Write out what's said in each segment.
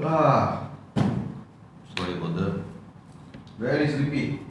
Ah, sorry about that. Very sleepy.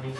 Morning.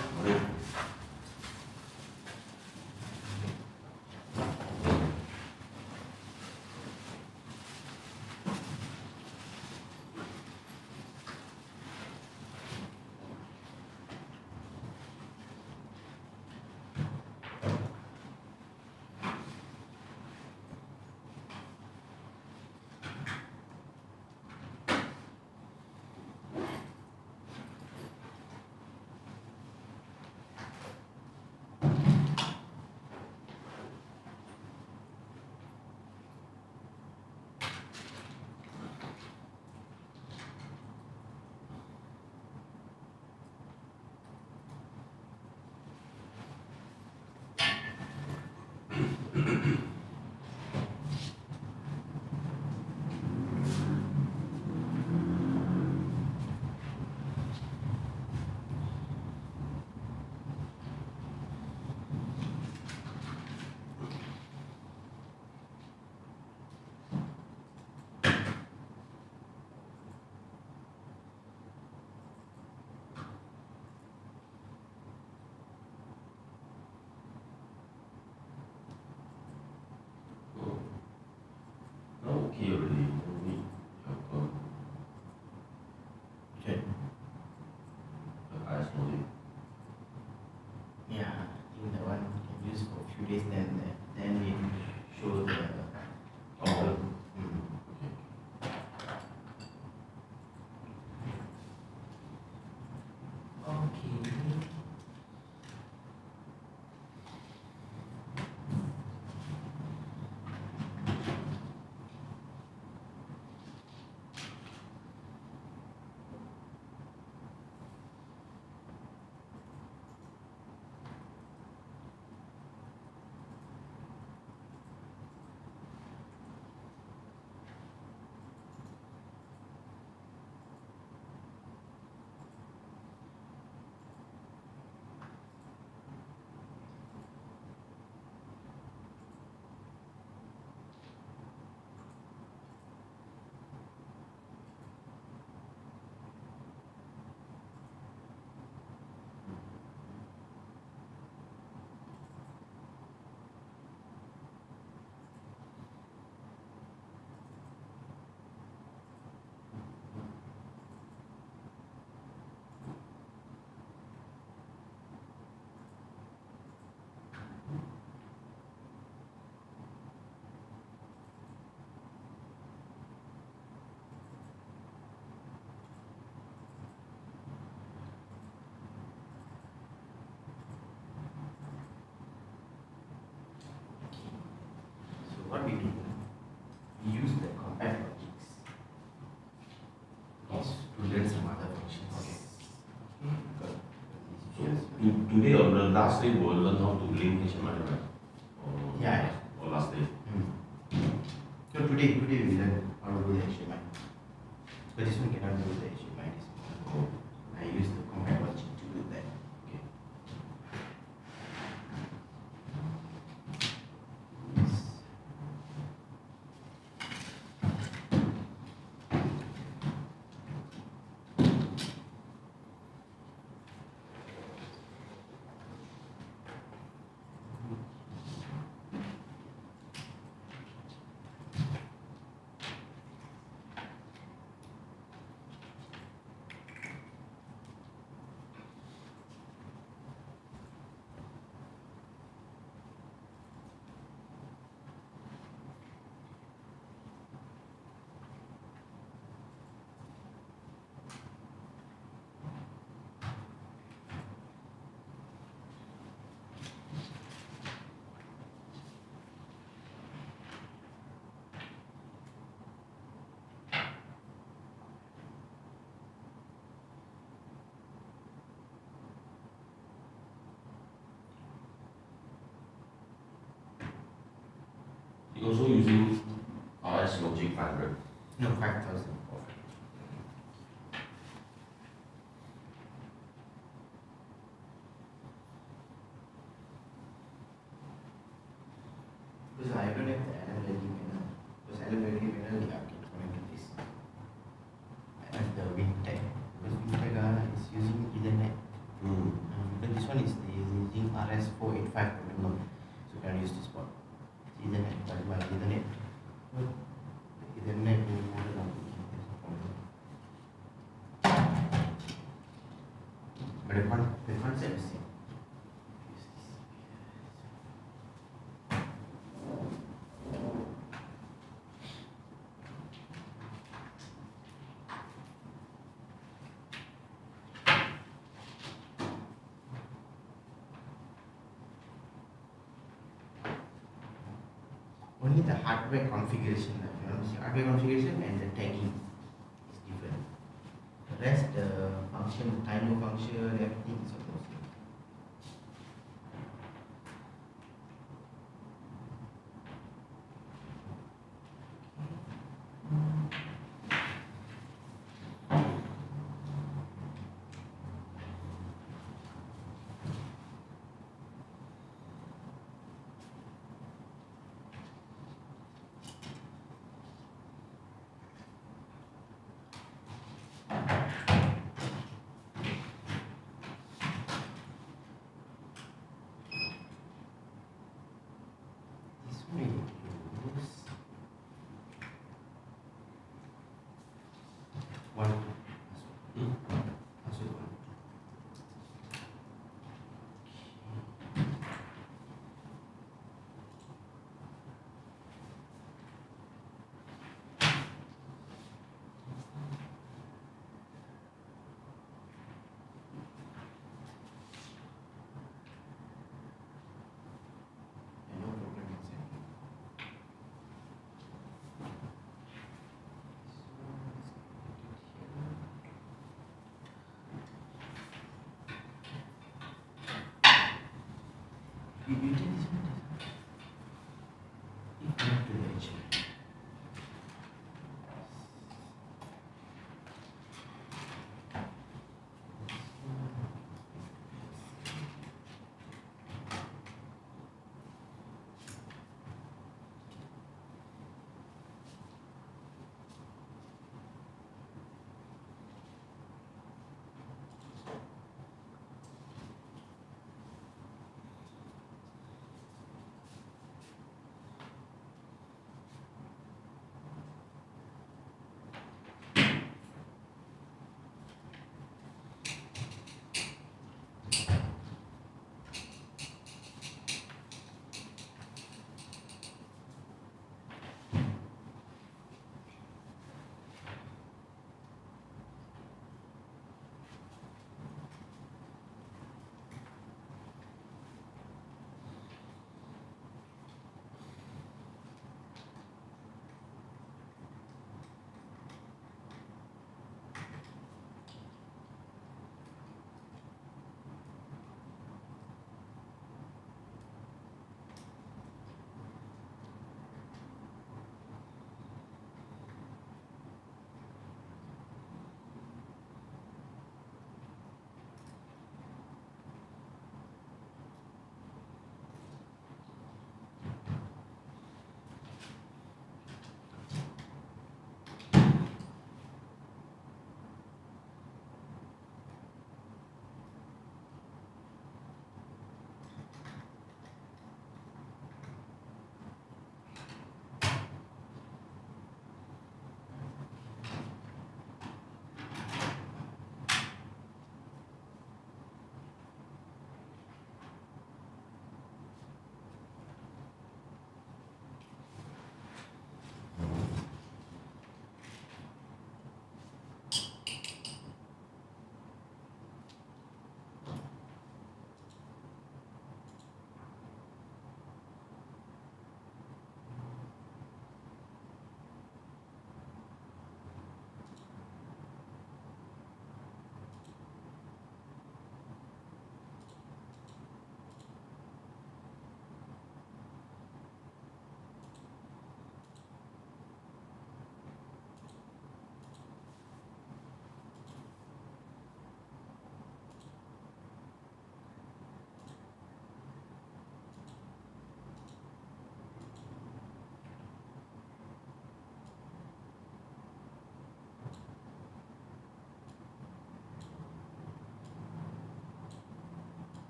Okay already. Okay. RSLogix. Yeah, I think that one can use for a few days, then we show the Oh. Mm. Okay. So what we do, we use the compact logics to learn some other functions. Okay. So Yes. today on the last day we'll learn how to link HMI, right? Or Yeah. Or last day. So today we learn how to do the HMI. But this one cannot do the HMI. This one. Oh. I use the compact logic to do that. Okay. Yes. You also using RSLogix 500. No, 5,000. Because I don't have the LM learning panel. Because LM learning panel, yeah, okay, connect to this. I have the Weintek. Because Weintek is using Ethernet. Mm. Only the hardware configuration, hardware configuration and the tagging is different. The rest, the function, the timer function, everything is almost same. This way use one. Masuk one. No problem inside. You did this one? You connect to the HMI.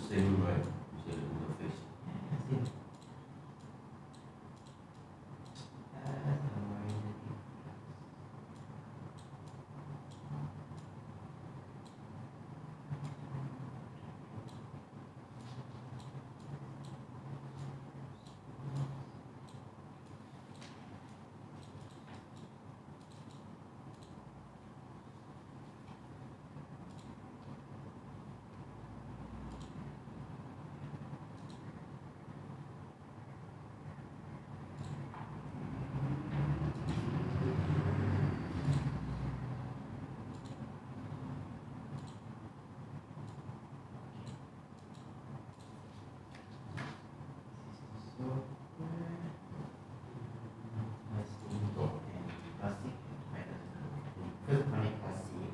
same, right? It's the interface. Same. First connect classic,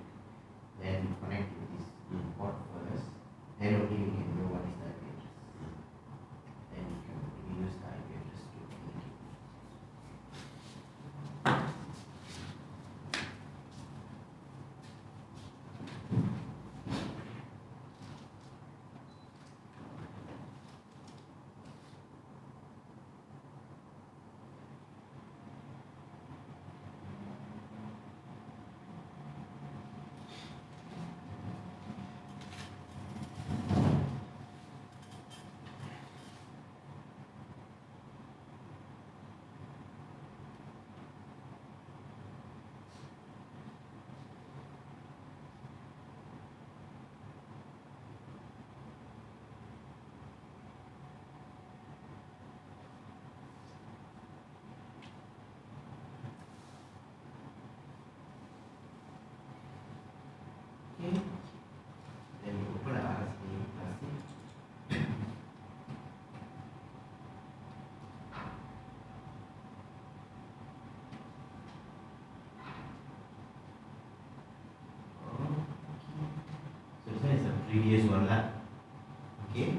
then connect to this port first, then only you can know what is the IP address. Then you can use the IP address to communicate. Okay. Then you open the RSLogix. So this one is the previous one lah. Okay.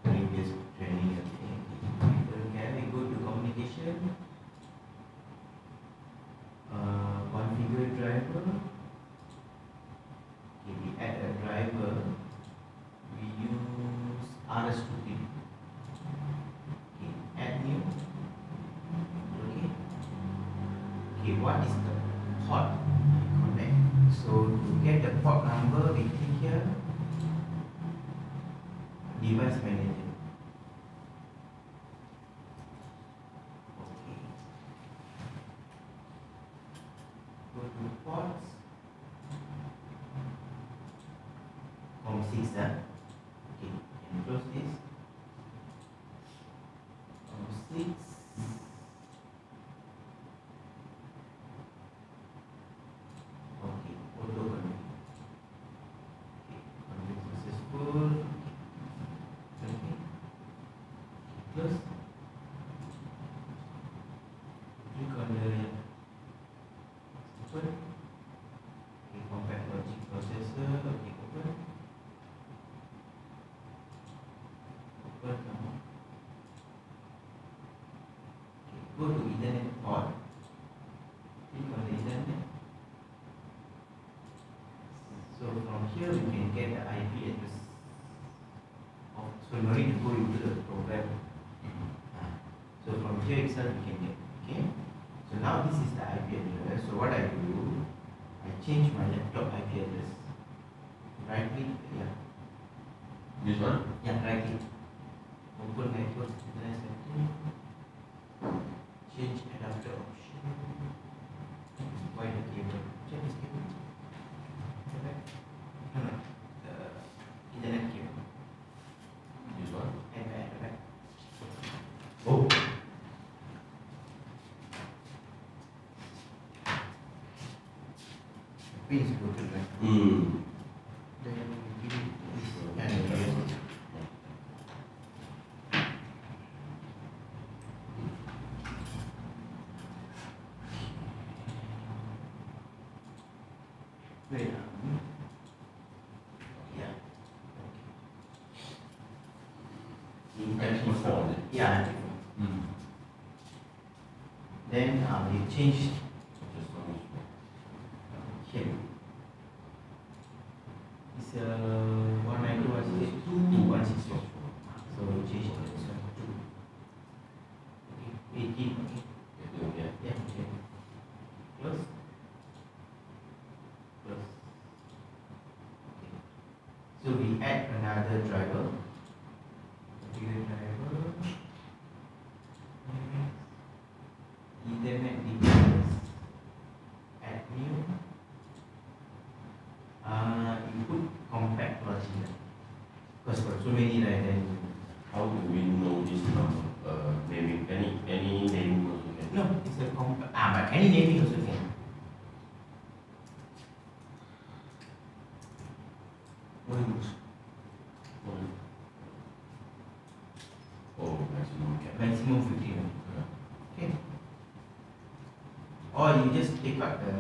Previous training. Okay. We go to communication. Configure driver. Okay, we add a driver. We use RS2. Okay, add new. Okay. Okay, what is the port? Connect. So to get the port number, we click here. Device manager. Okay. Go to ports. COM6 done. Okay, and close this. COM6. Okay, auto connect. Okay, connect successful. Okay. Close. Click on the open. Okay, compact logic processor. Okay, open. Open now. Okay, go to Ethernet port. Click on the Ethernet. So from here we can get the IP address. So no need to go into the program. So from here itself we can get. Okay. So now this is the IP address. So what I do, I change my laptop IP address. Right click, yeah. This one? Yeah, right click. Open network internet setting. Change adapter option. Why the cable? Check this cable. Okay. No, no. The internet cable. This one? At the back. Oh. The pin is broken, right? Then we give it this and USB. Wait. Yeah. Okay. MP4, is it? Yeah, MP4. Then we change Just one is here. It's 192.168. So we add another driver. Ethernet details. Add new. You put compact logic. Because for so many, right? Then How do we know this number? Naming any naming also can. no, it's a compact. But any naming also can. Oh, maximum cap. Maximum 15. Okay. Or you just take out the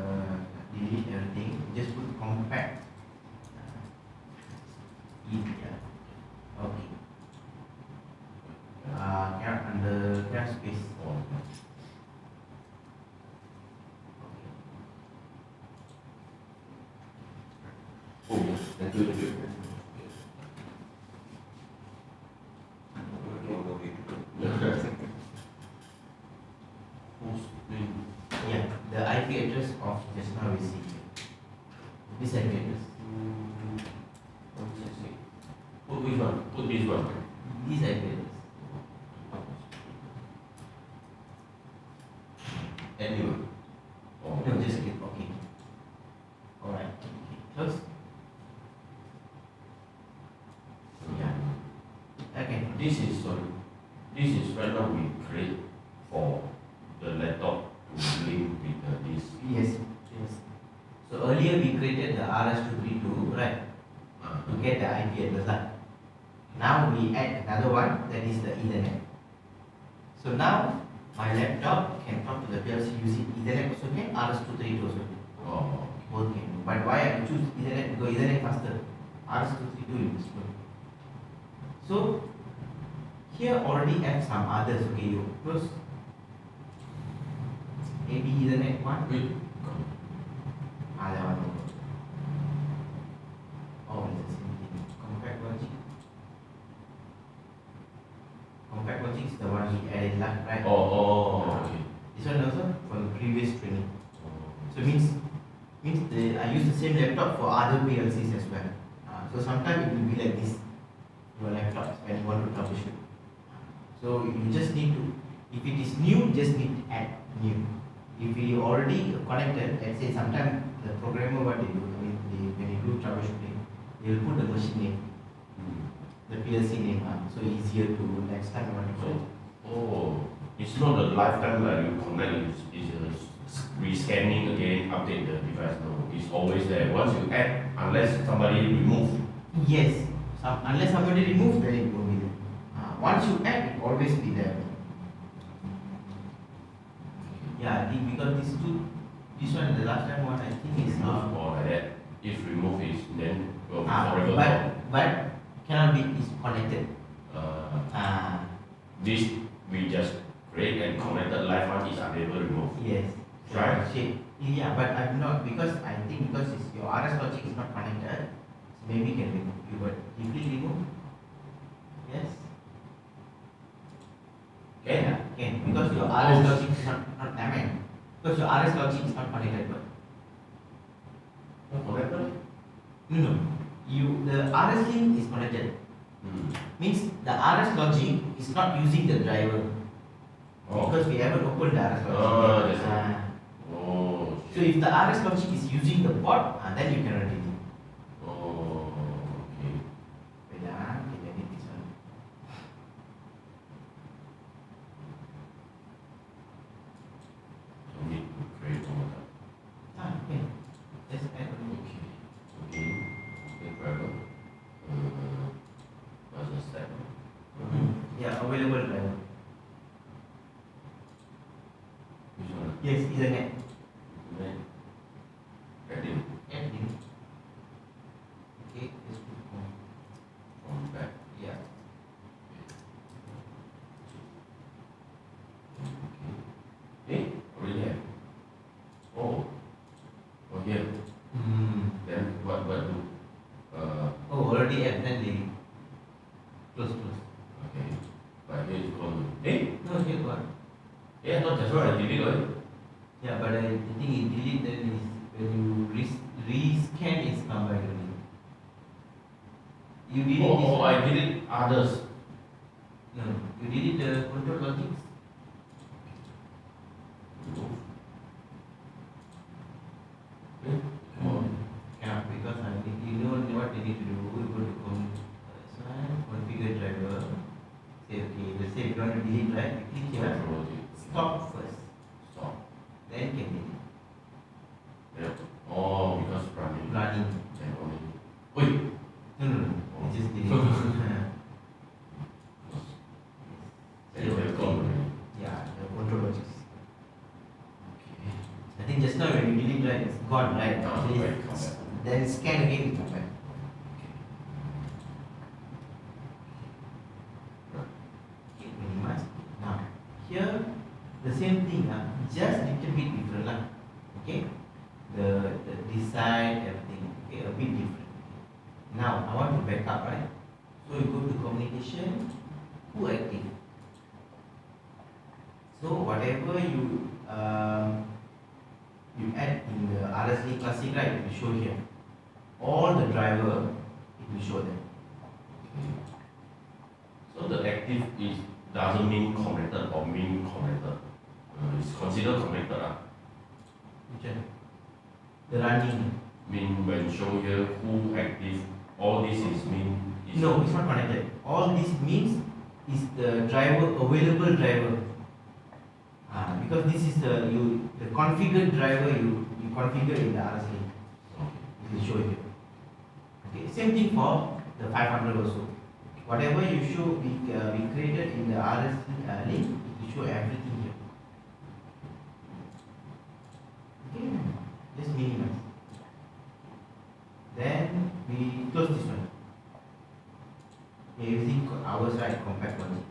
delete everything. You just put compact. Yeah. Okay. Cannot under cannot space. Oh, oh yes, thank you, thank you. Who's name? Yeah, the IP address of just now we see. This IP address. Put which one? Put this one. This IP address. Anyone? Oh, No, just click OK. Alright. Okay. Close. Yeah. Okay. This is sorry. This is right now we create for the laptop to link with this. Yes. Yes. So earlier we created the RS232, right? To get the IP address. Lah. Now we add another one, that is the Ethernet. So now my laptop can talk to the PLC using Ethernet also can, RS232 also can. Oh, Both can. But why I choose Ethernet? Because Ethernet faster. RS232 is slow. So here already have some others. Okay, you close. AB Ethernet one. wait. That one. Oh, it's the same thing. Compact logic. Compact logic is the one we added last, right? Oh, okay. This one also from the previous training. Oh. So means I use the same laptop for other PLCs as well. So sometimes it will be like this, your laptops when you want to troubleshoot. So you just need to, if it is new, just need to add new. If you already connected, let's say sometimes the programmer what they do, when you do troubleshooting, they will put the machine name, the PLC name, so easier to next time you want to So, oh, it's not a lifetime like you connect, it's rescanning again, update the device. No, it's always there. Once you add, unless somebody remove. Yes, unless somebody removes, then it will be there. Once you add, it always be there. Yeah, because this one, the last time one I think is Remove or like that. If remove is then will be forever. but cannot be is connected. This we just create and connected live one is unable to remove. Yes. Right. Yeah, but I'm not because I think because it's, your RSLogix is not connected, so maybe can remove. You but deeply remove. Yes. Can? Can because your RSLogix is not because your RSLogix is not connected. But Not connected? no, the RS link is connected. Means the RSLogix is not using the driver because we haven't opened the RSLogix. That's right. Oh. So if the RSLogix is using the port, then you cannot delete. Oh, okay. Wait, okay, delete this one. So need to create one more time. Okay. Let's add one. Okay. Okay, driver. What's the step? Yeah, available driver. Which one? Yes, Ethernet. Then adding Add link. Okay, let's put home. from back. Yeah. Okay. Already have. Oh. Oh here. Then what do? Oh, already add then delete. Close. Okay. But here is called. No, here one. I thought that's what I did it. Yeah, but I think it delete then is when you rescan its number only. You delete this Oh, one. I delete others. No, you delete the control logics. Oh, Yeah, because I need, you know what you need to do. You go to this one, configure driver. Say okay, let's say if you want to delete, right? You click here. control logic. Stop first. Stop. Then can delete. Yep. Oh, because running. Running. Then only. Wait. No. You just delete. Then they're gone already. Yeah, the control logics. Okay. I think just now when you delete, right, it's gone, right? Ah, Actually, right, come back. then scan again, it comes back. Okay, minimize. Now, here, the same thing, just little bit different lah. Okay? The design, everything, okay, a bit different. Now, I want to back up, right? So, you go to communication, who active? So, whatever you add in the RSL classic, right, it will show here. All the driver, it will show them. So the active is doesn't mean connected or mean connected. It's considered connected. Which one? The running. Mean when show here who active, all this is mean is No, it's not connected. All this means is the driver, available driver. Because this is the configured driver you configure in the RSL. okay. It will show you. Okay, same thing for the 500 also. Whatever you show, we created in the RSL link, it will show everything here. Okay, just minimize. Then we close this one. Okay, using ours, right, compact logic.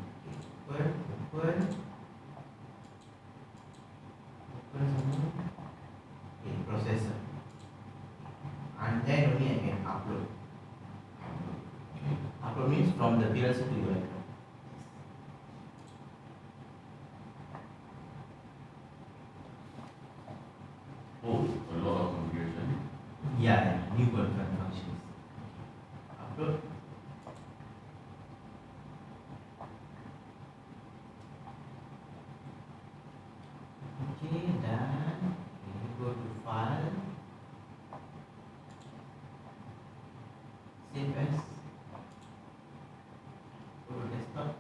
Okay, open. Okay, processor. And then only I can upload. Okay. Upload means from the PLC to your laptop. Oh, a lot of configuration. Yeah, new functions. Upload. Okay, done. Okay, go to file. Save as. Go to desktop.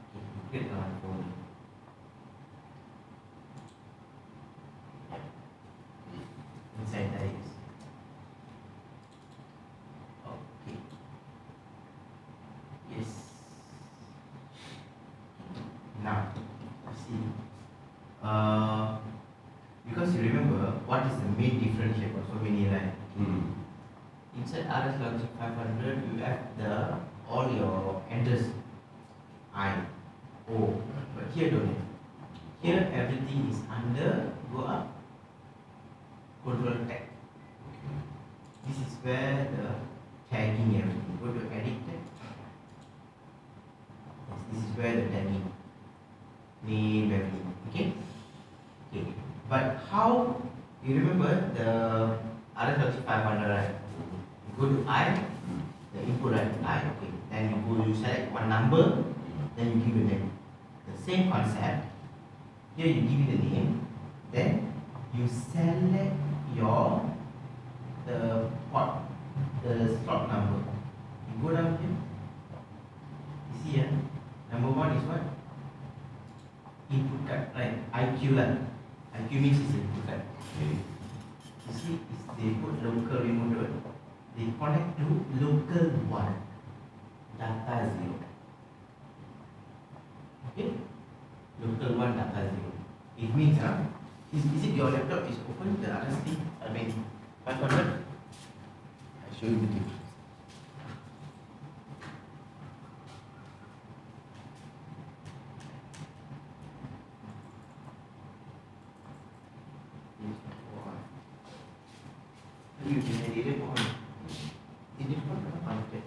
Okay, create one folder. Inside that is. Okay. Yes. Now, see. Because you remember what is the main difference here for so many, right? Inside RSLogix 500, you have all your enters I, O, but here don't have. Here everything is under, go up, control tag. This is where the tagging everything. Go to edit tag. Yes, this is where the tagging, name everything. Okay. Okay. But how you remember the RSLogix 500, right? Go to I, the input, right? I, okay. Then you select one number, then you give a name. The same concept. Here you give it a name, then you select the slot number. You go down here. You see here, number one is what? Input card, right? IQ lah. IQ means it's input card. Okay. You see, they put local remote. They connect to local 1, data 0. Okay? Local 1, data 0. It means, is it your laptop is open the RST? I mean, 500? I'll show you the difference. You can edit it on. Edit on Weintek.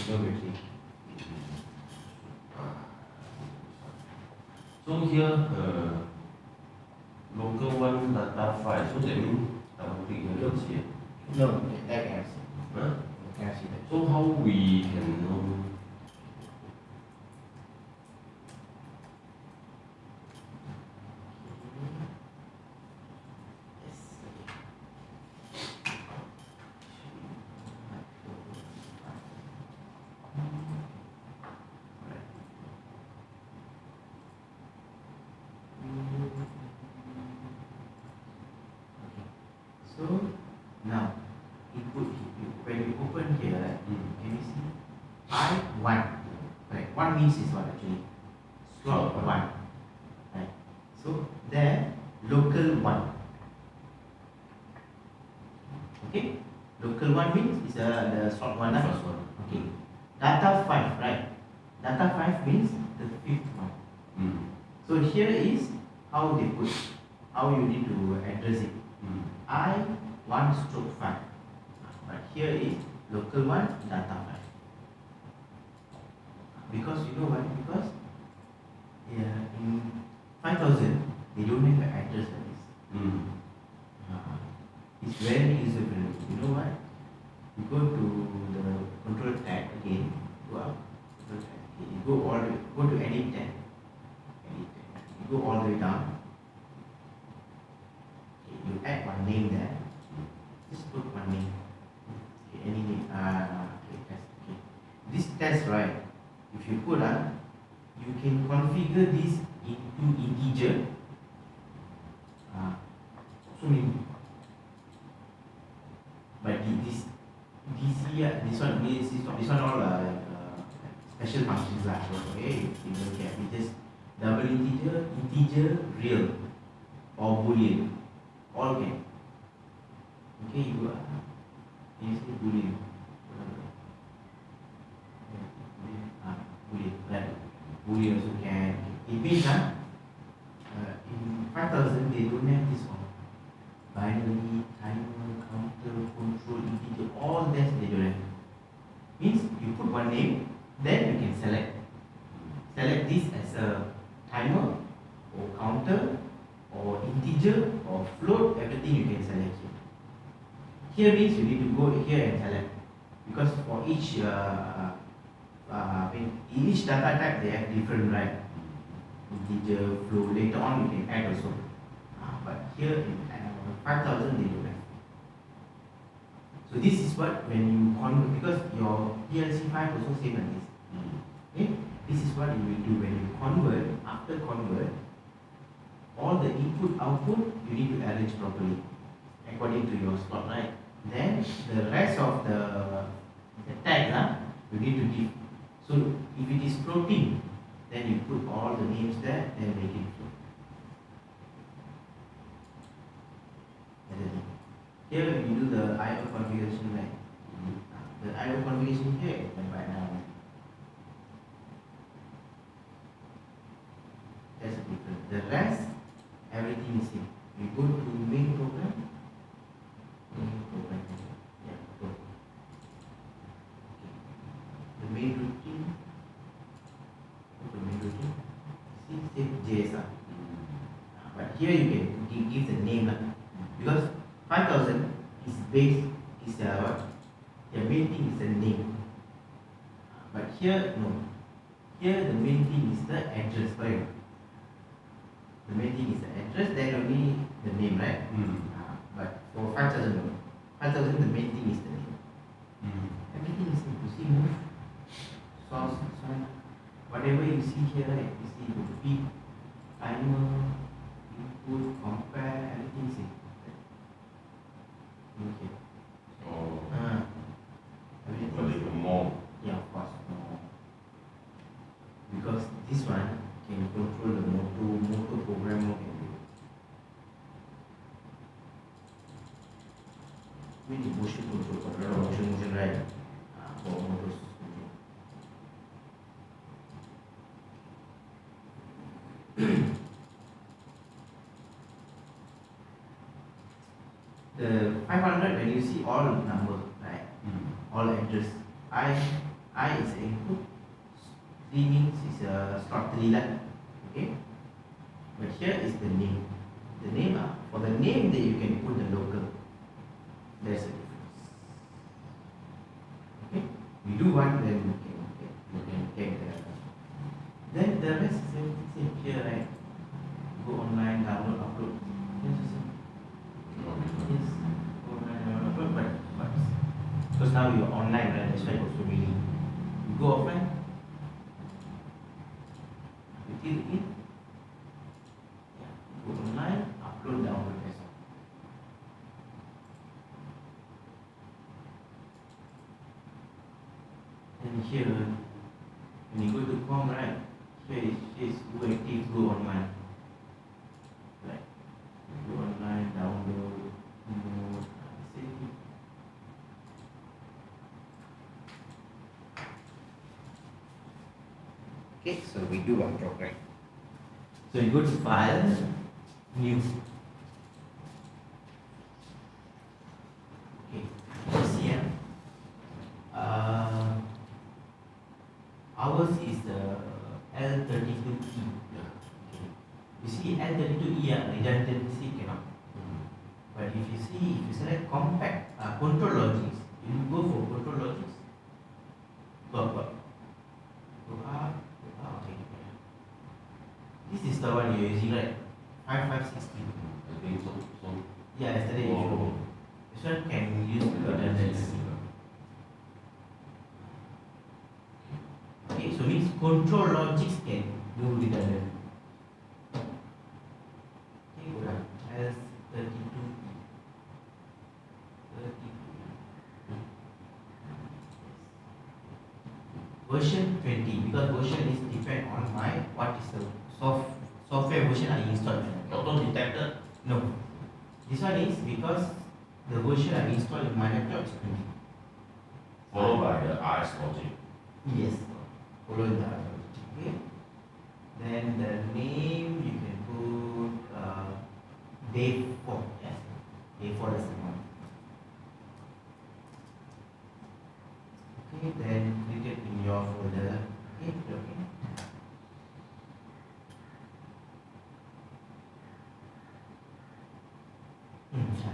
no battery. So here, local one data file. So that means double click here, let's see. No, that can see. Huh? Can see that. So how we can know? So now when you open here, right, can you see I1? Right, 1 means is what actually? Slot 1. Right. So there local 1. Okay? Local 1 means is the slot 1. First one. Okay. Data 5, right? Data 5 means the fifth one. So here is how they put, how you need to address it. I1/5. But here is local 1, data 5. Because you know why? Because in 5000 they don't have an address like this. It's very user friendly. You know what? You go to the control tab again, go up, control tab, okay, you go all the way, go to edit tab. You go all the way down. Okay, you add one name there. Just put one name. Okay, any name. Okay, test. Okay. This test, right? If you put you can configure this into integer. So many. But this one all special functions lah. So okay, you don't care. We just double integer, real, or boolean, all can. Okay, you say boolean. Boolean, right? Boolean also can. It means in 5000 they don't have this one. Binary, timer, counter, control, integer, all that they don't have. Means you put one name, then you can select this as a timer or counter or integer or float, everything you can select here. Here means you need to go here and select, because for each in each data type they have different, right? Integer, float, later on you can add also. But here in 5000 they don't have. So this is what when you convert, because your PLC5 also same like this. Okay? This is what you will do when you convert. After convert, all the input output you need to arrange properly according to your slot, right? Then the rest of the tags you need to give. So if it is floating, then you put all the names there, then make it float. Here you do the I/O configuration, right? The I/O configuration here is by now. That's different. The rest, everything is same. You go to main program. Yeah, go. Okay. The main routine. The main routine. See, save JSR. But here you can give the name, because 5000 is base, is what? The main thing is the name. But here, no. Here the main thing is the address, correct? The main thing is the address, then only the name, right? But for 5000, no. 5000, the main thing is the name. Everything is same. You see, move, source, whatever you see here, right? You see the beep, timer, input, compare, everything is same. Okay. Oh. Everything But is even more. Yeah, of course, more. Because this one can control the motor programmer can do. We need motion control, motion right for motors. The 500, when you see all number, right? All address, I I is input, 3 means is a slot 3 lah. Okay. But here is the name. The name, for the name that you can put the local. There's a difference. Okay. We do one, then we can get the. Then the rest is everything same here, right? Go online, download, upload. Yes, yes. Go online, download, upload. But because now you're online, right? That's why also really. You go offline. You click in. Yeah. Go online, upload, download. That's all. And here, when you go to com, right? Here is go active, go online. Right. Go online, download, save. Okay, so we do one program. So you go to file, new. Okay, you see, ours is the L32E. Yeah. Okay. You see L32E, redundancy cannot. But if you select compact control logics, you go for control logics. Go up. Okay. This is the one you're using, right? 5560. I think so. Yeah, yesterday you showed me. This one can use redundancy. Okay, so means control logics can do redundant. Okay, go down. S32. Version 20, because version is depend on my what is the software version I installed. Auto detector. No, this one is because the version I installed in my laptop is 20. Followed by the RSLogix. Yes, following the okay. Then the name you can put day 4. Yes, day 4 is the one. Okay, then click it in your folder. Okay.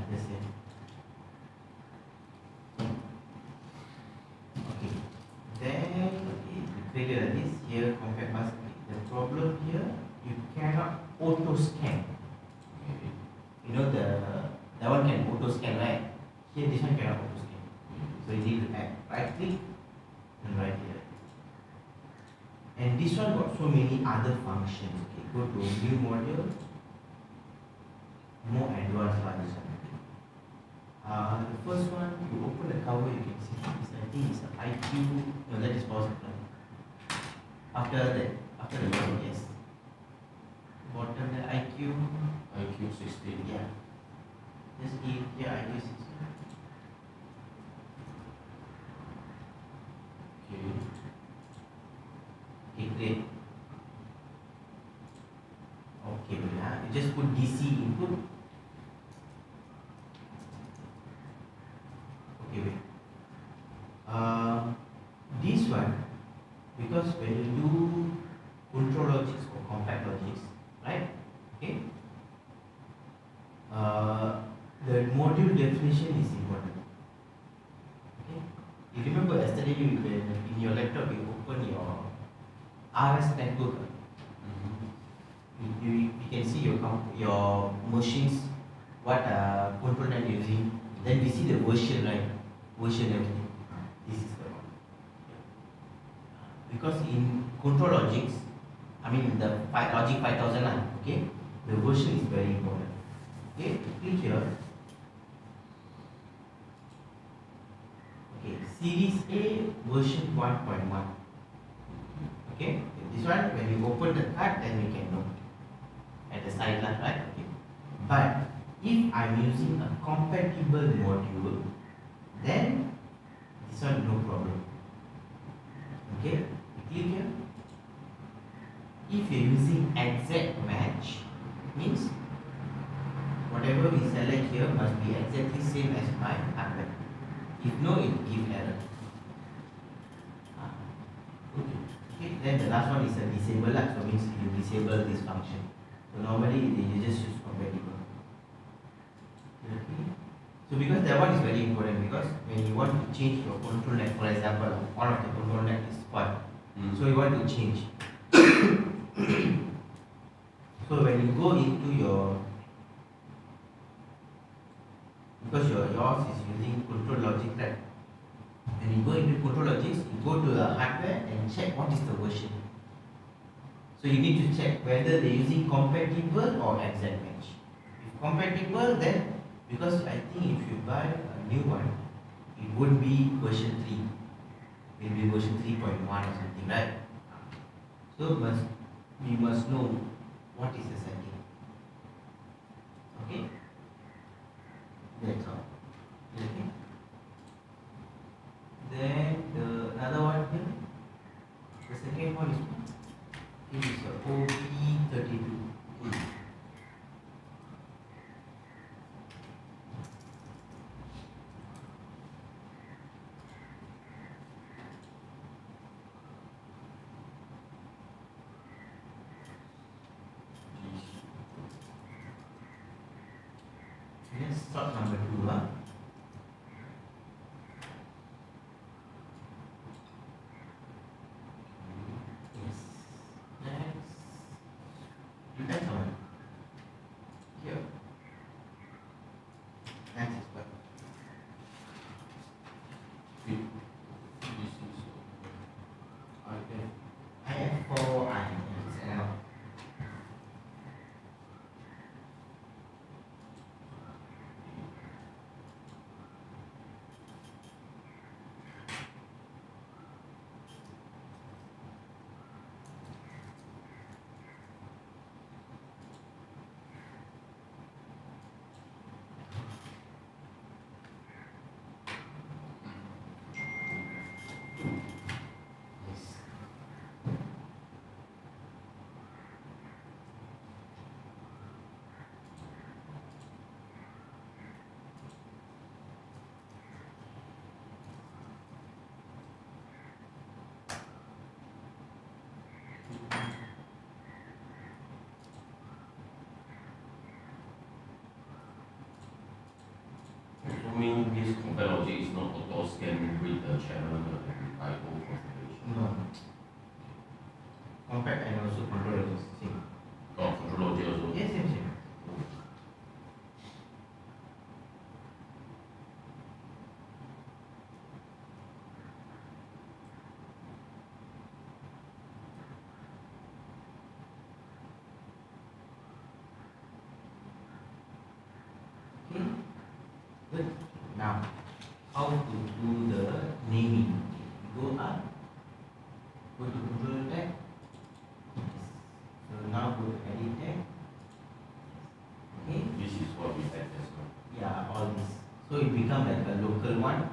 That's it. Okay. Then you create like this here, compact bus. The problem here, you cannot auto scan. Okay. You know that one can auto scan, right? Here this one cannot auto scan. So you need to add right click and right here. And this one got so many other functions. Okay, go to new module, more advanced one. This one. The first one, you open the cover, you can see this. I think it's an IQ. No, that is power supply. After the bottom, yes. Bottom the IQ. IQ 16. Yeah. Just give here IQ 16. Okay, great. Okay, you just put DC input. Okay, wait. This one, because when you do control logics or compact logics, right? Okay. The module definition is important. Okay. You remember yesterday in your laptop you open your RS network. You can see your machines, what control net you're using. Then we see the version, right? Version everything. This is the one. Because in control logics, I mean the logic 5000, okay, the version is very important. Okay, click here. Okay, series A version 1.1. Okay, this one when you open the card, then you can know at the side line, right? Okay. But if I'm using a compatible module, then this one no problem. Okay, click here. If you're using exact match, means whatever we select here must be exactly same as my hardware. If no, it will give error. then the last one is a disable lah, so means you disable this function. So normally you just use compatible. Okay. So because that one is very important, because when you want to change your control net, for example, one of the control net is spoiled. So you want to change. So when you go into your, because yours is using control logic, right? When you go into control logics, you go to the hardware and check what is the version. So you need to check whether they're using compatible or exact match. If compatible, then because I think if you buy a new one, it won't be version 3. It will be version 3.1 or something, right? So we must know what is the setting. Okay? That's all. Okay? Then another one here. The second one is what? It is a OP32. Let's start number 2. Yes. Next. Depends on here. Next is what? This is IF4I. mean this compare logic is not auto scan read the channel IO configuration. No. Compact and also control logic same. Oh, control logic also. Yes, same. Okay. Good. Now, how to do the naming? Go up. Go to control tag. So now go to edit tag. Okay. This is what we had as well. Yeah, all this. So it become like a local 1,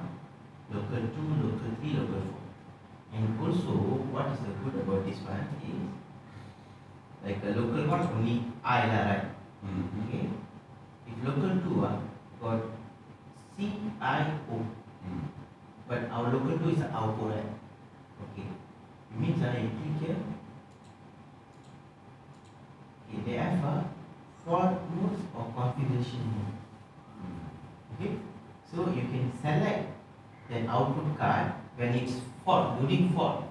local 2, local 3, local 4. And also, what is the good about this one is, like a local 1 only I lah, right? Okay. If local 2 got CIO, but our local 2 is an output, right? Okay. It means you click here. Okay, they have a fault modes or configuration mode. Okay, so you can select an output card when it's fault, during fault.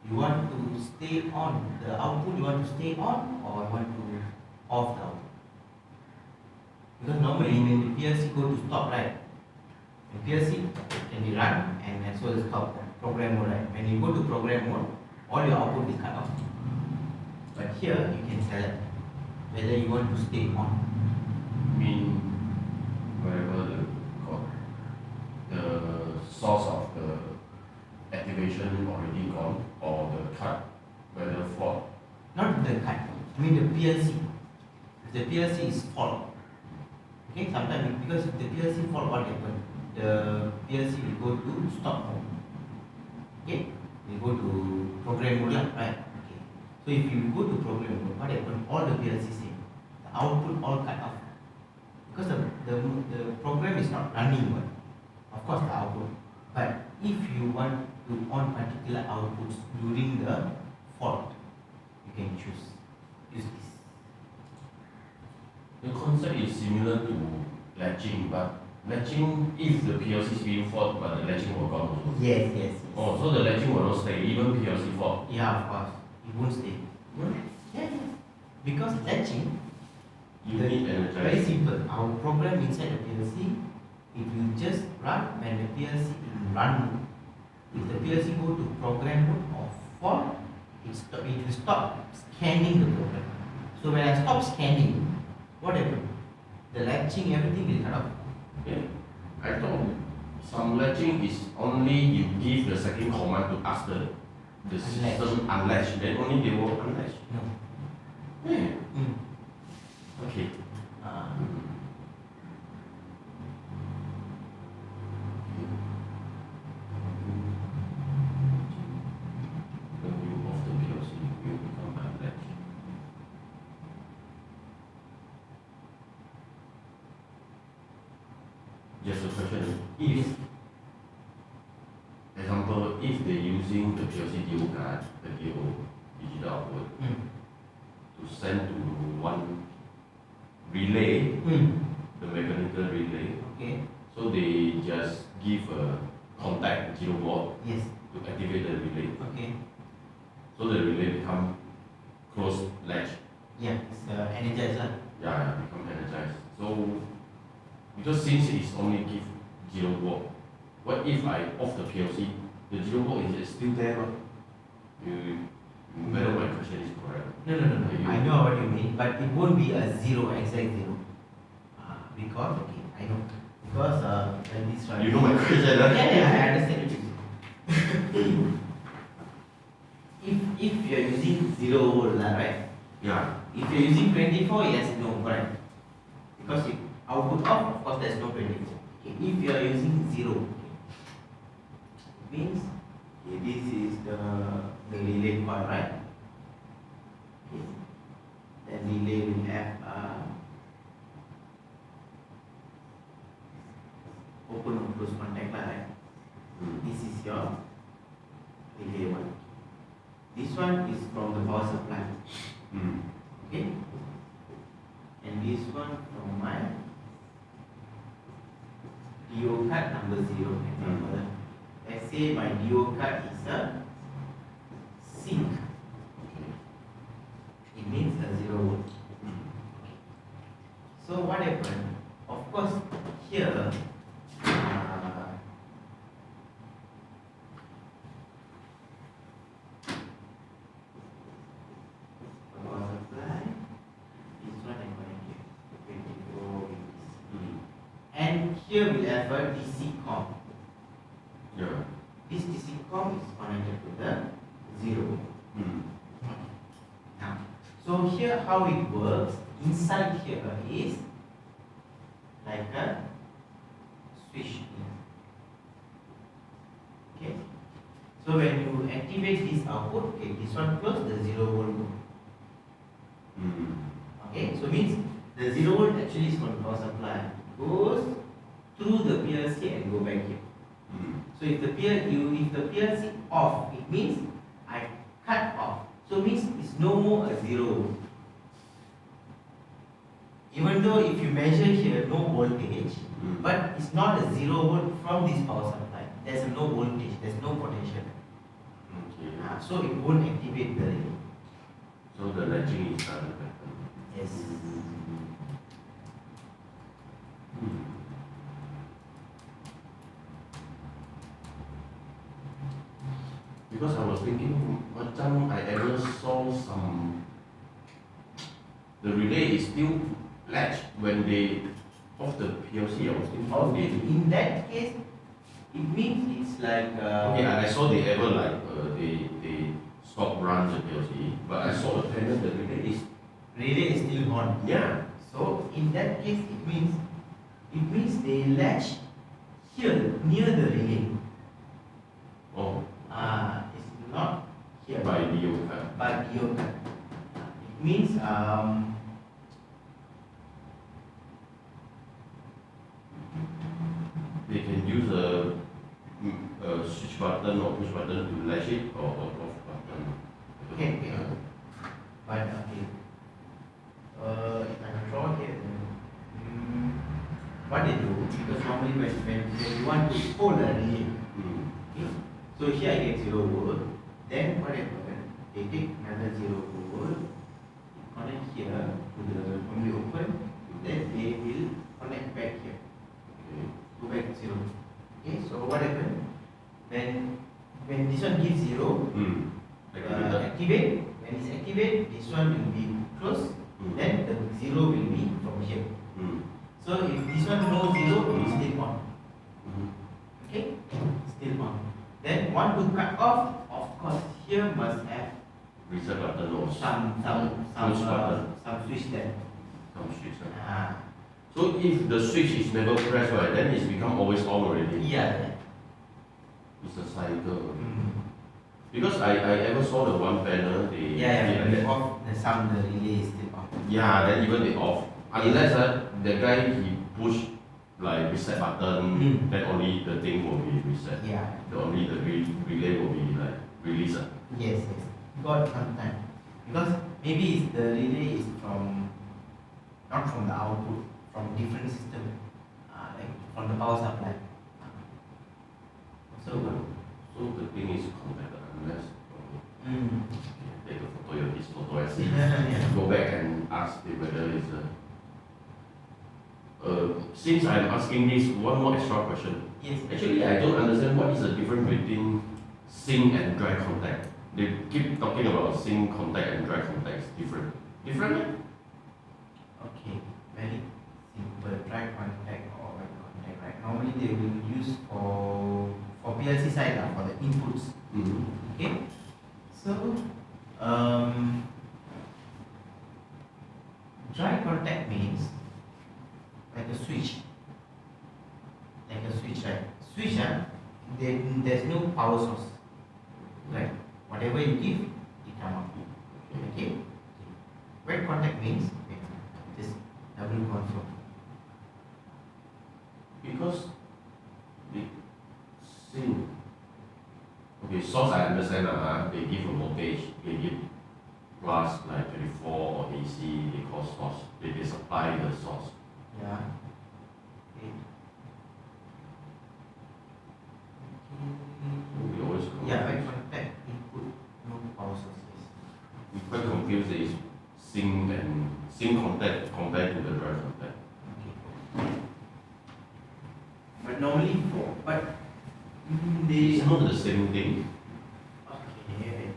You want to stay on the output, you want to stay on, or you want to off the output. Because normally when the PLC go to stop, right? The PLC can be run and so is stop program mode, right? When you go to program mode, all your output is cut off. But here you can select whether you want to stay on. Mean wherever the source of the activation already gone or the cut, whether fault. Not the cut, I mean the PLC. If the PLC is fault. Okay, sometimes because if the PLC fault, what happens? The PLC will go to stop mode. Okay, we go to program mode, right? Okay. So if you go to program mode, what happens? All the PLC same. The output all cut off. Because the program is not running one. Of course the output. But if you want to on particular outputs during the fault, you can use this. The concept is similar to latching, but latching, if the PLC is being fault, but the latching will gone also. Yes. Oh, so the latching will not stay, even PLC fault. Yeah, of course. It won't stay. Yeah. Because latching, You need very energize. simple. Our program inside the PLC, it will just run when the PLC will run. If the PLC go to program mode or fault, it will stop scanning the program. So when I stop scanning, what happened? The latching, everything will cut off. Yeah. I thought some latching is only you give the second command to ask the Unlatch. system unlatch, then only they will unlatch. No. Yeah. Mm. Okay. When you off the PLC, you become unlatched. Just a question. If, example, if they're using the PLC DO card, the DO digital output, to send to one relay, the mechanical relay, Okay. so they just give a contact 0 volt Yes. to activate the relay. Okay. So the relay become closed latch. Yeah, it's energizer. Yeah, become energized. So because since it's only give 0 volt, what if I off the PLC? The 0 volt is still there, but whether my question is correct. No. I know what you mean, but it won't be a zero, exact zero. Because, okay, I know. Because when this one. You know my question, huh? Yeah, I understand it. If you're using 0 volt, right? Yeah. If you're using 24, yes, no, correct. Because if output off, of course, there's no 24. Okay. If you are using 0, okay, it means okay, this is the relay coil, right? Okay. Then relay will have open or close contact, right? This is your relay one. This one is from the power supply. Okay? And this one from my DO card number 0. Example. Let's say my DO card is a sync. It means a 0 volt. So what happened? Of course, here power supply. This one I'm going to 24 with this. And here we have a DC com. Yeah. This DC com is connected to the 0. Now, so here how it works, inside here is like a switch. Okay. So when you activate this output, okay, this one close, the 0 volt go. Okay, so means the 0 volt actually is from the power supply. Goes through the PLC and go back here. So if the PLC off, it means I cut off. So means it's no more a 0 volt. Even though if you measure here no voltage, but it's not a 0 volt from this power supply. There's no voltage, there's no potential. Okay. So it won't activate the relay. So the latching is done. Yes. Because I was thinking, macam I ever saw some, the relay is still latched when they off the PLC. I was thinking, how Okay, they in that case, it means it's like okay, I saw they ever like they stop run the PLC, but I saw the panel the relay is still on. yeah. So in that case, it means they latch here near the relay. Oh, It's not here. by DO card. By DO card. It means they can use a switch button or push button to latch it or off button. Can. But okay. If I draw here, what they do, because normally when you want to hold a relay, okay, so here I get 0 volt, then what happens? They take another 0 volt, connect here to the normally open, then they will connect back here, go back to 0. Okay, so what happens? When this one gives 0, activate, when it's activate, this one will be closed, then the 0 will be from here. So if this one no 0, it is still on. Okay, still on. Then want to cut off, of course here must have reset button or some switch there. Some switch. So if the switch is never pressed, right, then it's become always on already. Yeah. It's a cycle. Because I ever saw the one panel, they they off the relay is still on. Yeah, then even they off. Unless the guy he push like reset button, then only the thing will be reset. Yeah. Only the relay will be like released. Yes. Got sometime. Because maybe it's the relay is from not from the output, from different system, like from the power supply. So the thing is contacted unless take a photo of this photo and see. Go back and ask it whether it's since I'm asking this, one more extra question. Yes. Actually, I don't understand what is the difference between sink and dry contact. They keep talking about sink contact and dry contact. It's different. Different? Okay, very simple. Dry contact or wet contact, right? Normally they will use for PLC side for the inputs. Okay, so dry contact means like a switch, right? Switch, then there's no power source, right? Whatever you give, it come out. Okay. Wet contact means this double control. Because the sink. Okay, source I understand they give a voltage, they give glass like 24 or AC, they call source. They supply the source. Yeah. Okay. We always Wet contact input, no power sources. we quite confused is sink contact compared to the dry contact. Okay. But normally they It's not the same thing. okay.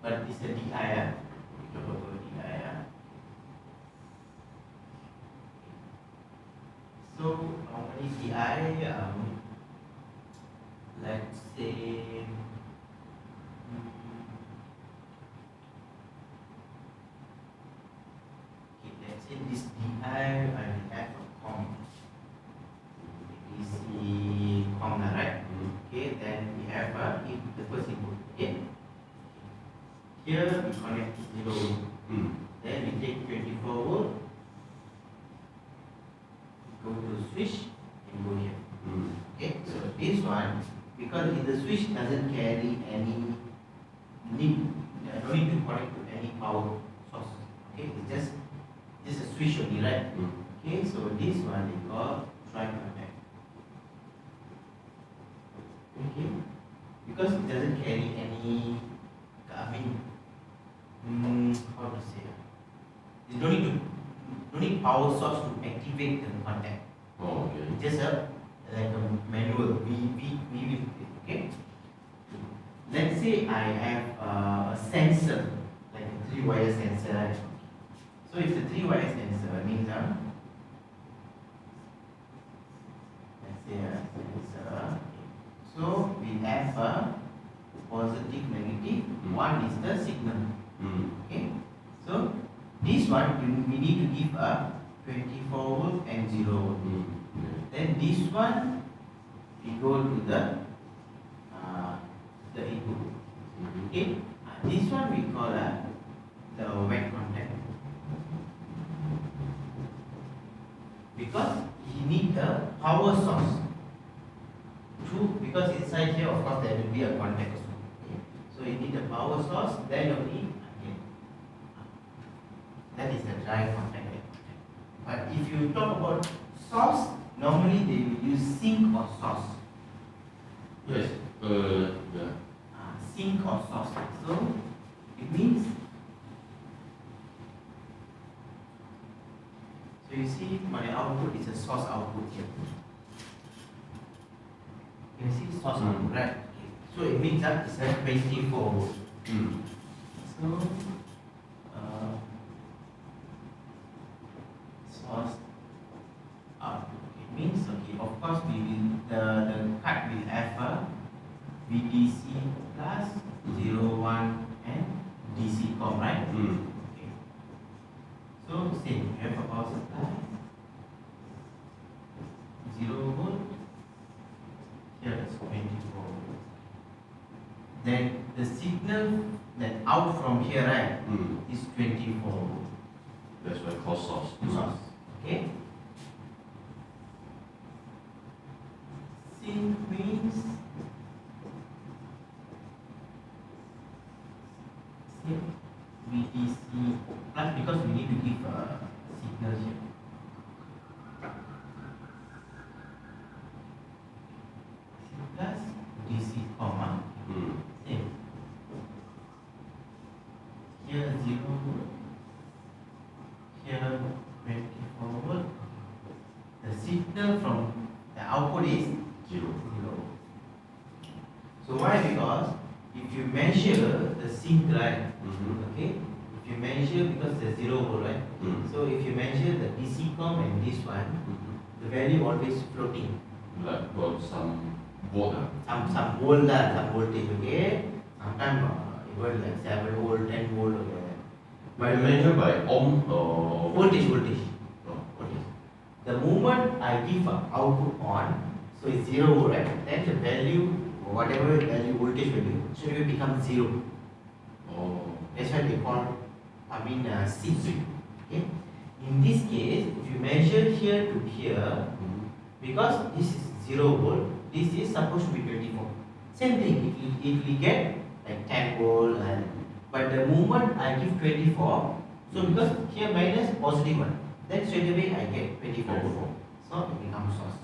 But it's a DI, So normally DI, let's say let's say this DI I will have a COM. DC COM, right? Okay, then we have the first input. Okay. Here we connect 0 volt. Then we take 24 volt. Go to switch and go here. Okay, so this one, because the switch doesn't carry any need, no need to connect to any power source. Okay, it's just a switch only, right? Okay, so this one they call dry contact. Okay, because it doesn't carry any, how to say? You don't need power source to activate the contact. Oh, okay. It's just like a manual. We will, okay. Let's say I have a sensor, like a 3-wire sensor. Right? So if the 3-wire sensor means let's say a sensor. So we have a positive, negative. One is the signal. Okay. So this one we need to give a 24 volt and 0 volt. Then this one we go to the input. Okay. This one we call the wet contact, because he need need a power source. True, because inside here, of course, there will be a contact also. Okay? So you need a power source, then only again. That is the dry contact. But if you talk about source, normally they will use sink or source. Yes. Yeah. Sink or source. So it means. So you see, my output is a source output here. You can see source output, right? Okay. So it means that it's a 24 volt. So source output. It means okay. Of course, we will the card will have a VDC plus 01 and DCCOM, right? Okay. So same, we have a power supply 0 volt. Here is 24 volt. Then the signal that out from here, right, is 24 volt. That's why called source. Source. Okay. Sink means VDC plus, because we need to give a signal here. Plus DC comma. Same. Here 0 volt. Here 24 volt. The signal from the output is 0. So why? Because if you measure the sink, right? Okay. If you measure, because the 0 volt, right? So if you measure the DC com and this one, the value always floating. Like about some volt. Some volt, some voltage. Okay. Sometimes even like 7 volt, 10 volt. Okay. But you measure by ohm or Voltage. Oh. Voltage. The moment I give a output on, so it's 0 volt, right? Then the value, whatever value, voltage value, so it will become 0. Oh. That's why they call, sink. Okay. In this case, if you measure here to here, because this is 0 volt, this is supposed to be 24. Same thing, it will get like 10 volt, but the moment I give 24, so because here minus positive 1, then straight away I get 24 volt. So it becomes source.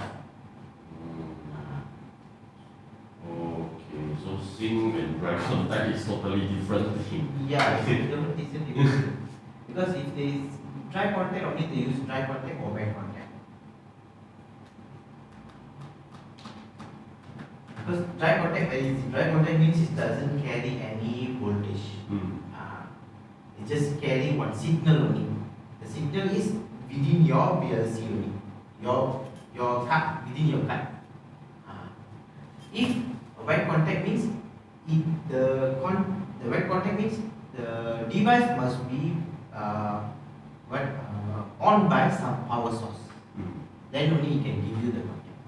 Okay, so sink and dry contact is totally different thing. Yeah, it's different. Because if there is dry contact, only they use dry contact or wet contact. Because dry contact, very easy. Dry contact means it doesn't carry any voltage. It just carry one signal only. The signal is within your PLC only. Your card, within your card. If wet contact means the wet contact means the device must be on by some power source. Then only it can give you the contact.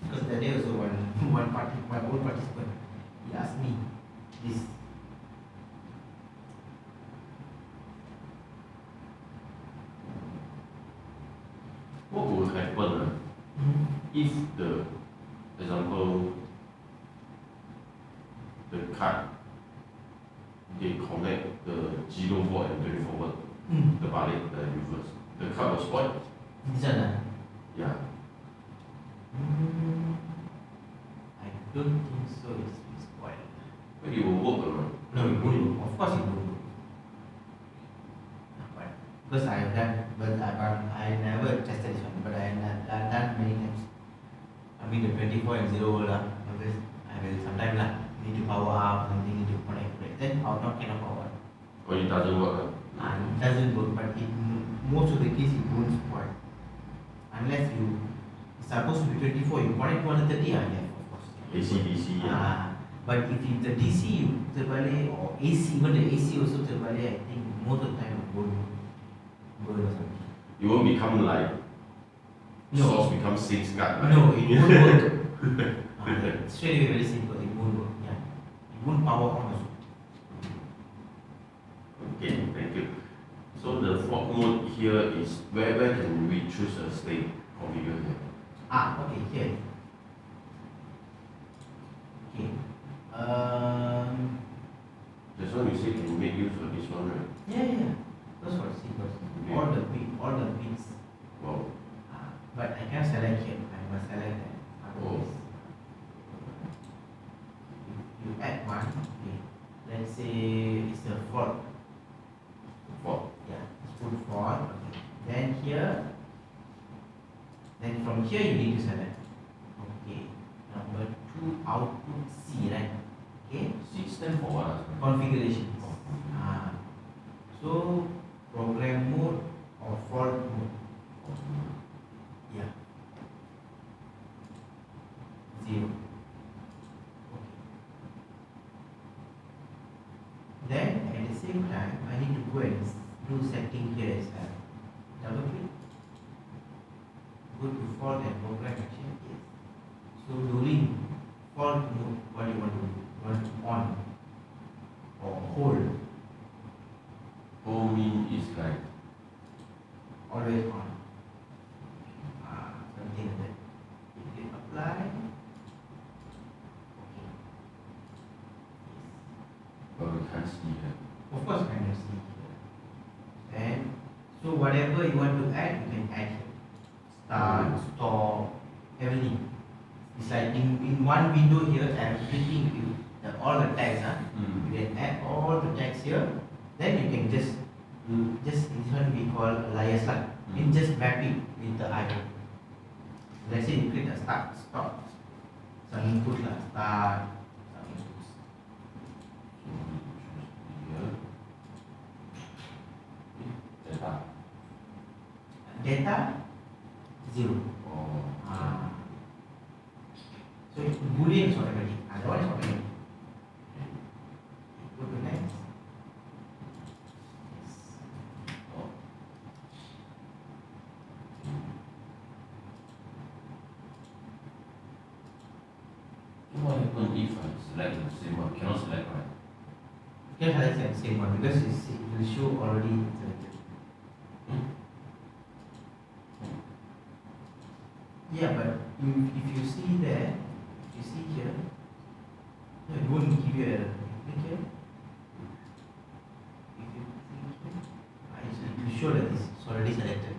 Because that day also my old participant, he asked me this. What will happen if the example the card they connect the 0 volt and 24 volt, the balik, the reverse, the card will spoil? This one, Yeah. I don't think so. It's spoiled. But it will work or not? No, it won't. Of course it won't. But because I have done, but I never tested this one. But I have done many times. I mean the 24 and 0 volt always I will sometimes need to power up, something need to connect. Then out not cannot power. Or it doesn't work? It doesn't work, but most of the case it won't spoil. Unless you supposed to be 24, you connect 130, yeah, of course. AC, DC, yeah. But if it's the DC, you terbalik, or AC, even the AC also terbalik, I think most of the time it won't burn or something. It won't become like source becomes sink card, right? No, it won't work. Straight away, very simple, it won't work. Yeah. It won't power on also. Okay, thank you. So the fault mode here is where can we choose a state configure here? Okay, here. Okay. That's why you say can make use of this one, right? Yeah. Those for sequence. Okay. All the bits. Wow. But I can't select here. I must select that. Oh. You add one. Okay. Let's say it's a fault. Wow. Yeah, it's put fault. Okay. Then here. Then from here you need to select. Okay. Number 2 output C, right? Okay. C stand for what? Configurations. So program mode or fault mode. Yeah. 0. Okay. Then at the same time I need to go and do setting here as well. Double click. Go to fault and program action. Yes. So during fault mode, what do you want to do? You want to on or hold? Home mean is like Always on. Something like that. You click apply. Okay. but we can't see here. Of course, I can see here. And so whatever you want to add, you can add here. Start, stop, everything. It's like in one window here, everything all the tags. You can add all the tags here. Then you can just this one we call alias lah. You just map it with the IO. Let's say you click a start, stop, some input lah, start, some inputs. So here. Data. Data 0. Oh. So Boolean is automatic. That one is automatic. Go to next. What happens if I select the same one? Cannot select, right? You can select the same one because it will show already selected. Yeah, but if you see there, if you see here, no, it won't give you a click here. If you click here, it will show that it's already selected.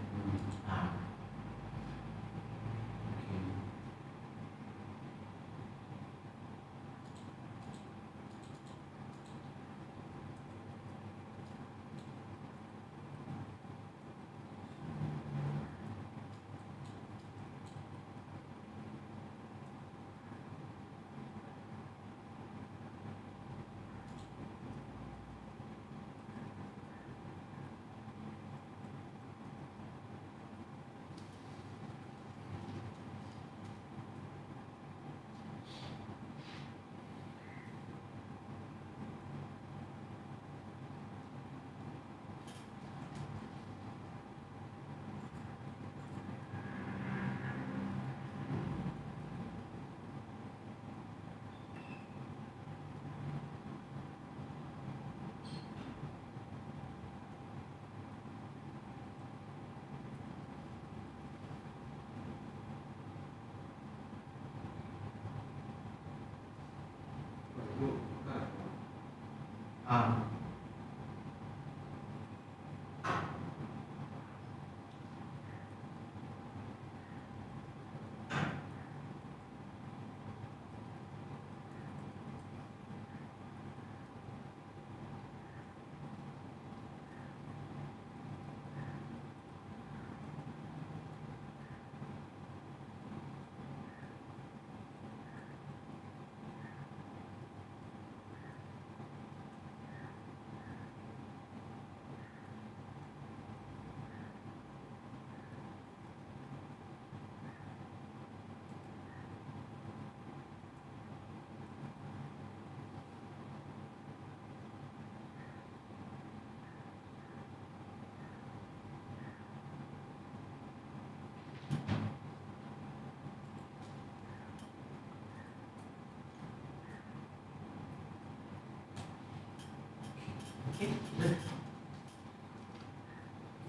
Okay, good.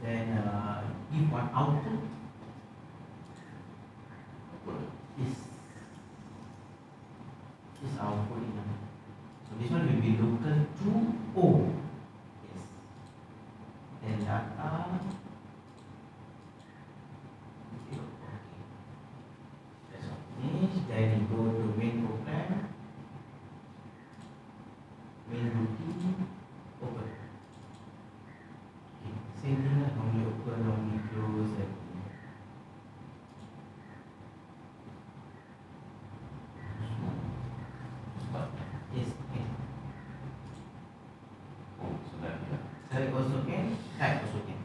Then output is output in. So this one will be local to O. Yes. Then data. Okay. That's all finished. Then you go to main program. Main routine. Open. Okay. Same thing lah. Normally open, normally close. And yes, okay. Oh, so that yeah. Select also can, type also can.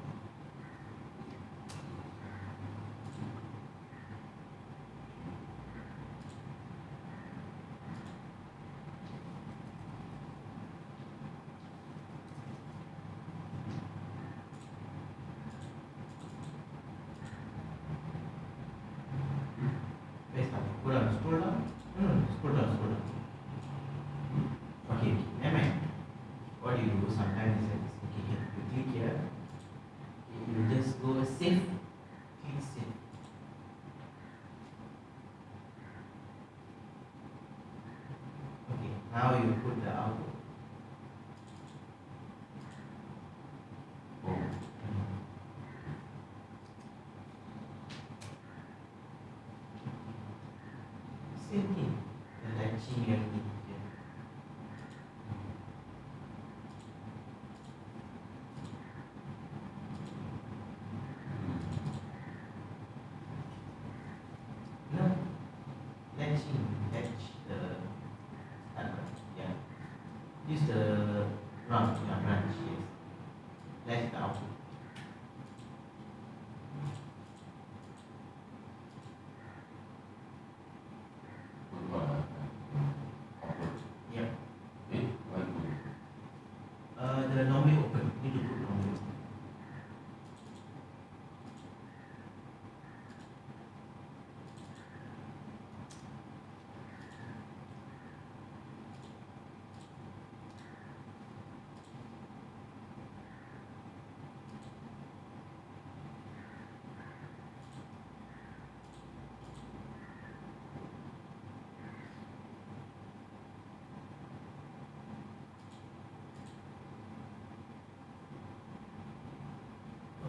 Press down, scroll down, scroll down. Scroll down. Okay, never mind. What you do sometimes is like this. Okay, you click here. You just go save. Click save. Okay, now you put the output. Oh, Same thing. The latching everything here. No, latching, latch the yeah. Use the branch, yes. Latch the output. what offer? Yeah. Why good? The normally open. Need to put normally open.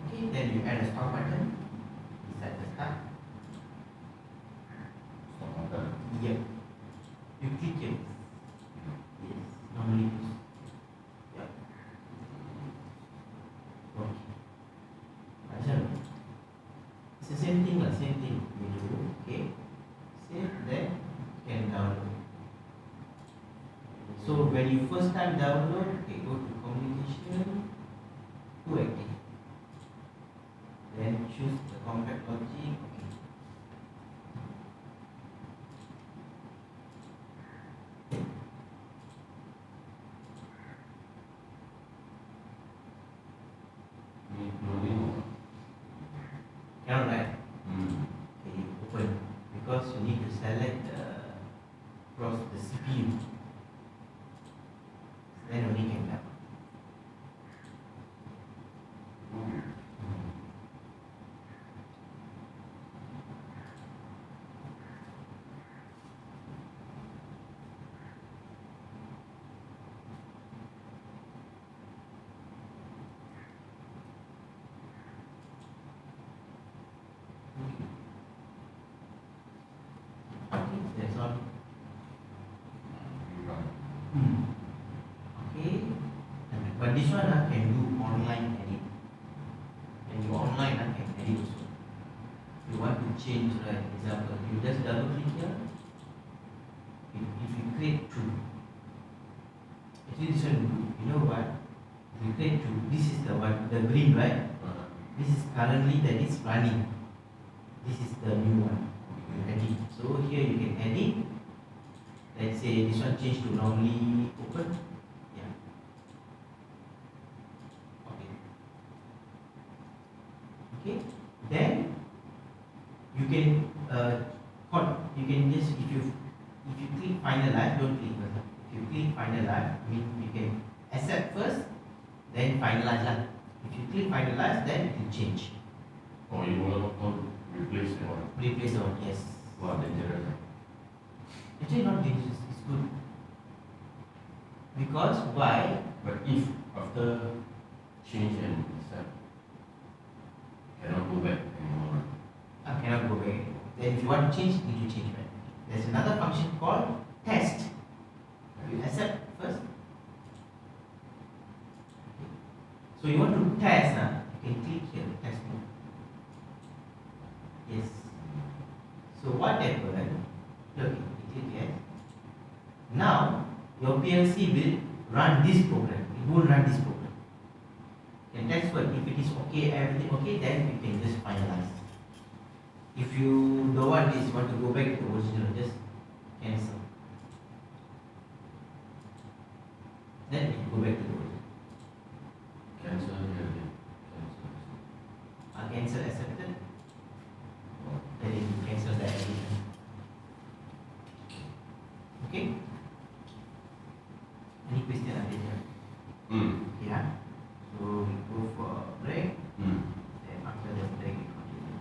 Okay, then you add a stop button. Set the start. Stop button. Yep. You click here. Yes. Normally use. Yep. Okay. Macam it's the same thing lah, same thing. You do. Okay. Save, then can download. So when you first time download, okay, go to communication, to active. Then choose the compact logic. Okay. Need loading or? Cannot right? Hmm. Okay, open because you need to select the CPU. Then only can download. Okay, that's all. Okay, but this one can do online edit. When you online can edit also. You want to change, right? Example, you just double click here. If you create two, actually this one, you know what? If you create two, this is the one, the green, right? This is currently that is running. This is the new one. You edit. So here you can edit. Let's say this one change to normally open. Yeah. Okay. Okay. Then you can you can just if you click finalize, don't click first. If you click finalize, you can accept first, then finalize lah. If you click finalize, then it will change. Or you want to replace that one? Replace the one, yes. Wow, dangerous. Actually not dangerous, it's good. Because why? But if after change and set, cannot go back anymore. I cannot go back anymore. Then if you want to change, you need to change back. There's another function called test. You accept first. So you want to test, you can click here, test mode. Yes. So what happened? Look, you click here. Now your PLC will run this program. It won't run this program. You can test first. If it is okay, everything okay, then you can just finalize. If you don't want this, you want to go back to the original, just cancel. Then you go back to the original. Cancel here again. Cancel. Cancel accepted. Then you cancel the application. Okay? Any question ada je? Yeah. So we go for a break. Then after the break we continue.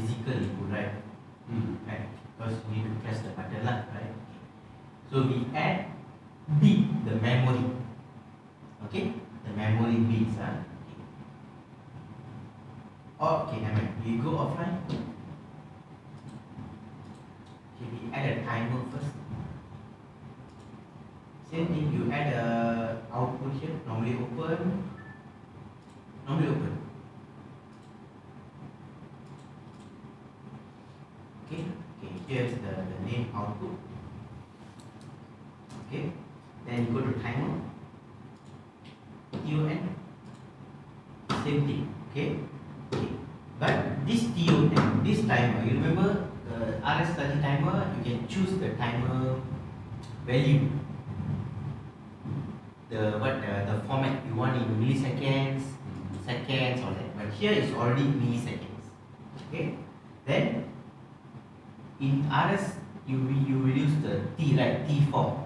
physical input, right? Right, because you need to press the button lah, right? So we add bit, the memory. Okay, the memory bits. Okay, we go offline. Okay, we add a timer first. Same thing, you add a output here, normally open. Okay, here's the name output. Okay, then you go to timer. TON, same thing. Okay. But this TON, this timer, you remember the RSLogix timer, you can choose the timer value. The format you want in milliseconds, seconds, or that. But here is already milliseconds. Okay. Then in RS you will use the T, right? T4,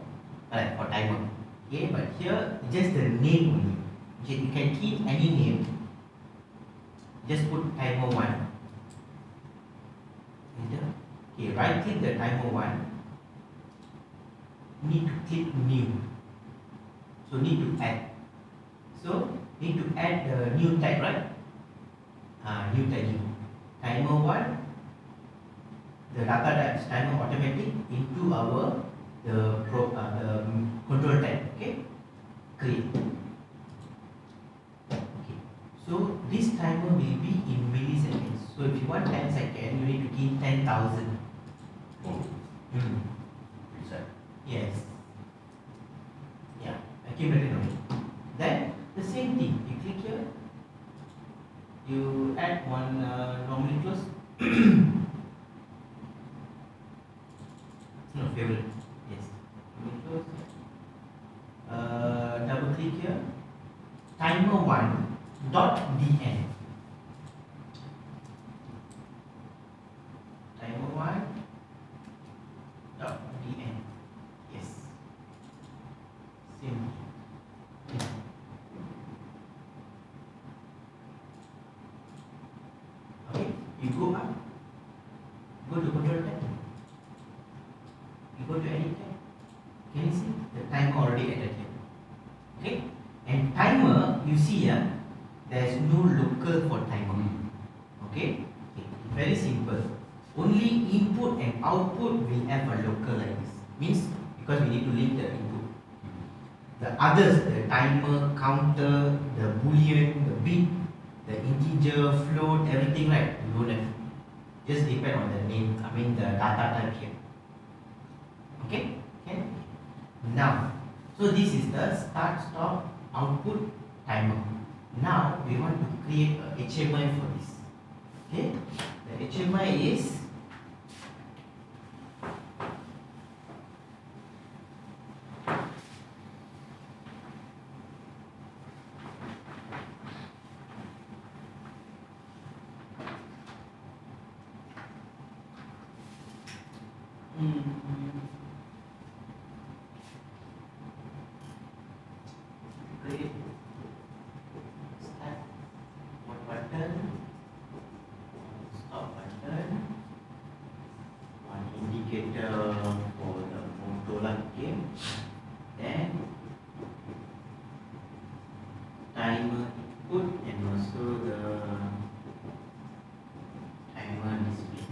right, for timer. Okay. But here just the name only. Okay. You can key any name. Just put timer 1. Enter. Okay. Right click the timer 1. Need to click new. So need to add. So need to add the new tag, right? New tagging. Timer 1. The data type is timer automatic into our the control tag. Okay. Create. Okay. So this timer will be in milliseconds. So if you want 10 seconds, you need to key 10,000. Yes. Yeah. Accumulated only. Then the same thing. You click here. You add one normally close. No, favorite. Yes. Normally close. Double click here. Timer 1 dot dn. Timer 1 dot dn. Yes. Same. Okay, you go up, go to control tab, you go to edit tab. Can you see the timer already added here? Okay, and timer, you see here, there is no local for timer. Okay, very simple. Only input and output will have a local like this. Means because we need to link the input. The others, the timer, counter, the boolean, the bit, the integer, float, everything, right? You don't have. Just depend on the name, the data type here. Okay? Now, so this is the start, stop, output, timer. Now, we want to create a HMI for this. Okay? The HMI is create start one button, stop button, one indicator for the motor game, then timer input and also the timer display.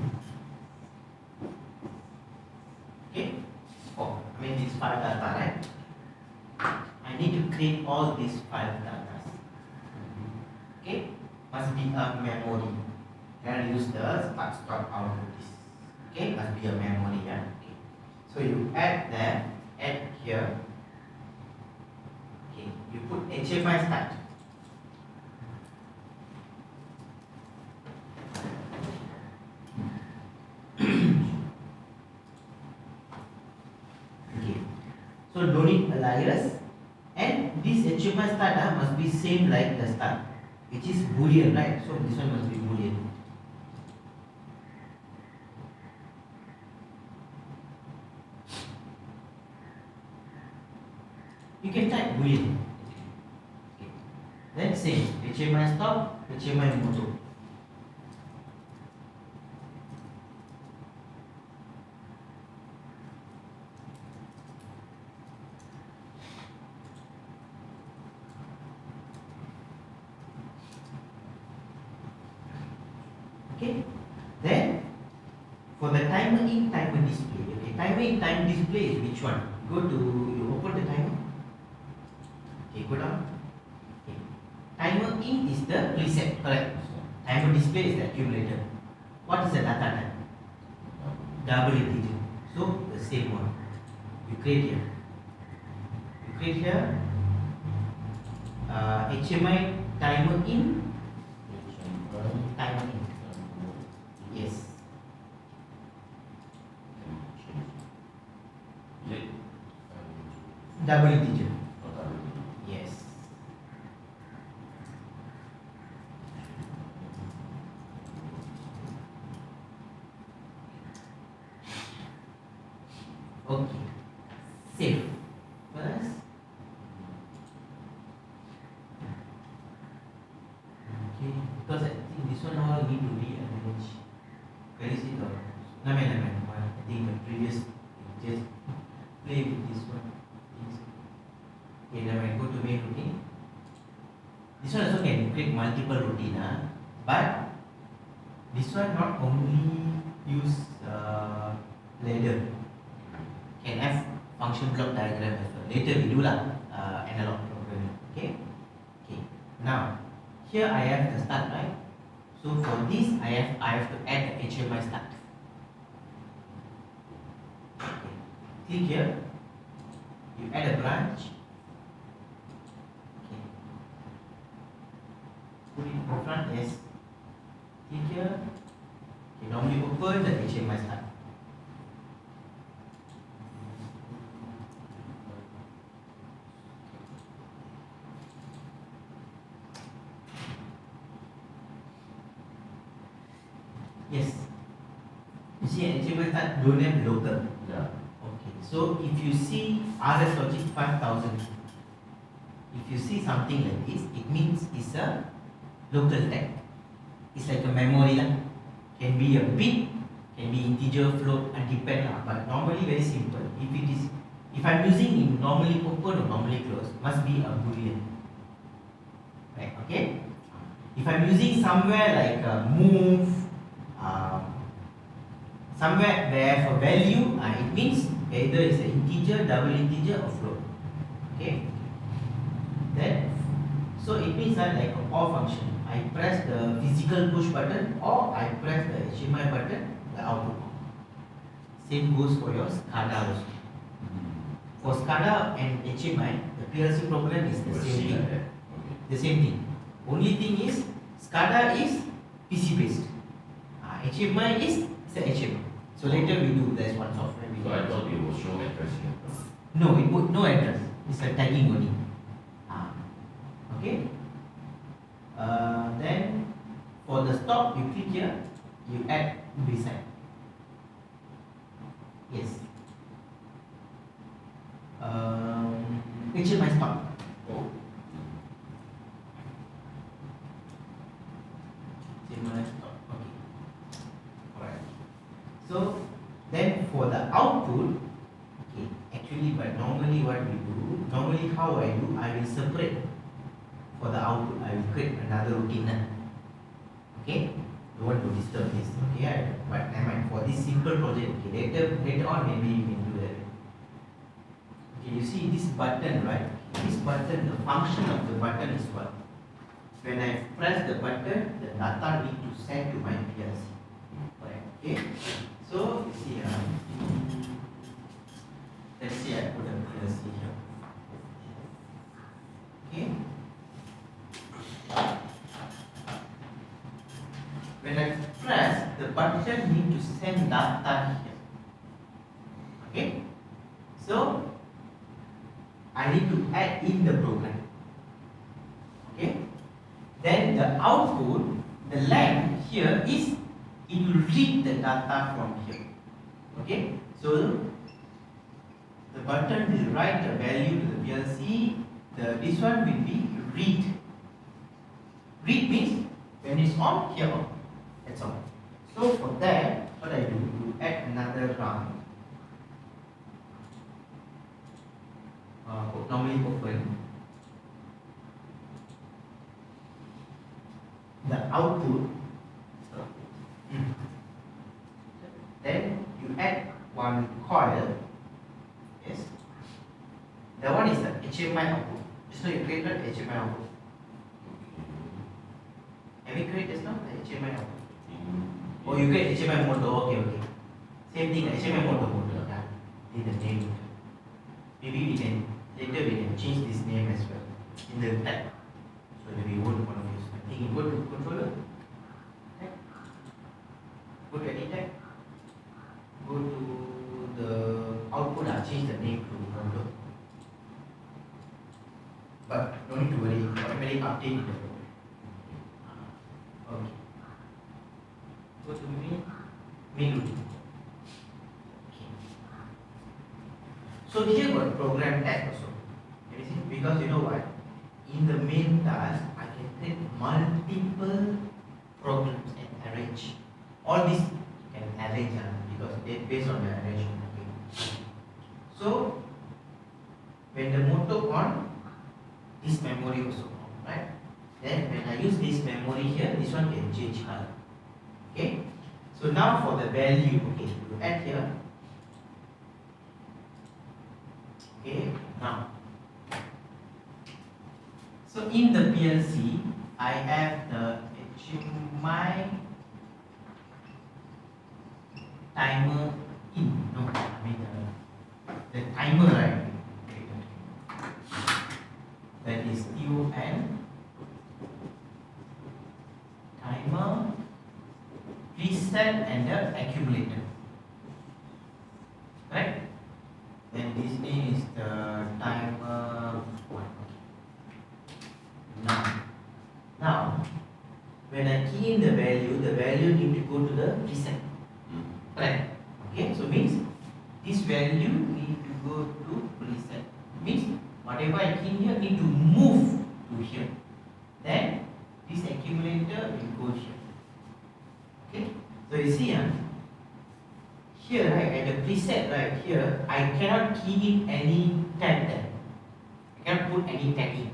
Okay, these 5 data, right? I need to create all these 5 data. Okay, must be a memory. Can use the start, stop, output. Okay, must be a memory. Yeah. Okay. So you add them, add here. Okay, you put HMI start. Okay, so don't need alias. And this HMI start must be same like the start, which is boolean, right? So this one must be boolean. You can type boolean. Okay. Then same HMI stop, HMI motor. Okay. Then for the timer in, timer display. Okay, timer in, time display is which one? Go to, you open the timer. Okay, go down. Okay. Timer in is the preset, correct? Timer display is the accumulator. What is the data type? Double integer. So the same one. You create here. You create here HMI timer in. Timer in. Yes. Double integer. Yes. Okay. Save. First. Okay. Because I think this one all need to rearrange. Where is it? No, I think the previous just play with this one. Okay, now go to main routine. This one also can create multiple routine, but this one not only use ladder, can have function block diagram as well. Later we do analog programming. Okay. Okay. Now here I have the start, right? So for this I have to add the HMI start. Okay. Click here. You add a branch. Okay. Put it in front. Yes. Click here. Okay. Normally open the HMI start. Yes. You see, HMI start don't have local. Yeah. Okay. So if you see RSLogix 5000, if you see something like this, it means it's a local tag. It's like a memory lah. Can be a bit, can be integer, float, and depend lah. But normally very simple. If I'm using in normally open or normally closed, must be a boolean. Right? Okay. If I'm using somewhere like a move, somewhere where I have a value, it means either it's an integer, double integer, or float. Okay. Then, so it means that like an OR function. I press the physical push button or I press the HMI button, the output. Same goes for your SCADA also. For SCADA and HMI, the PLC program is the same thing. Okay. The same thing. Only thing is SCADA is PC based. HMI is the HMI. So later we do, there's one software we So do. I thought it will show address here. No, it would no address. It's a tagging only. Okay. Then for the stop, you click here, you add beside. Yes. HMI stop. Oh. HMI stop. Okay. Alright. So then for the output, okay, actually, but normally what we do, normally how I do, I will separate. For the output, I will create another routine. Okay, don't want to disturb this. Okay, but never mind. For this simple project, okay, later on maybe you can do that. Okay, you see this button, right? This button, the function of the button is what? When I press the button, the data need to send to my PLC. Right? Okay, so you see, let's say I put a PLC here. Okay. When I press, the button need to send data here. Okay. So I need to add in the program. Okay. Then the output, the line here is it will read the data from here. Okay. So the button will write the value to the PLC. This one will be read. Read means when it's on, here on. That's all. So for that, what I do, you add another run. Normally open. The output add one coil. Yes. That one is the HMI output. Just now you created HMI output. Have you created just now the HMI output? Or you create HMI motor? Okay, okay. Same thing, HMI motor. Yeah. In the name. Maybe we can later we can change this name as well in the tag. So that we won't confuse. I think you go to controller. Tag. Go to any tag. Go to the output. Change the name to motor. But don't need to worry. Automatic update in the program. Okay. Go to menu. Okay. So here got program tag also. Can you see? Because you know what? In the main task, I can create multiple programs and arrange. All this you can arrange because they based on the arrangement. Okay. So when the motor on, this memory also on, right? Then when I use this memory here, this one can change color. Okay. So now for the value, okay, you add here. Okay, now. So in the PLC, I have the HMI timer in. No, I mean the timer, right? That is TUN timer, preset, and the accumulator. Right? Then this name is the timer 1. Now, when I key in the value need to go to the preset. Right? Okay, so means this value need to go to preset. Means whatever I key in here need to move to here. Then this accumulator will go here. Okay, so you see here, right, at the preset right here, I cannot key in any tag there. I cannot put any tag in.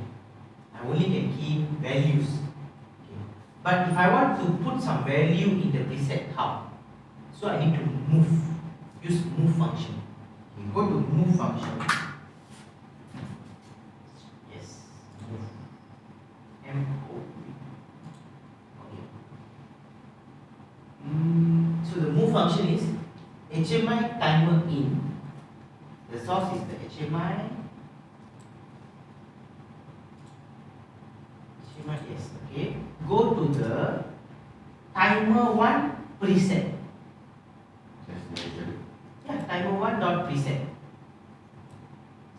I only can key in values. Okay. But if I want to put some value in the preset, how? So I need to move. Use move function. Okay, go to move function. Yes. Move. M-O-V. Okay. So the move function is HMI timer in. The source is the HMI. Yes, okay. Go to the timer 1 preset. Yeah, timer 1 dot preset.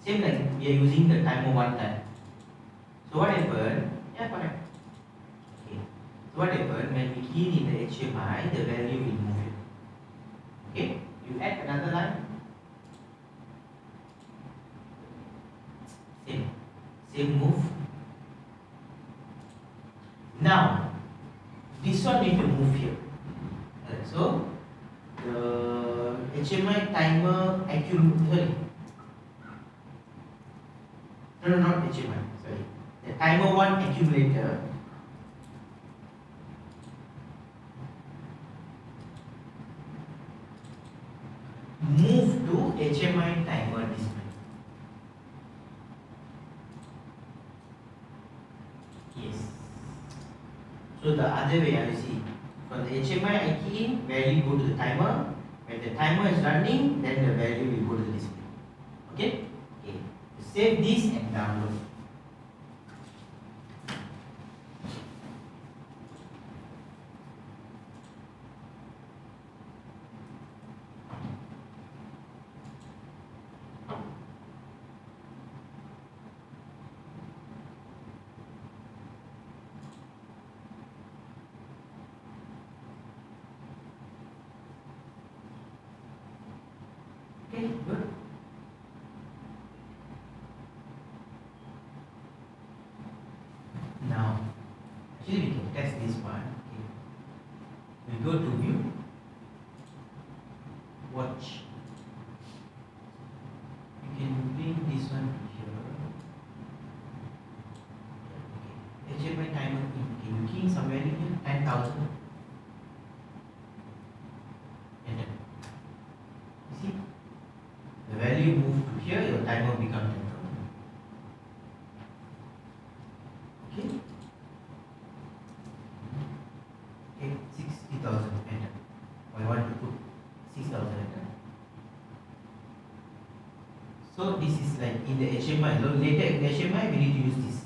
Same like we are using the timer 1 time. So what happened? Yeah, correct. Okay. So what happened when we key in the HMI, the value will move it. Okay. You add another line. Same move. Now, this one need to move here. So, the HMI timer accumulator. No, not HMI. Sorry, the timer 1 accumulator. Move to HMI timer display. Yes. So the other way, you see, from the HMI I key in, value go to the timer. When the timer is running, then the value will go to the display. Okay? Okay. Save this and download. Okay, good. Now, actually we can test this one. Okay. We go to view, watch. You can bring this one to here. Okay. HMI timer in. Okay, you key some value here, 10,000. Enter. value move to here, your timer becomes 10,000. Okay? Okay, 60,000 enter. I want to put 6,000 enter. So this is like in the HMI. So later in the HMI we need to use this.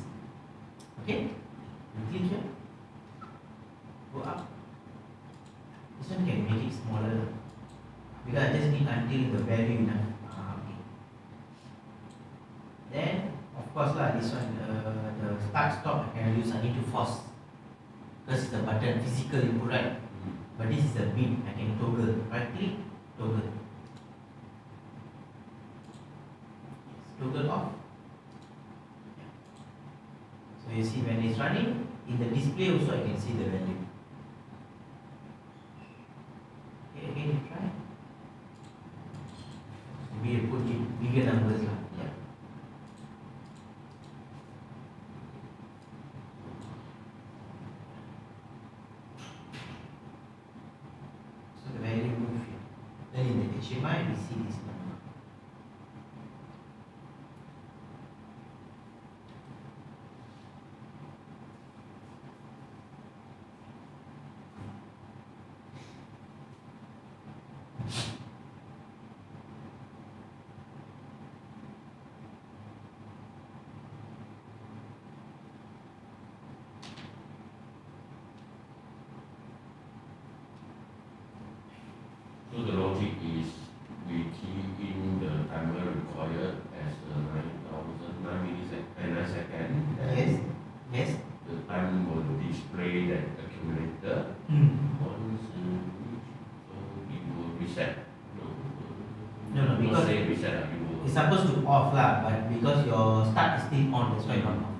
Okay? You click here. Go up. This one can make it smaller because I just need until the value enough. Okay. Then of course this one the start stop I can use. I need to force because it's a button physical input, right? But this is a bit I can toggle. Right click, toggle. Toggle off. Yeah. So you see when it's running in the display also I can see the value. Okay, again you try. Maybe you put it bigger numbers lah. Yeah. So the value move here. Then in the HMI we see this number. So the logic is we key in the timer required as 9,009 milliseconds. Yes. Yes. The time will display that accumulator. Once so it will reset. No, because say reset, it will. it's supposed to off lah, but because your start is still on, that's why not off.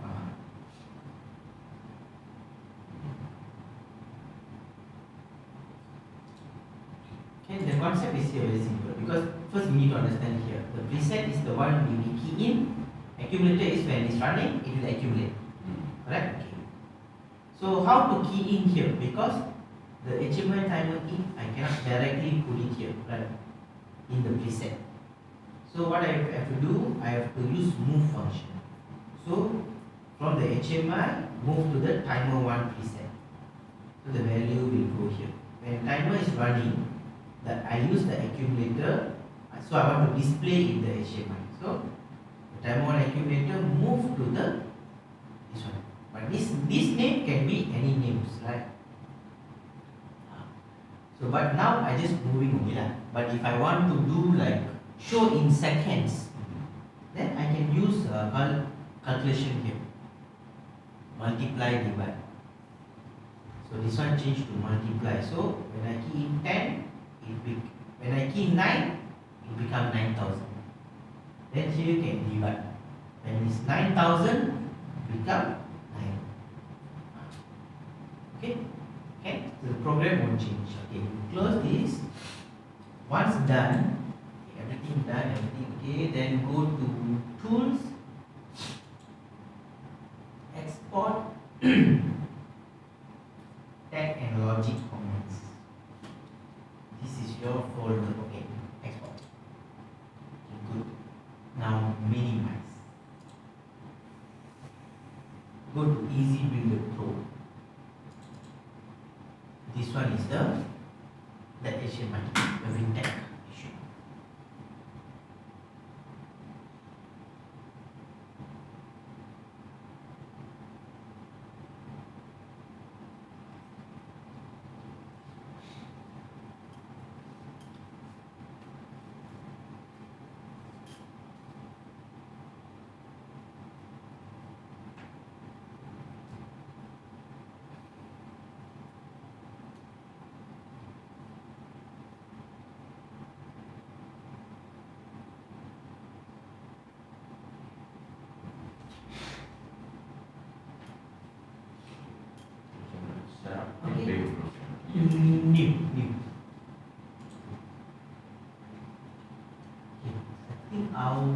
Okay, the concept is here very simple because first we need to understand here. The preset is the one we key in. Accumulator is when it's running, it will accumulate. Correct? Okay. So how to key in here? Because the HMI timer in, I cannot directly put it here, right? In the preset. So what I have to do, I have to use move function. So from the HMI, move to the timer 1 preset. So the value will go here. When timer is running, that I use the accumulator, so I want to display in the HMI. So the timer 1 accumulator move to the this one. But this name can be any names, right? So but now I just moving only lah. But if I want to do like show in seconds, then I can use calculation here. Multiply, divide. So this one change to multiply. So when I key in 10, when I key in 9, it becomes 9,000. Then here you can divide. When it's 9,000, become 9. Okay? Okay? So the program won't change. Okay, you close this. Once done, everything done, everything okay, then go to tools, export, tech and logic comments. This is your folder. Okay, export. Okay, good. Now minimize. Go to easy builder pro. This one is the HMI, the Weintek issue. Okay. New. Okay. I think I will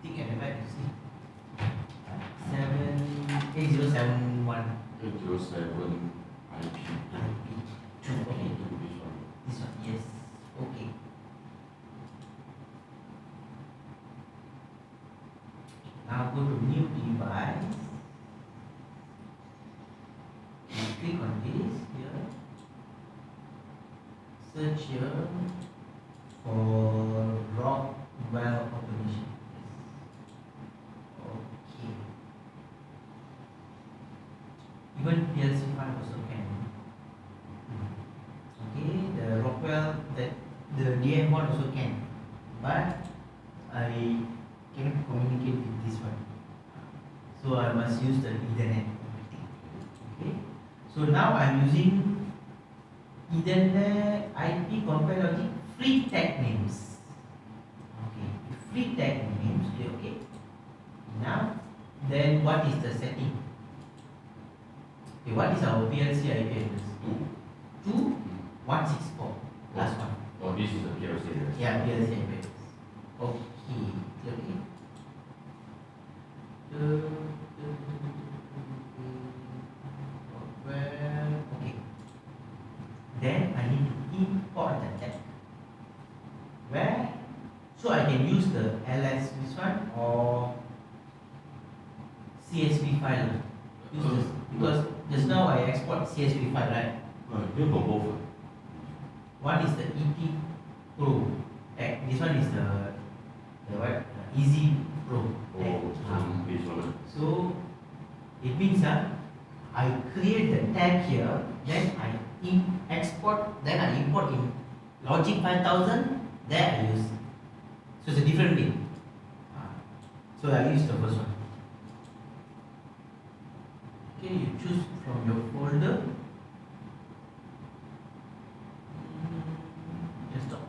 think at the back you see 8071 8071 IP. IP2. Okay. This one, yes. Okay. this here. Search here for rock well automation. Okay. Even PLC5 also can. Okay, the Rockwell that the DM1 also can, but I cannot communicate with this one, so I must use the Ethernet. Okay, so now I'm using Ethernet IP compare logic free tag names. Okay, free tag names. Okay, now then what is the setting? Okay, what is our PLC IP address? 2.164. Last one. Oh, this is a PLC address. Yeah, PLC IP address. Okay, okay. Okay. Then I need to import the tag. Where? So I can use the LS this one or CSV file. Use this because just now I export CSV file, right? You got both. One is the ET Pro tag. This one is the what? Easy Pro tag. Oh, this one. So it means I create the tag here, then I export, then I import in Logic 5000, then I use. So it's a different thing. So I use the first one. Okay, you choose from your folder. Just stop.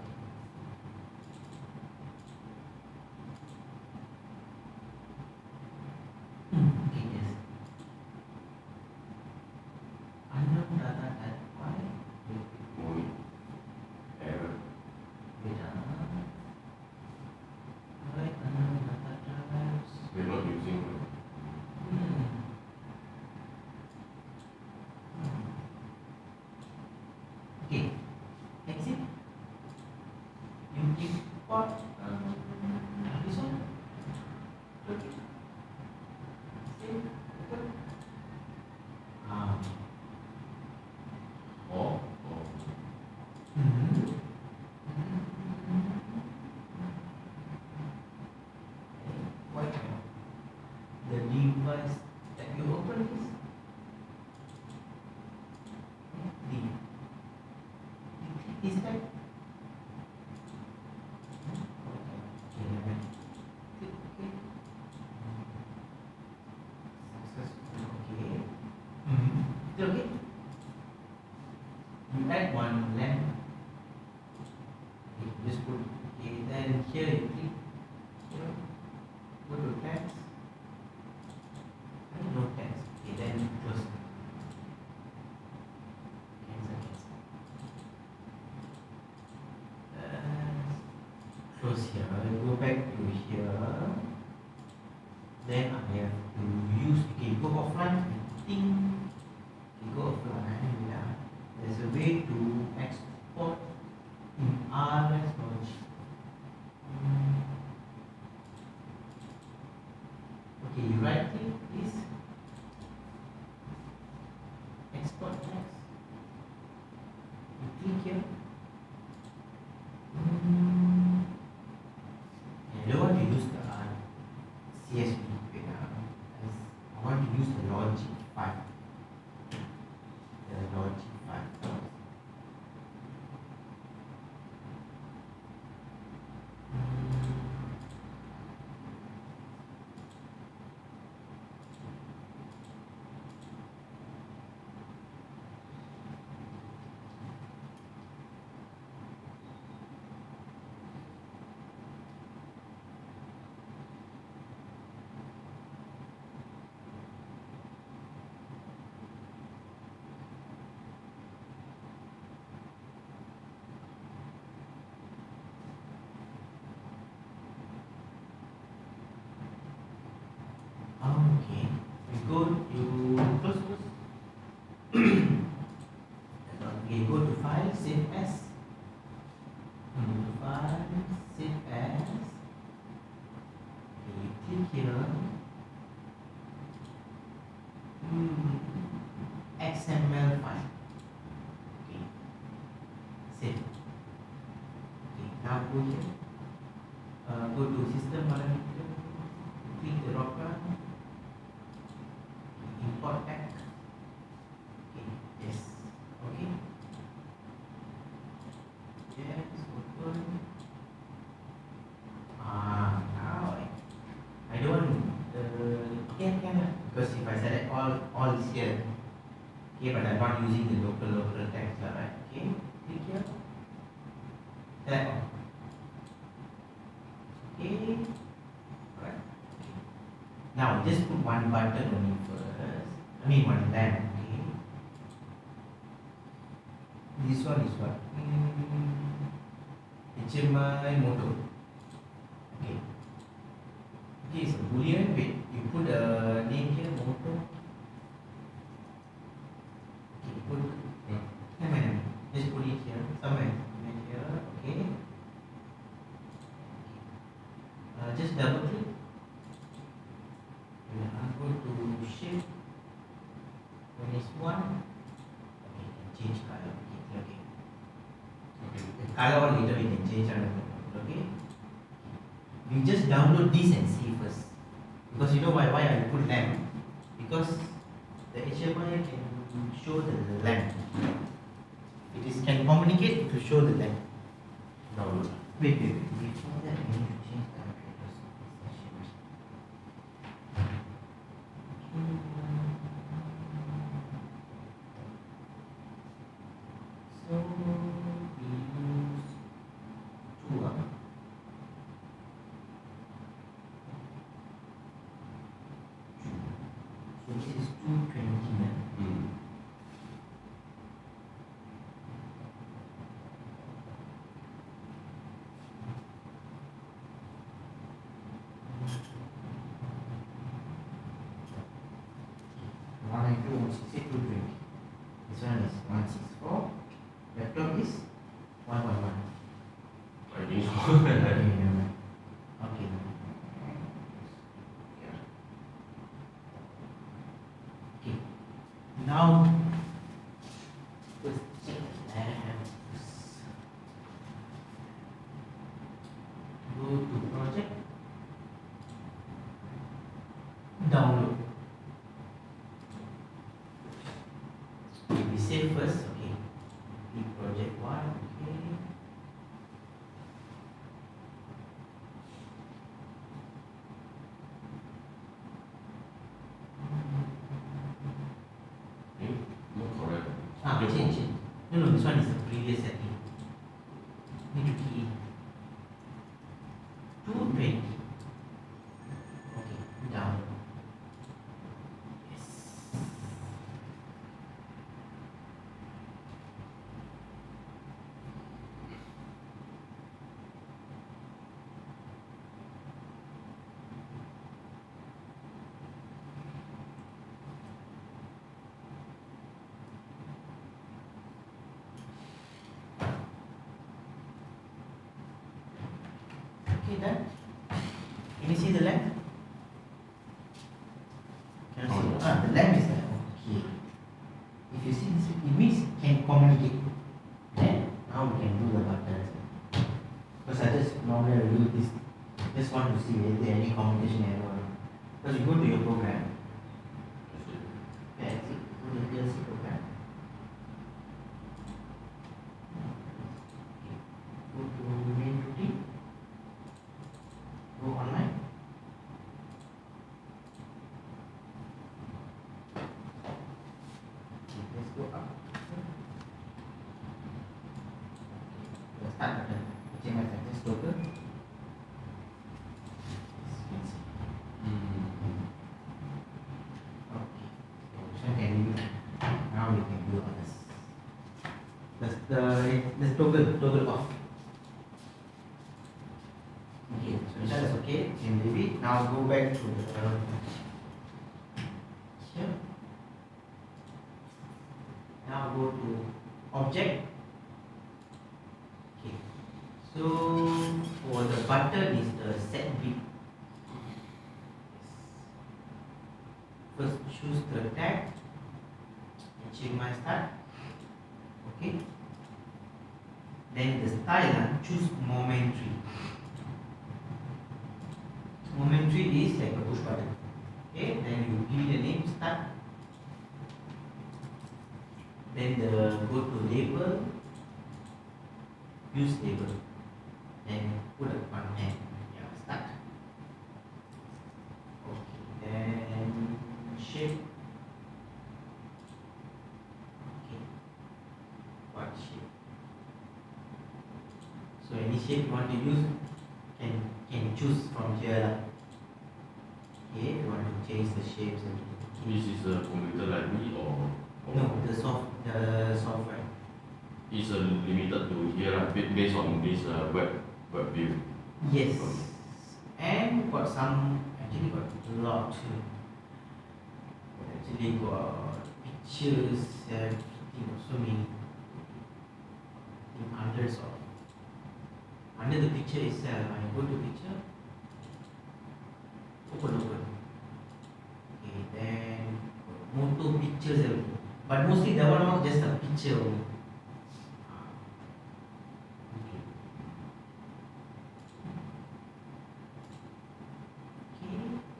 Okay, yes. Unknown data type. Why? Error. Wait, why unknown data types? We're not using it. Okay, exit. You import this one. Okay. Save. Open. Oh. What the device that you open is this type. Okay. Okay. You add one lamp. Okay, just put. Okay, then here you click. Here, go to text. No text. Okay, then close. Cancel. Close here. Go back to here. Then I have to use. Okay, go offline. I think you go offline. Yeah. There's a way to export in RSLogix. Okay, you right click this. Export text. You click here. I don't want to use the CSV. I want to use the Logic 5. The Logic 5. Okay, we go to close. Okay, go to file, save as. Go to file, save as. Okay, you click here. XML file. same. Okay, now go here. Go to system parameter, click the drop down, import tag. Okay, yes, okay. Yes, open. Now I don't want can because if I select all is here. Okay, but I'm not using the local text, right? Okay, click here. Select all. Okay, right. Okay. Now just put one button only first. I mean one lamp. Okay. This one is what? HMI motor. Okay. Okay, so boolean. Wait, you put a name here, motor. Okay, put. Just put it here somewhere. Here. Okay. Just double click. Go to shift. When it's one. Okay, change color. Okay. The color or later we can change another. Okay. We just download this and see first. Because you know why I put lamp? Because the HMI can show the lamp. It is can communicate to show the lamp. Download. Wait. Before that, I need to change the address of this HMI. So we use 2. So this is 220. This one is 164. Laptop is 111. I think so. Okay. Okay. Now, first check the labs. Go to project. Download. We save first. Okay. Click project 1. Okay. Not correct. Change. No, this one is the previous setting. Need to key in. 220. Okay, down. Yes. Okay, done. Can you see the lamp? Can you see? The lamp is there. Okay. If you see this, it means it can communicate. Then now we can do the buttons. Because I just normally do this. Just want to see if there any communication error. Because you go to your program. Yeah, exit. Go to the PLC program. Go to main routine. Go online. Let's go up. The start button. HMI success local. Okay. So can we now we can do others. The toggle off. Okay, so that is okay. Can leave it. Now go back to the here. Now go to object. Okay. So for the button is the set bit. First choose the tag. HMI start. Okay. Then the style, choose momentary. Momentary is like a push button. Okay, then you give it a name, start. Then go to label, use label. Then put a on hand. Yeah, start. Okay, then shape. Okay, what shape? So any shape you want to use, can choose from here. Okay, you want to change the shapes and So this is a computer library or no, the software. It's limited to here based on this web view. Yes, and got some actually got a lot too. Actually got pictures, so many, hundreds of. Under the picture itself, I go to picture, open. Okay, then motor pictures, but mostly that one not just a picture only. Okay,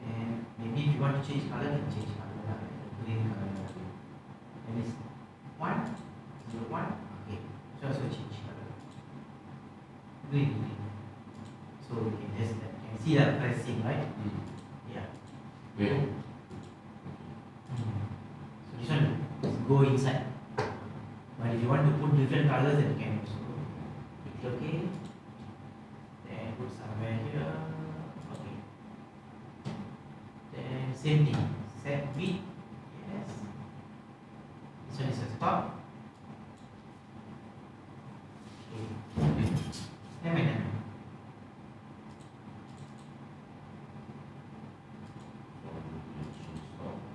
and maybe if you want to change color, you can change color, green color. And it's 101. Okay, so also change color. Green. So we can just can see that pressing, right? Yeah. Yeah. So this one is go inside. But if you want to put different colors, then you can also click OK. Then put somewhere here. Okay. Then same thing. Set width. Yes. This one is a stop. Okay. Then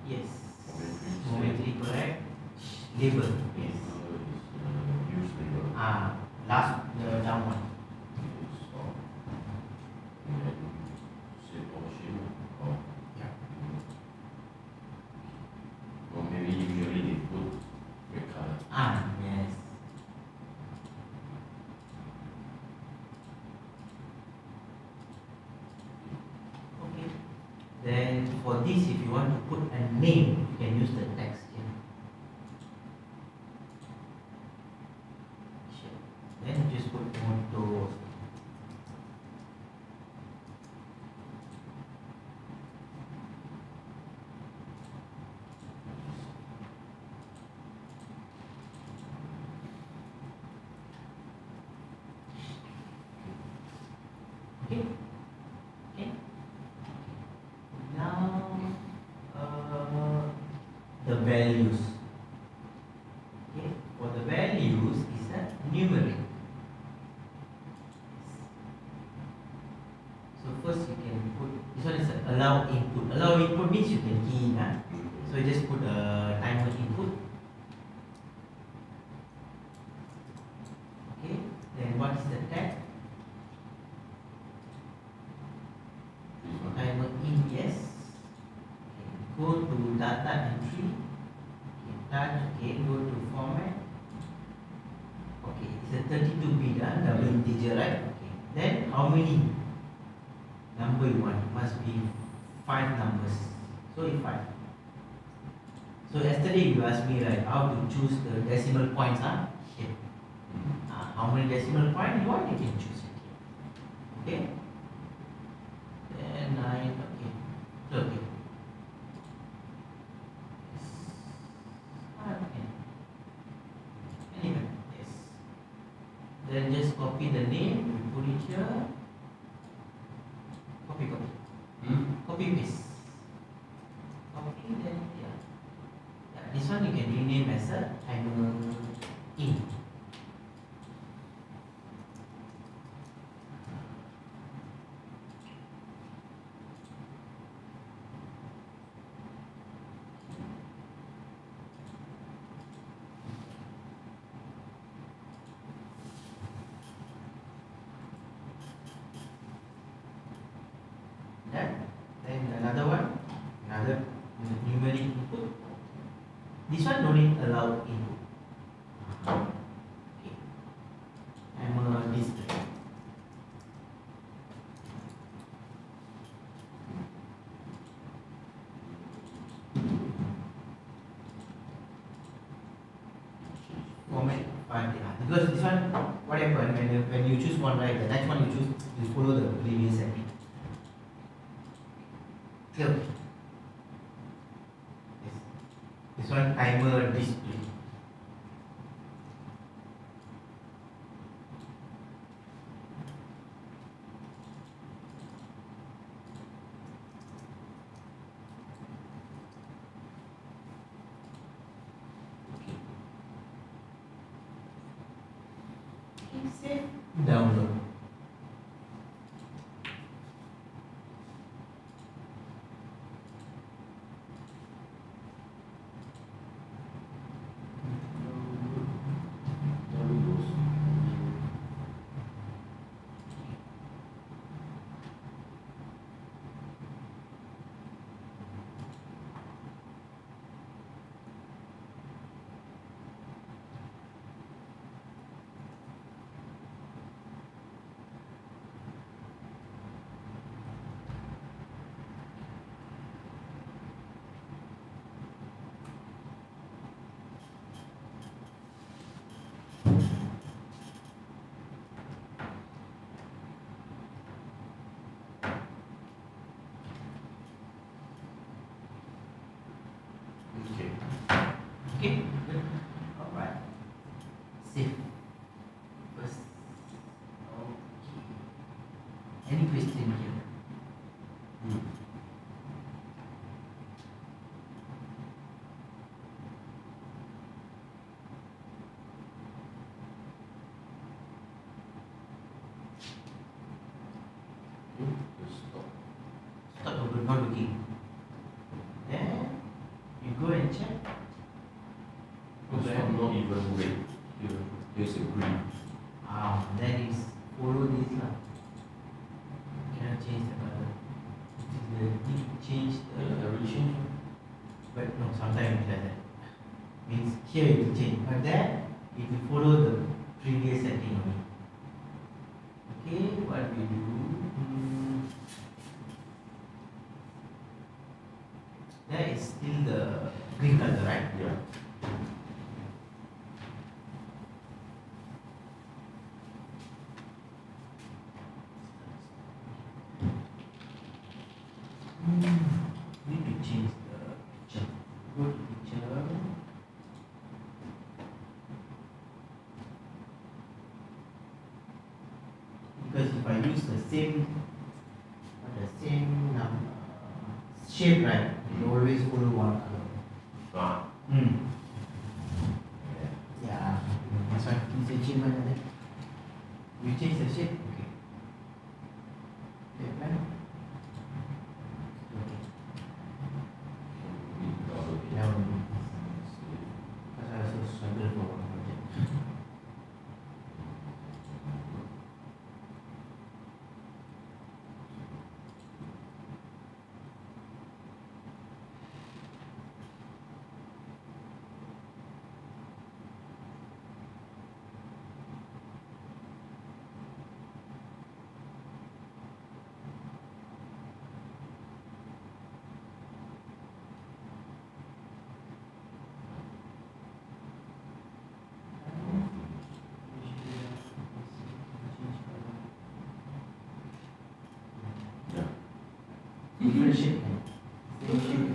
yes. Momentary correct. Label. Yes. Use label. Last the down one. Stop. And then save option. Or Yeah. or maybe usually they put red color. Yes. Okay. Then for this, if you want to put a name, you can use the text here. Sure. Then you just put motor. Okay. Okay. Now, the values. Okay. For the values is a numeric. So first you can put this one is a allow input. Allow input means you can key in. So you just put a timer input. Okay. Then what is the tag? Timer in, yes. Okay. Go to data entry. Okay, touch. Okay, go to format. Okay, it's a 32-bit double integer, right? Okay. Then how many number you want? It must be 5 numbers. So if 5. So yesterday you asked me right how to choose the decimal points, Here. How many decimal points you want? You can choose it here. Okay. Then 9. Okay. So okay. Okay. Anyway, yes. Then just copy the name. We put it here. Copy. Copy paste. Copy then yeah. This one you can rename as a timer in. Then another one, another numeric input. This one don't need allow input. Okay. I'm 5 because this one, what happened when you choose one, right, the next one you choose, you follow the previous setting. Clear? Yes. This one timer display. Save, download. Okay, good. Alright. Save. First. Okay. Any question here? Stop not looking. Then you go and check. It's not even red. Here, there's a green. That is follow this lah. Cannot change the color. Need to change the Change. but no, sometimes it does that. Means here it will change, but there it will follow the previous setting only. Okay, what we do? There is still the green color, right? Yeah. Need to change the picture. Go to picture. Because if I use the same shape, right, it always follow one color. Yeah. That's why it's achievement, isn't it? You change the shape, okay. Okay, plan. Okay. Now, because I also struggle for one project. Different shape. Same shape.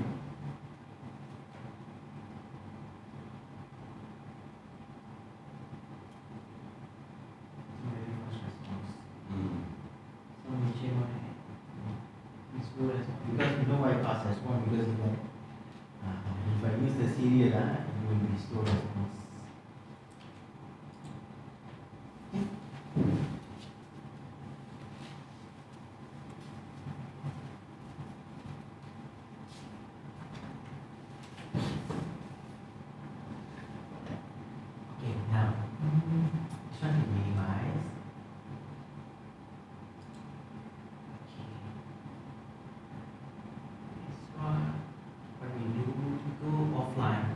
Very fast response. So HMI is slow response. Because you know why fast response? Because if I use the serial, it will be slow response. Now, try to minimize. Okay. This one, what we do, we go offline.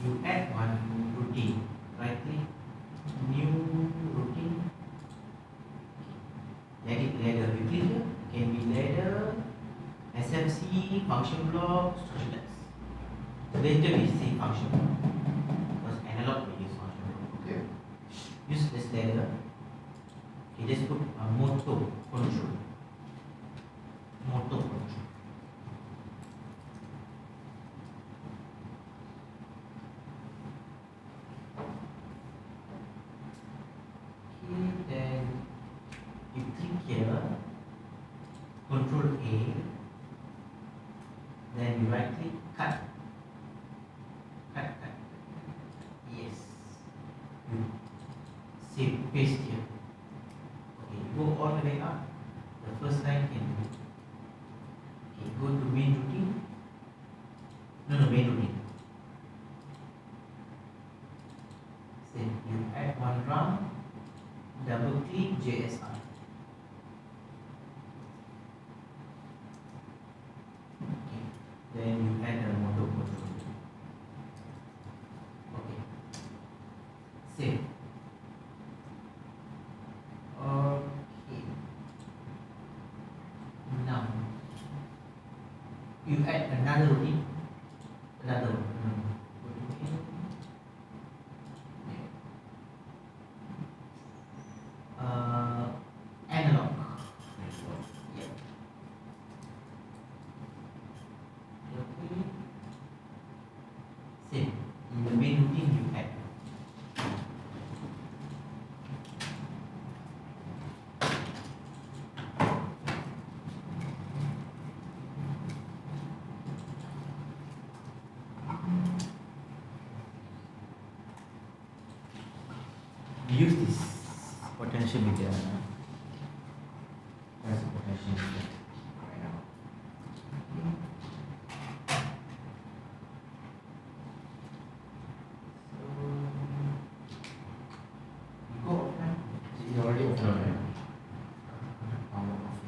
You add one routine, right click, new routine. Edit ladder, we click here, can be ladder, SFC, function block, structure. later we see function block. Because analog we use function block. Okay. Use this ladder. Okay, just put a motor control. Motor control. Okay, then you click here, control A, then you right click, cut. Cut. Yes. You save, paste here. Okay, go all the way up. The first line can do. Okay, go to main routine. No, main routine. Then you add one round, double click JSR. Okay, then you add the motor control. Okay, save. Okay, now you add another routine. Another one. Analog. Yeah. Okay. Same. In the main routine you add. We use this potential meter. That's the potential meter right now. So you go offline. It's already offline. Power off.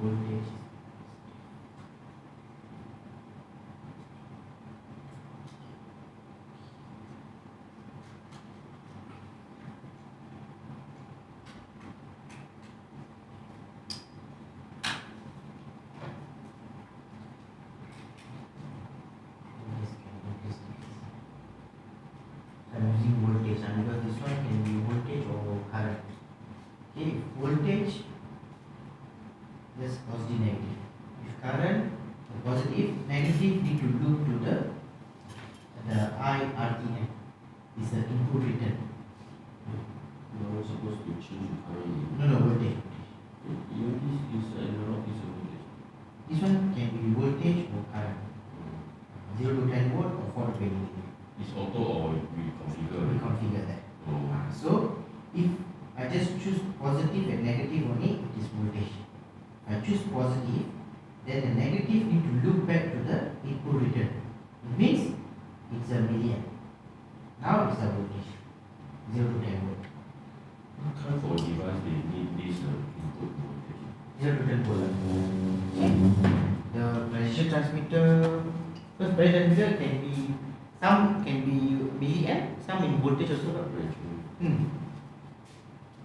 Voltage. I'm using voltage, and because this one can be voltage or current. Okay, if voltage, just positive negative. If current, the positive, negative need to loop to the IRTM. Is the input return. You're supposed to change the current. No, voltage. Even this is analog is a voltage. This one can be voltage or current. 0 to 10 volt or 4 to 20 volt. It's auto or we configure? We configure that. Oh. So, if I just choose positive and negative only, it is voltage. If I choose positive, then the negative need to loop back to the input return. It means it's a milliamp. Now it's a voltage. 0 to 10 volt. What kind of device they need this input voltage? 0 to 10 volt. Okay. The pressure transmitter, because pressure transmitter can be, some can be milliamp, some in voltage also. Branch.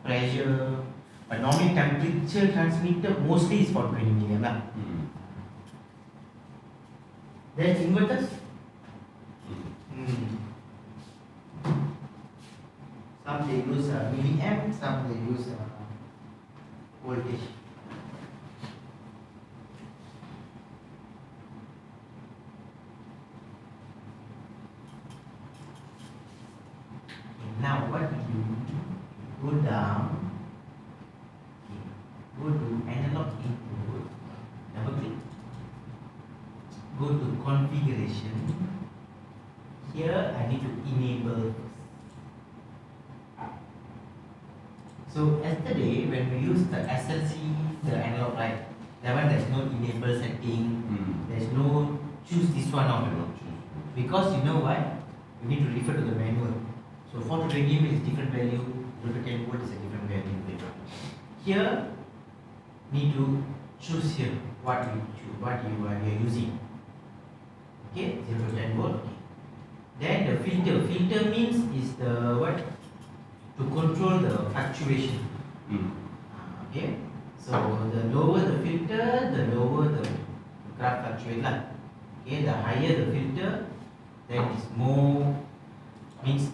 Pressure, but normally temperature transmitter mostly is for 20 million lah. Then inverters. Some they use milliamp, some they use voltage. Now what we do, go down, go to analog input, double click, go to configuration. Here I need to enable first. So yesterday when we used the SLC, the analog light, that one there's no enable setting, there's no choose this one out. Because you know why? You need to refer to the manual. So 4 to 20 is different value, 0 to 10 volt is a different value. Here, need to choose here what you are using. Okay, 0 to 10 volt. Okay. Then the filter. Filter means is the what? To control the fluctuation. Okay. So the lower the filter, the lower the graph fluctuate lah. Okay, the higher the filter, then is more means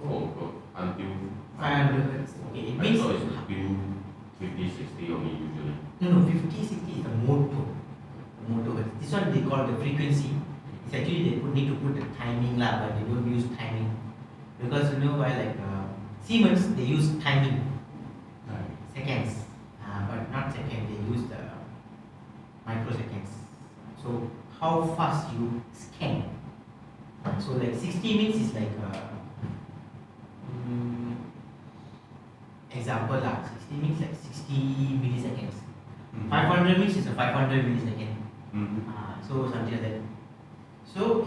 Until 500 hertz. Okay, it means it's between 50, 60 only usually. no 50, 60 is the motor. Hertz. This one they call the frequency. It's actually they need to put the timing lah, but they don't use timing because you know why, like Siemens they use timing seconds, but not second. They use the microseconds. So how fast you scan. So like 60 means is like example lah. 60 means like 60 milliseconds. 500 means is a 500 millisecond. So something like that. So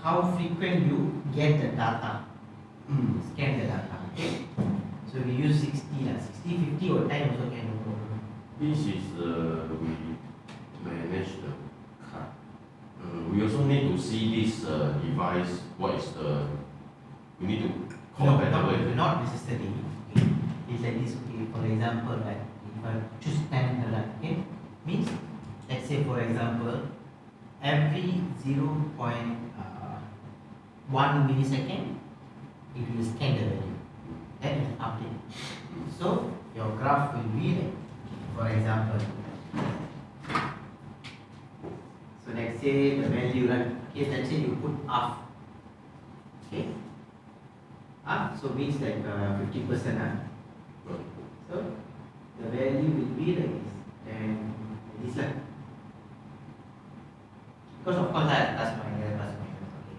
how frequent you get the data, scan the data. Okay. So we use 60 lah. 60, 50 or 10 also can, no problem. This is we manage the card. We also need to see this device. What is the we need to compare with. Not necessarily. Okay. It's like this. Okay. For example, like if I choose 10 okay, means let's say for example, every 0.1 millisecond, it will scan the value. That will update. So your graph will be like, for example, so let's say the value, right? Okay, let's say you put half. Okay, half, so means like 50%. So the value will be like this, and this like. Because of course I plus minus. Okay.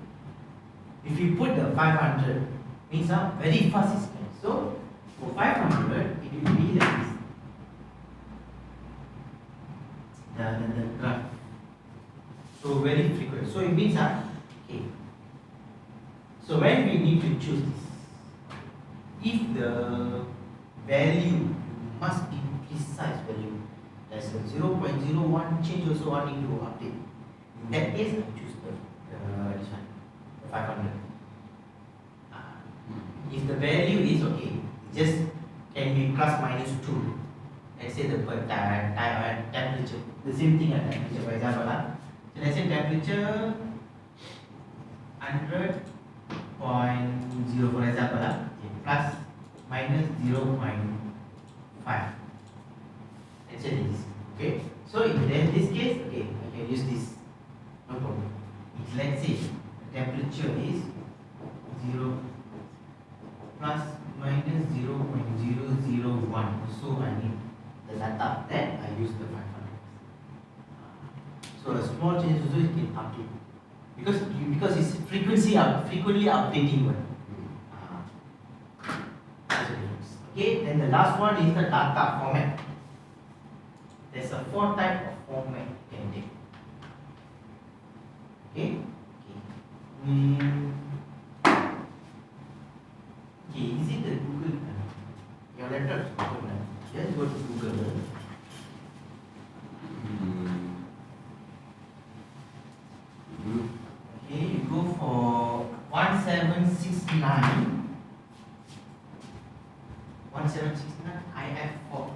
If you put the 500, means very fast is scan. So for 500, it will be like this. The graph. So very frequent. So it means okay. So when we need to choose this, if the value must be precise value, there's a 0.01 change also I need to update. In that case, I choose this one, the 500. If the value is okay, just can be plus minus 2. Let's say the temperature, the same thing at temperature. For example, so let's say temperature 100.0 for example, plus minus 0.5. Let's say this. Okay. So in this case, okay, I can use this. No problem. If let's say the temperature is 0 plus minus 0.001. So I need the data. Then I use the 500. So a small change also you can update because it's frequently updating one. Okay. Then the last one is the data format. There's a 4 type of format you can take. Okay. Okay, is it the Google? Your laptop is Google. Just go to Google. Okay, you go for 1769. 1769 IF4.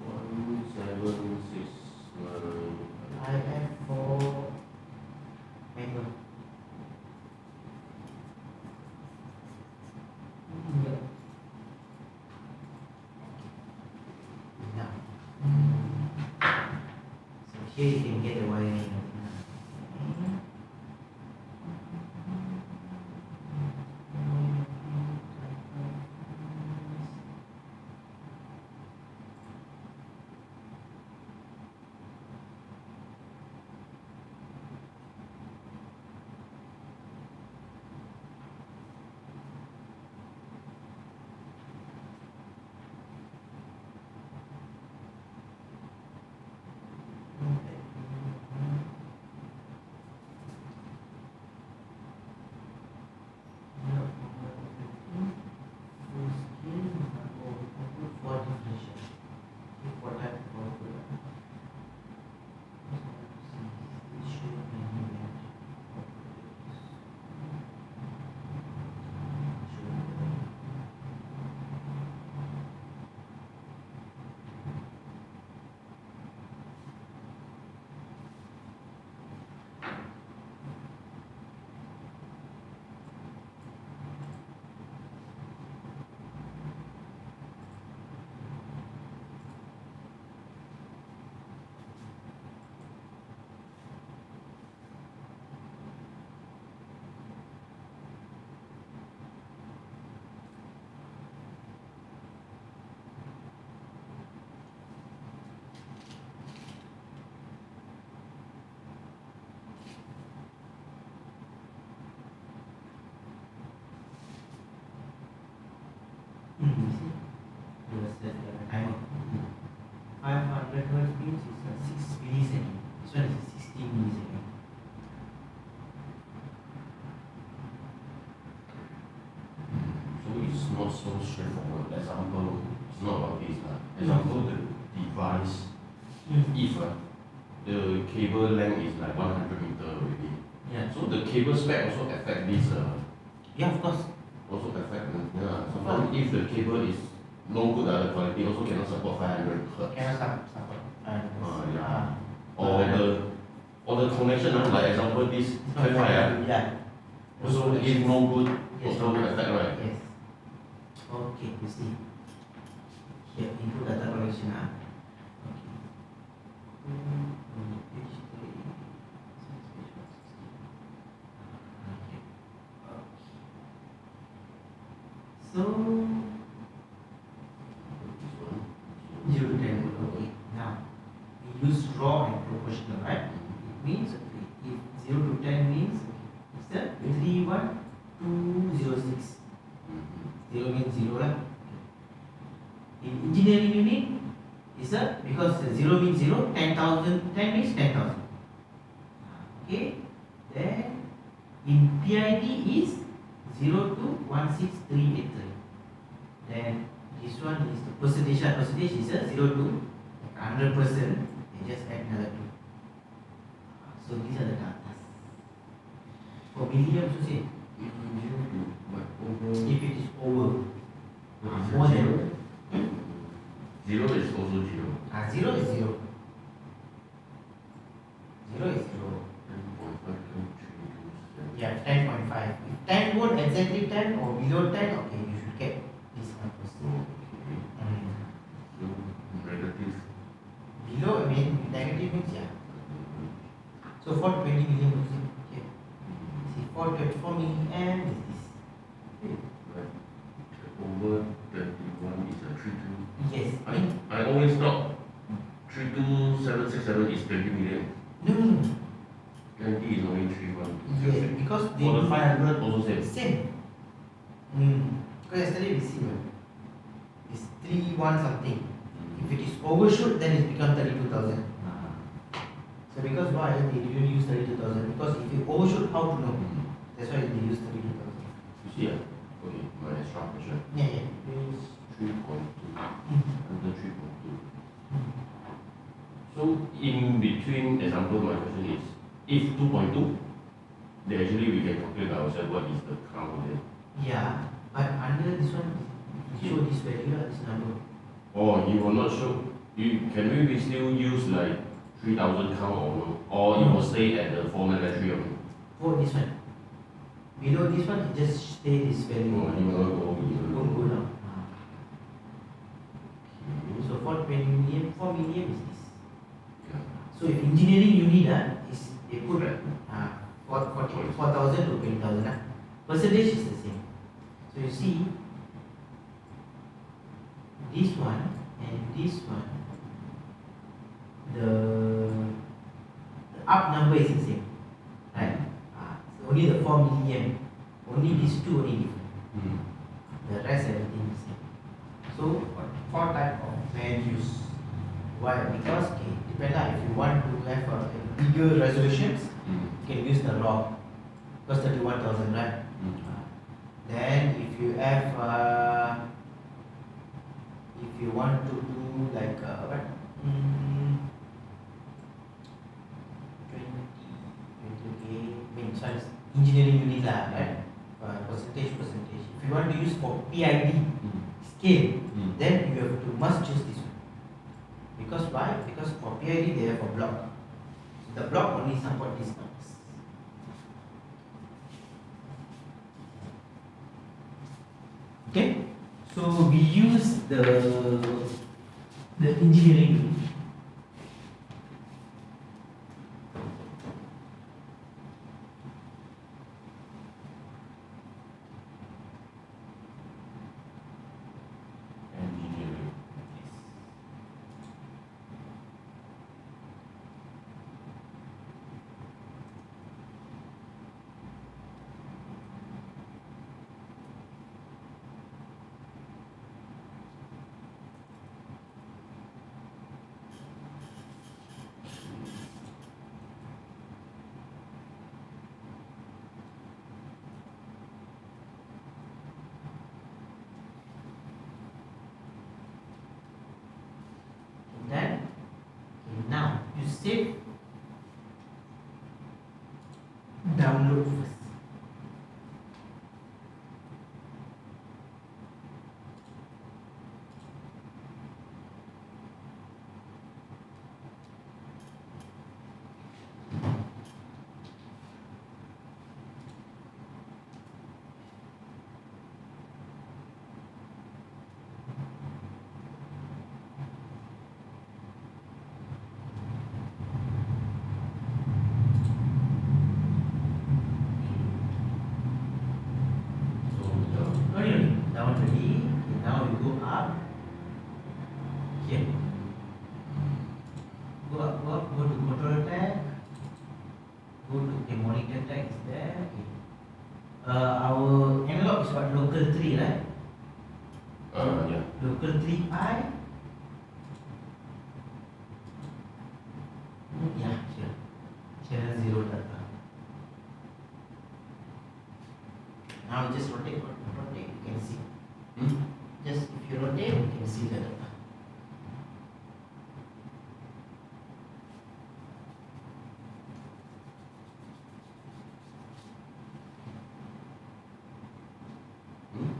1769. IF4 manual. Yeah. Now, so here you can get the wiring. You see, you set the timer. 500 hertz means it's a 6 millisecond. This one is a 16 millisecond. So it's not so straightforward. Example, it's not about this. Example, the device, if the cable length is like 100 meter already. Yeah. So the cable spec also affect this. Yeah, of course. Also affect. Yeah. Sometimes if the cable is no good quality, also cannot support 500 hertz. Cannot support. Yeah. Or the connection, like example this Wi-Fi, yeah. also if no good, Yes. also affect, right? Yes. Okay, you see. Here, input data collection. So, 0 to 10 volt. Okay. Now, we use raw and proportional, right? It means, okay, if 0 to 10 means, it's a 31206. 0 means 0 lah. In engineering unit, is a, because 0 means 0, 10,000, 10 means 10,000. Okay. Then, in PID is 0 to 16383. Then this one is the percentage. Percentage is a 0 to 100%. You just add another 2. So these are the data. For million also say, if it is over more than 0 is also 0. 0 is 0. 0 is 0. 10.5, 10.3, Yeah, 10.5. If 10 volt exactly 10 or below 10, okay, you should get this one first. So negative. Below, I mean negative means yeah. So for 20 million, okay. See, for 24 milliamp is this. Right. Over 21 is a 32. Yes. I always thought 32767 is 20 million. No. 20 is only 31. Yes, because they For the 500 also same. same. Because yesterday we see one. It's 31 something. If it is overshoot, then it becomes 32,000. So because why they didn't use 32,000? Because if you overshoot, how to know? That's why they use 32,000. You see, okay, my extra question. Yeah. Is 3.2. Under 3.2. So in between, example, my question is, if 2.2, then actually we can calculate ourselves what is the count there. Yeah, but under this one, it show this value, this number. Oh, you will not show. Can we still use like 3,000 count or no? Or it will stay at the format battery only? For this one. Below this one, it just stay this value. Oh, you will not go Won't go down. So for 20 million, 4 million is this. Yeah. So if engineering unit is they put 4,000 to 20,000 percentage is the same. So you see this one and this one, the up number is the same, right? So only the 4 million, only these two only different. The rest everything is same. So four type of values. Why? Because depend if you want to have a bigger resolutions, you can use the raw, because 31,000, right? Then if you have if you want to do like what 20 means engineering unit lah, right? Percentage. If you want to use for PID scale, then you have to must choose this one. Because why? Because for PID they have a block. So the block only support these numbers. Okay, so we use the engineering unit. Engineering. Then now you save, download first. Down ready. Now you go up. Here. Go up, go to control tag. Go to monitor tag is there. Okay. Our analog is what, local 3, right? Yeah. Local 3i. Yeah, sure. Channel 0 data. Now just rotate, you can see. Just if you rotate, you can see the data.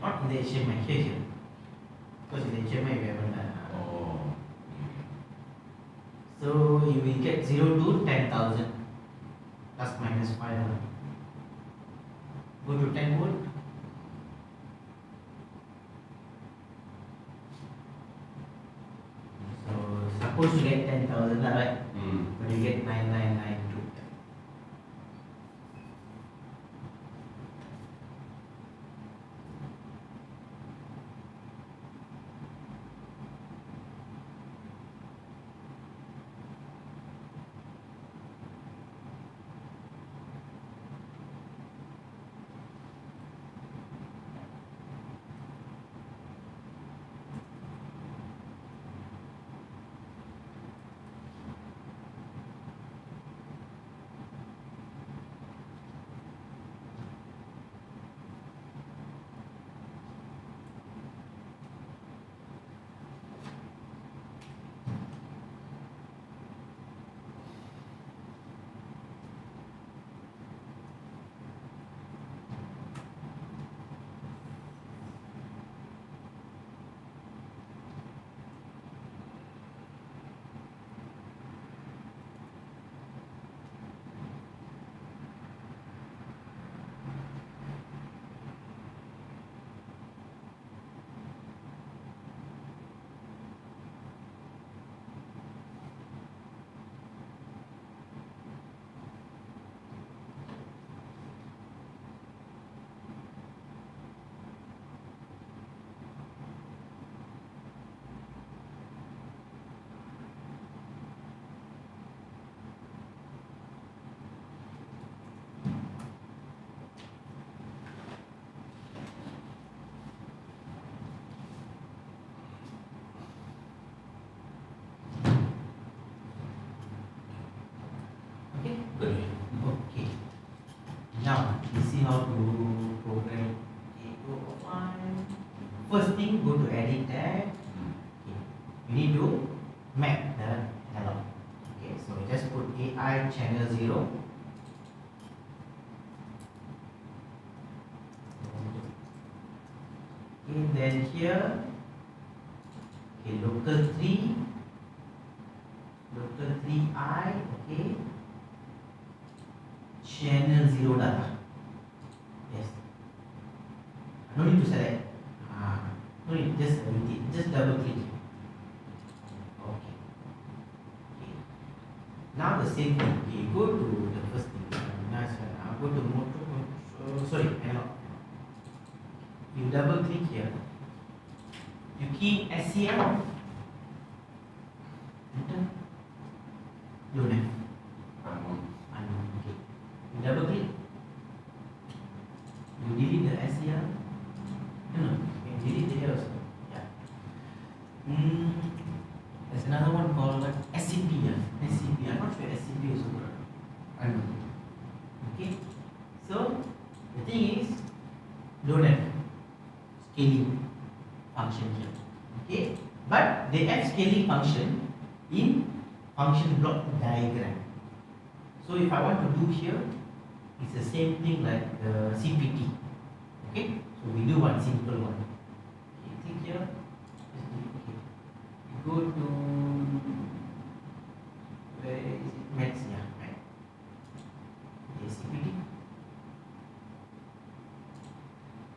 Not in the HMI, here. Because in the HMI we haven't done. Oh. So you will get 0 to 10,000 plus minus 5. Go to 10 volt. So suppose you get 10,000, right? But you get 9992. first thing, go to edit tab. Okay. You need to map the analog. Okay, so just put AI channel 0. Okay, then here, okay, local 3I, okay, channel 0 data. Yes. No need to select. No need, just edit it, just double click. Okay. Okay. Now the same thing. Okay, go to the first thing. Now go to motor. Sorry, analog. You double click here. You key SCM. Enter. Don't have. Okay. You double click. You delete the SCM. No. You delete the here also. Yeah. There's another one called like SCP. SCP. I'm not sure SCP is also. I don't know. Okay. So the thing is, don't have scaling function here. Okay. But they have scaling function in function block diagram. So if I want to do here, it's the same thing like the CPT. Okay. So we do one simple one. Okay, click here. Okay. Go to where is it? Maths, yeah, right. Okay, CPT.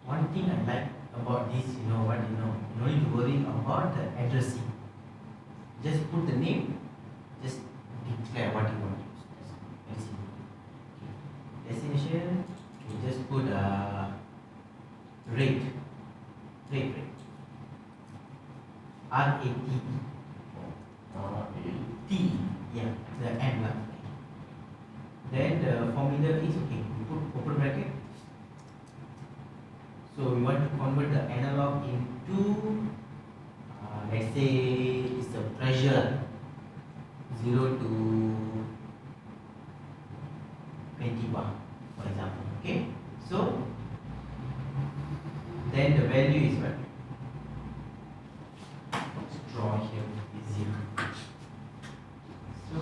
One thing I like about this, you know what, you don't need to worry about the addressing. Just put the name, just declare what you want to use. That's very simple. Okay. Destination, you just put rate. RATE. T, yeah, the M lah. Then the formula is okay. You put open bracket. So we want to convert the analog into, let's say it's a pressure 0 to 20 bar, for example. Okay. So then the value is what? Let's draw here is 0. So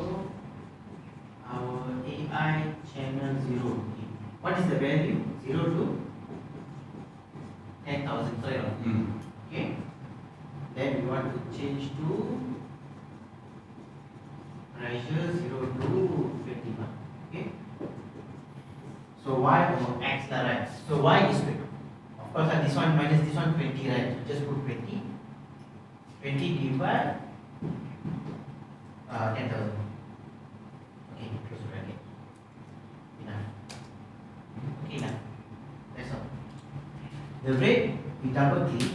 our AI channel 0. Okay. What is the value? 0 to 10,000 clear. Okay. Then we want to change to pressure 0 to 50 bar. Okay. So y over x, right? So y is 20. Of course, this one minus this one 20, right? So just put 20. 20 divided 10,000. Okay, close the bracket. Enough. Okay, enough. That's all. The rate, we double click.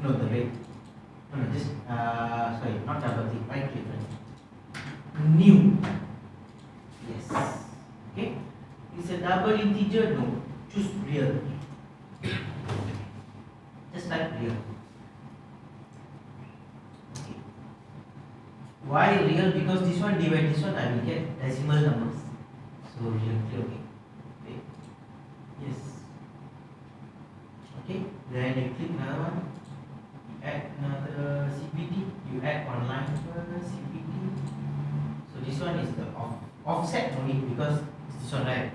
No, the rate. No, just sorry, not double click. Right click. New. Yes. Okay. It's a double integer. No, choose real. Just type real. Okay. Why real? Because this one divide this one, I will get decimal numbers. So real. Okay. Okay. Yes. Okay, then you click another one, you add another CPT, you add online CPT. So this one is the offset only because it's this one, right?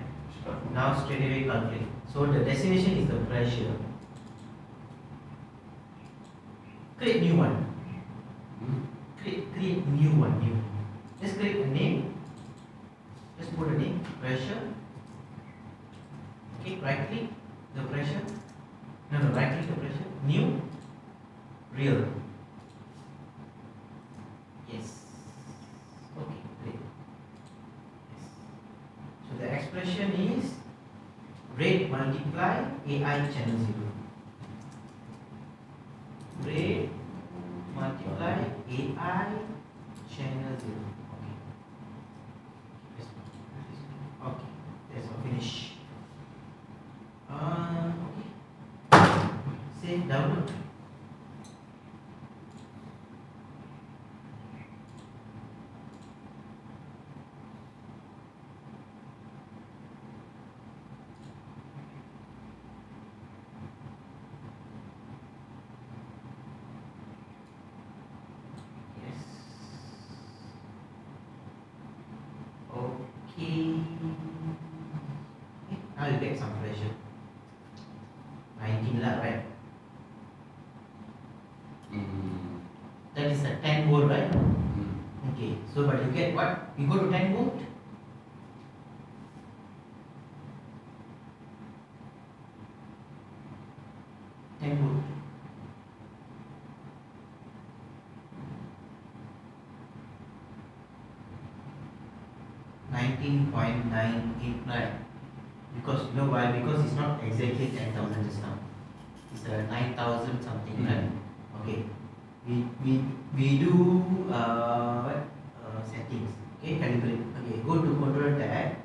Now straight away calculate. So the destination is the pressure. Create new one. Create new one. Just create a name. Just put a name, pressure. Okay, right click the pressure. No, right click the pressure. New. Real. Yes. Okay, great. Yes. So the expression is rate multiply AI channel 0. Rate multiply AI channel 0. Okay. Okay, that's all. Finish. Okay. Save, download. ramp. Mm. That is a 10 volt, right? Mm. Okay, so but you get what? You go to 10 volt? Ten volt. $19.989, because you know why? Because it's not exactly 10,000 just now. It's 9,000 something, right? Okay. We do what? Settings. Okay, calibrate. Okay, go to control tab.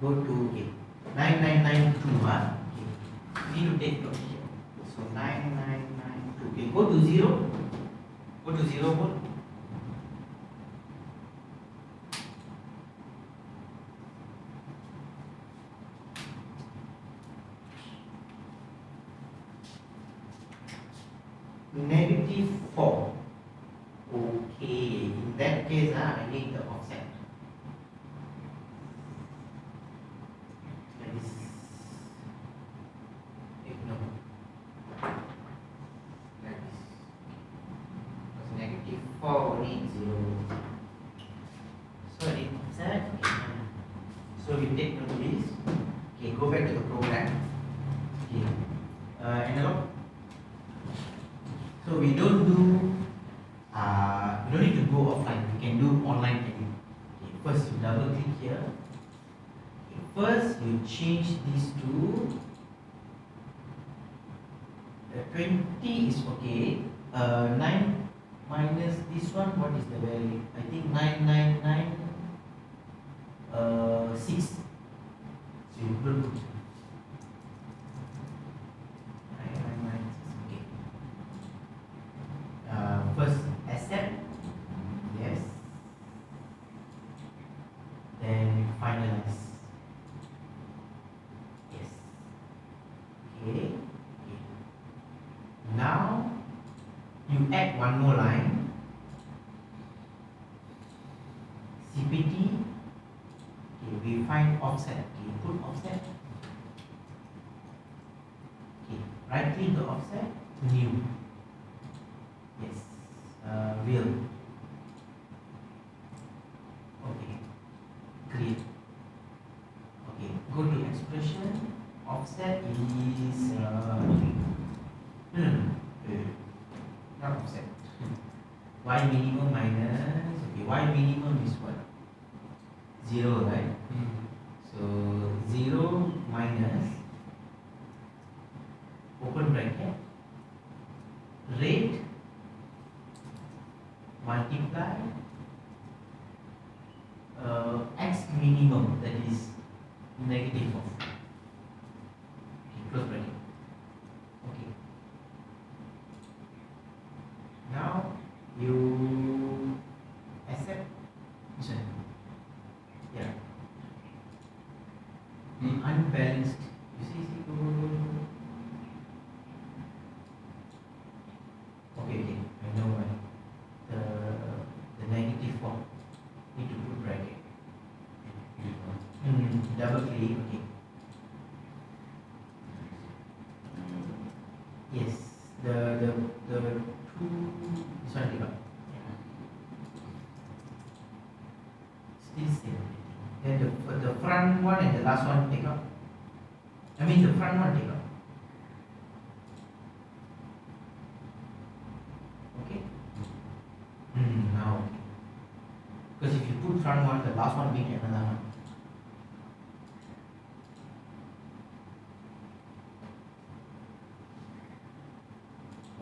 Go to okay. 9992. Okay. We need to take note here. So 9992. Okay, go to 0. Go to 0 volt. -4. Okay, in that case, I need the offset. That is, no. That is, because -4 need 0. So I need offset. Okay. So we take note of this. Okay, go back to the program. Okay, analog. So we don't need to go offline. We can do online training. Okay, first you double click here. Okay, first you change these to 20 is okay. 9 minus this one. What is the value? I think 999 6. So you put 999 6. Okay. First accept, yes, then finalize, yes, okay. Now you add one more line, CPT, okay, we find offset, okay, put offset, okay, right click the offset, new, yes. Will. Okay. Create. Okay. Go to expression. Offset is not offset. Y minimum minus. Okay. Y minimum is what? 0, right? So 0 minus open bracket rate multiply x minimum, that is -4. Okay, close bracket. Okay. Now you accept this one. Yeah. The unbalanced. You see. Okay. I know why. The -4 need to put bracket. Double click. Okay. Yes. The two. This one take up. Yeah. Still same. Then the front one and the last one take up. I mean the front one take up. Okay. Now okay. Because if you put front one, the last one make another one.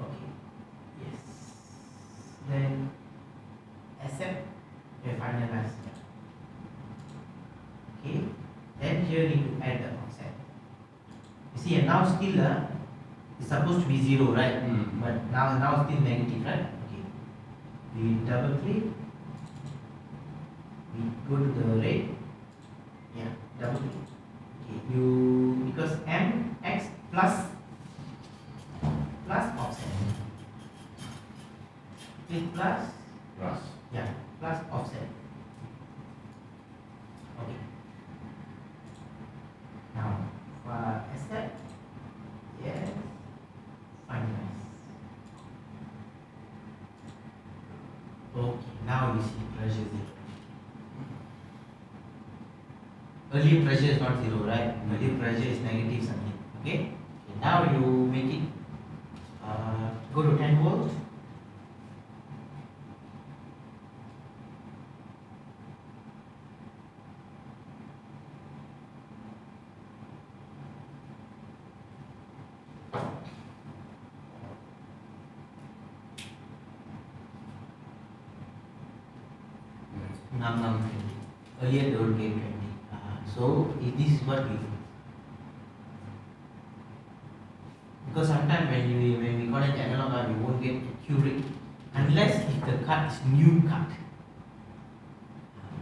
Okay. Yes. Then accept. Okay, finalize. Okay. Then here you need to add the offset. You see, and now still it's supposed to be 0, right? But now still negative, right? Okay. We double click. We go to the rate. Yeah, double click. Okay, because mx plus offset. Click plus. Yeah, plus offset. Okay. Now accept. Yes. Okay, now you see pressure 0. Earlier pressure is not 0, right? Earlier pressure is negative something. Okay? Now you make it go to 10 volts. Nam 20. Earlier they would get 20. So this is what we do. Because sometimes when we connect analog, we won't get accurate unless if the cut is new cut.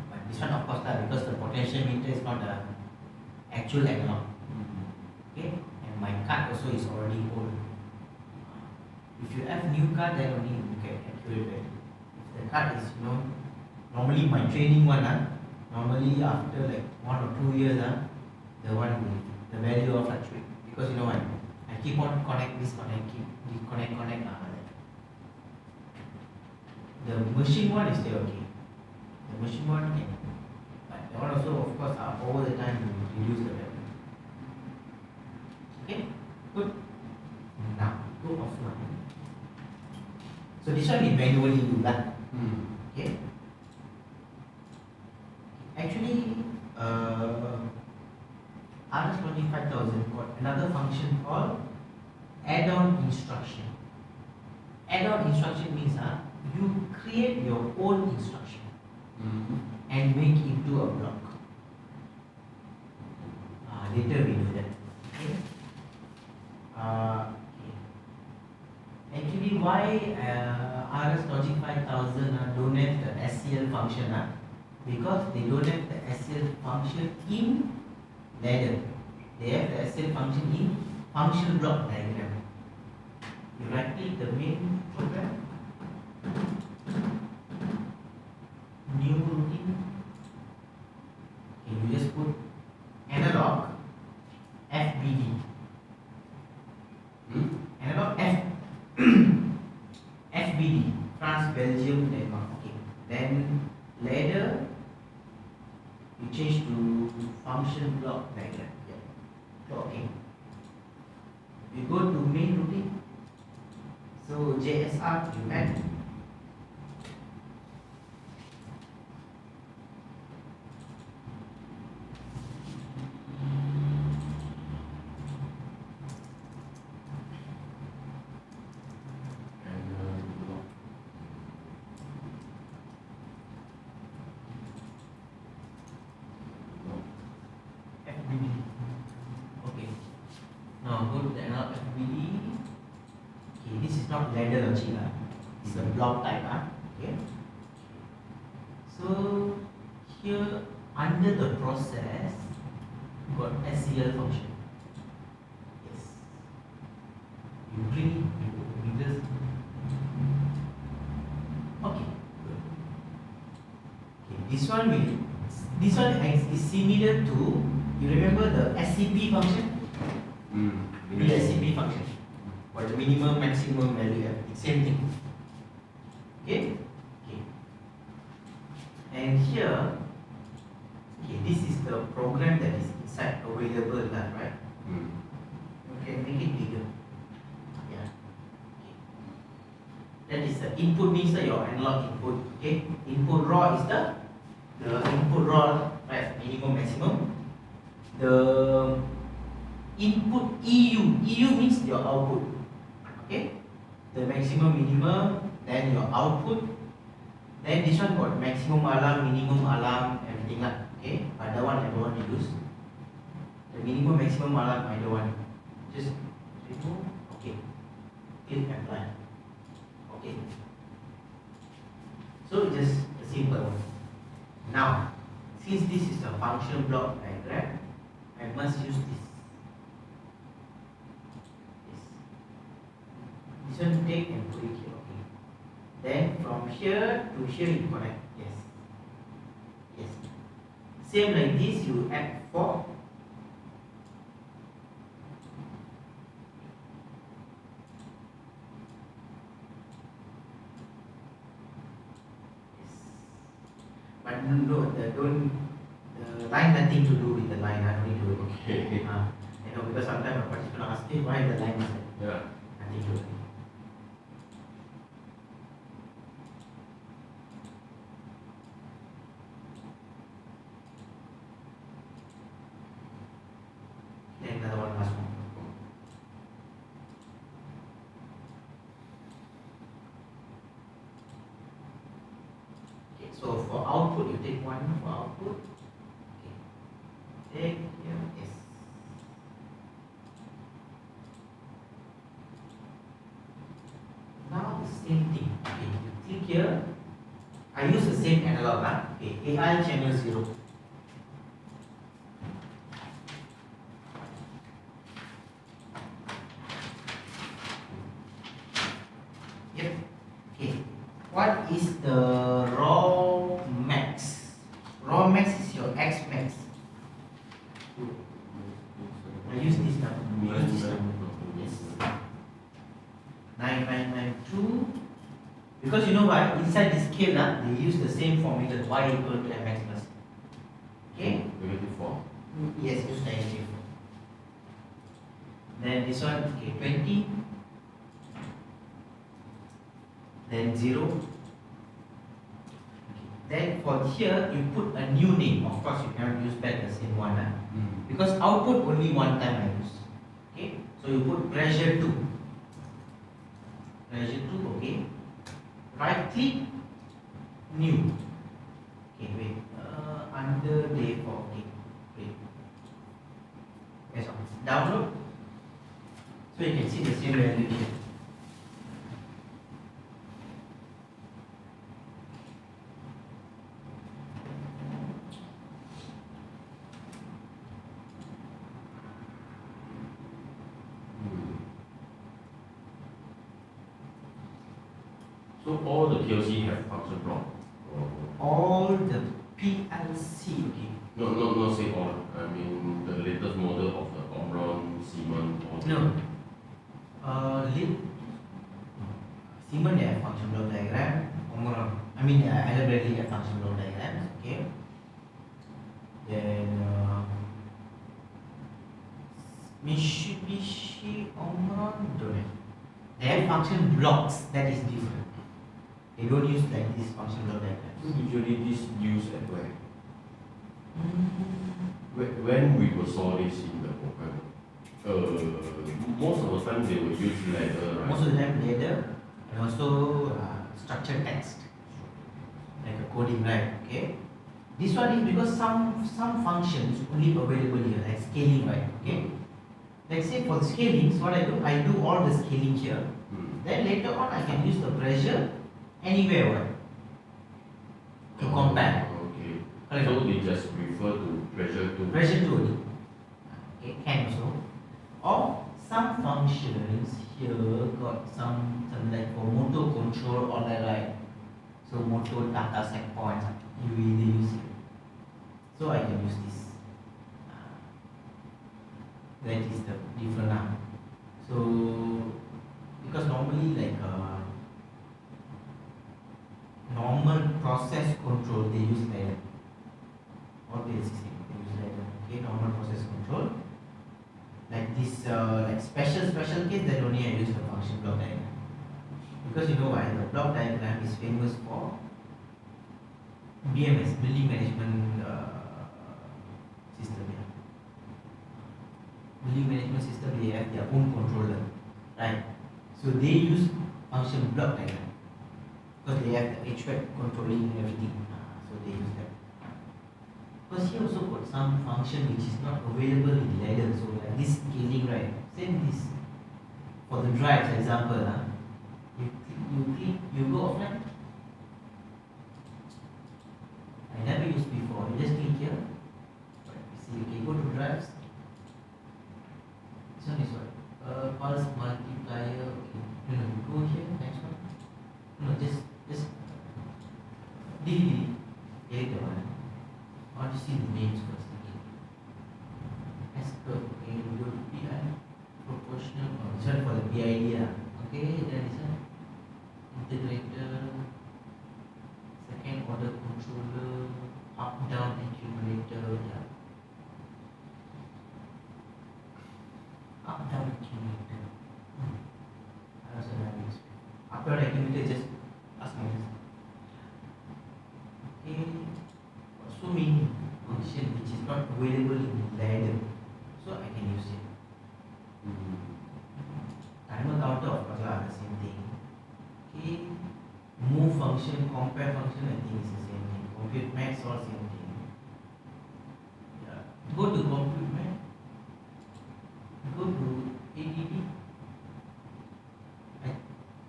But this one of course because the potential meter is not the actual analog. Okay, and my cut also is already old. If you have new cut, then only you get accurate value. If the cut is normally my training one normally after like 1 or 2 years the value will fluctuate because you know what, I keep on connect, disconnect, keep connect. The machine one is still okay. The machine one can, but that one also of course over the time will reduce the value. Okay, good. Now go offline. So this one we manually do that. Okay. Actually, RSLogix 5000 got another function called add-on instruction. Add-on instruction means you create your own instruction and make it into a block. Later we do that. Okay. Actually, why RSLogix 5000 don't have the SCL function? Because they don't have the SCL function in ladder. They have the SCL function in function block diagram. You right click the main program, new routine. Okay, you just put analog FBD. Analog FBD, France, Belgium, Denmark. Okay, then ladder you change to function block diagram. Yeah. Okay. You go to main routine. So JSR you add. Okay. Now go to the analog FBD. Okay, this is not ladder logic. It's a block type. Okay. So here under the process got SCL function. Yes. You bring it meters. Okay. Good. Okay. This one is similar to, you remember the SCP function? The SCP function. For the minimum, maximum value, same thing. Okay? Okay. And here, okay, this is the program that is inside available, right? Okay, make it bigger. Yeah. Okay. That is the input means your analog input. Okay? Input raw is the input raw, right? Minimum, maximum. The input EU means your output. Okay, the maximum, minimum, then your output. Then this one got maximum alarm, minimum alarm, everything like. Okay, but that one I don't want to use. The minimum, maximum alarm I don't want. Just remove. Okay, click apply. Okay, so just a simple one. Now, since this is a function block diagram, I must use this. This one take and put it here. Okay. Then from here to here you connect. Yes. Yes. Same like this, you add 4. no, the line nothing to do with the line. I don't need to. Okay. You know, because sometimes a participant asks, hey, why the line is there? Yeah. Nothing to do. Then another one, last one. Okay, so for output, you take one for output. Okay. Take here, yes. Now the same thing. Okay, you click here. I use the same analog. Okay, AI channel 0. Yep. Okay. What is the raw max? Raw max is your X max. I use this number. Use this number. Yes. 9992. Because you know why? Inside the scale, they use the same formula y equal to mx plus. Okay? -4. Yes, use -4. Then this one, okay, 20. Then 0. Okay. Then for here, you put a new name. Of course, you cannot use back the same one. Because output only one time I use. Okay? So you put pressure 2. Pressure 2, okay? Right click, new. Okay, wait. Under day 4, okay. Wait. Yes, download. So you can see the same value here. So all the PLC have function block? All the PLC, okay. No, say all. I mean the latest model of the Omron, Siemens, all. No. Siemens they have function block diagram. Omron, I mean elaborately have function block diagrams, okay. Then Mitsubishi, Omron don't have. They have function blocks, that is different. They don't use like this function block diagrams. Usually this used at where? When we saw this in the program, most of the time they will use ladder, right? Most of the time ladder and also structured text, like a coding, right? Okay. This one is because some functions only available here, like scaling, right? Okay. Let's say for the scaling, so what I do all the scaling here. Then later on I can use the pressure anywhere, right? To compare. Okay. Correct. So they just refer to pressure to. Pressure to only. Okay, can also. Or some functions here got some like for motor control or like right. So motor data set points you either use it. So I can use this. That is the different now. So because normally like normal process control they use ladder. Or PLC they use ladder. Okay, normal process control. Like this like special case that only I use the function block diagram. Because you know why? The block diagram is famous for BMS, building management system. Yeah. Building management system, they have their own controller, right? So they use function block diagram because they have the HVAC controlling everything. So they use that. Because here also got some function which is not available in ladder. So like this scaling, right? Same this for the drives example. You go offline. I never used before. You just click here. But you see, okay, go to drives. This one is what? Pulse multiplier. Okay. No, go here. Next one. No, just delete the one. I want to see the names first. Okay. S-curve. Okay, we go to PI. Proportional. Oh, this one for the PID. Okay, then this one. Integrator. Second order controller. after writing it, just ask me this. Okay, so many function which is not available in ladder, so I can use it. Timer counter, of course, are the same thing. Okay, move function, compare function, I think is the same thing. Compute max, all same thing. Yeah. Go to compute max. Go to ADD.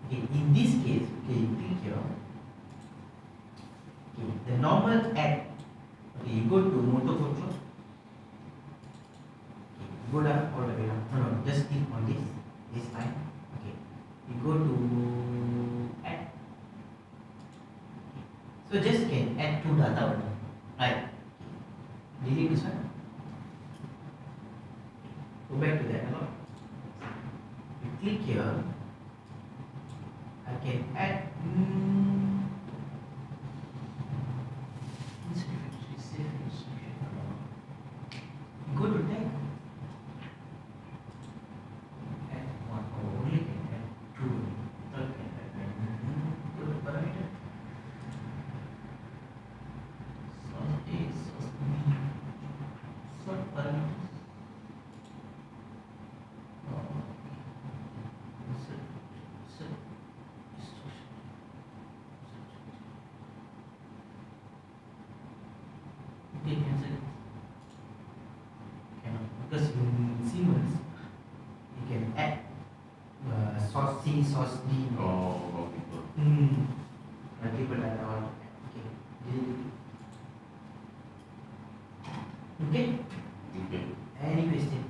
Okay, in this case, okay, you click here. Okay, the normal add. Okay, you go to motor control. Okay, go down all the way down. No, just click on this line. Okay, you go to add. So just can add two data only. Right. Delete this one. Go back to the analog. You click here. I can add go to tag. Add one only can add two. Third can add go to parameter. Source A, source B. Sort parameters. Okay, cancel it. Cannot, because in Siemens you can add source C, source D. Oh, people. Multiple data all. Okay, delete. Okay. Okay. Any question?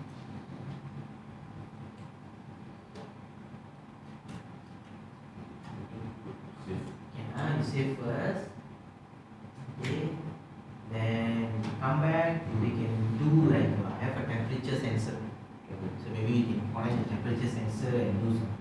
Save. Okay, you save first. Okay. Then come back, we can do like have a temperature sensor. So maybe we can connect the temperature sensor and do something.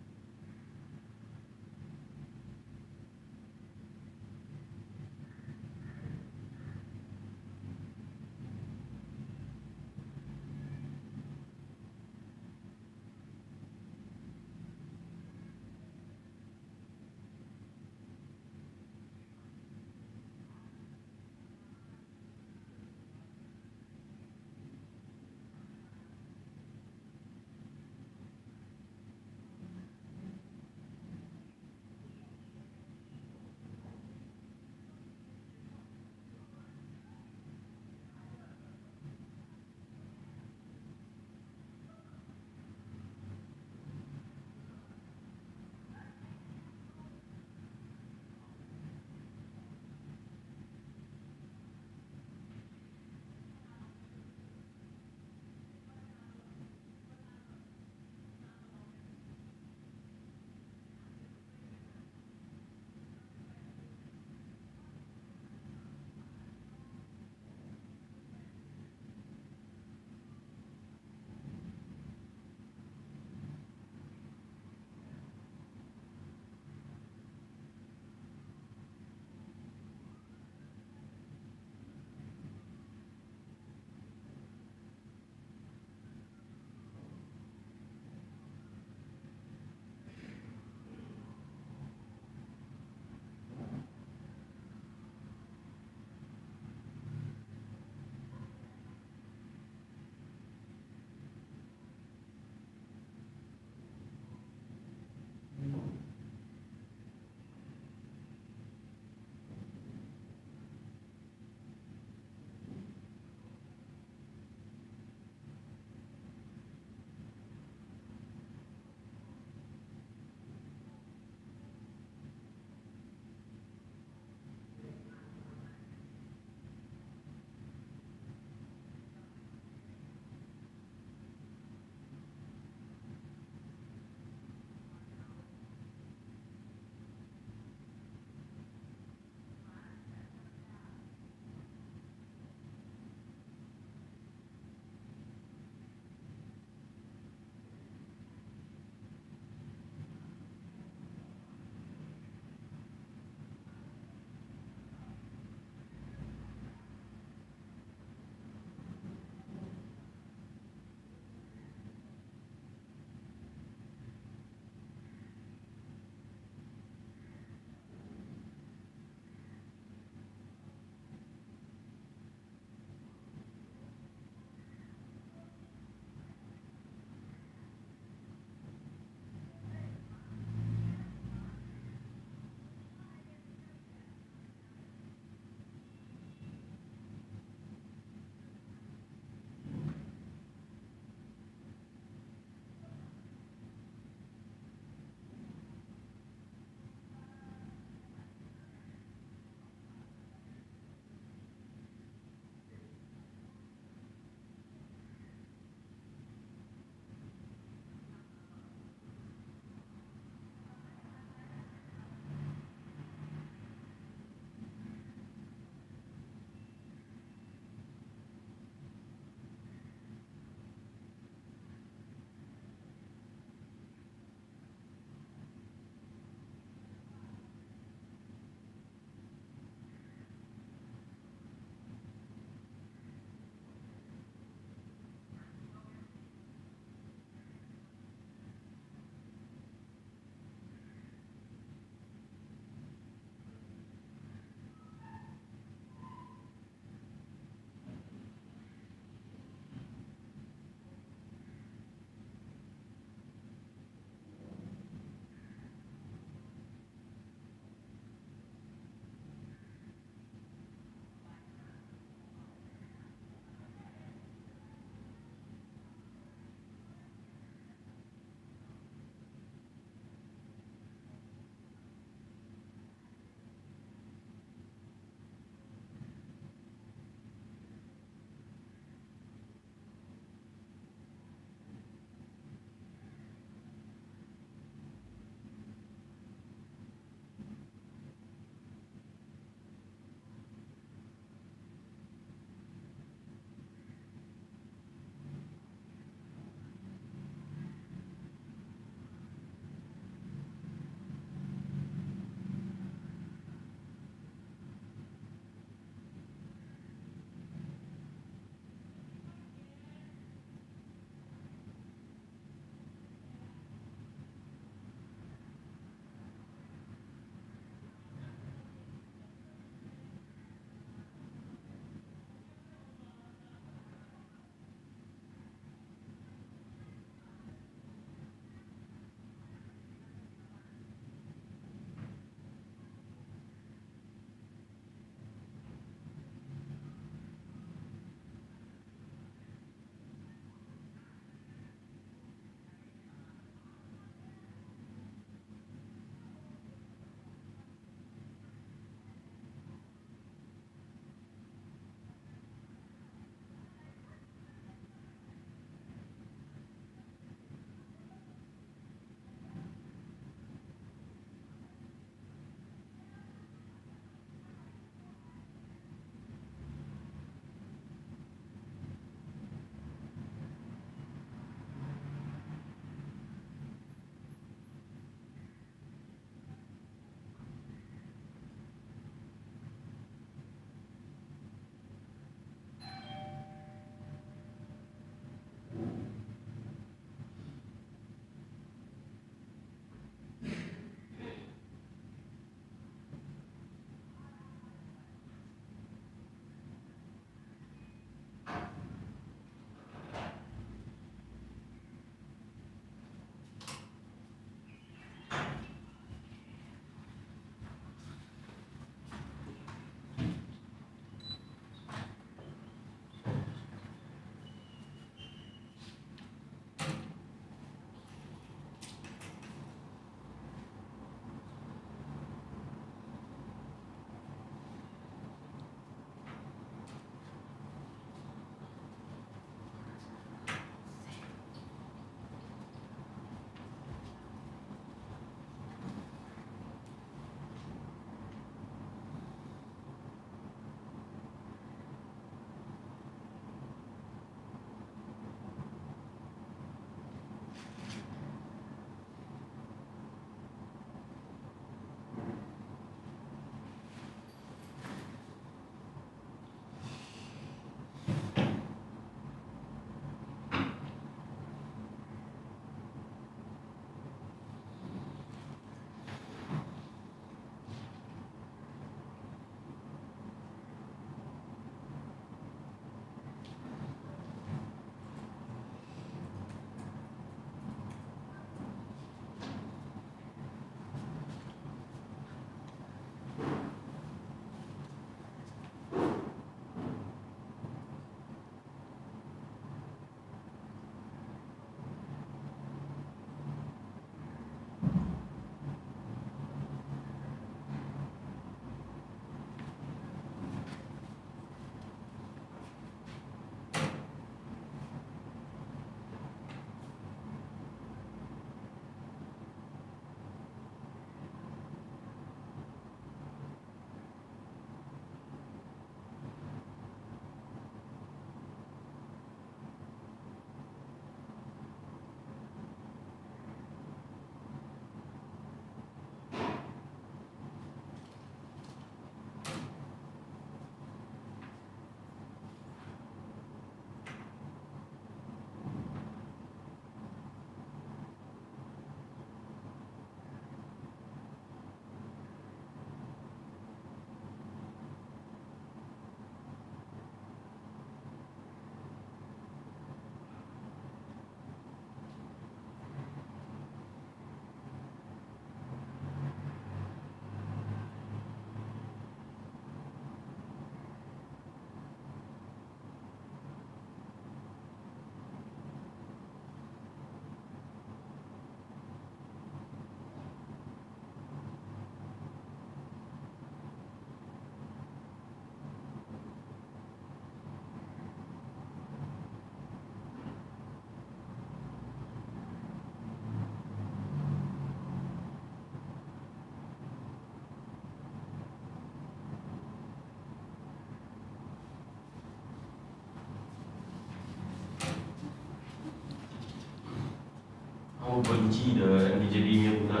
Kau benci the MDJD punya pula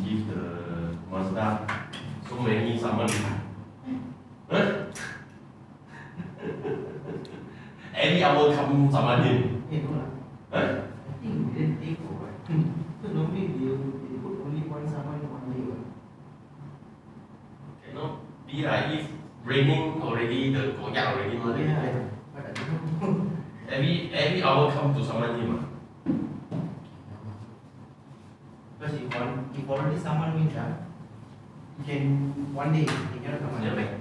give the Mazda so many summon. Huh? Every hour come summon him. No lah. Huh? I think they didn't take over. So normally they put only one summon one day. Cannot be like if raining already, the koyak already. Yeah, but I don't know. Every hour come to summon him. Because if already someone means you can one day you cannot come Yeah, back.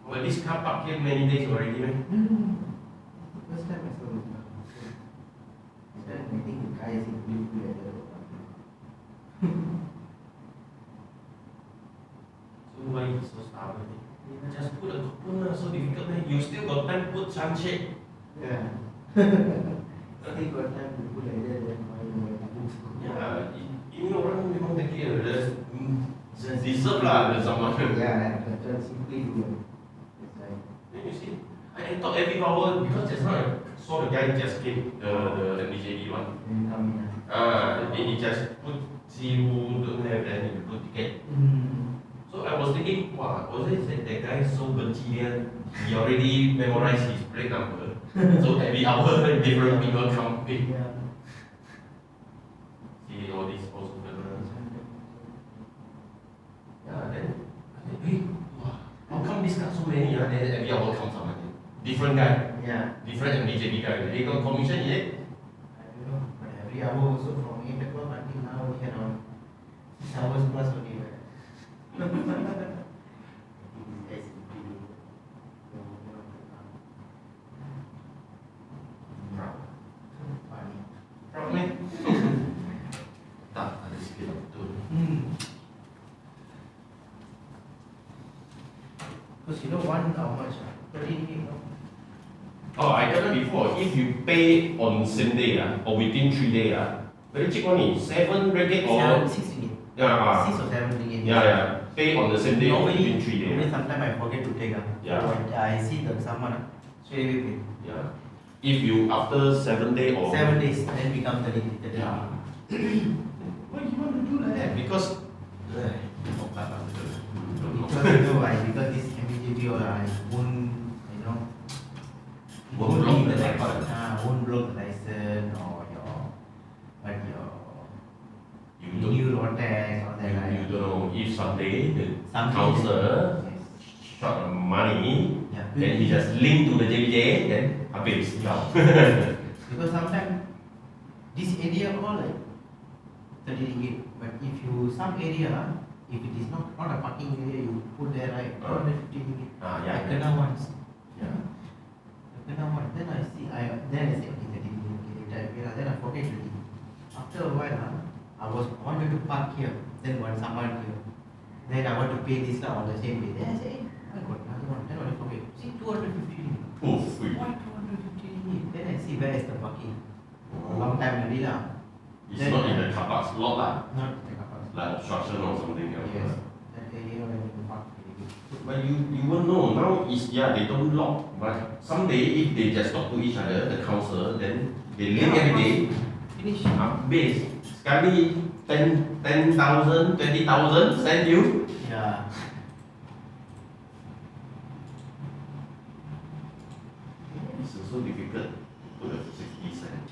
Well, this car park here many days already, man. No. First time I saw this car. Then I think the guy is in blue leather or something. So why you so stubborn? Just put a component, so difficult, man. You still got time put sunshade. Yeah. Still got time to put like that then why you want to books. Ya, ini orang memang tak kira. Deserve lah the zaman. Yeah, that's simply do. That's right. Then you see, I thought every hour because just now I saw the guy just came, the MDJD one. Then come in. Then he just put see who don't have, then he put ticket. So I was thinking, wow, was it that guy so benci dia? He already memorized his plate number. So every hour different people come pick. Yeah. See all these also yeah, then I said, hey, wow, how come this car so many? Then every hour comes someone. Different guy, Yeah. different MDJD guy. They got commission yet? I don't know. But every hour also from 8 o'clock until now we around 6 hours plus only. Proud man. Tak, ada sikit betul. Because you know one how much? 30 no? Oh, I told you before, if you pay on same day or within 3 days, very cheap only, 7 ringgit or 6 ringgit. yeah, 6 or 7 ringgit. yeah, pay on the same day or Normally, within 3 days. normally sometimes I forget to take. Yeah. So I see the someone straight away pay. Yeah. If you after 7 days or 7 days, then become 30. yeah. Why you want to do like that? Because Because you know why? Because this MBJP or won't, you know, Won't block the license. license. Won't block the license or your you don't, new road tax or that. you don't know if someday the Someday council Yes. short of money, Yeah. then he just link to the JBJ, then habis down. Because sometimes this area all like 30 ringgit, but if you some area, if it is not a parking area, you put there right, 250 ringgit. Yeah, I kena once. yeah. I kena once. Then I say okay, 30 ringgit, okay, later I pay lah. Then I forget already. After a while, I wanted to park here, then one someone here. Then I want to pay this now on the same day. Then I say, I got another one. Then I forget. See, 250 ringgit. Oh, free. Why 250 ringgit? Then I see where is the parking. Long time already lah. It's not in the car park slot lah, Not the car park. like obstruction or something else. Yes. That area where you park already. But you won't know. Now is they don't lock. But someday if they just talk to each other, the council, then they link every day. Finish. Habis. Sekali 10,000, 20,000 send you. Yeah. It's also difficult to put a 60 cent.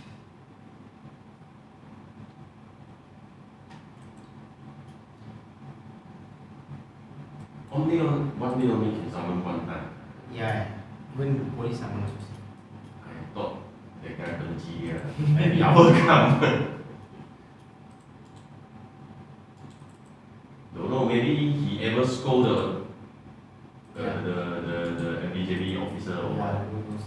Only on one day only can summon one time. Yeah. Even the police someone also see. I thought that guy benci dia. Maybe I will come. Don't know, maybe he ever scold the MBJB officer or what. Yeah, who knows?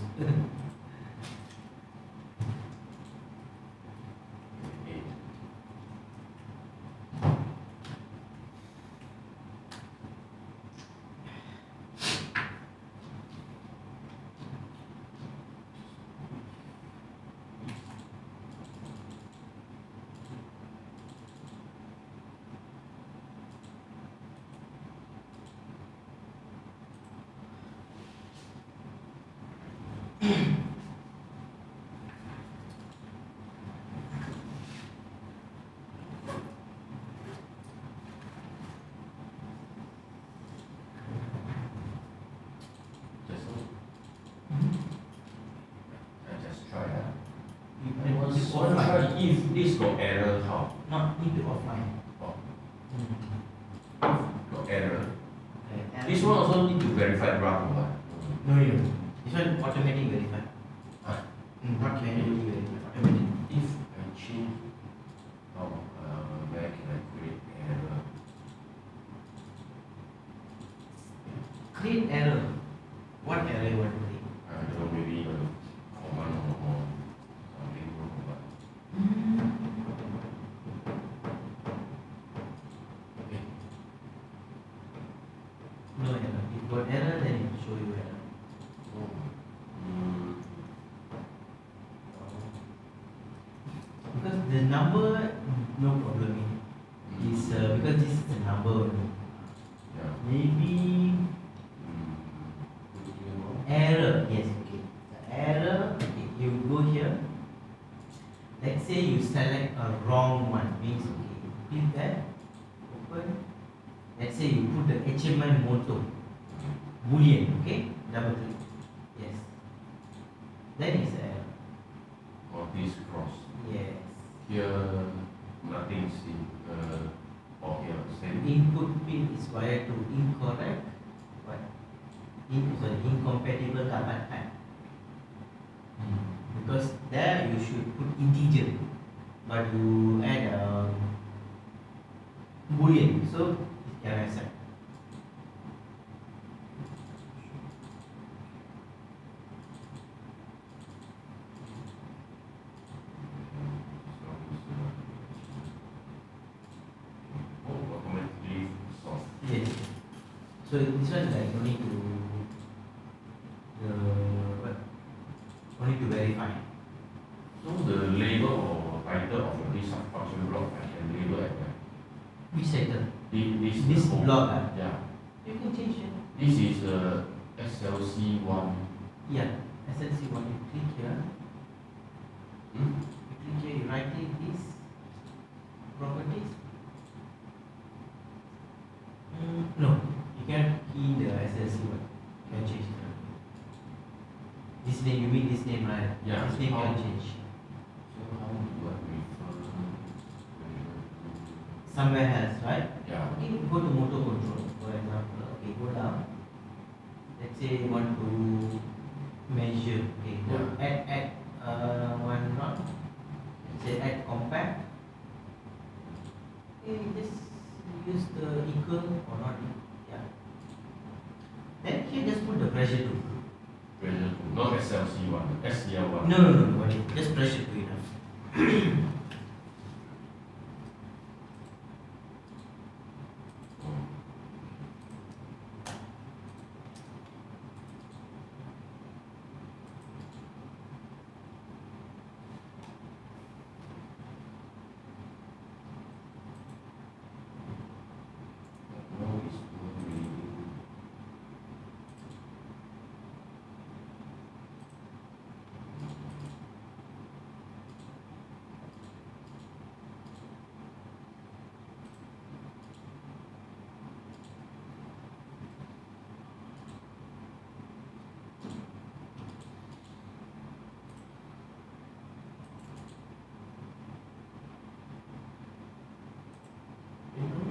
if this got error, how? Not need to offline. Oh, Mm. got error. Okay. And This one also need to verify run or what? No, no. This one automatic verify. Ah, Not manually verify. Automatic. if I change, where can I create error? Create error. What error you want to create? I don't know, maybe command or something wrong or what. Okay. No error. If got error, then it will show you error. Oh. Mm. Because the number, no problem. Is because this is the number only. Yeah. Maybe error. Yes. Okay. The error. Okay. You go here. Let's say you select a wrong one. Means okay. Click that. Open. Let's say you put the HMI motor boolean. Okay. Double click. Yes. That is error. Or this cross. Yes. Here, nothing seen. Or here, same. Input pin is wired to incorrect. What? Incompatible carbon type. Because there you should put integer, but you add boolean, so it can accept. Oh, automatically solve. Yes. So this one like no need to what? No need to verify. So the label or title of this function block I can label at where? Which title? This whole- block Yeah. you can change it. This is SLC1. Yeah. SLC1 you click here. Hmm? You click here, you right click this properties. No, you can key the SLC1. You can change it. This name, you mean this name, right? Yeah. This name How- can change. So how do I refer to? Somewhere else, right? Yeah. Okay, go to motor control, for example. Okay, go down. Let's say you want to measure. Okay, go add one knot. Say add compact. Okay, just use the equal or not. Yeah. Then here just put the pressure to. Pressure to, not SLC1, SCL1. No. Just pressure to enough. No, it's not really.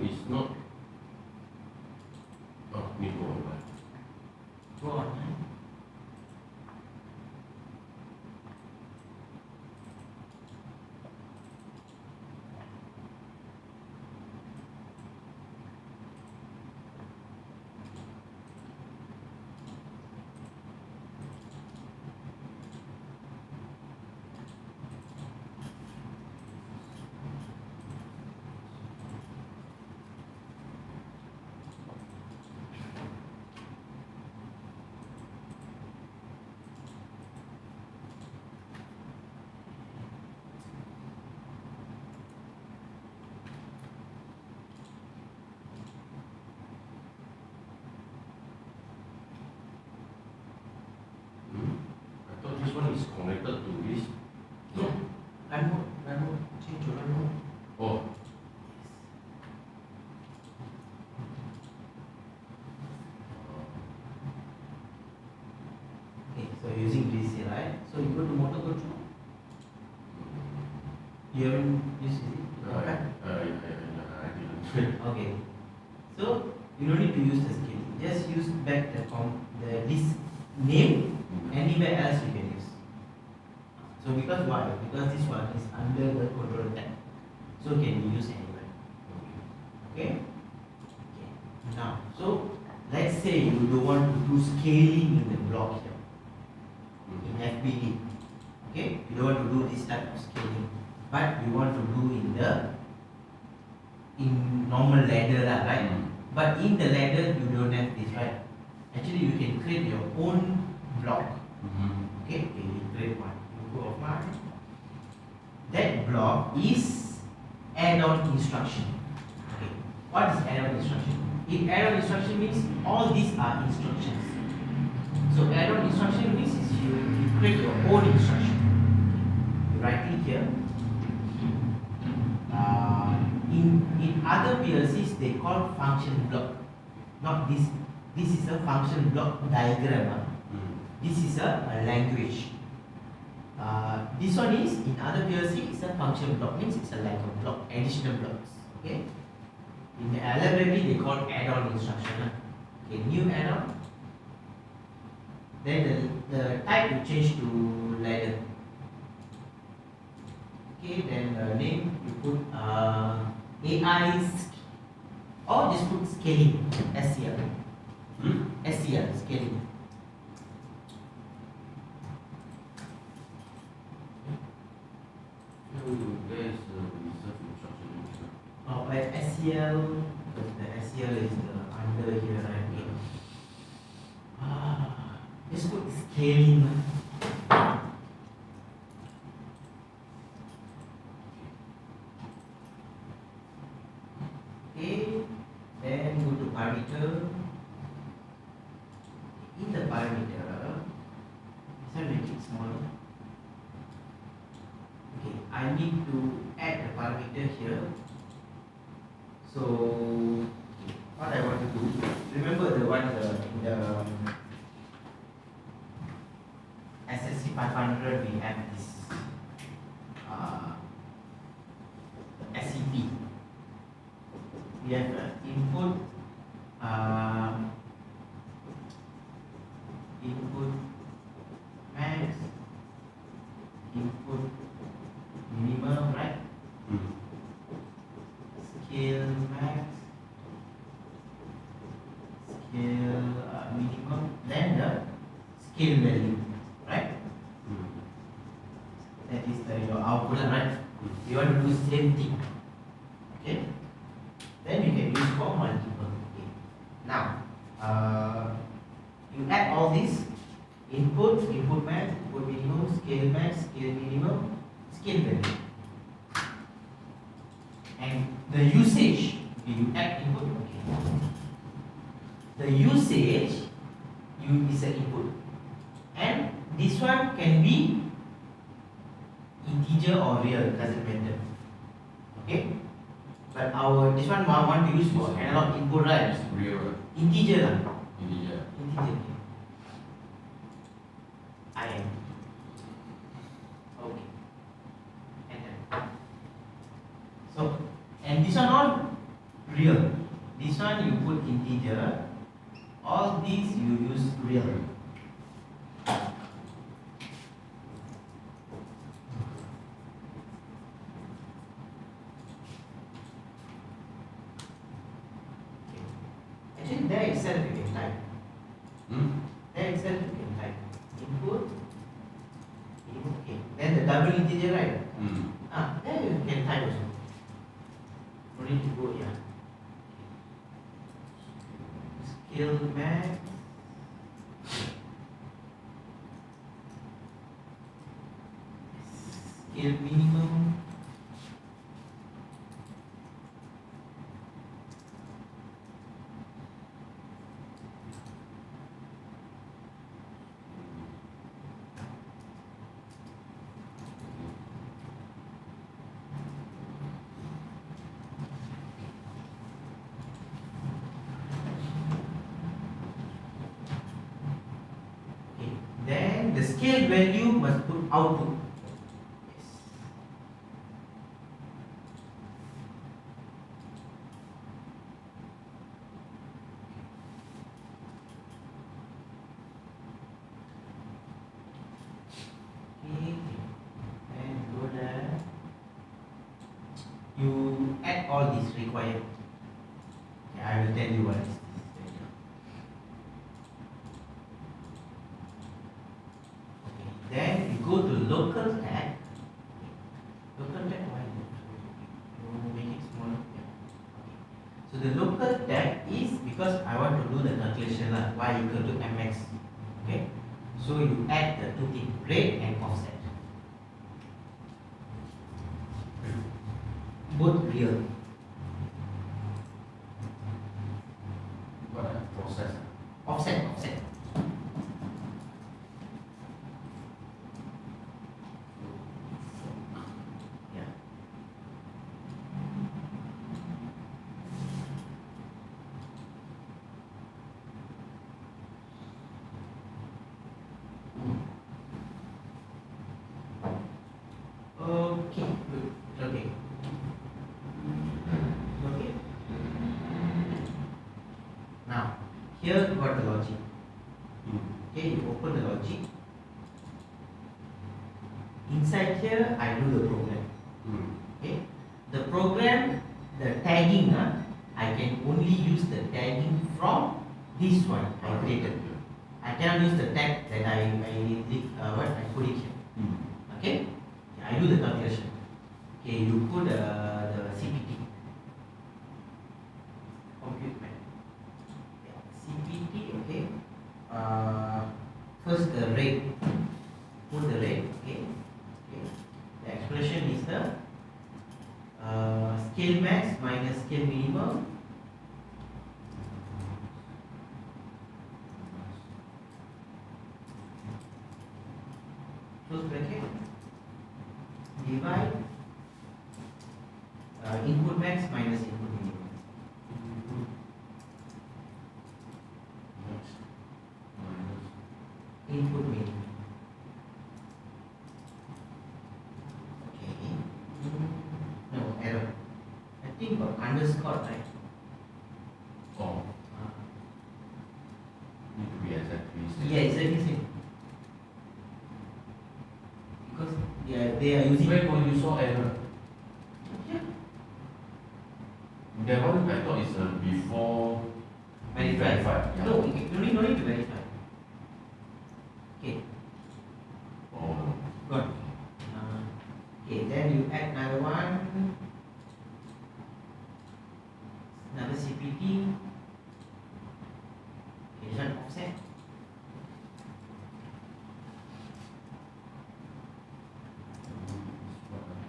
It's not. Oh, need to go online. Go on. You haven't used it? Okay. I didn't. Okay. So you don't need to use the scale. Just use back this name. Anywhere else you can use. So because why? Because this one is under the control tab. So can be used anywhere. Okay? Okay. Now, so let's say you don't want to do scaling in the block here. In FBD. Okay? You don't want to do this type of scaling. But you want to do in normal ladder lah, right? But in the ladder you don't have this, right? Actually you can create your own block. Okay, you create one. You go of mine. That block is add-on instruction. Okay. What is add-on instruction? In add-on instruction means all these are instructions. So add-on instruction means is you create your own instruction. You write it here. In other PLCs they call function block. Not this. This is a function block diagram. This is a language. This one is in other PLC it's a function block, means it's a like a block, additional blocks. Okay. In the library they call add-on instruction. Okay, new add-on. Then the type you change to ladder. Okay, then the name you put AI or just put scaling, SCL. SCL, scaling. There is a reserve instruction. Oh, like SCL, because the SCL is under here, right? Just put scaling. Okay, then go to parameter. In the parameter, this one make it smaller. Okay, I need to add the parameter here. So what I want to do, remember the one in the SLC500 we have this SCP. We have input max, input minimum, right? Scale max, scale minimum, then the scale value, right? That is your output, right? You want to do same thing. Okay? Then you can use for multiple. Okay. Now, you add all this input max, input minimum, scale max, scale minimum, scale value. And the usage, you add input, okay. The usage is an input. And this one can be integer or real, doesn't matter. Okay? But this one I want to use for analog input, right? Real. Integer lah. Integer. Integer. I am. Okay. Enter. So, and this one all real. This one you put integer. All these you use real. Actually, there itself you can type. There itself you can type. Input. Okay. Then the double integer, right? There you can type also. No need to go here. Scale max. Scale minimum. Then the scale value must put output. Yes. add all these required. Okay, I will tell you what is this. Okay, then you go to local tag. Local tag, why you make it smaller? Yeah. Okay. So the local tag is because I want to do the calculation lah, y equal to mx. Okay. So you add the two things, rate and offset. Both real. What process? Offset. Yeah. Okay, good. Okay. Okay. Now, here you got the logic. Okay, you open the logic. Inside here, I do the program. Okay, the program, the tagging, I can only use the tagging from this one I created. I cannot use the tag that I put it here. Okay, I do the calculation. Okay, you put the CPT. Compute map. Yeah, CPT, okay. First the rate. Put the rate, okay. The expression is the scale max minus scale minimum close bracket divide input max minus input minimum. Input minimum. Okay. No error. I think underscore, right? Oh. Need to be exactly same. Yeah, exactly same. Because they are using. Where you saw error? Yeah. That one I thought is before Verify. Yeah. No, you need to verify. Okay. Oh. Good. Okay, then you add another one. Another CPT. Okay, this one offset.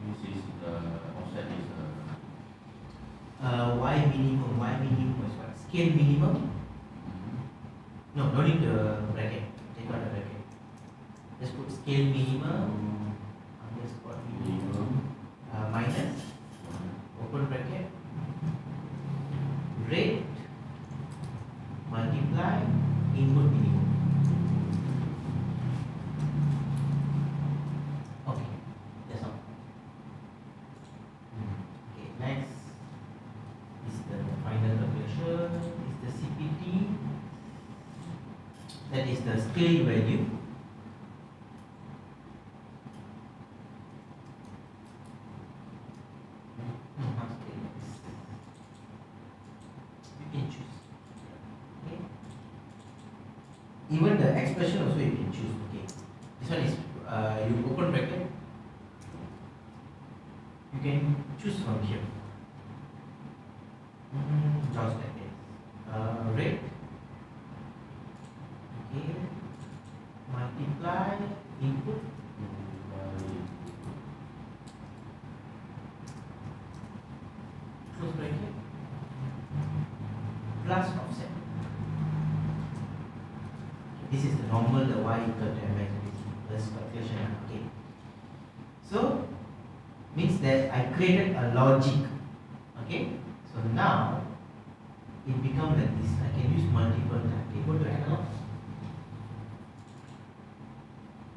This is the offset is Y minimum. Y minimum is what? Scale minimum. No, don't need the bracket. Take out the bracket. Just put scale minimum. Underscore minimum. Minus. Open bracket. Rate. Multiply. Input minimum. Okay, that's all. Okay, next is the final calculation. Is the CPT. That is the scale value. No, not scale. You can choose. Okay. Even the expression also you can choose. Okay. This one is you open bracket. You can choose from here. Just like this. Rate. Okay. Multiply input. Close bracket. Plus offset. This is the normal, the y equal to mx plus calculation. Okay. So means that I created a logic. Okay. So now it becomes like this. I can use multiple times. Okay, go to analog.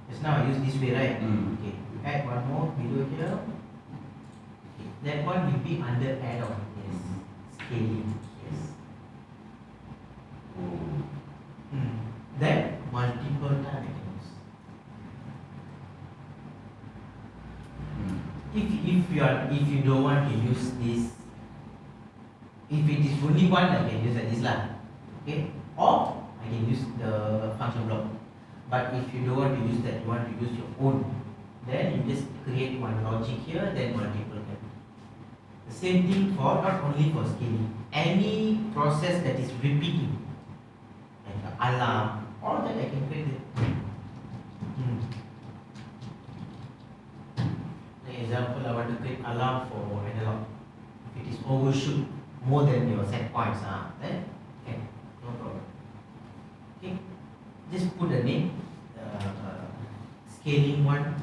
Just now I use this way, right? Okay. You add one more below here. Okay. That one will be under add-on. Yes. Scaling. Yes. Then multiple times I can use. If you don't want to use this it's only one, I can use like this lah. Okay, or I can use the function block. But if you don't want to use that, you want to use your own, then you just create one logic here, then multiple can. The same thing for not only for scaling, any process that is repeating, like the alarm, all that I can create it. For example, I want to create alarm for analog. If it is overshoot more than your set points, then okay, no problem. Okay, just put the name, scaling one.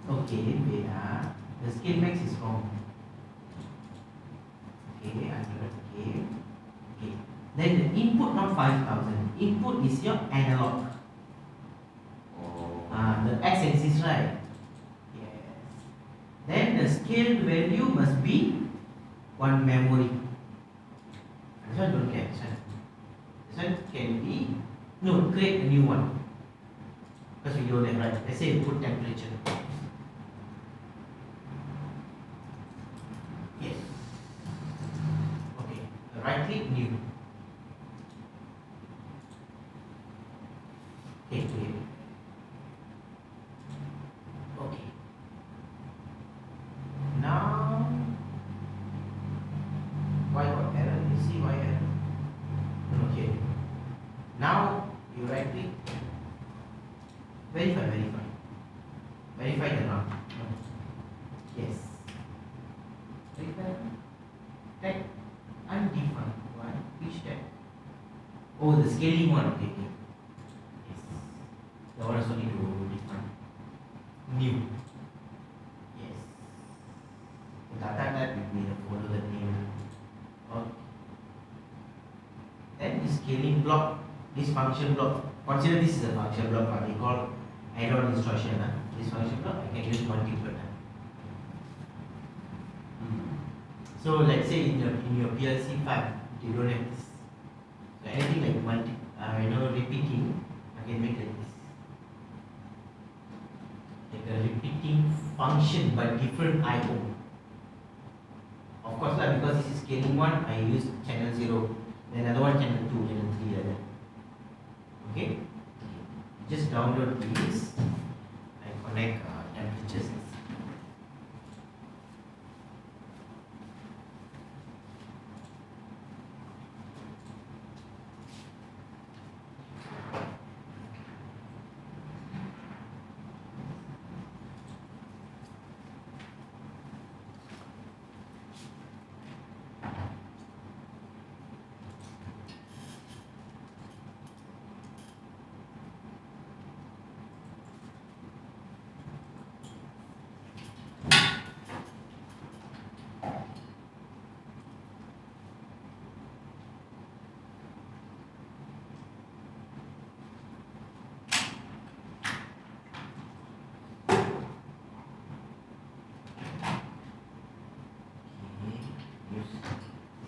Okay, beta. The scale max is wrong. Okay, I will okay. Okay. Then the input not 5,000. Input is your analog. The x-axis, right? Yes. Then the scale value must be one memory. This one don't care. This one can be create a new one. Because we don't have, right? Let's say you put temperature. Yes. Okay. Right click new. Okay, create. Okay. Now why got error? You see why error? Okay. Now you right click. Verify the round. Yes. Verify. Tag undefined. Why? Which tag? Oh, the scaling one. Okay. Yes. The one also need to define. New. Yes. The data type will be the follow the name. Okay. Then the scaling block, this function block. Consider this is a function block. They call add-on instruction. This function block I can use multiple. So let's say in your PLC file you don't have this. So anything like repeating, I can make like this. Like a repeating function but different I/O. Of course because this is scaling one, I use channel 0. Then another one channel 2, channel 3 like that. Okay. Just download these and connect temperatures.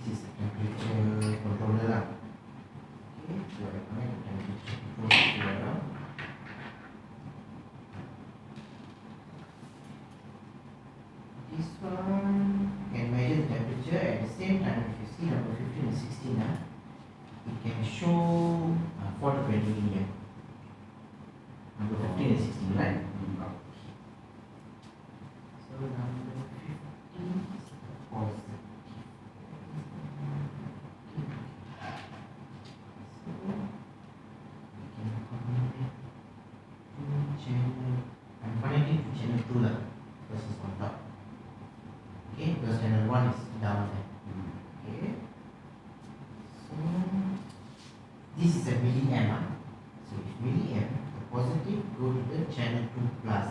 This is a temperature controller lah. Okay, so I connect the temperature controller here. This one can measure the temperature at the same time. If you see number 15 and 16, it can show fault training here. Number 15 and 16, right? So number 15 is positive. I'm connecting to channel 2 lah, because it's on top. Okay, because channel 1 is is down there. Okay. So this is a milliamp. So if milliamp, the positive go to the channel 2 plus.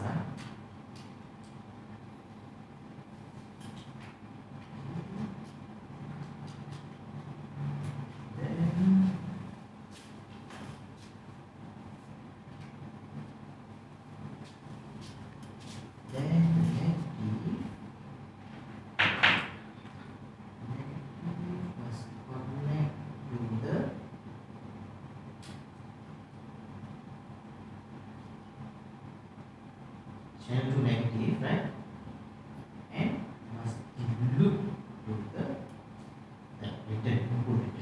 Channel to negative, right? And must include to the return, input return.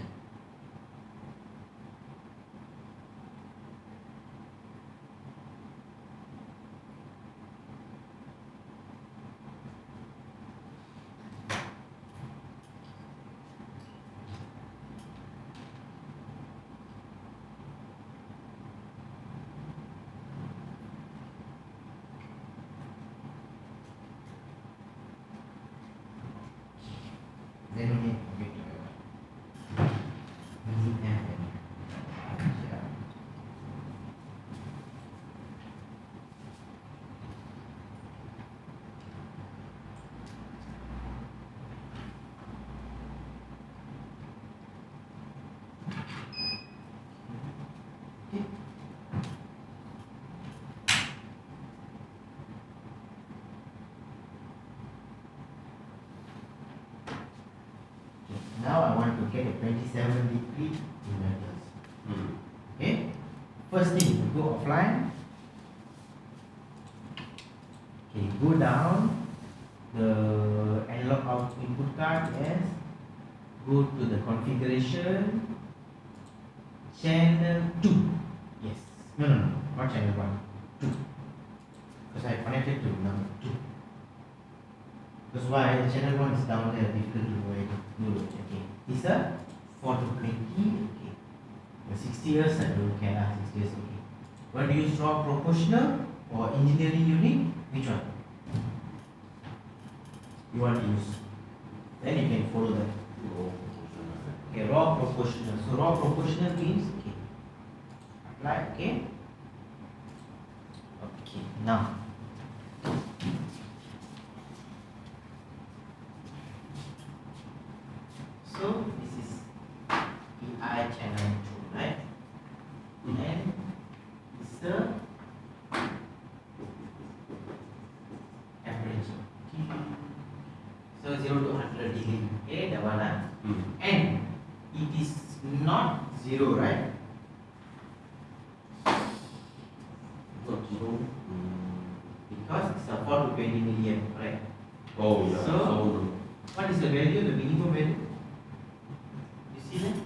Then we need to get now I want to get a 27-degree inverters. Okay. First thing, you go offline. Okay, go down the analog out input card. Yes. Go to the configuration. Channel 2. Yes. No, not channel 1. 2. Because I connected to number 2. That's why the channel 1 is down there, difficult to do. Okay. It's a 4 to 20. Okay. The 60 years, I don't care. 60 years, okay. Want to use raw proportional or engineering unit? Which one? You want to use? Then you can follow that. Okay, raw proportional. So raw proportional means okay. Apply, okay? Okay, now. So this is PI channel 2, right? And it's the temperature. So 0 to 100 degree. Okay, that one. And it is not 0, right? Not 0. Because it's a 4 to 20 milliamp, right? Oh yeah. So what is the value, the minimum value? You see that?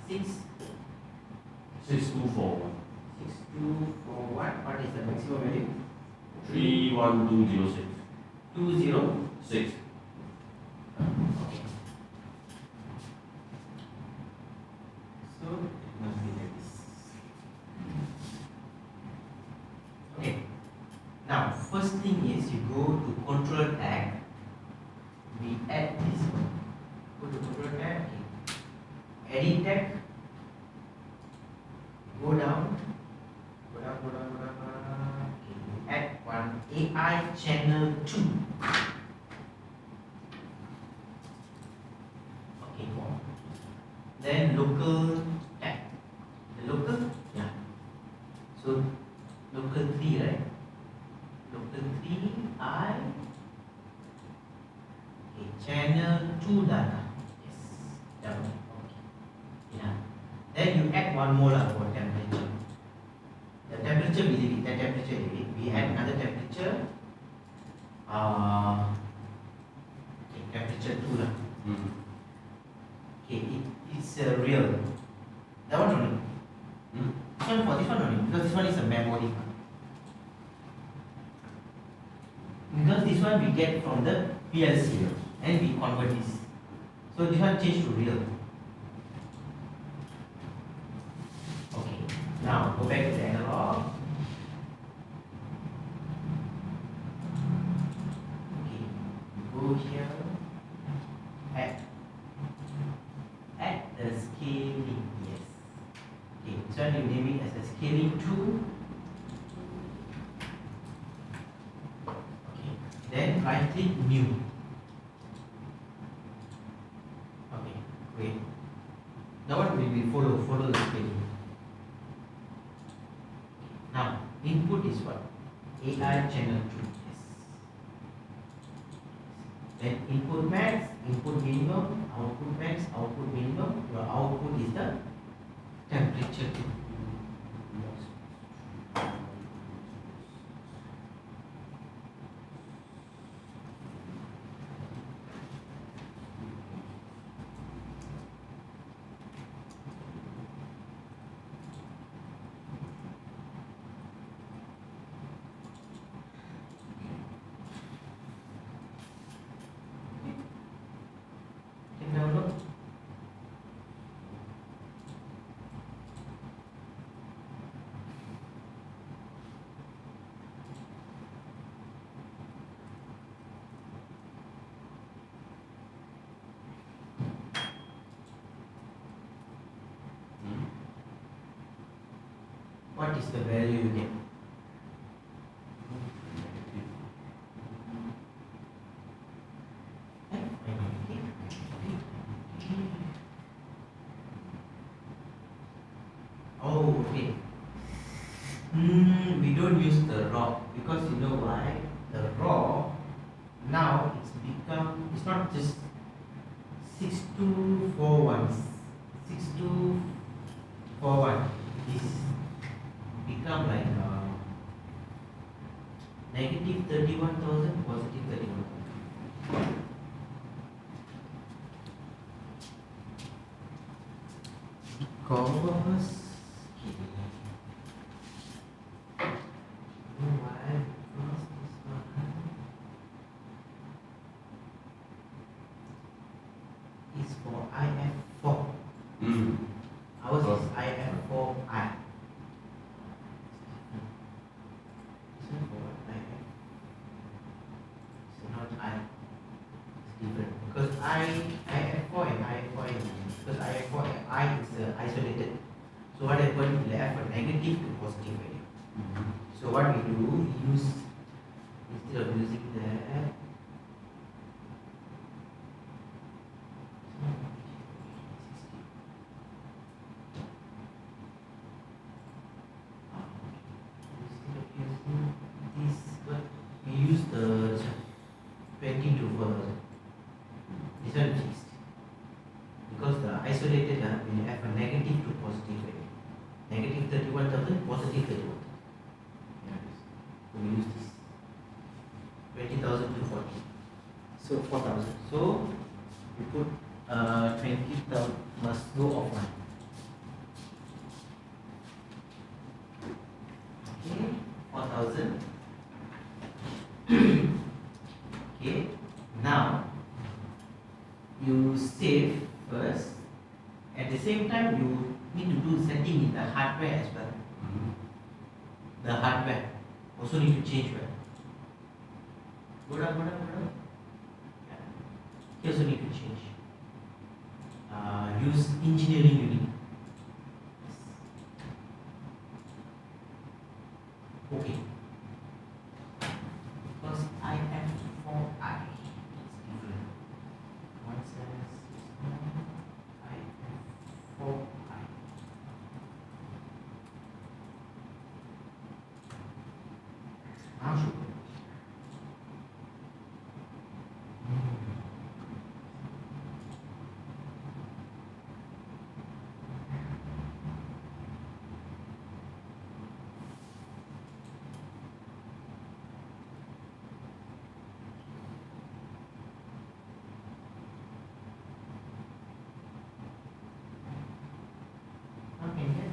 6241. 6241. What is the maximum value? 31206. 206. Okay. So it must be like this. Okay. Now, first thing is you go to control tag. We add this one. Go to control tag. Okay. Edit tag. Go down. Okay. Add one AI channel 2. Okay, go on. Then local tag. The local? Yeah. So local 3, right? Local 3 I. Okay, channel 2 data. Yes. That one. Okay. Yeah. Then you add one more for temperature. The temperature we leave it. The temperature we leave it. We add another temperature. Okay, temperature 2 lah. Okay, it's real. That one only. This one for this one only, because this one is a memory. Because this one we get from the PLC and we convert this. So this one change to real. Okay, now go back to the analog. Okay, go here. one you name it as a scaling 2. Okay. Then right click new. Okay, wait. Now what will we follow the scaling. Now input is what? AI channel 2. Yes. Then input max, input minimum, output max, output minimum. Your output is the temperature. Download. What is the value you get? Oh, okay. We don't use the raw because you know why? The raw now it's not just 6241. 6241 is become like negative 31,000, positive 31,000. Because is for IF4. Ours is IF4I. This one for IF. So not I. It's different because IF4 and IF4 because IF4I is isolated. So what happened? We have a negative to positive value. So what we do, we use instead of using that. We use the 20 to 4,000. This one fixed because the isolated we have a negative to positive value. Negative 31,000, positive 31,000. So we use this 20,000 to 40. So 4,000. So we put 20,000 must go offline. Okay, 4,000. Okay, now you save first. At the same time, you need to do setting in the hardware as well. The hardware also need to change well. Go down. Yeah. You also need to change. Use engineering unit. Okay. Because IF4I is different. One says IF4I. Now should go. Okay, yeah.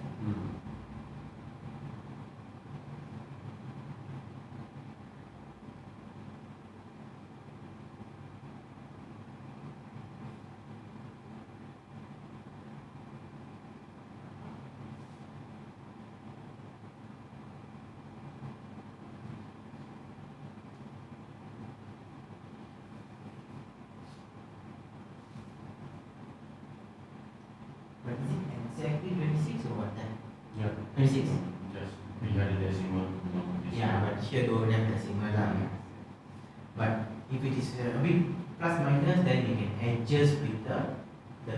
But is it exactly 26 or what then? Yeah. 26. Just behind the decimal. No, Yeah, but here don't have decimal lah. But if it is a bit plus minus, then you can adjust with the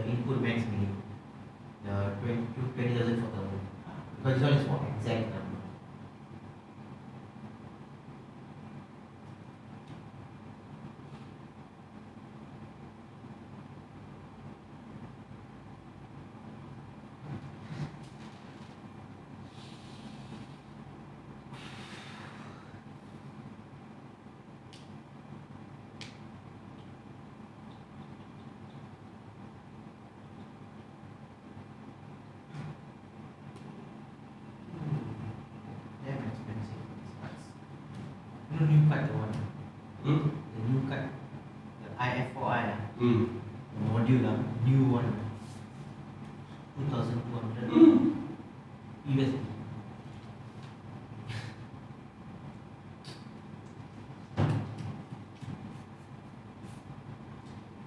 input max minimum. The 20,000 for the because this one is for exact number. Damn expensive these parts. You know new cut the one. The new cut. The IF4I the module new one. 2,200 USD.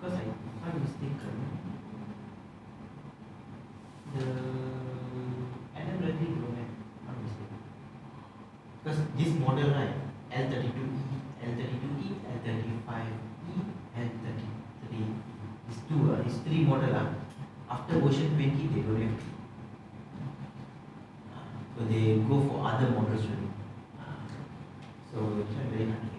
Because if I'm mistaken, the NMW don't have, I'm mistaken. Because this model right, L32E, L32E, L35E, L33, these three model after version 20 they don't have. So they go for other models really. So it's not very hard to get.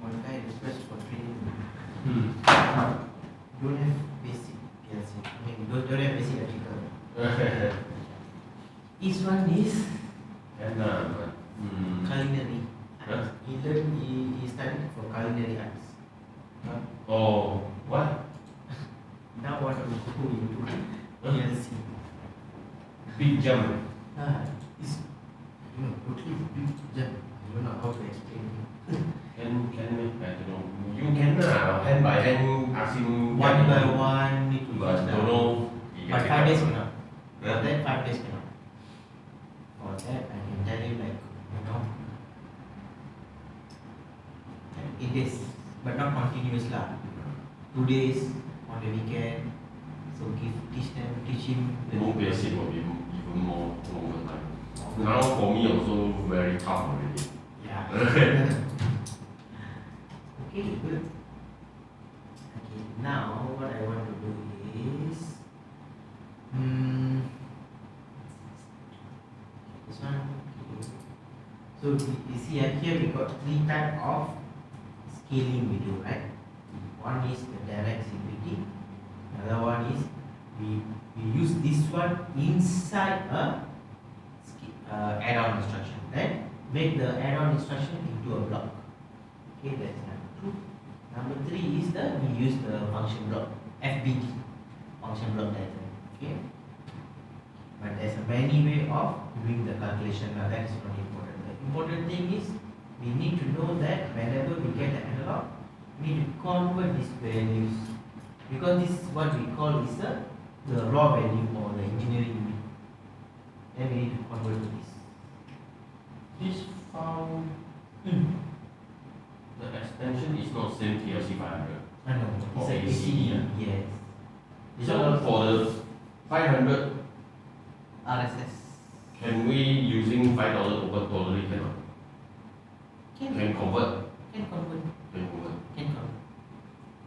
One guy request for training. Don't have basic PLC. I mean, don't have basic electrical. Each one is culinary. Huh? He studied for culinary arts. Oh, what? Now want to go into PLC. Big jump. It's totally big jump. I don't know how to explain it. Can I don't know. You can hand by hand ask him One by one need to but use don't know. he But can 5 days pick up. cannot. For Yeah. that 5 days cannot. For that I can tell you 8 days, but not continuous lah. 2 days on the weekend. So teach him the No basic will be even more longer time. Now for me also very tough already. Yeah. Okay, good. Okay, now what I want to do is this one. Okay. So you see here we got 3 types of scaling we do, right? One is the direct CPT. Another one is we use this one inside a add-on instruction. Then make the add-on instruction into a block. Okay, that's number 2. Number 3 is we use the function block, FBD, function block diagram. Okay, but there's many way of doing the calculation. Now that is not important. The important thing is we need to know that whenever we get the analog, we need to convert these values. Because this is what we call is the raw value or the engineering unit. Then we need to convert to this. This file, the extension is not same PLC500. I know, it's For a ACD, ACD, yes. This So one for the 500, RSS. can we using $5 over totally cannot? Can convert? Can convert. Can convert. Can convert.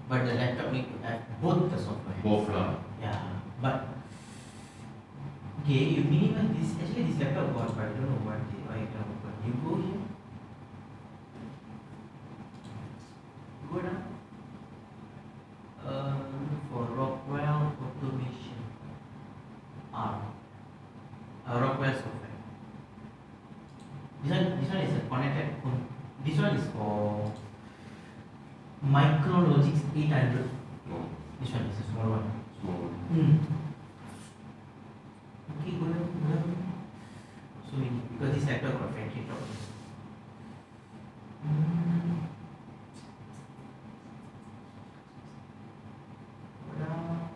But the laptop need to have both the software. Both lah. Yeah, but okay, you minimize this. Actually, this laptop got, but I don't know why it cannot open. You go here. Go down. For Rockwell Automation. Rockwell software. This one is a connected. This one is for MicroLogix 800. No, This one is a small one. small. Okay, go down. So because this laptop got factory problems. Go down.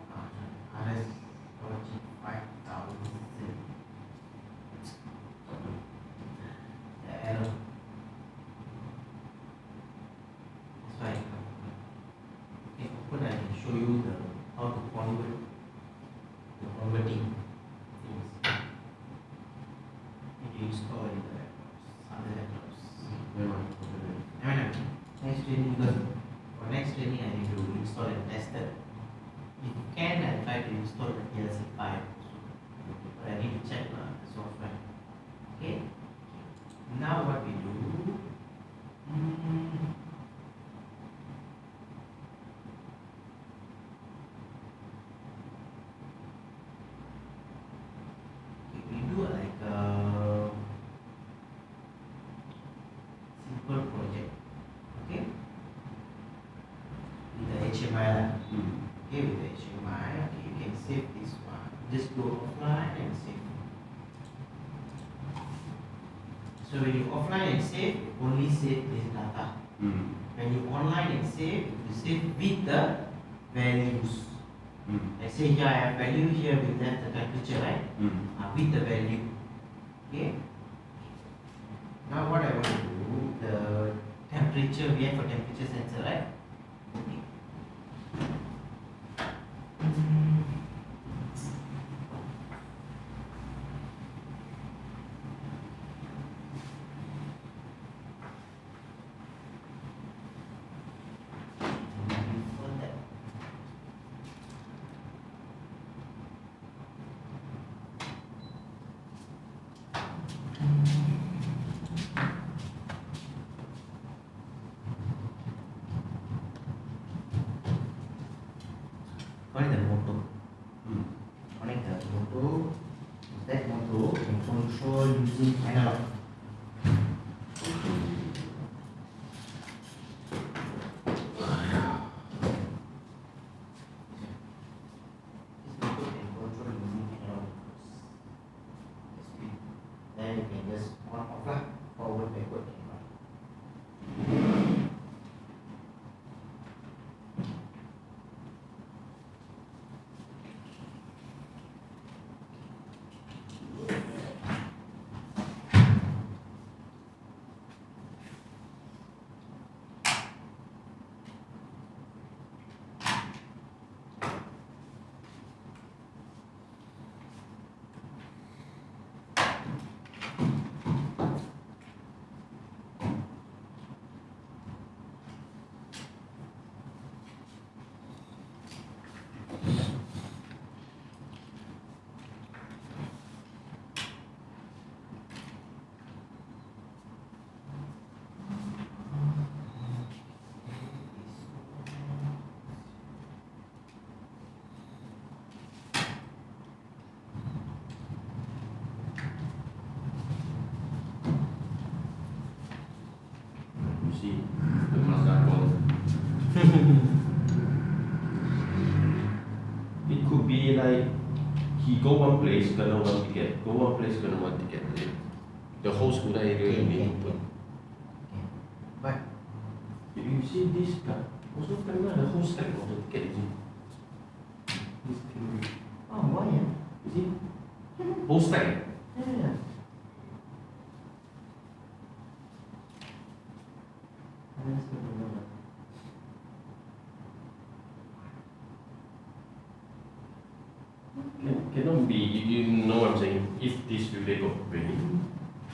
RSLogix 5000. The error. That's why I can't open. Okay, open. I can show you how to convert the converting things. Need to install in the laptops, other laptops. Never mind. Next training, because for next training I need to install and test it. If you can, I try to install the PLC5 also. But I need to check the software. Okay? Now what we do, we do like a simple project, okay? With the HMI lah. Okay, with the HMI, okay, you can save this one. Just go offline and save. So when you offline and save, you only save this data. When you online and save, you save with the values. Let's say here I have value, here we left the temperature, right? With the value. Okay. Now what I want to do, the temperature, we have a temperature sensor, right? Okay. Connect the motor. Connect the motor. That motor can control using analog. This motor can control using analog. Then you can just on off lah, forward, backward, and right. See the Mazda call. It could be like he go one place, kena one ticket. Go one place, kena one ticket. The whole scooter area you need to put. But If you see this card, also kena the whole stack of the ticket, is it? Oh, why? Yeah? You see? Whole stack. Yeah. That's good to know. Cannot be, you know what I'm saying? If this relay got rain,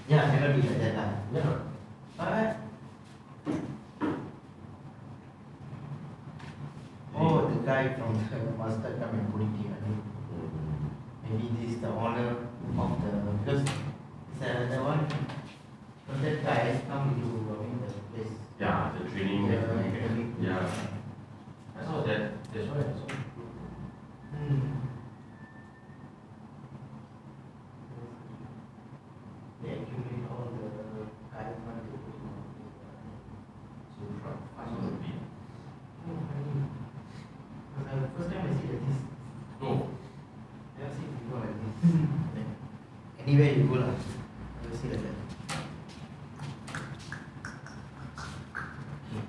Yeah, cannot be like that lah. yeah. Alright. Oh, the guy from the master come and put it here. I think. Maybe this is the owner of the, because it's another one. So that guy has come to the place. Yeah, the training. Yeah. I saw that. That's why I saw it. They accumulate all the guys want to put in So try 500 feet. because first time I see like this. No. Never see people like this. Anywhere you go lah, never see like that. Okay.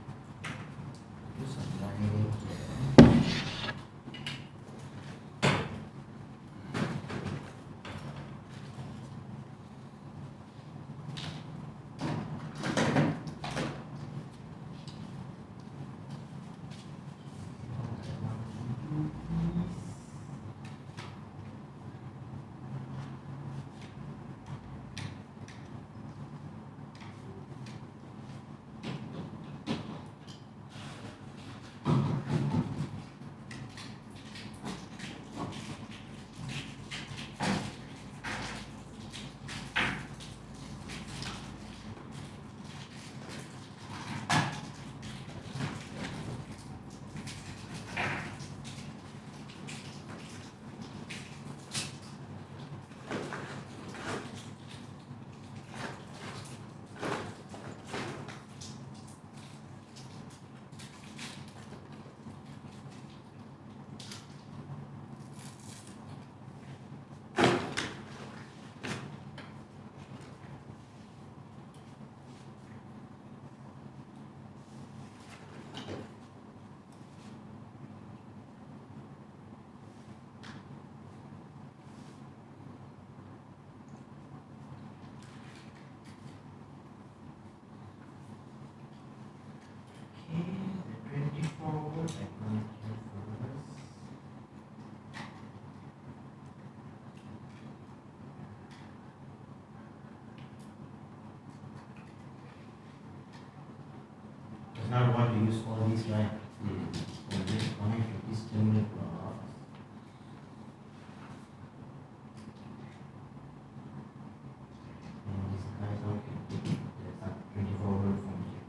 Do some lining here. Now I want to use all these right. So just connect to this terminal block. And this guy's out can take it. That's up 24 volt from here.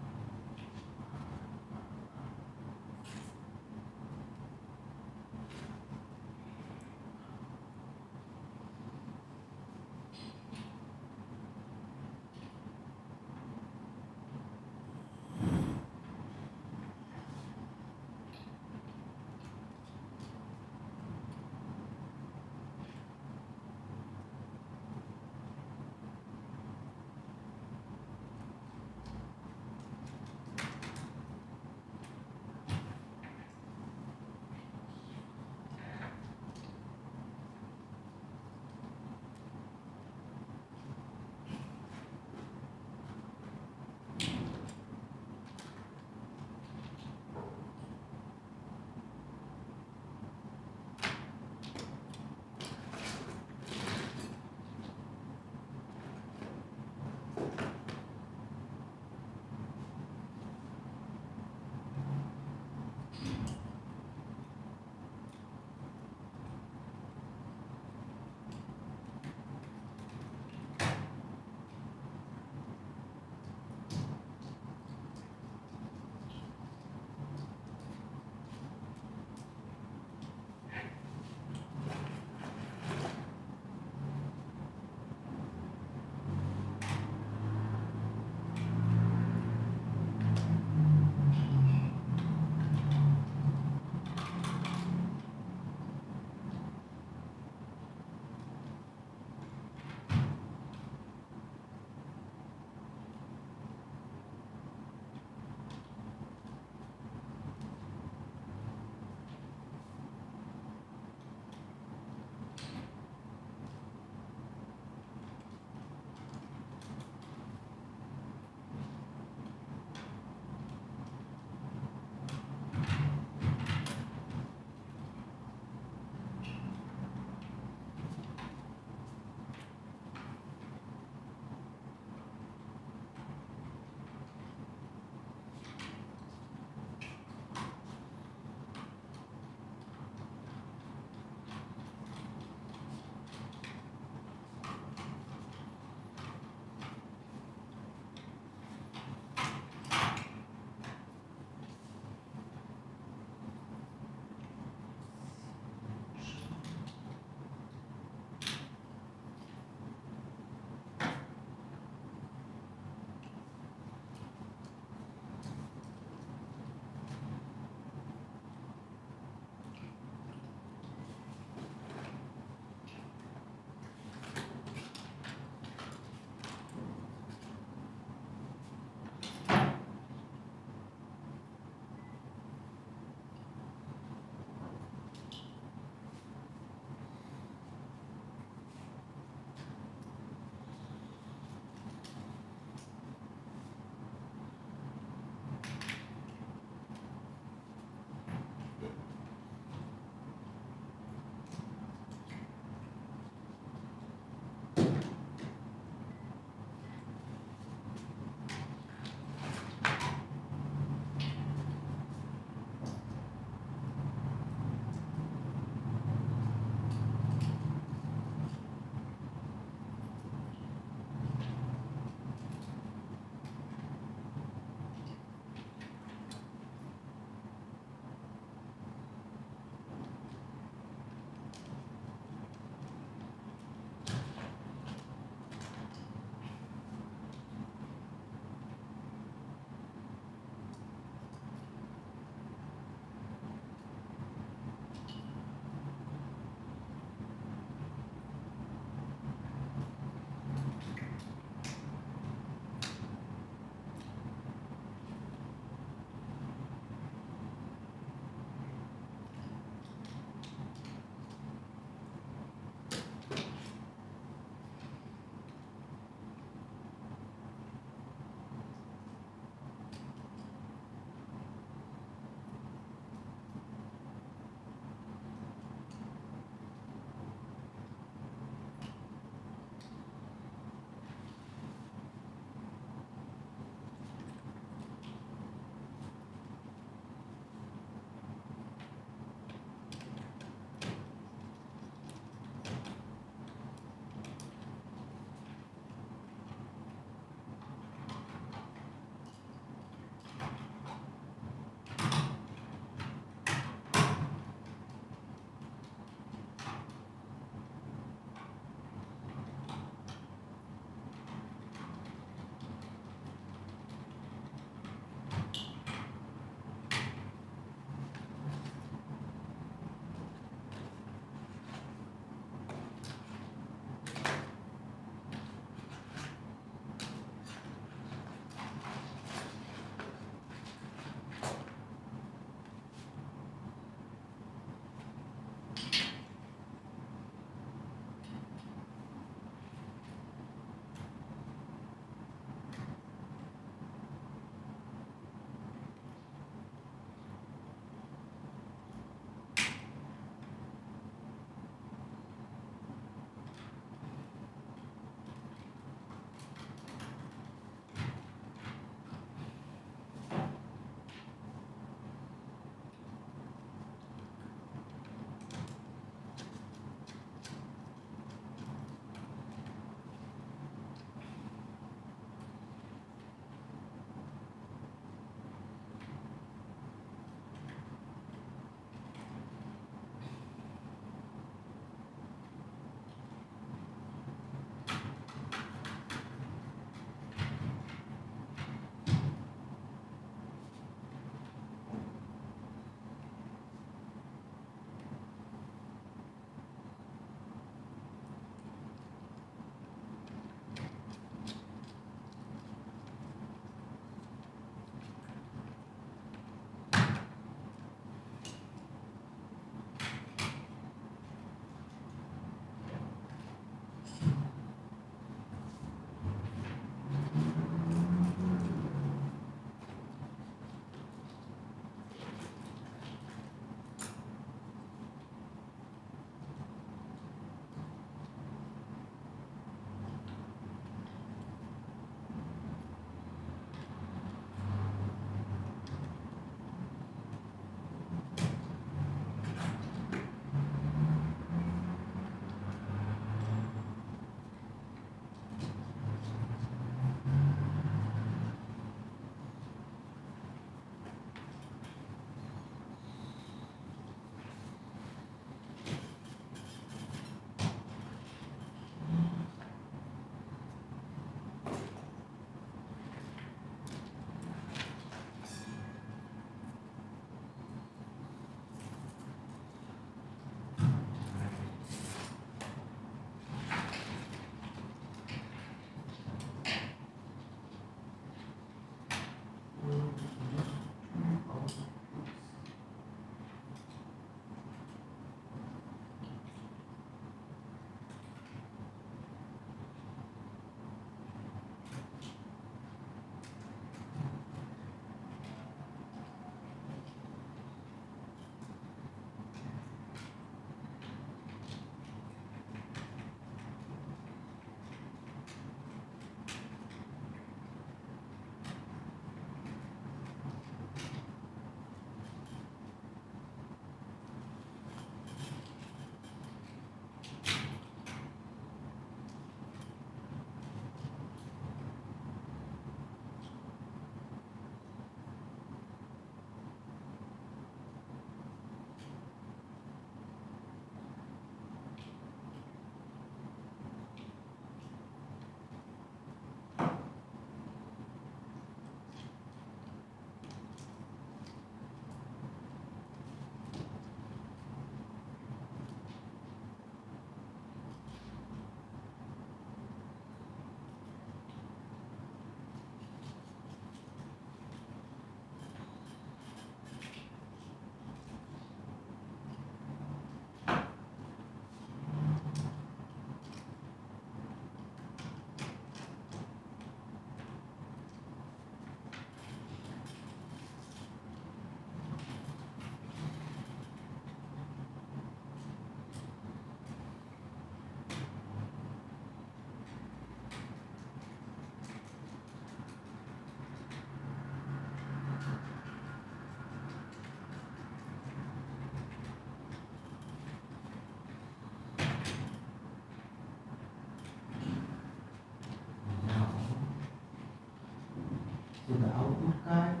So the output card,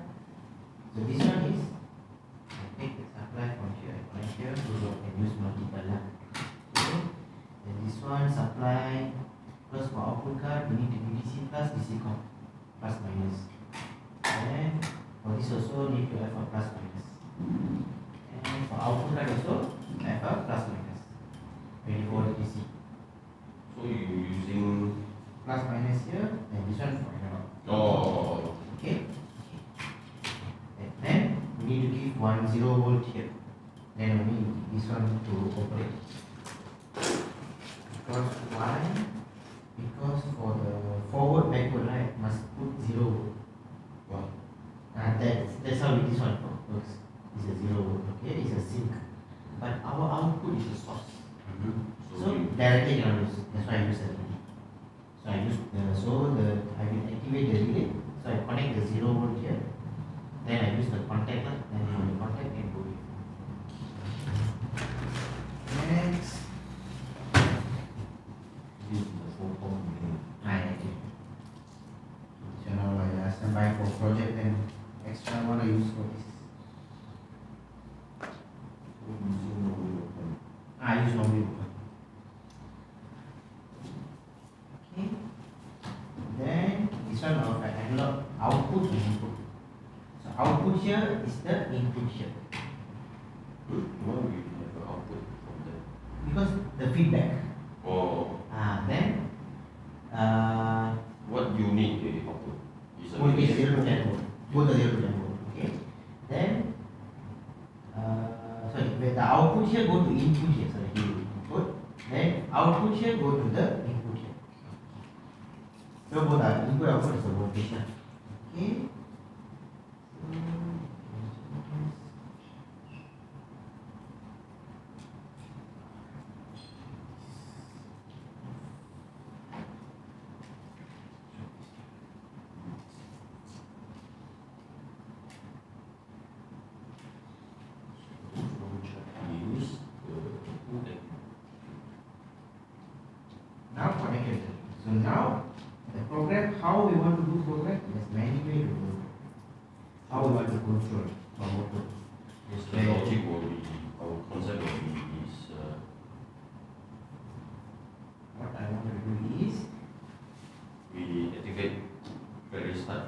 so this one is, I take the supply from here, I connect here, and use multiple lah. Okay. And this one supply plus for output card, we need to DC plus DC com plus minus. And for this also need to have a plus minus. And for output card also have a plus minus. 24 DC. So you using Plus minus here, and this one for analog. oh Okay. And then we need to give 10 volt here. Then only this one to operate. Because why? Because for the forward backward right must put 0 volt. wow. That's how this one works. It's a 0 volt. Okay, it's a sink. But our output is a source. So directly cannot use. That's why I use a relay. So I use I will activate the relay. So I connect the 0 volt here. Then I use the contact. Then from the contact can go here. Next. This is the 4-port relay. So now I standby for project and extra one I use for this. So using normally open. I use normally open. Okay. Then this one of analog output and input. So output here is the input here. Why we have an output from there? Because the feedback. Oh, Then what unit the output? Is a would be relay? 0 to 10 volt. Both are 0 to 10 volt. Okay. Then sorry, where the output here go to input here. Sorry, input. Then output here go to the input here. So both are input output is the voltage. Okay. Use the Now connected. So now the program, how we want to do program, there's many ways to do. How we want to control our motor. yes, the logic will be, our concept will be is What I want to do is we activate very start.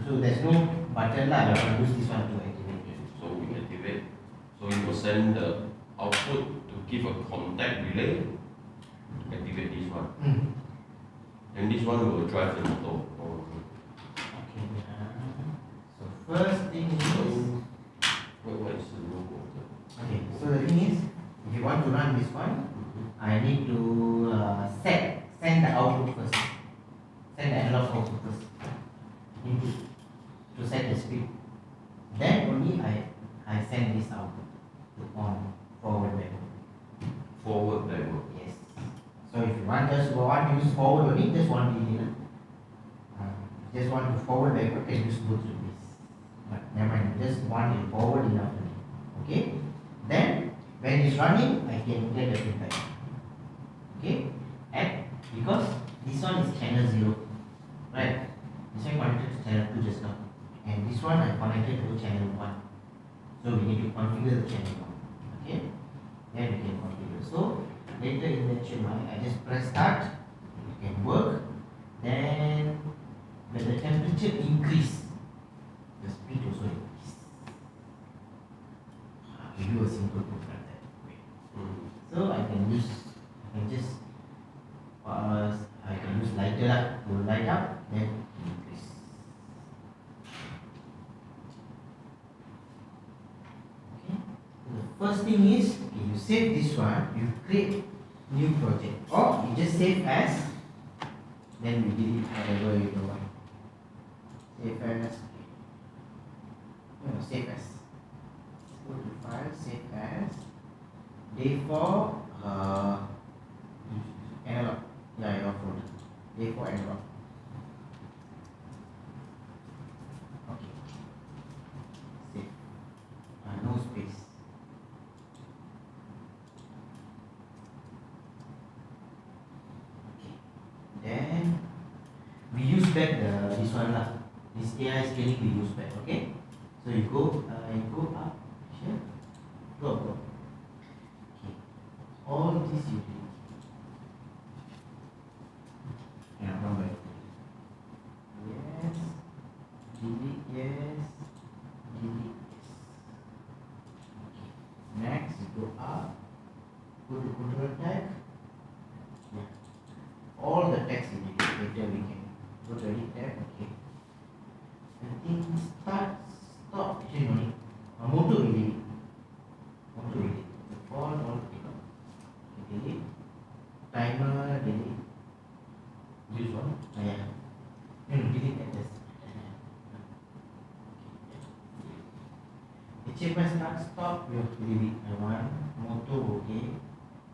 so there's no button lah. I can use this one to activate. Okay, so we activate. So you will send the output to give a contact relay. Activate this one. And this one will drive the motor. Oh, Okay. So first thing is what is the logo of that? okay. So the thing is, if you want to run this one, I need to send the output first. Send the analog output first. Input to set the speed. Then only I send this output to on forward backward. Forward, backward. Yes. So if you want to use forward only, just one relay. Just want to forward backward, can use both relays. But never mind, just one in forward enough. Okay. Then when it's running, I can get the feedback. Okay. And because this one is channel 0, right? This one connected to channel 2 just now, and this one I connected to channel 1. So we need to configure the channel 1. Okay. Then we can configure. So later in the HMI, I just press start. It can work. Then when the temperature increase, the speed also increase. We do a simple program that way. So I can use lighter lah to light up, then increase. Okay. So the first thing is, okay, you save this one, you create new project, or you just save as, then we delete whatever you don't want. Save as, save as. Go to file, save as. Day 4, analog. Yeah, your folder. Day 4 analog. Okay. Save. No space. Okay. Then we use back this one lah. This AI scaling we use back. Okay. So you go up here. Go. Okay. All this you do. Yeah, wrong way. Yes. Delete. Yes. Delete. Yes. Okay. Next, you go up. Go to control tag. Yeah. All the text you delete. Later we can go to edit tab. Okay. I think stop. Actually, no need. Motor delete. The font all delete. Delete. Timer delete. This one? Yeah. Delete address. HMI start, you have to delete. I want motor, okay.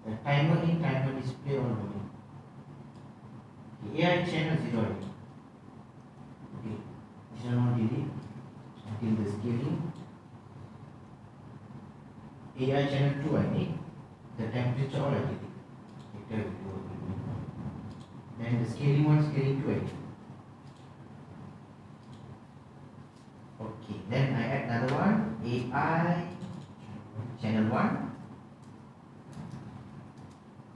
The timer in, timer display all okay. AI channel 0 already. Okay. This one delete. Until the scaling. AI channel 2 I need. The temperature all I delete. Later we do. Then the scaling 1, scaling 2 I need. Okay, then I add another one, AI channel 1.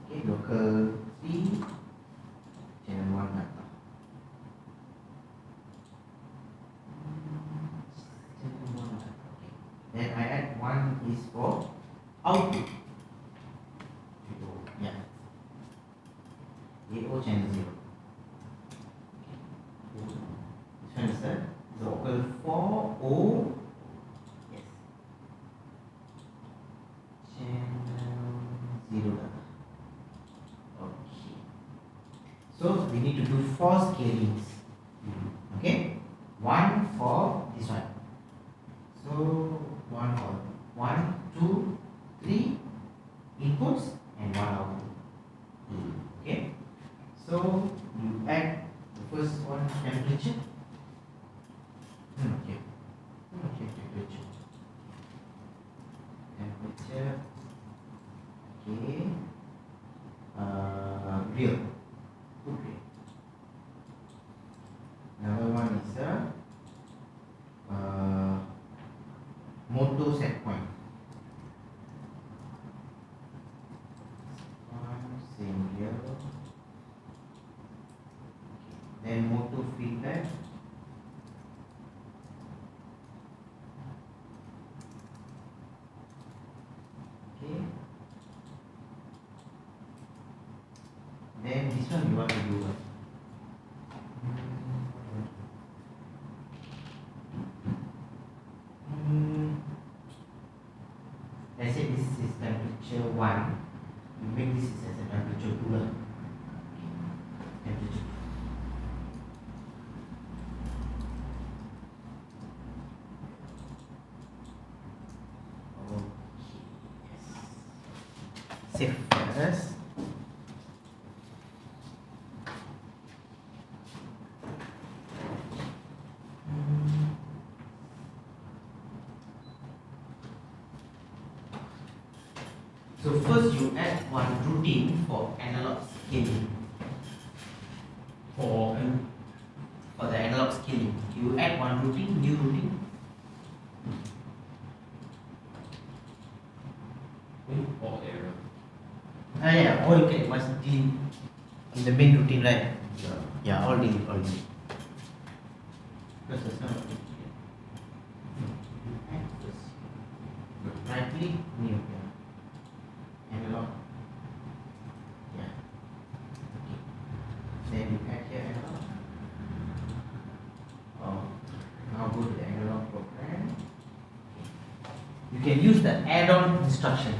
Okay, local 3 channel 1 okay. Then I add one is for output. Yeah. AO channel 0. This one is the local 4O. Yes. Channel 0. Okay. So we need to do 4 scalings. Okay. 1 for this one. So 1 for 1, 2, 3 inputs and 1 output. Okay. So you add the first one temperature. Okay. Temperature. Okay. Real. Okay. Another one is motor set point. Same here. Then motor feedback. Okay. Then this one you want to do what? Let's say this is temperature 1. You make this as a temperature 2. Okay. Temperature 2. Okay. Yes. Save first. So first you add one routine for analog scaling. For the analog scaling, you add one routine, new routine. Or error. Yeah, all you can must delete in the main routine, right? Yeah, all delete. Because that's not right click, new. Analog. Yeah. Okay. Then you add here analog. Now go to the analog program. You can use the add-on instruction.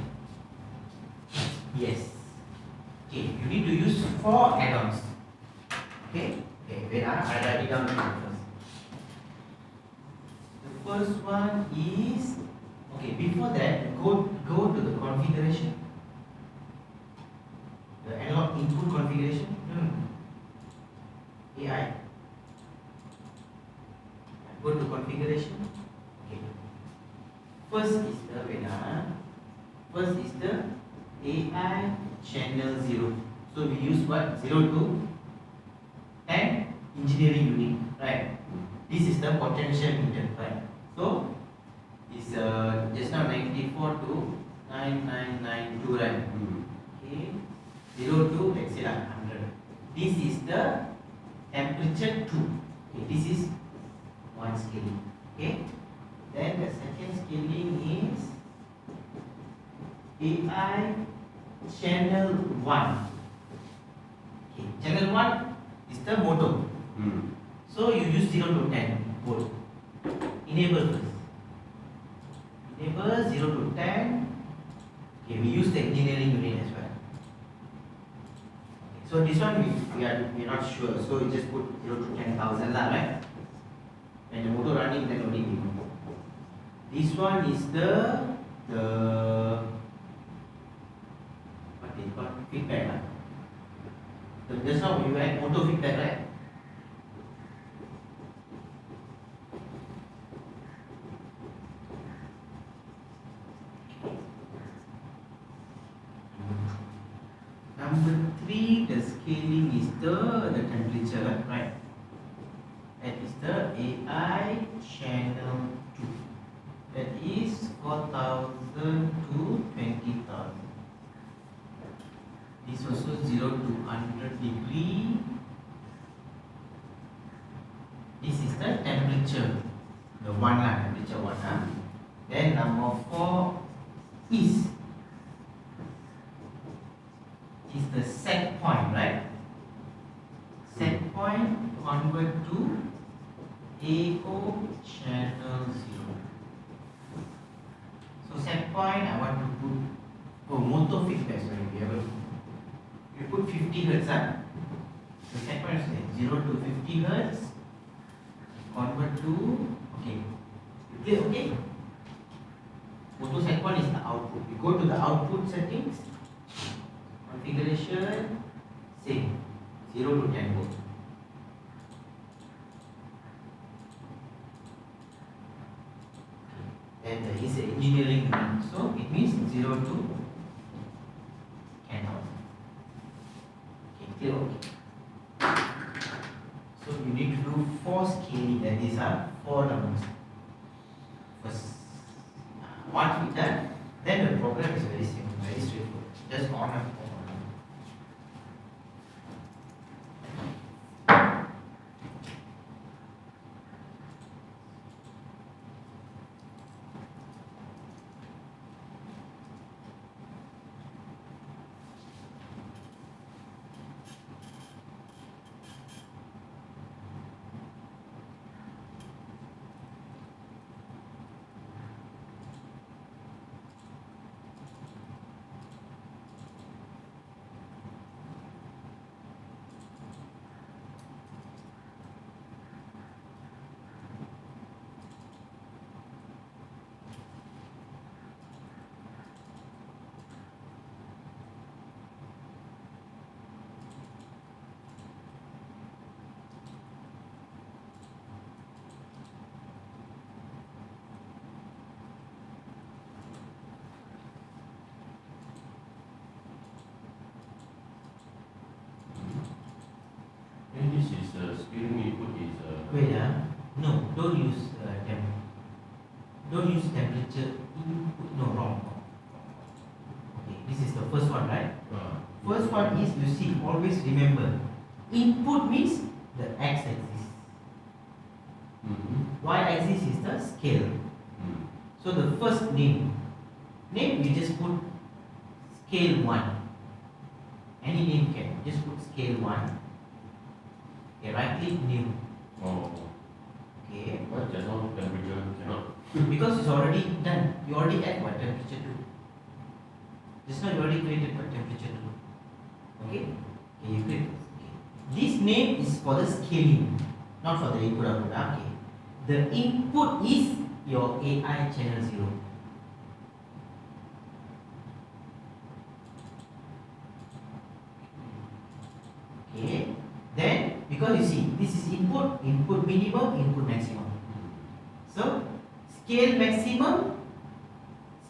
Yes. Okay, you need to use 4 add-ons. Okay. Wait, I write it down first. The first one is before that go to the configuration. The analog input configuration. AI. Go to configuration. Okay. First is the AI channel 0. So we use what? 0 to 10 engineering unit, right? This is the potential meter, right? So it's just now 94 to 9992, right? Okay, 0 to let's say like 100. This is the temperature 2. Okay, this is one scaling. Okay, then the second scaling is AI channel 1. Okay, channel 1 is the motor. So you use 0 to 10 volt. Enable first. Enable 0 to 10. Okay, we use the engineering unit as well. Okay, so this one we are not sure. So we just put 0 to 10,000 lah, right? When the motor running, then only we know. This one is the what they call feedback lah. Just now we had motor feedback, right? Number 3, the scaling is the temperature, right? That is the AI channel 2. That is 4,000 to 20,000. This also 0 to 100 degree. This is the temperature, the one lah, temperature 1 lah. Then number 4 is the set point, right? Set point convert to AO channel 0. So set point I want to put motor feedback, sorry, we put 50 Hz. So set point is 0 to 50 Hz. Convert to, okay. Okay. Motor set point is the output. We go to the output settings. Configuration, same, 0 to 10 volt. And there is an engineering unit, so it means 0 to 10,000. Okay, clear? Okay. So you need to do 4 scaling, and these are 4 numbers. First, once we done, then the program is very simple, very straightforward. Just on and off. This is scaling input is wait, no, don't use don't use temperature input. No, wrong. Okay, this is the first one, right? First one is, you see, always remember, input means the x-axis. Y-axis is the scale. So the first name you just put scale 1. Any name can just put scale 1. Okay, right click new. Okay. What just now temperature cannot? Because it's already done. You already add what temperature 2. Just now you already created what temperature 2. Okay? Okay, you click. Okay. This name is for the scaling, not for the input output. Okay. The input is your AI channel 0. Okay. Then, because you see, this is input minimum, input maximum. So, scale maximum,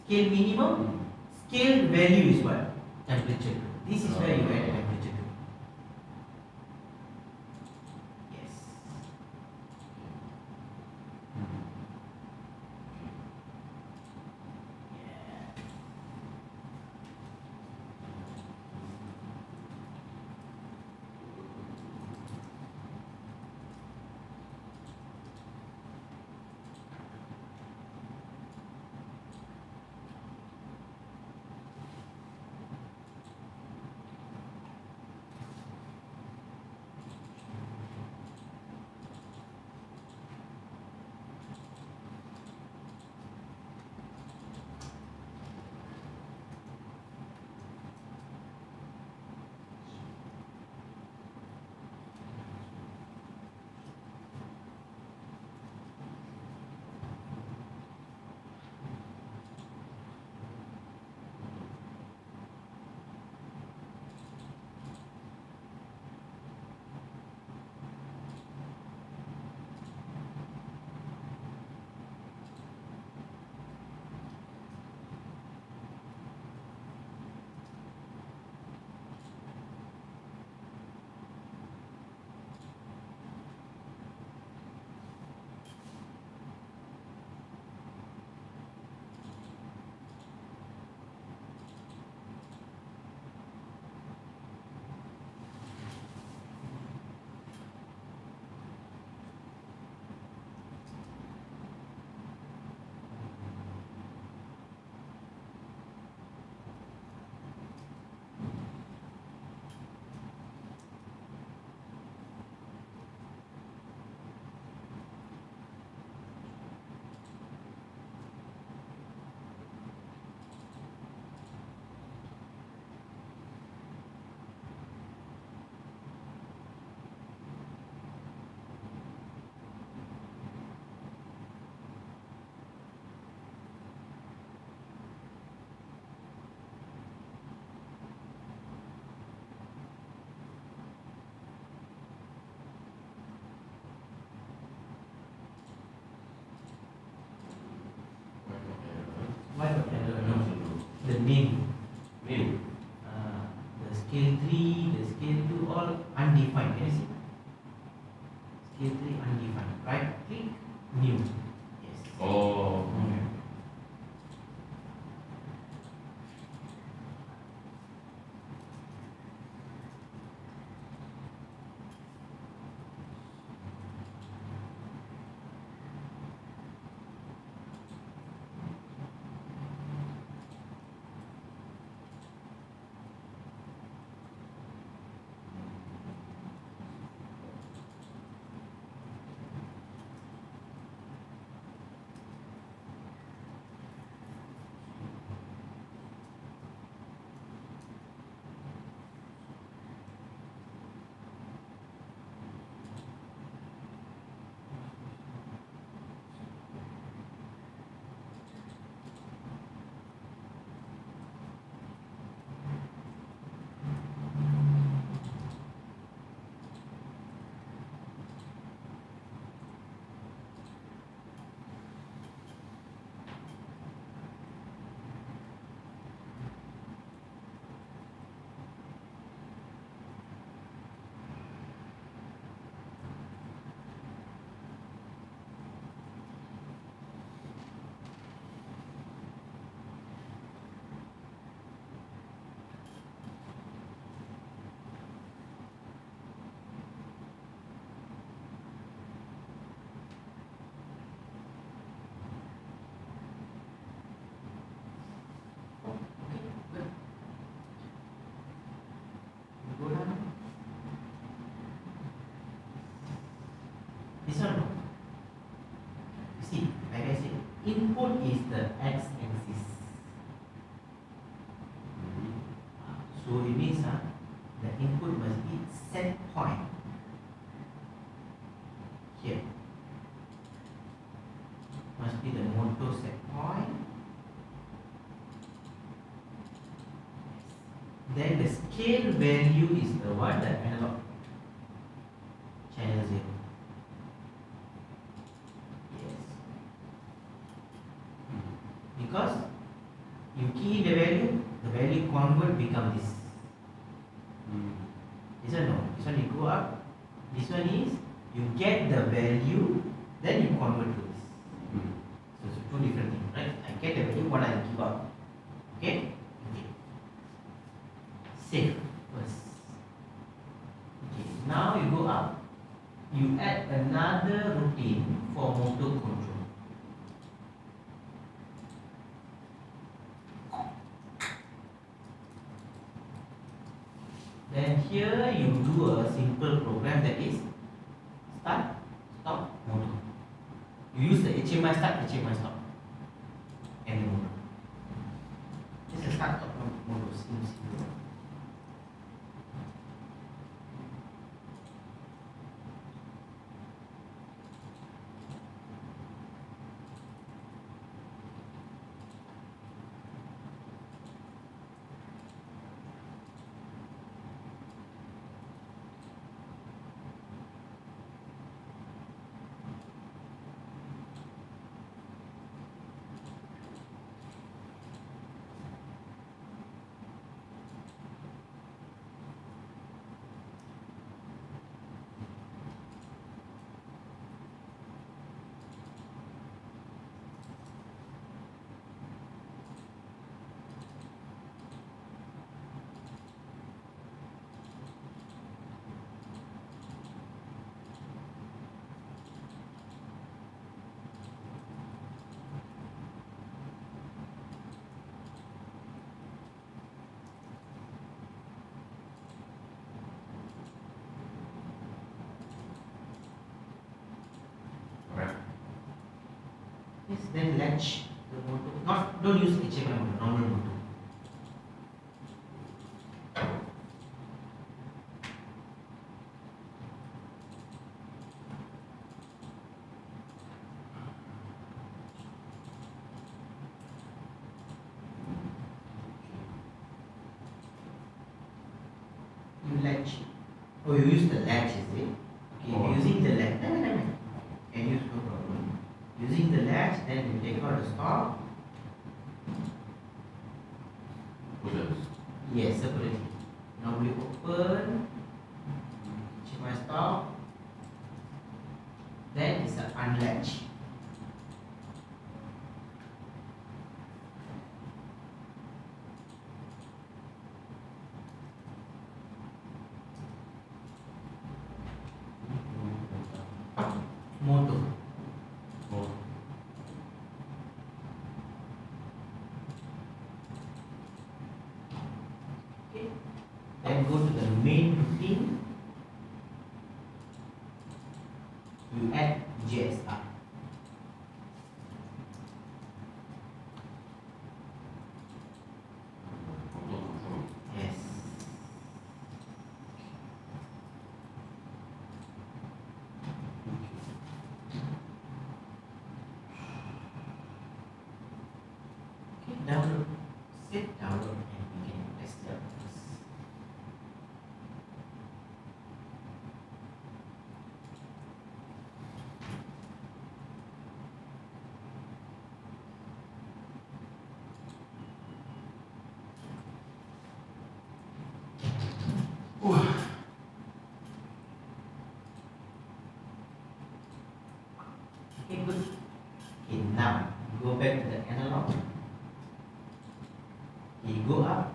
scale minimum, scale value is what? Temperature. This is where you add temperature to. Yes. scale 3, the scale 2, all undefined. Can you see? Scale 3 undefined. Right click, new. Yes. Oh. Okay. This one, you see, like I said, input is the x-axis. So it means the input must be set point here. Must be the motor set point. Then the scale value is the what? The analog channel 0. Because you key the value convert become this. This one no, this one you go up. This one is you get the value, then you convert to this. So it's two different things, right? I get the value, what I give up. Okay? Okay. Save first. Okay. Now you go up. You add another routine for motor control. Then here you do a simple program that is start, stop, motor. You use the HMI start, HMI stop, and the motor. This is start, stop, motor. Simple. Yes, then latch the motor. Don't use HMI motor, normal motor. You latch. Oh, you use the latch, is it? Okay, using the latch. No. Can use no problem. Using the latch, then you take out the stop. Yes, separately. Normally unlatch. Motor. Oh, Okay. Then go to the main routine. You add GSR. motor control. Yes. Okay, download. Set download and we can test it out first. Okay, good. Okay, now go back to the analog. Okay, go up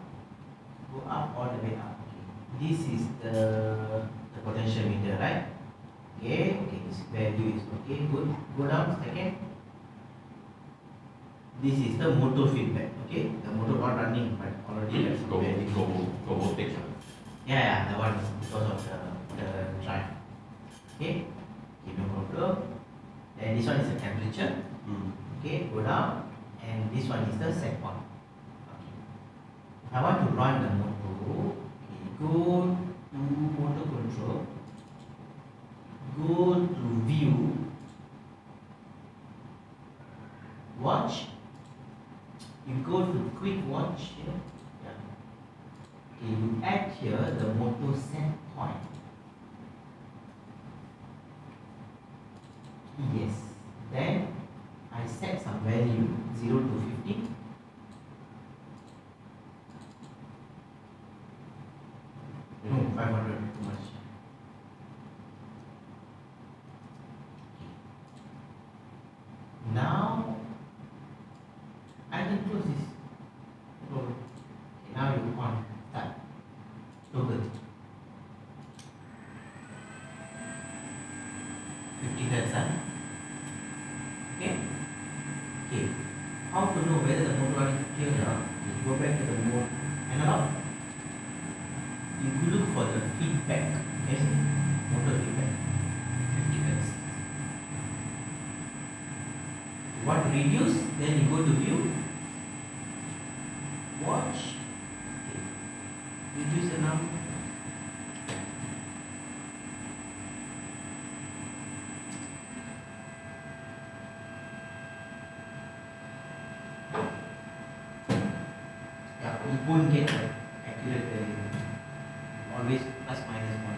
all the way up. Okay. This is the potential meter, right? Okay, this value is okay, good. Go down second. This is the motor feedback, okay? The motor not running, but already has Go value. voltage. Yeah, the one because of the drive. Okay, no problem. And this one is the temperature. Okay, go down, and this one is the set point. Okay. If I want to run the motor, okay, go to motor control, go to view, watch. You go to quick watch here. Yeah. Okay, you add here the motor set point. Yes. Then I set some value 0 to 50. No, 500 too much. Now I can close this. No problem. Okay, now you on start. Toggle. 50 Hz. Okay. Okay. How to know whether the motor running 50 or not? You go back to the mode analog. You look for the feedback. Yes, motor feedback. 50 Hz. You want to reduce, then you go to view. Watch. Okay. Reduce the number. Yeah, you won't get the accurate value. Always plus minus 1.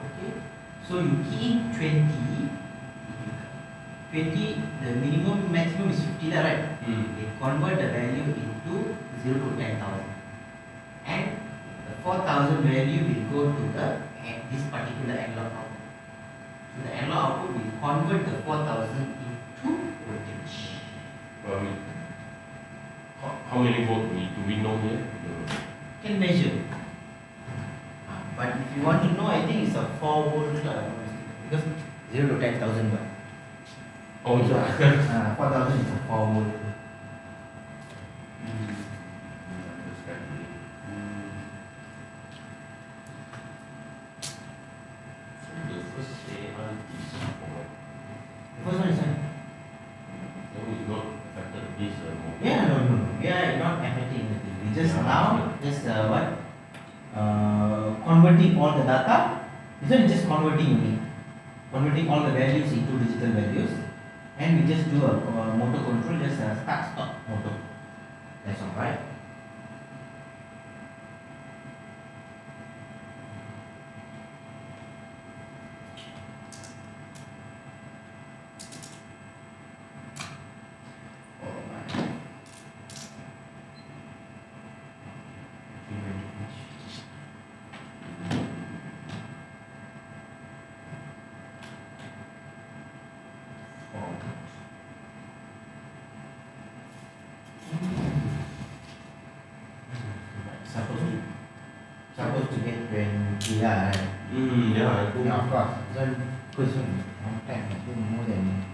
Okay. So you key 20. 20, the minimum maximum is 50, right? They convert the value into 0 to 10,000. And the 4,000 value will go to this particular analog output. So the analog output will convert the 4,000 into voltage. How many volt do we know here? Can measure. But if you want to know, I think it's a 4 volt because 0 to 10,000 watt. Oh, So, yeah. 4,000 is a 4 volt. So the first AI is for, First one is one. so it's not affected this motor. Yeah, no. We are not affecting anything. We just now just converting all the data. This one is just converting only. Converting all the values into digital values. And we just do a motor control, just a start stop motor. That's all right. supposed to get 20 lah, right? Yeah, I think. Yeah, of course. This one long time, I think more than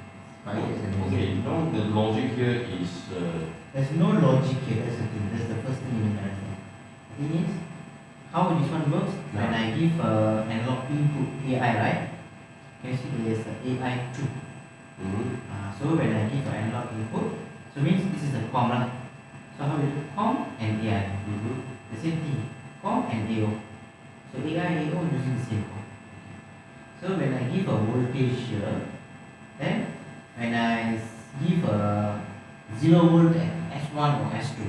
5 years ago. Okay, now the logic here is. There's no logic here, that's the thing. That's the first thing you need to understand. The thing is, how this one works, when I give analog input AI, right? Can you see there's AI 2. So when I give analog input, so means this is a COM, right? So how is it? COM and AI. The same thing, COM and AO. So AI and AO using the same COM. So when I give a voltage here, then when I give a 0 volt at S1 or S2,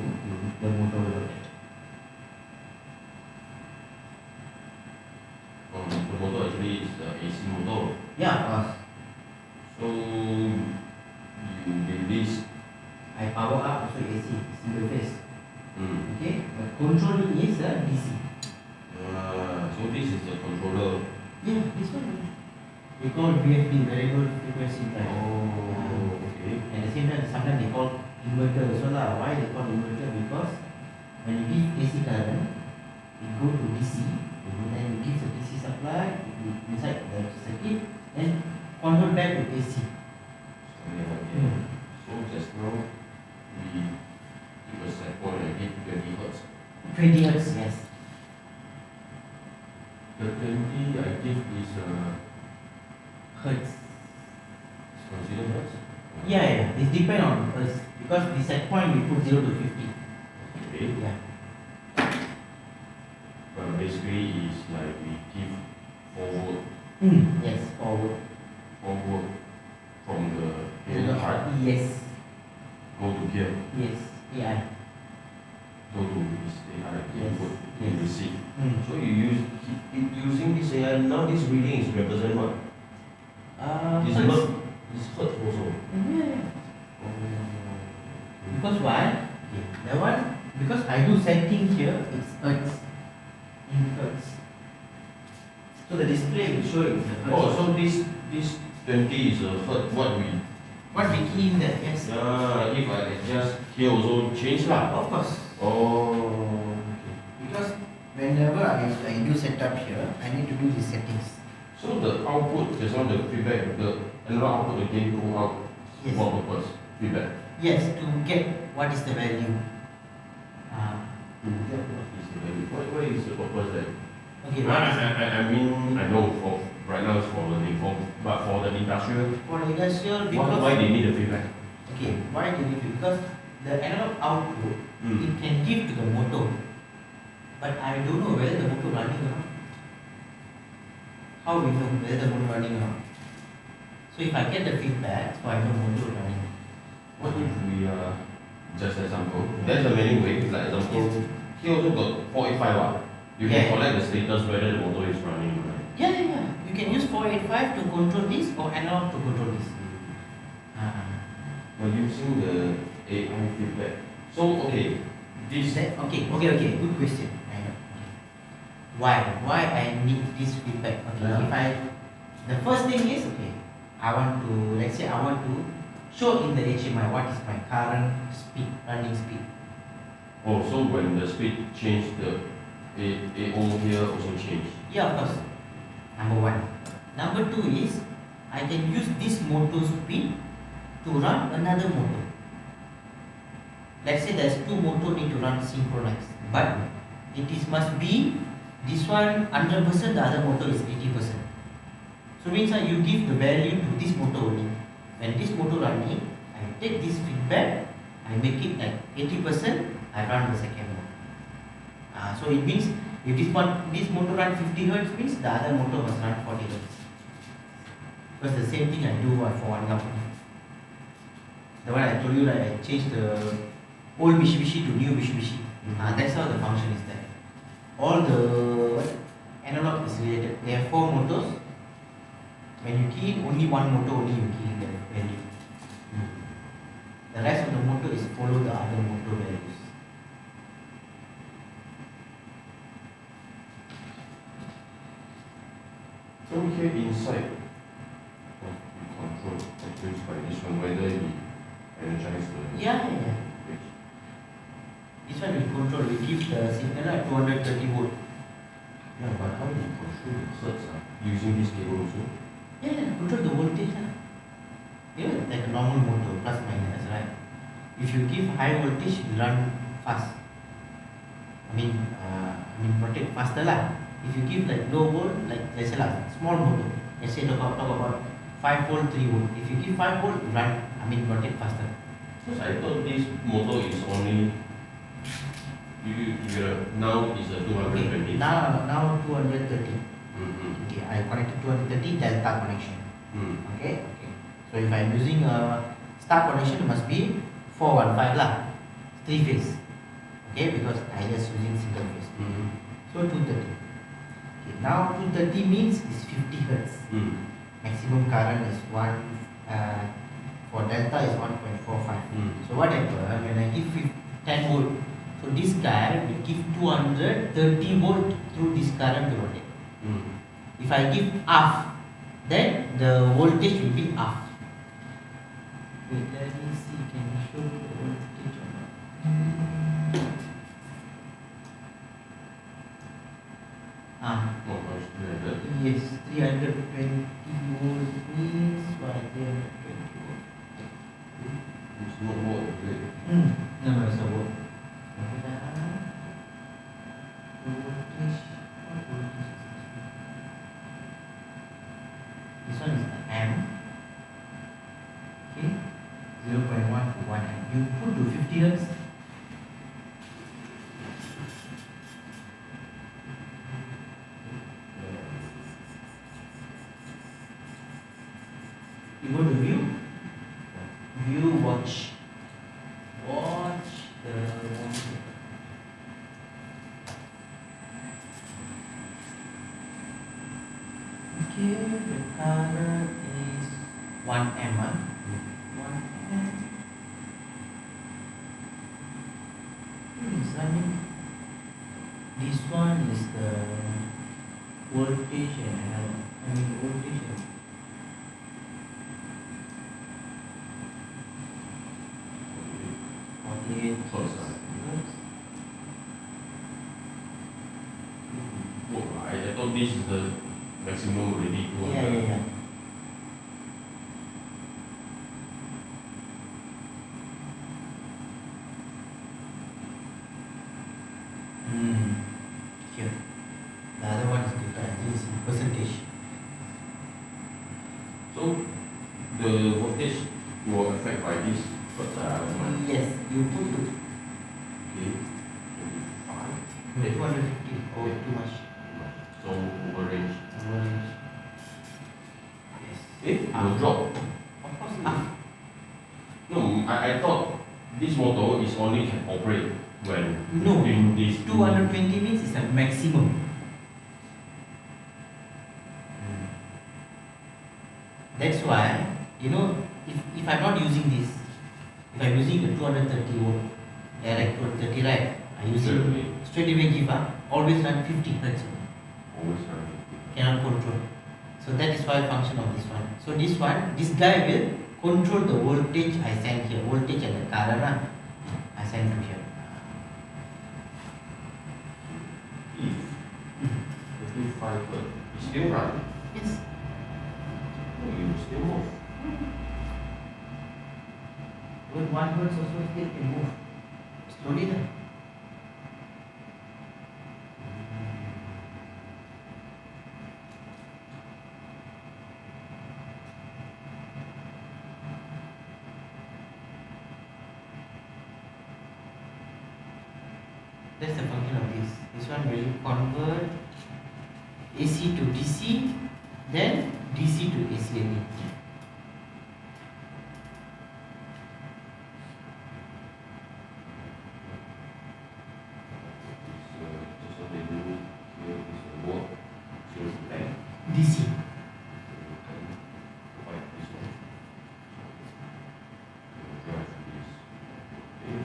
the motor will rotate. The motor actually is the AC motor. Yeah, of course. So you release. I power up also AC, single phase. Okay. Okay, but controlling is a DC. So this is the controller. Yeah, this one. We call VFD, variable frequency drive. Oh, okay. And at the same time, sometimes they call inverter also lah. Why they call inverter? Because when you give AC current, it go to DC, then you give the DC supply inside the circuit, then convert back to AC. So just now we give a set point and give 20 hertz. 20 hertz, yes. The 20 I give is Hertz. it's considered hertz? Yeah, it depends on us because the set point we put 0 to 50. Okay. Yeah. But basically it's like we give forward Yes, forward. from the To the part, Yes. go to here, Yes. AI. go to this AI Yes. input, Yes. you receive. So you using this AI, now this reading is represent what? This Hertz. hertz, this hertz also. Yeah. Oh, Because why? That one, because I do setting here, it's hertz. In hertz. So the display will show it. Oh, so this 20 is a hertz. What we key in there? Yes. if I adjust here also change lah. Of course. Oh. Because whenever I do setup here, I need to do these settings. So the output, just on the feedback, the analog output again go out. Yes. For purpose feedback. Yes, to get what is the value. To get what is the value? What is the purpose then? Okay. I mean I know for right now it's for learning, but for the industrial, For the industrial, because why they need the feedback? okay, why do you need? Because the analog output it can give to the motor, but I don't know whether the motor running or not. How we know whether the motor running or not? So if I get the feedback, so I know motor running. What if we just example? There's a many ways. Like example, here also got 485 watt. You can collect the status whether the motor is running, right? Yeah. You can use 485 to control this or analog to control this. But using the AI feedback. So okay, this. Okay. Good question. I know. Why I need this feedback? Okay. Yeah. The first thing is I want to, let's say I want to show in the HMI what is my current speed, running speed. Oh, so when the speed change, the AO here also change. Yeah, of course. Number one. Number two is I can use this motor speed to run another motor. Let's say there's two motors need to run synchronized, but must be this one 100%, the other motor is 80%. So means that you give the value to this motor only. When this motor running, I take this feedback, I make it like 80%, I run the second one. So it means if this motor run 50 Hz means the other motor must run 40 Hz. Because the same thing I do for one company. The one I told you, I changed the old Mitsubishi to new Mitsubishi. That's how the function is there. All the analog is related. They have 4 motors. When you key in only one motor, only you key in the value. The rest of the motor is follow the other motor values. So here inside, we control by this one whether we energize the Yeah. page. This one will control, we give the signal at 230 volt. Yeah, but how do you control the surge using this cable also? Yeah, control the voltage. You know, like a normal motor, plus minus, right? If you give high voltage, it will run fast. I mean, rotate faster lah. If you give like low volt, like let's say like small motor, let's say talk about 5 volt, 3 volt. If you give 5 volt, it run, rotate faster. Because I thought this motor is only now is a 220. Okay, now 230. Mm-hmm. Okay, I connected 230 delta connection. Mm. Okay. So if I'm using a star connection, it must be 415 lah, 3 phase. Okay, because I just using single phase. Mm-hmm. So 230. Okay, now 230 means is 50 hertz. Mm. Maximum current is for delta is 1.45. Mm. So what happens when I give 10 volt? So this guy will give 230 volt through this current to rotate. Mm. If I give half, then the voltage will be half. Wait, let me see, can you show the voltage or not? Yes, 320 volts means what? 320 volts. It's not volt, is it? No, it's a volt. Voltage. What voltage is this? This one is the amp. Okay, 0.1 to 1 amp. You put to 50 hertz. You go to view, watch the voltage. Okay, the current is 1 amp. 1 amp. It's running. This one is the voltage and voltage. 48 Close. hertz. Oh, I thought this is the maximum already. Yeah. Here. The other one is different. I think it's in percentage. So the voltage will affect by this. Yes, you put to Okay. 25. 250. Oh, too much. So overrange. Yes. Will drop. Of course. No, I thought this motor is only can operate when No. doing this. 220 means it's a maximum. That's why, if I'm not using this, if I'm using the 230 volt, direct 230, right? I use it straight away give up, always run 50 hertz. Always run. Cannot control. So that is why function of this one. So this guy will control the voltage I send here, voltage and the current I send to here. If 35 hertz, it still run. Yes. Oh, you still move. With 1 hertz also still can move. Slowly then. That's the function of this. This one will convert AC to DC, then DC to AC again. So they do here is a volt, 0 to 10. DC. Like this one. Drive this. Okay.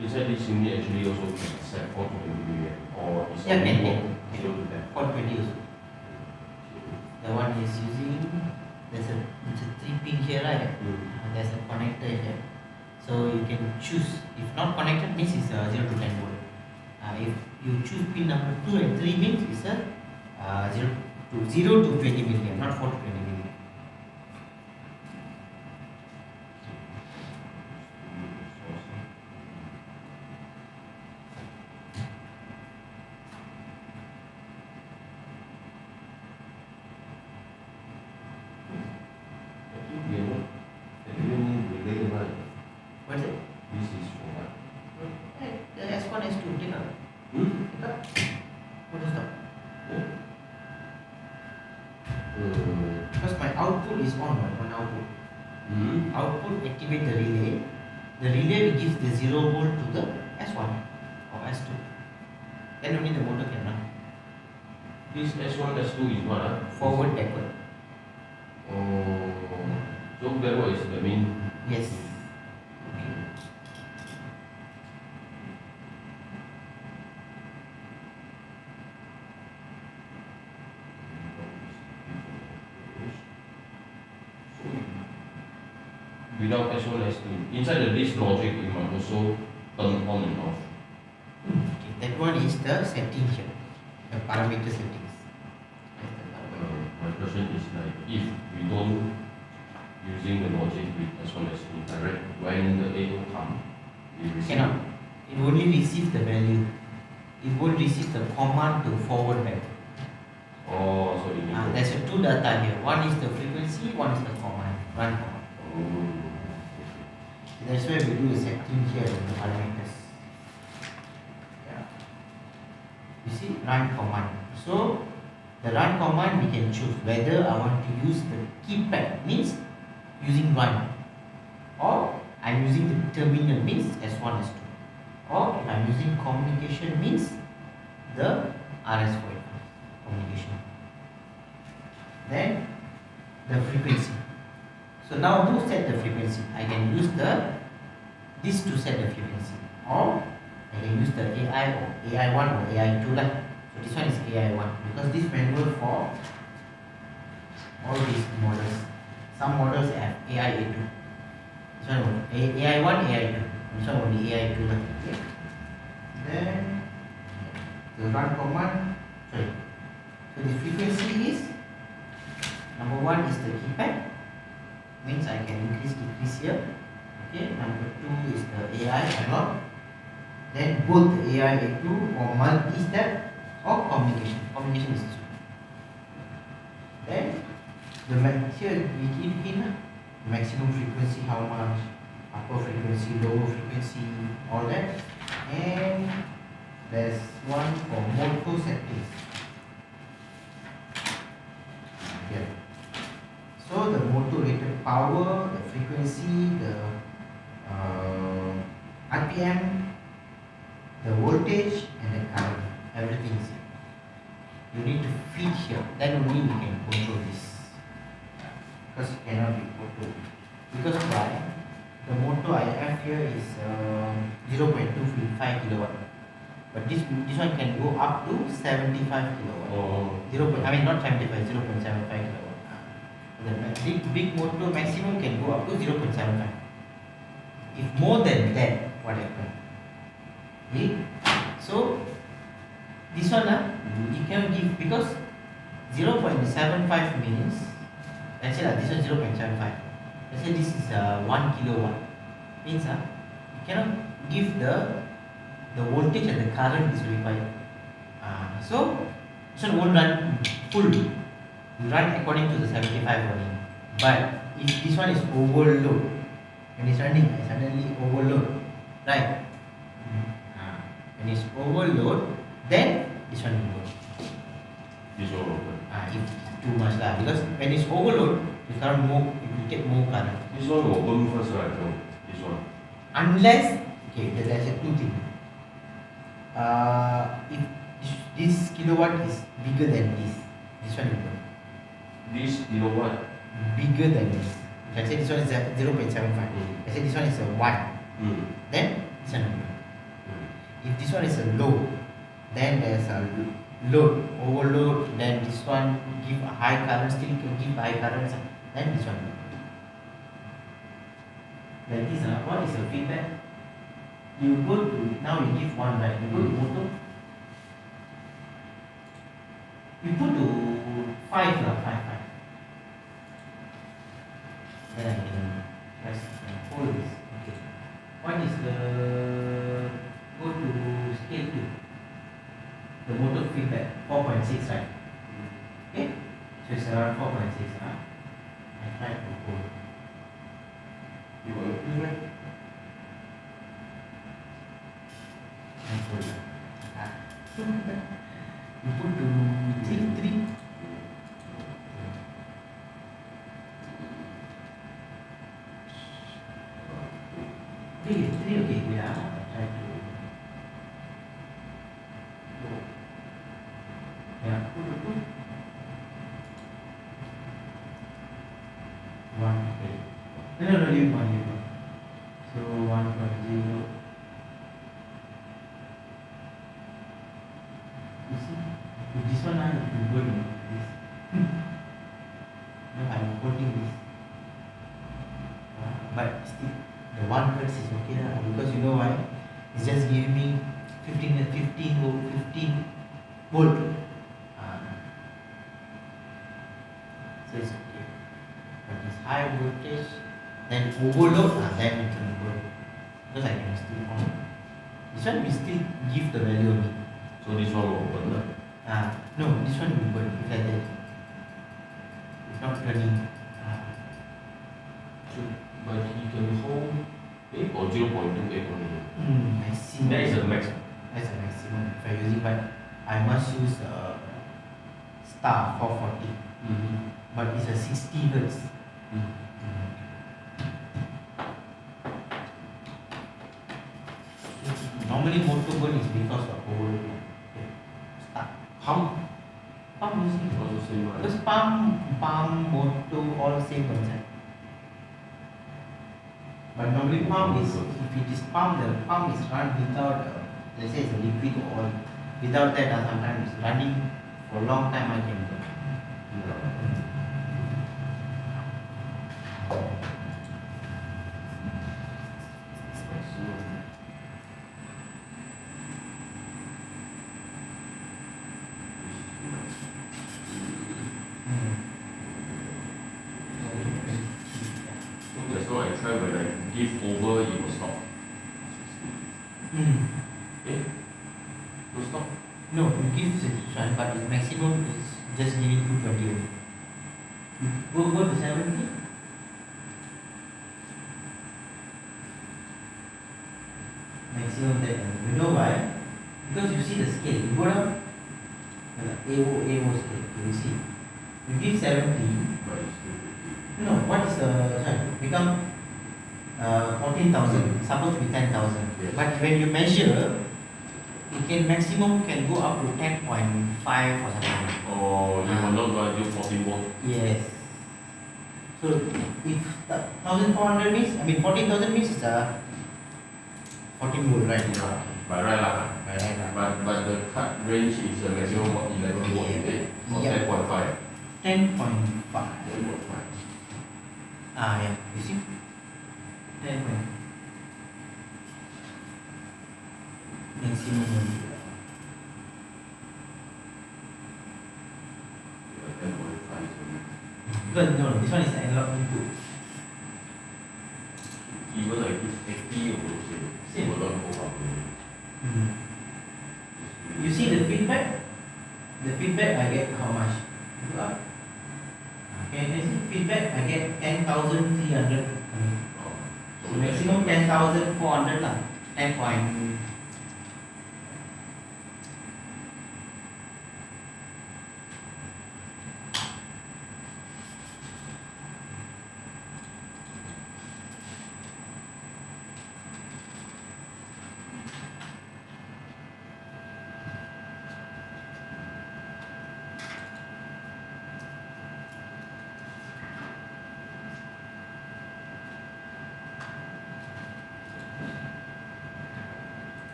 Inside this unit actually also can set 420 million or is Yeah, only can. 0 to 10. 420 also. The one is using the here, right? There's a connector here. So you can choose. If not connected means it's 0 to 10 volt. If you choose pin number 2 and 3 means it's a 0 to 20 milliamp, not 4 to 20 milliamp. What's it? This is for what? The S1, S2, take up. Take up. What is that? Because my output is on, one output. Output activate the relay. The relay will give the 0 volt to the S1 or S2. Then only the motor can run. This S1, S2 is what? Forward, backward. Oh, so backward is the main. Yes. Without S1, S2. Inside this logic, you might also turn on and off. Okay, that one is the setting here, the parameter settings. My question is like, if we don't using the logic with S1, S2 direct, when the AO come, we receive. Cannot. It only receive the value. It won't receive the command to forward back. Oh, so it needs There's a 2 data here. One is the frequency, one is the command, run command. That's why we do the setting here in the parameters. Yeah. You see, run command. So the run command we can choose whether I want to use the keypad means using run, or I'm using the terminal means S1, S2, or if I'm using communication means the RS communication. Then the frequency. So now to set the frequency, I can use this to set the frequency, or I can use the AI or AI1 or AI2 lah. So this one is AI1 because this manual for all these models. Some models have AI2. This one AI1, AI2. This one only AI2 lah. Okay. Then the run command. Sorry. So the frequency is number 1 is the keypad. Means I can increase, decrease here. Okay, number 2 is the AI analog. Then both the AI A2 or multi-step or communication. Communication is this one. Then here we give in maximum frequency, how much, upper frequency, lower frequency, all that. And there's one for motor settings. Here. So the motor rated power, the frequency, the RPM, the voltage and the current, everything is here. You need to feed here, then only we can control this. Because it cannot be controlled. Because why? The motor I have here is 0.255 kilowatt. But this one can go up to 75 kilowatt. Oh. Not 75, 0.75 kilowatt. The big motor maximum can go up to 0.75. If more than that, what happens? Okay? So this one you cannot give because 0.75 means, let's say this is 0.75. Let's say this is 1 kilowatt. Means you cannot give the voltage and the current is required. So this one won't run full. You run according to the 75 only. But if this one is overload, when it's running, I suddenly overload, right? When it's overload, then this one will go. This one If too much lah, because when it's overload, you can't more, you will get more current. This one will burn first, right? No, this one. Unless, okay, there's a two things. If this kilowatt is bigger than this one will burn. This kilowatt Bigger than this. Let's say this one is 0.75. Let's say this one is a 1. Then this one will burn. If this one is a low, then there's a load, overload, then this one give a high current, still can give high current, then this one. like this, what is the feedback? You go to, now you give 1, right? You go to motor. You put to 5 lah, 5. Then I can press and hold this. Okay. What is the, go to scale 2. The motor feedback, 4.6, right? Okay? So it's around 4.6, huh? I try to hold. You want to do that? I hold. You put to 3. Okay, yeah. I try to. Yeah, put. 1, okay. No, leave 1. So 1.0. You see, with this one, I'm good with this. No, I'm holding this. But still, the 1 hertz is okay now, because you know why? It's just giving me 15 volt. So it's okay. But this high voltage, then overload, then it can go. Because I can still on. This one will still give the value only. So this one will open, No, this one will burn. It's like that. It's not turning. But you can hold 8 or 0.28 only. Maximum. That is the max. That's the maximum if I use it, but I must use star 440. But it's a 60 hertz. Normally motor burn is because of overload. Start. Pump Pump using. also same, right? Because pump, motor, all same concept. But normally pump is, if it is pump, the pump is run without, let's say it's a liquid oil. Without that, sometimes it's running for a long time, I can burn. That's why I try when I give over, it will stop. Will stop? No, you give this one, but the maximum is just giving 220 only. Go to 70. Maximum that, you know why? Because you see the scale, you go down, AO scale, you see. You give 70, But it's still no, what is the, become 14,000, supposed to be 10,000. Yes. But when you measure, it can maximum can go up to 10.5 or something. or you will not go until 14 volt. Yes. So if 1,400 means, 14,000 means it's a 14 volt, right? By right lah. By right lah. But the cut range is a maximum of 11 volt, is it? Or Yeah. 10.5? 10.5. 10.5. Yeah. You see? 10.5. Maximum. Yeah, 10.5 is the max. But no, this one is analog input. Even like this 80 will Same. will not go up. You see the feedback? The feedback I get how much? Go up. Okay, you see feedback I get 10,300. So maximum 10,400 lah. 10 point.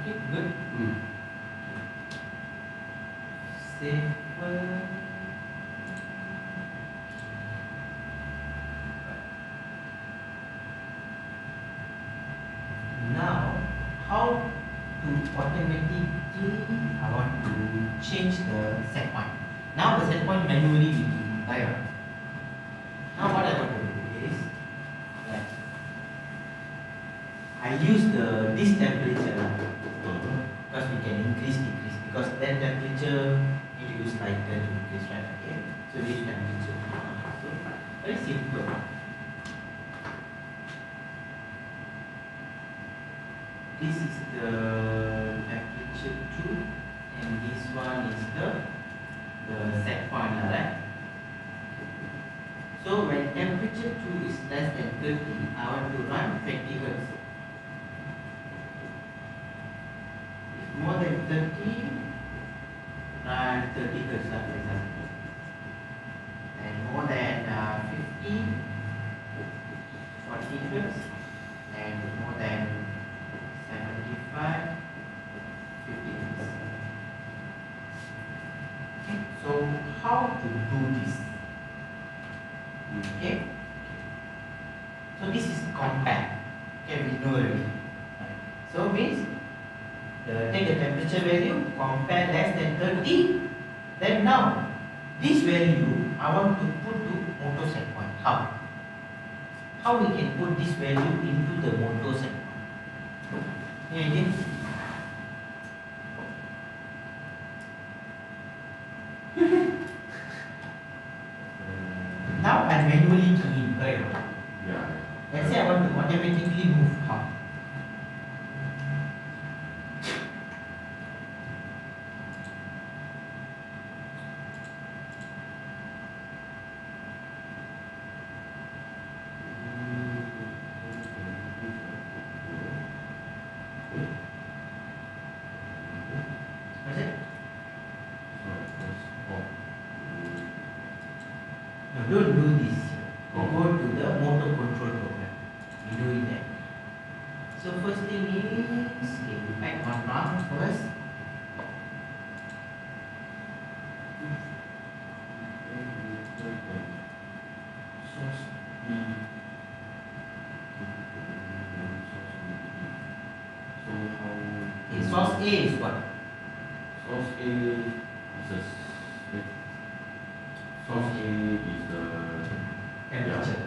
Okay, good. Safer. Now, how to automatically I want to change the set point. Now the set point manually will be there. Now what I want to do is that I use this temperature because we can increase decrease because that temperature you use lighter to increase, right? Okay. So this temperature. So very simple. This is the temperature 2 and this one is the set point, right? So when temperature 2 is less than 30, I want to run 20 Hz. If more than 30, run 30 Hz, for example. And more than 50, 40 Hz. And more than 75, 50 Hz. Okay, so how to do this? Okay, so this is compact. Okay, we know already. So means take the temperature value, compare less than 30. Then now this value I want to put to motor set point. How? How we can put this value into the motor set point? Any idea? Now I manually key in, correct? Yeah. Let's say I want to automatically move. How? What is it? No, don't do this. Go to the motor control program. We do it there. So first thing is add one run first. Okay, source A is what? Source A is the Temperature.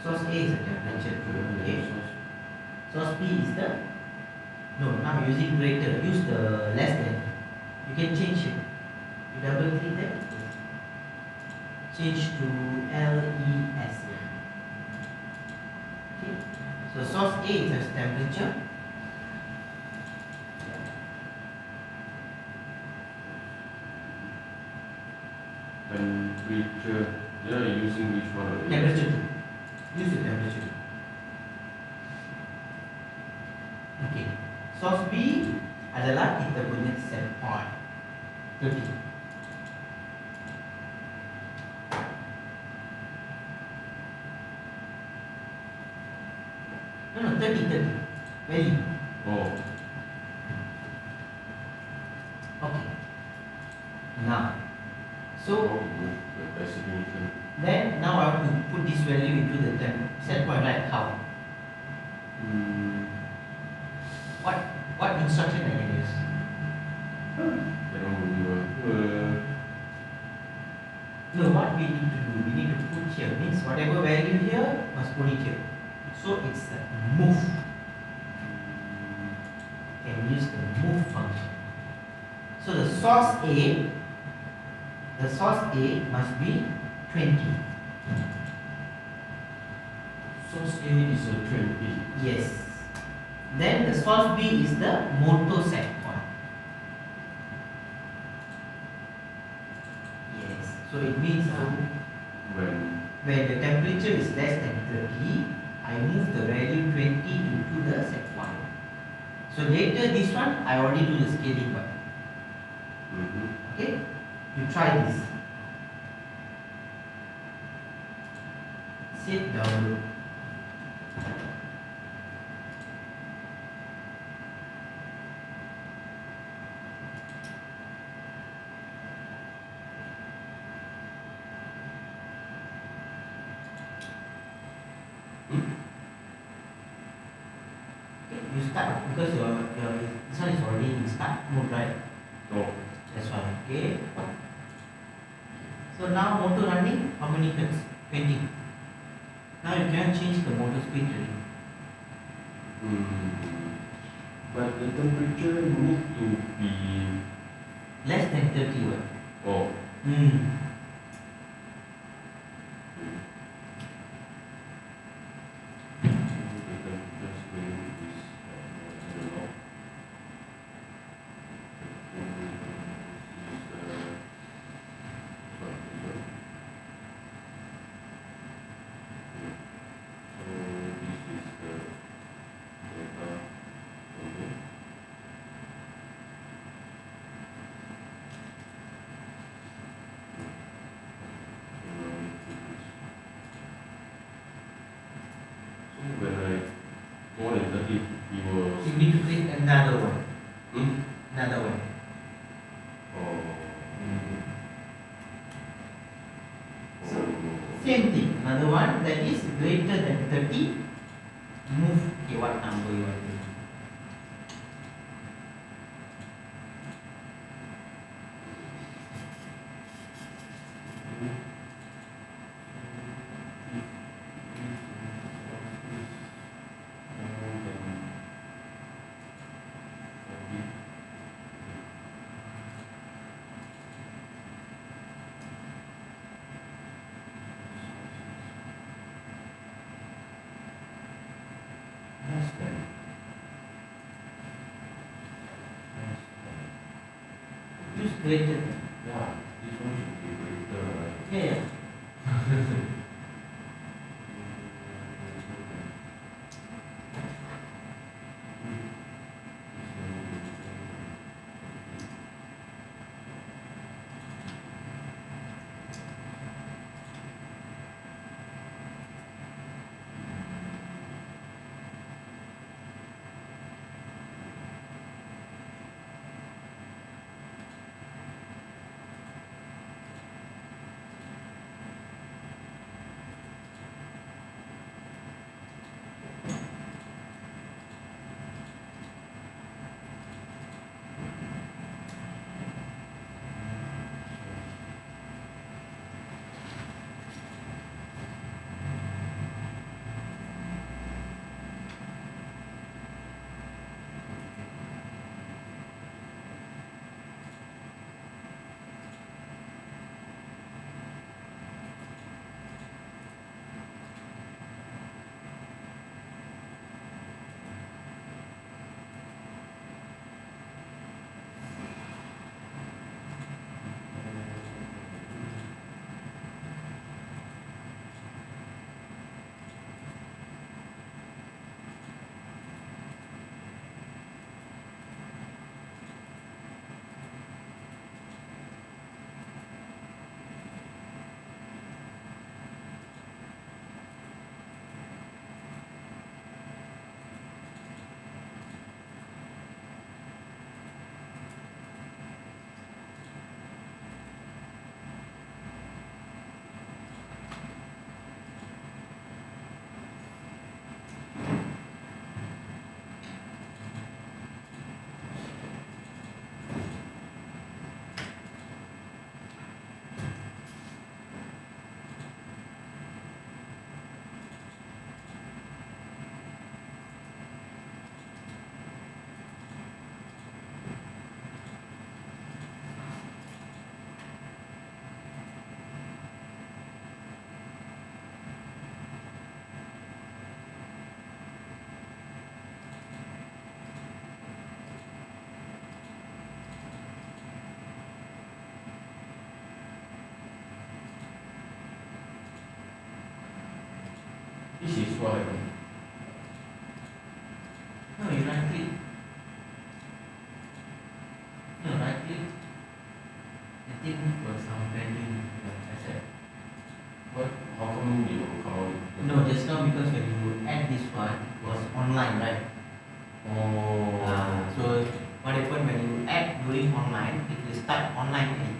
Source A is the temperature. Okay. Source B is the now using greater. Use the less than. You can change it. You double click that. Change to LES. Okay. So source A is the temperature. Temperature. They are using which one? Temperature 2. Use the temperature 2. Okay. Source B adalah kita punya set point 30. No, 30. Value. Oh. Okay. Now, so The designation. then now I want to put this value into the set point, right? How? What instruction I can use? I don't remember. No, what we need to do, we need to put here, means whatever value here, must put it here. So it's a move. Can use the move function. So the source A must be 20. Source A is a 20. Yes. Then the source B is the motor set point. Yes. So it means When the temperature is less than 30, I move the value 20 into the set point. So later this one, I already do the scaling part. Okay? You try this. Save download. because this one is already in start mode, right? No. That's why. Okay. So now motor running, how many hertz? 20. Now you can change the motor speed already. But the temperature need to be Less than 30 watt. oh. When I more than 30, he was. You need to create another one. Hmm? Another one. Oh. So, same thing. Another one that is greater than 30. Move. Okay, what number you want to use? Use greater than. Yeah, this one should be greater, right? Yeah. This is what happened. No, you right click. No, right click. The thing for some pending asset. What? How come you come out? No, just now because when you add this one, it was online, right? Oh. So what happened when you add during online, it will start online again.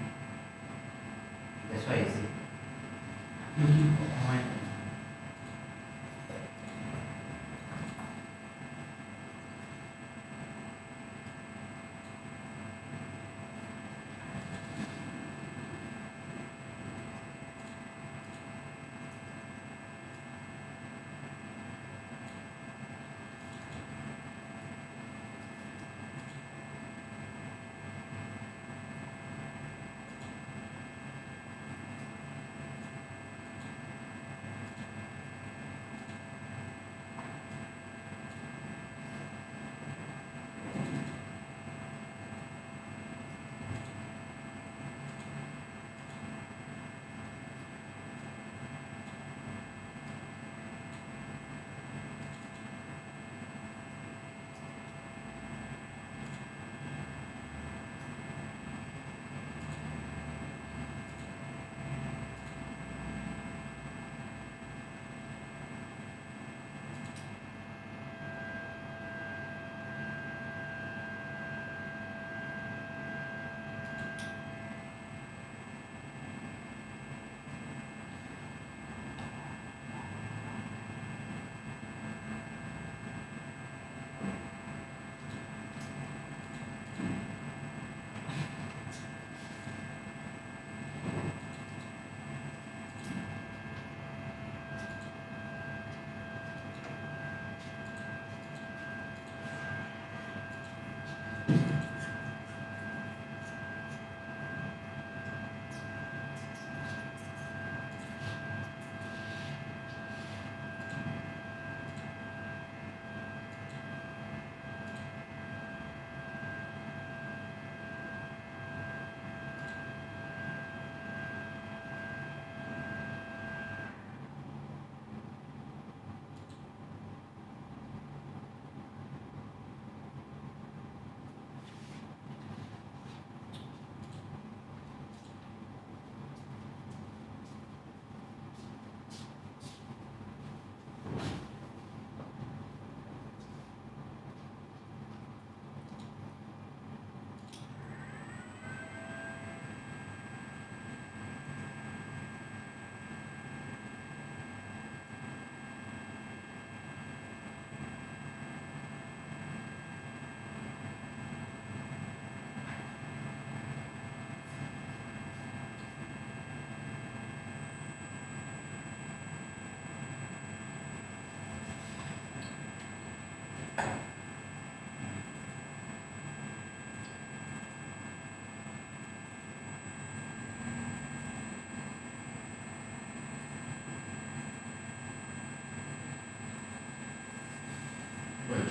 That's why I say. Looking for online.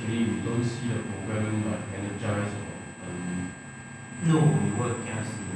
actually we don't see the program like energized or No, we work cannot see.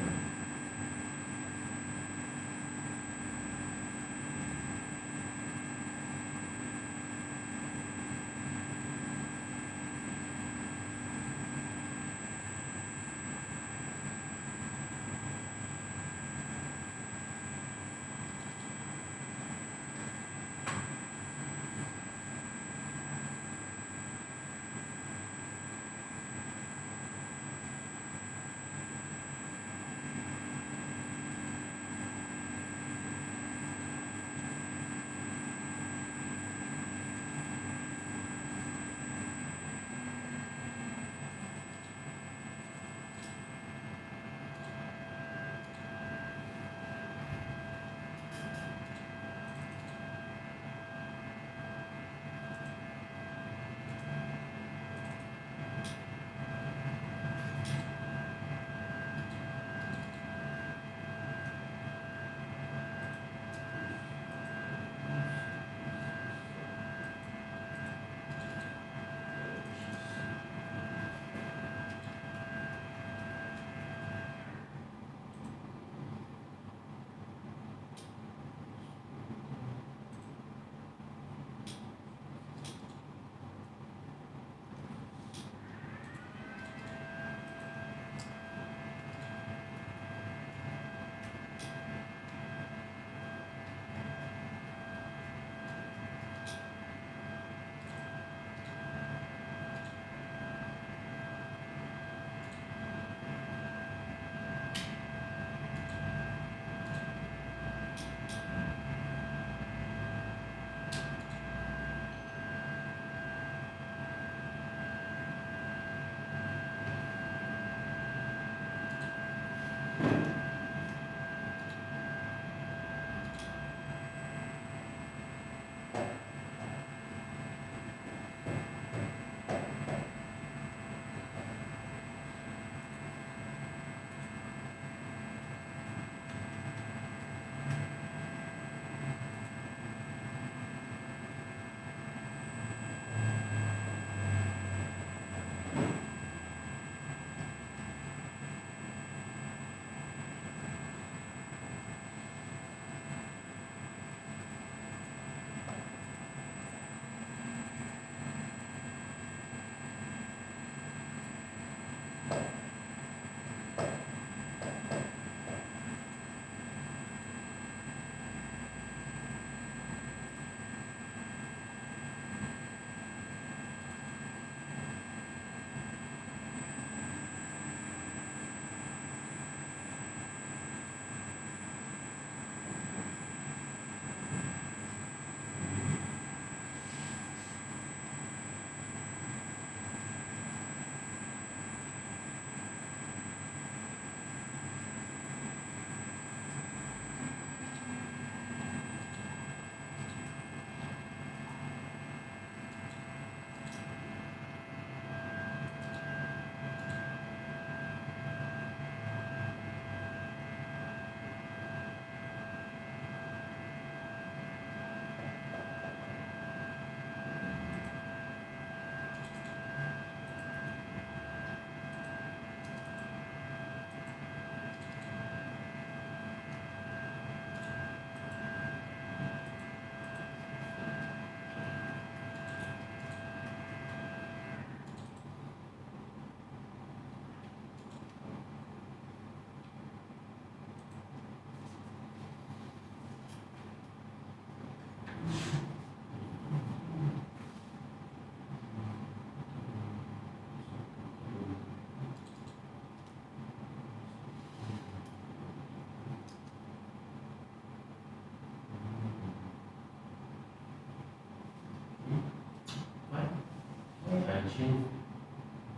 change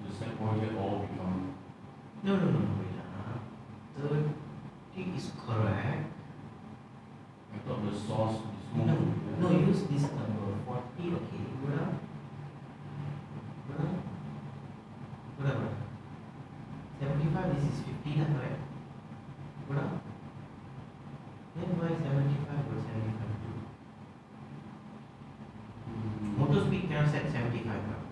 the set point at all become No, no, no, no, wait. 30 is correct. I thought the source is No, moving. no, use this number 40, okay, go down. Go down. Go down, go down. 75, this is 50, that's right. Go down. Then why 75 or 75 too? Motor speed cannot set 75 now.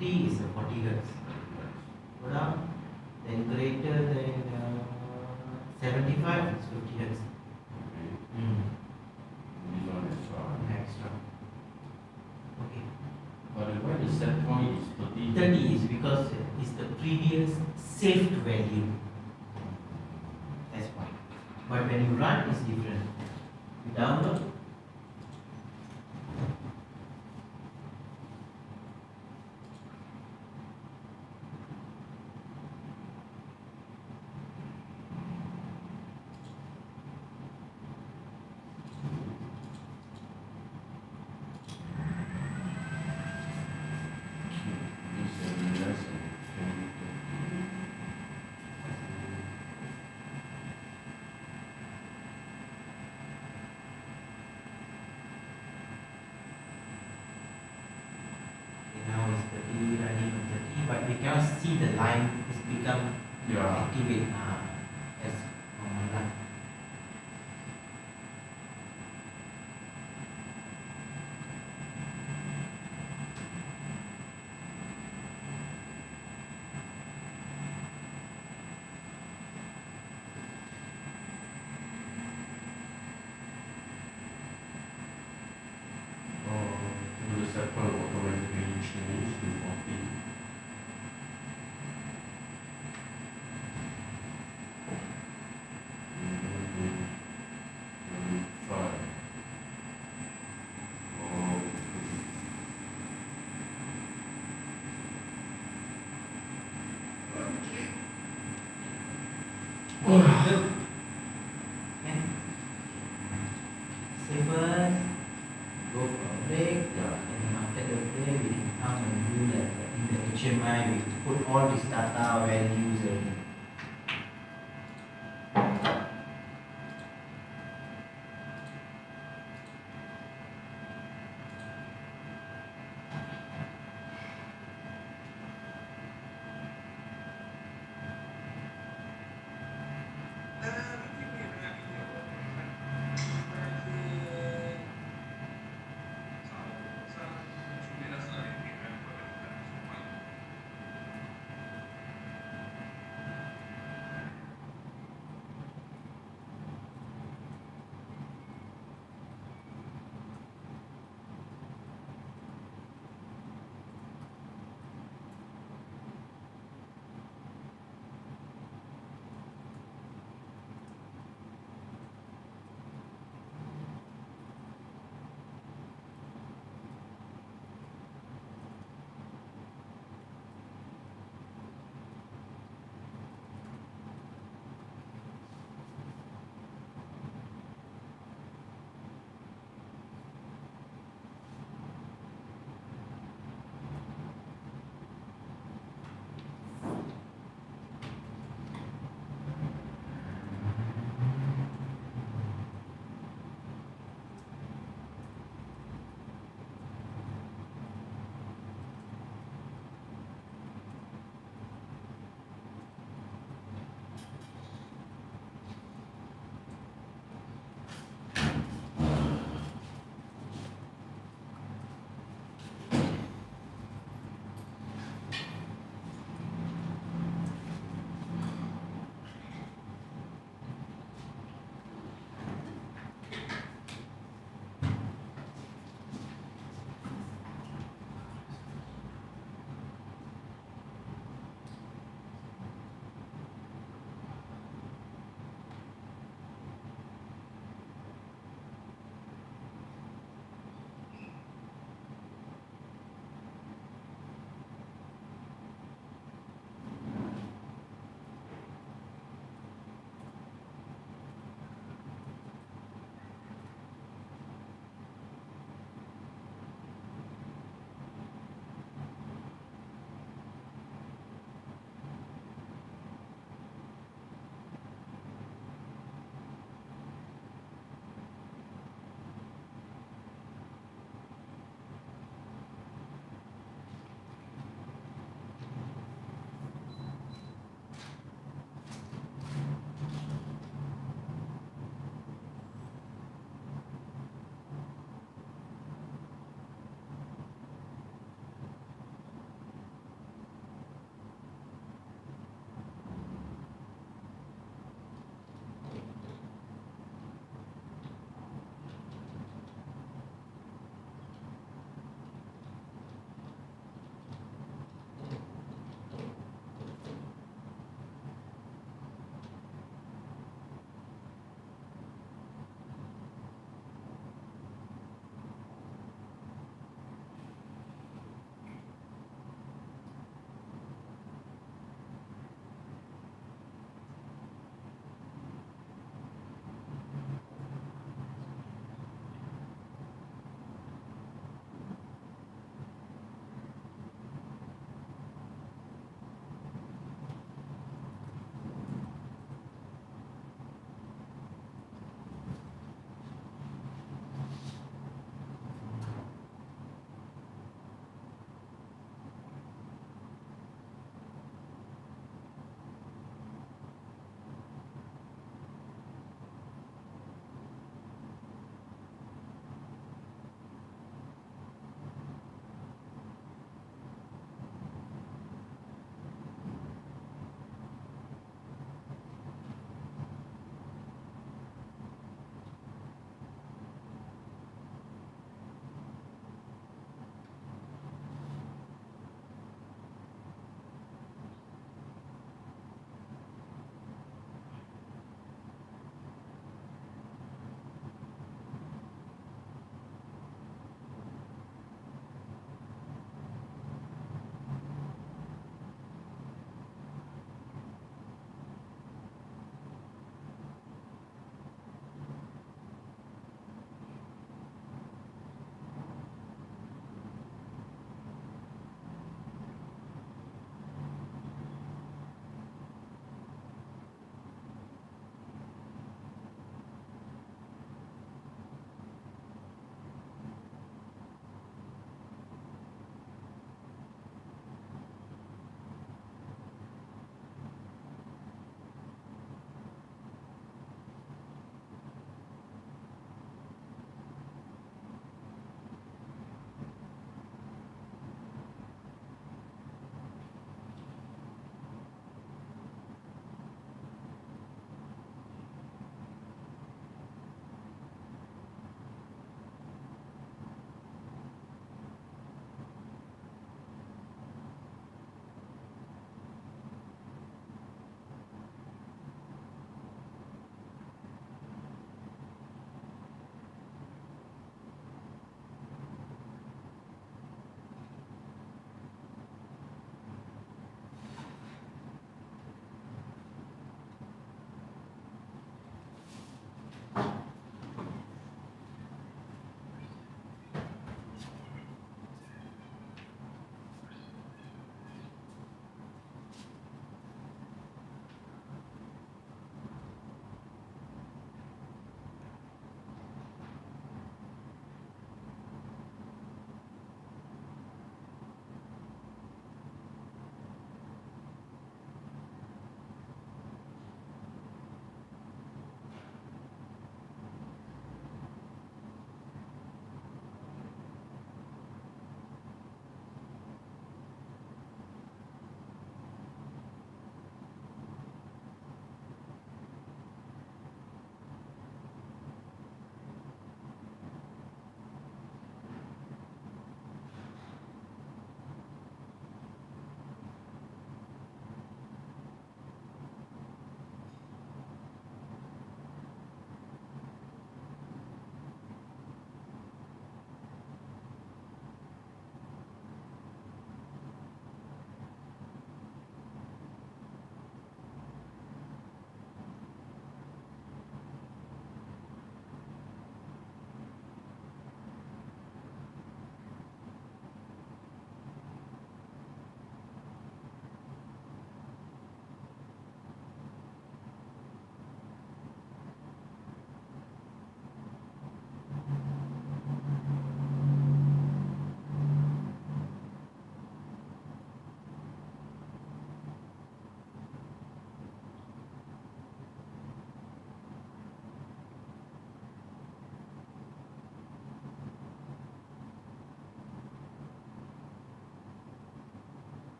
50 is 40 hertz. Go down, then greater than 75 is 50 hertz. Okay. This one extra. Extra. Okay. But why the set point is 30? 30 is because it's the previous saved value. That's why. But when you run, it's different. You download. Now it's 30 running on 30, but we cannot see the line. It's become activate as normal line. So the set point will automatically change to 40. Good. Okay. Save first, go for a break, and after the break we can come and do like in the HMI we put all this data values and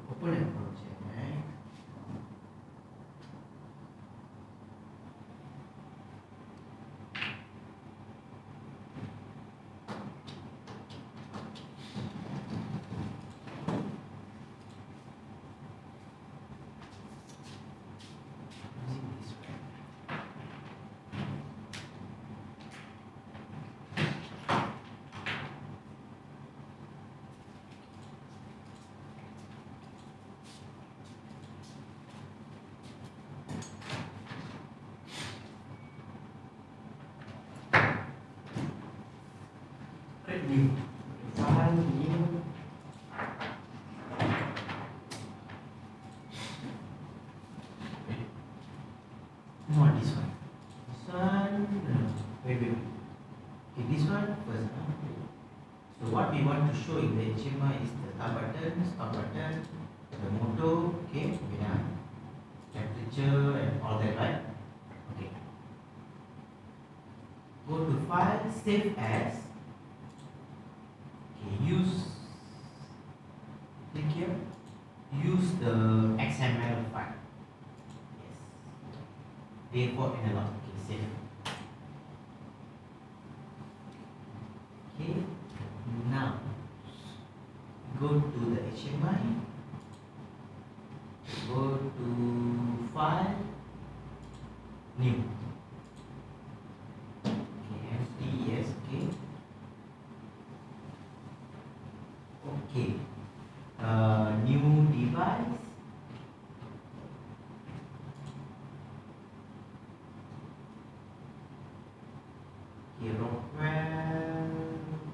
Open project, right? Using this one. New. File new. Not this one. This one. No. Wait. Okay, this one first. So what we want to show in the HMI is the start button, stop button, the motor. Okay, temperature and all that, right? Okay. Go to file, save as. Click here, use the XML file. Yes. Therefore analog. Okay, save. Okay, now go to the HMI, go to file, new. Okay, empty, yes, okay. Okay, new device. Okay, Rockwell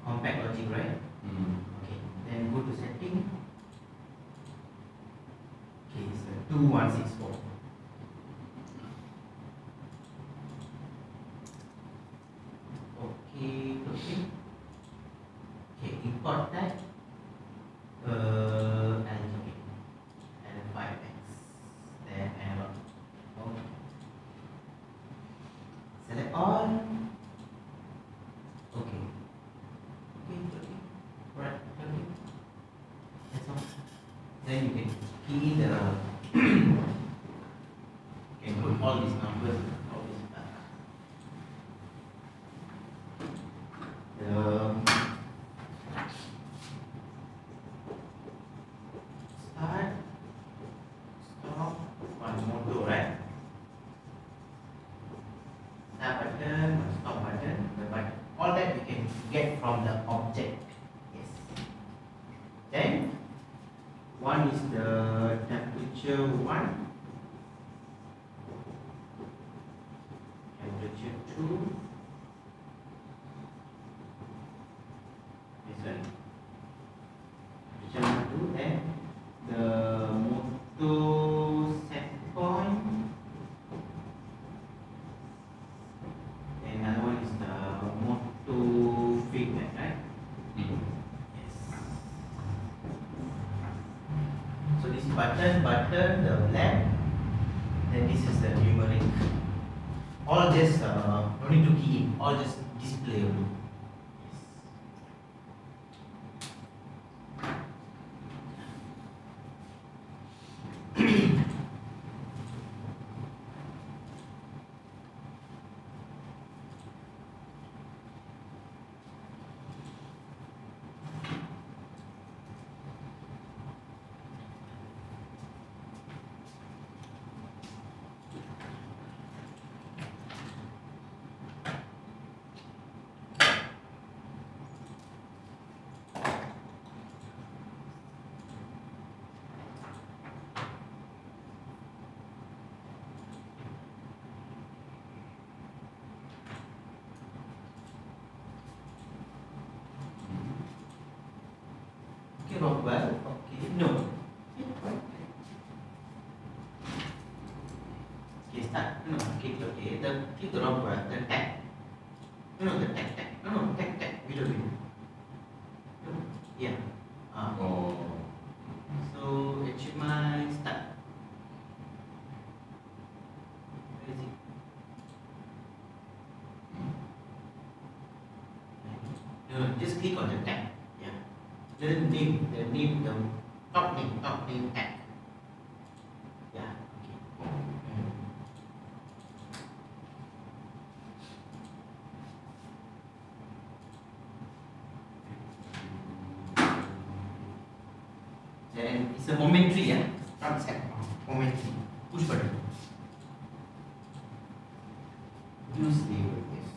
compact logic, right? Okay, then go to setting. Okay, 2164. Okay, okay. Okay, import that. Allocate. L5X. Then analog. Okay. Select all. Okay. Okay, okay. Right, okay. That's all. Then you can key in the you can put all these numbers, all these start, stop, one motor, right? Start button, one stop button, the button. All that you can get from the object. Yes. Then one is the temperature one, temperature two. This one. Temperature 1, 2, then the motor set point. And another one is the motor feedback, right? Yes. So this button, the lamp, then this is the numeric. All just no need to key in, all just display only. Okay, Rockwell. Okay, no. Okay, start. No, okay, okay. The click the Rockwell, the tag. No, the tag. No, tag. Video. No, yeah. Oh. So HMI start. Where is it? No, just click on the tag. Yeah. The name, the top name tag. Yeah, okay. Then it's a momentary, yeah. Not set. Momentary. Push button. Use label, yes.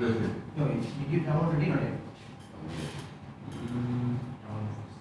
No, you did download already, not yet? Mm, Download first.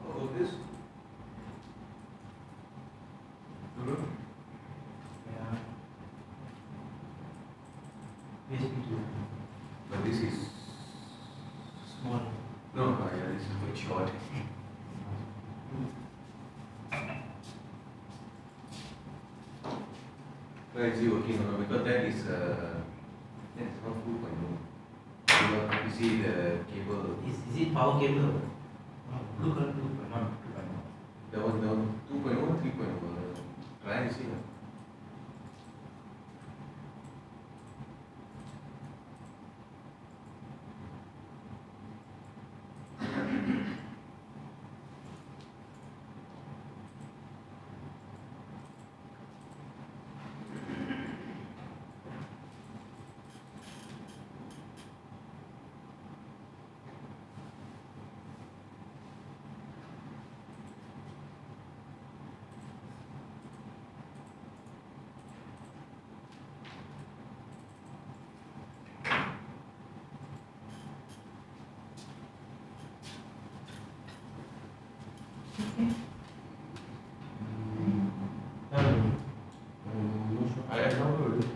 Oh, this. Yeah. PSP2. But this is Small. no, yeah, this is quite short. Where is he working on? Because that is that's not 2.0. You see the cable. Is it power cable? No, blue color, not 2.0. The one 2.0, 3.0. Try and see. Not sure. I downloaded it.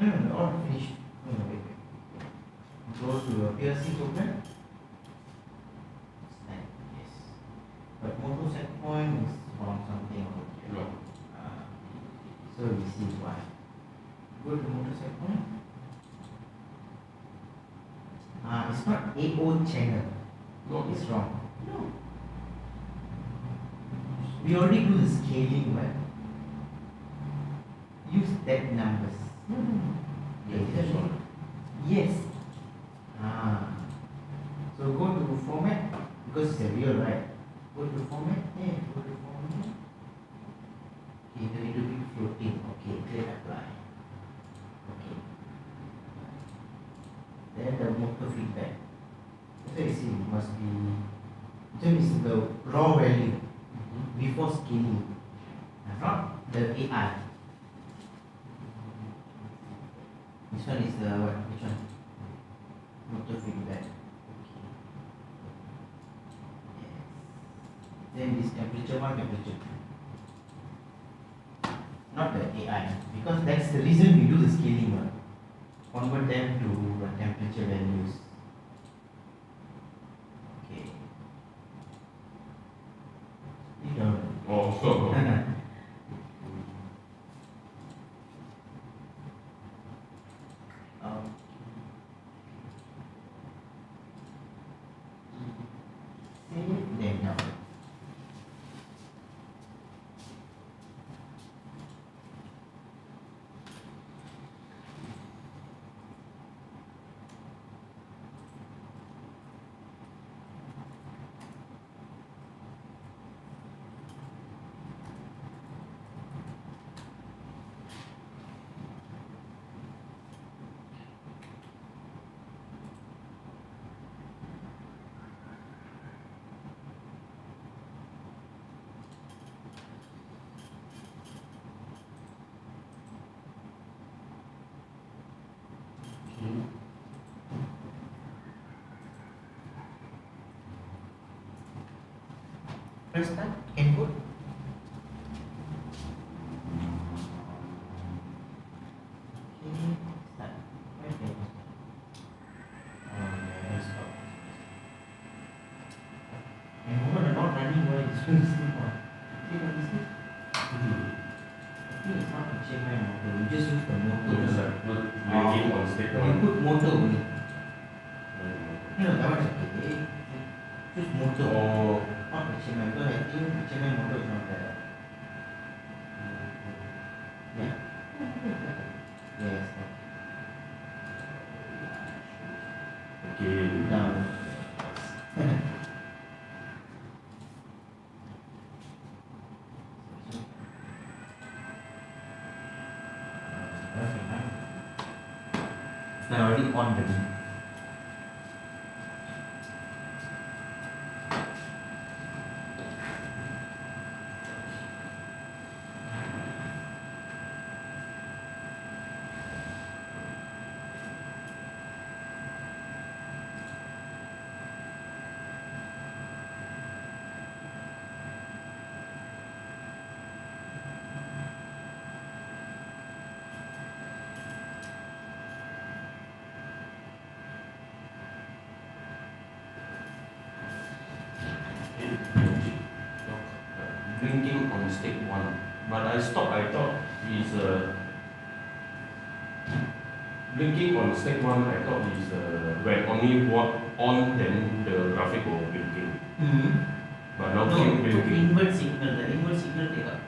No, all finished. No, wait. Go to your PLC program. Yes. But motor set point is wrong something over here. No. So this is why. Go to motor set point. It's not AO channel. No. It's wrong. No. We already do the scaling, right? Use that numbers. Yes, this one. Yes. So go to format because it's a real, right? Go to format. Yeah, go to format. Okay, the little bit floating. Okay, click apply. Okay. Then the motor feedback. So you see, it must be. So it's the raw value before scaling, not the AI. This one is the what? Which one? Motor feedback. Okay. Yes. Then this temperature one, temperature two. Not the AI, because that's the reason we do the scaling one. Convert them to temperature values. Okay. You don't. Oh. Save them now. Press start, can go. just use the motor. So just like put linking on step You one. put motor only. No, that one is okay. Choose motor. Oh. Not HMI, because I think HMI motor is not there. Yeah. Yes. Okay. Now. Now already on the Blinking on step one, but I stopped. I thought is blinking on step one. I thought is when only one on, then the graphic will blinking. But now keep blinking. invert signal, the invert signal take up.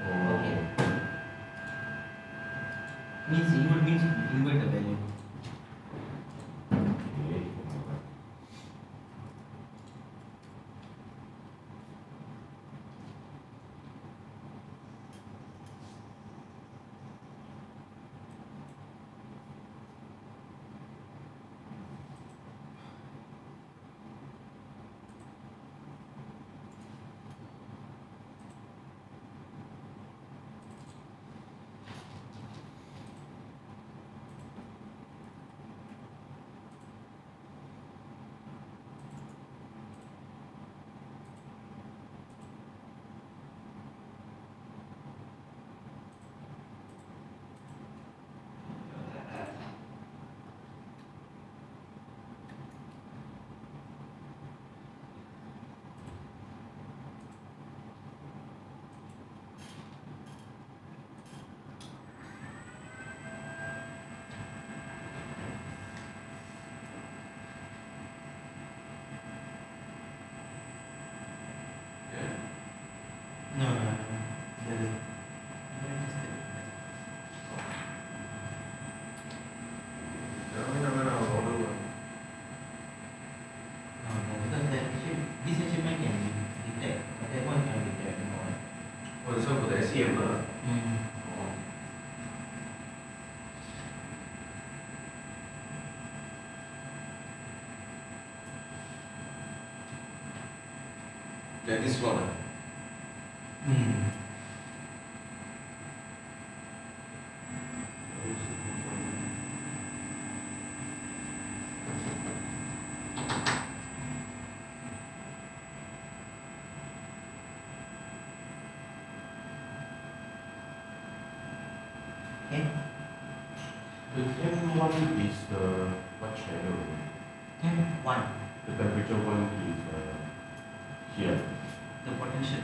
Oh. Okay. Means invert the value. Okay. No, because this HMI can detect, but that one cannot detect anymore. Oh, this one for the SEM lah. Like this one. Okay. The M1 is what channel? One, The temperature one is here. the potential.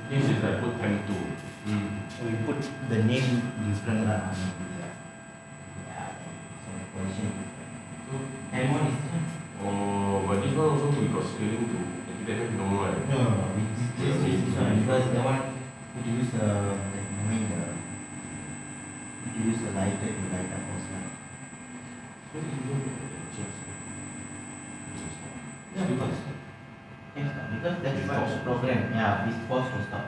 This is like put time 2. So we put the name different lah. Yeah, so the position different. And one is Oh, but this one also we got scaling to academic normal, right? no, this is one because the one we use we use the lighter to light up also. Yeah, because that's what's program. Yeah, this force will stop.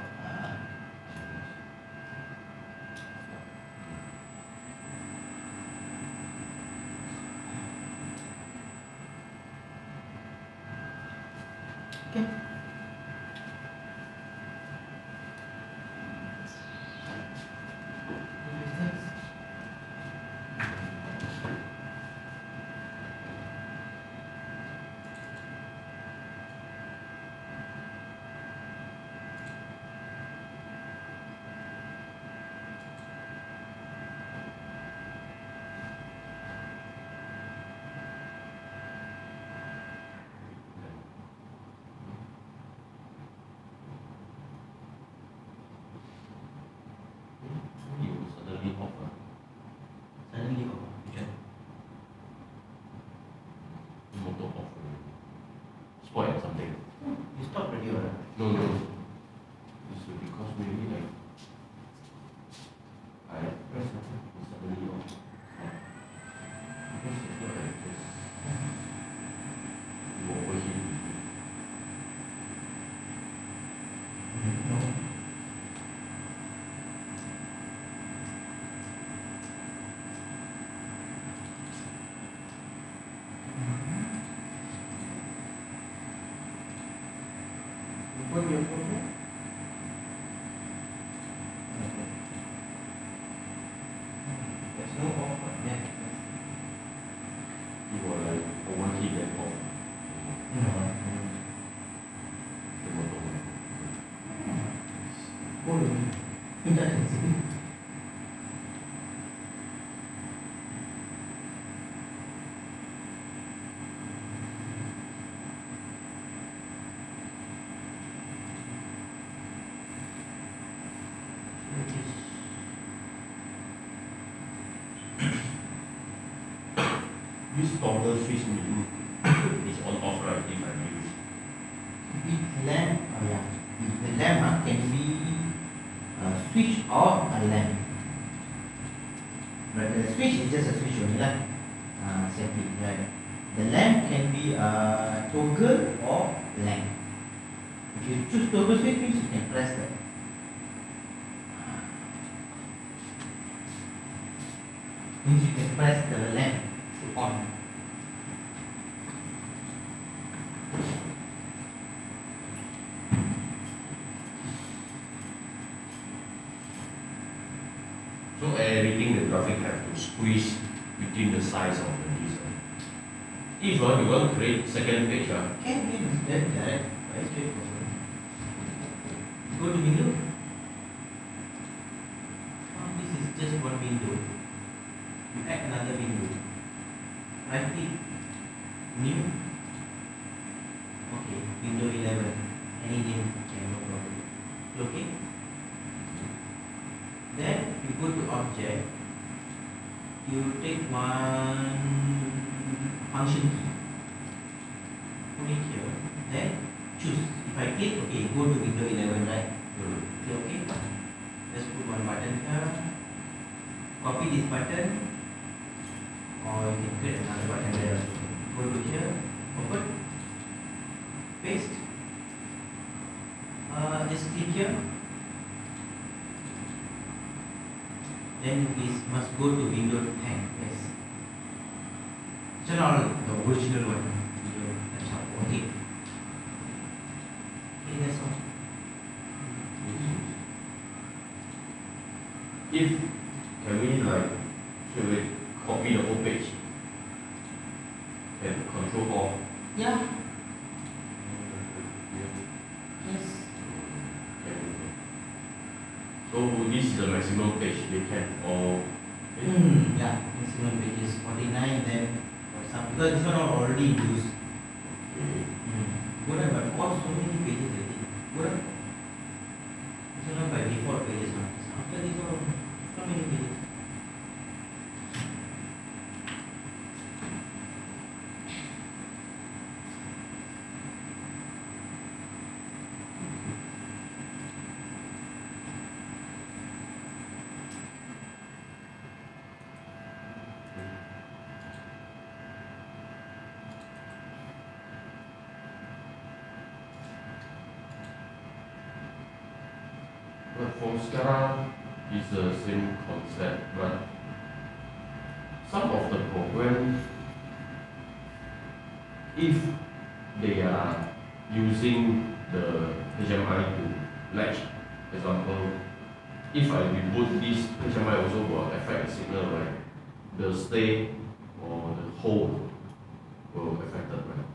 Okay. something. You stop already or not? No, no. It's because maybe like I press something, it's suddenly off. Because it's not like this. You overheat. No. Open your phone. There's no off button. Yeah. You will like overheat and off. The motor. This toggle switch mean is on off right if I use. With lamp, oh yeah, with the lamp can be switch or a lamp. But the switch is just a switch only lah. Simply, right? The lamp can be a toggle or lamp. If you choose toggle switch means you can press that. Means you can press the lamp to on. So everything the graphic have to squeeze within the size of the disk. If you want to create second page, Can be done direct, very straightforward. Go to window. Oh, this is just one window. You add another window. Right click, new. Okay, window 11. Any name, okay, no problem. Okay. Then you go to object. You take one function key. Put it here. Then choose. If I click, okay, go to window 11, right? Click okay. Just put one button here. Copy this button. Or you can create another button there. Go to here. Open. Paste. Just click here. Then this must go to window 10. Yes. So now the original one. That's how. Okay. Okay, that's all. If can we like should we copy the whole page and control all? Yeah. Yes. So this is the maximum page they can all. Yeah. Maximum pages 49. Then for some because this one are already used. Okay. Good, but what so many pages already? Good. This one by default pages one. After this one, so many pages. But for SCADA, it's the same concept, but some of the programs, if they are using the HMI to latch, for example, if I reboot this, HMI also will affect the signal, right? The stay or the hold will affect it, right?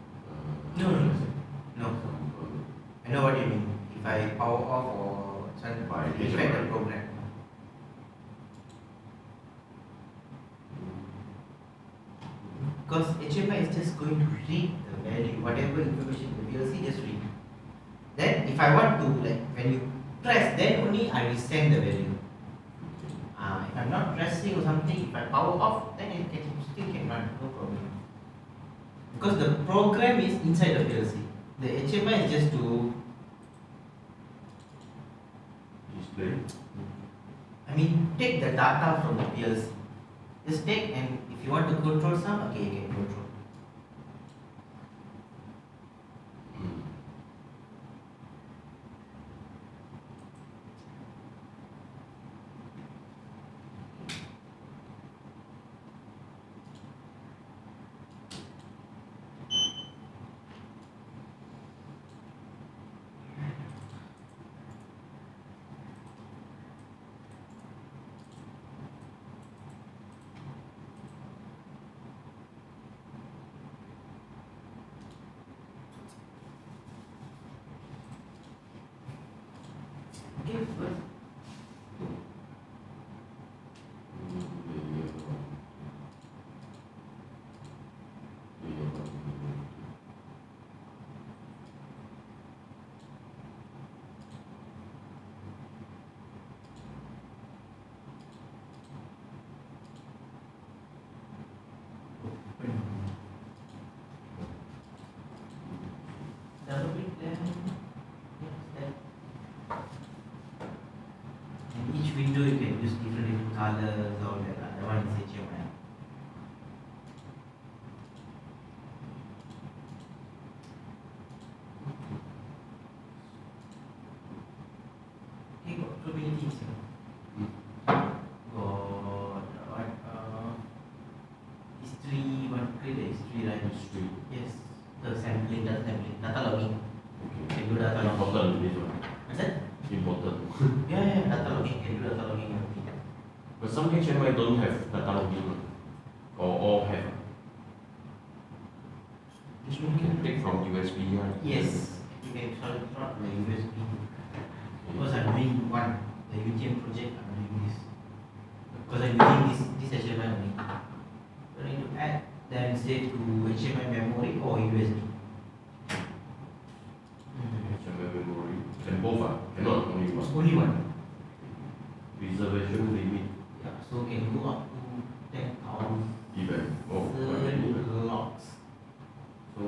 No. I know what you mean. If I power off or something, By affect HMI. the program. Because HMI is just going to read the value, whatever information the PLC just read. Then if I want to, like when you press, then only I will send the value. If I'm not pressing or something, if I power off, then it can, still can run, no problem. Because the program is inside the PLC. The HMI is just to, Display. I mean, take the data from the PLC. Just take, and if you want to control some, okay, you can control. Mm. Okay, first. Double click there. Yes, there. And each window you can use different colors, all that. That one is HMI. Okay, got so many things here. Got what? History, one create the history, right? History. Yes. The sampling, data logging. Okay. Can do data logging. Important this one. What's that? Important. Yeah, data logging. Can do data logging and everything. But some HMI don't have data logging. Or all have. This one can take from USB, right? Yes. You can install it from the USB. Because I'm doing one, the UTM project, I'm doing this. Because I'm using this HMI only. So I need to add, then save to HMI memory or USB. HMI memory. Can both ah? Cannot only one. Only one. Reservation limit. Yeah, so can go up to 10,000 Even. Oh, already. logs. So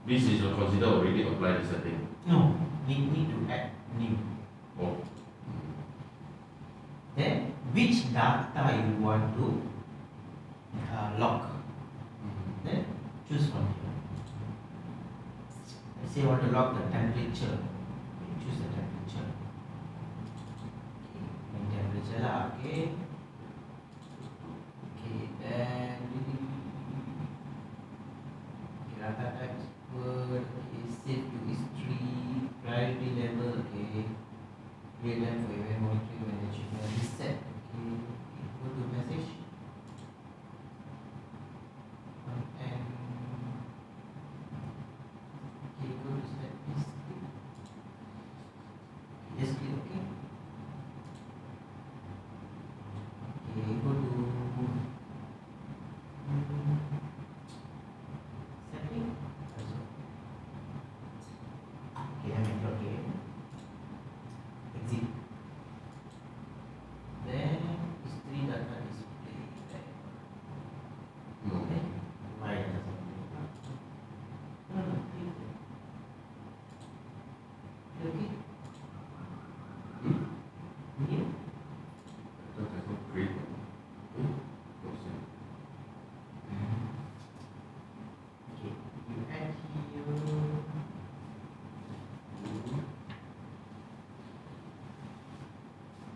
this is considered already applied the setting. No, need to add new. Oh. Then which data you want to log? Then choose from here. Let's say you want to log the temperature. Okay, choose the temperature. Okay, temperature lah. Okay. Okay, then data type word. Okay, save to history. Priority level. Okay. Real time for event monitoring management. Reset. Okay. Go to message. And okay, go to step. Just click. Just click OK. Okay, go to setting. Okay, I make OK. Exit. Then history data display. No. Okay. Why it doesn't play? No, click there. Okay. Here. That has not create one. No sense. Okay. You add here.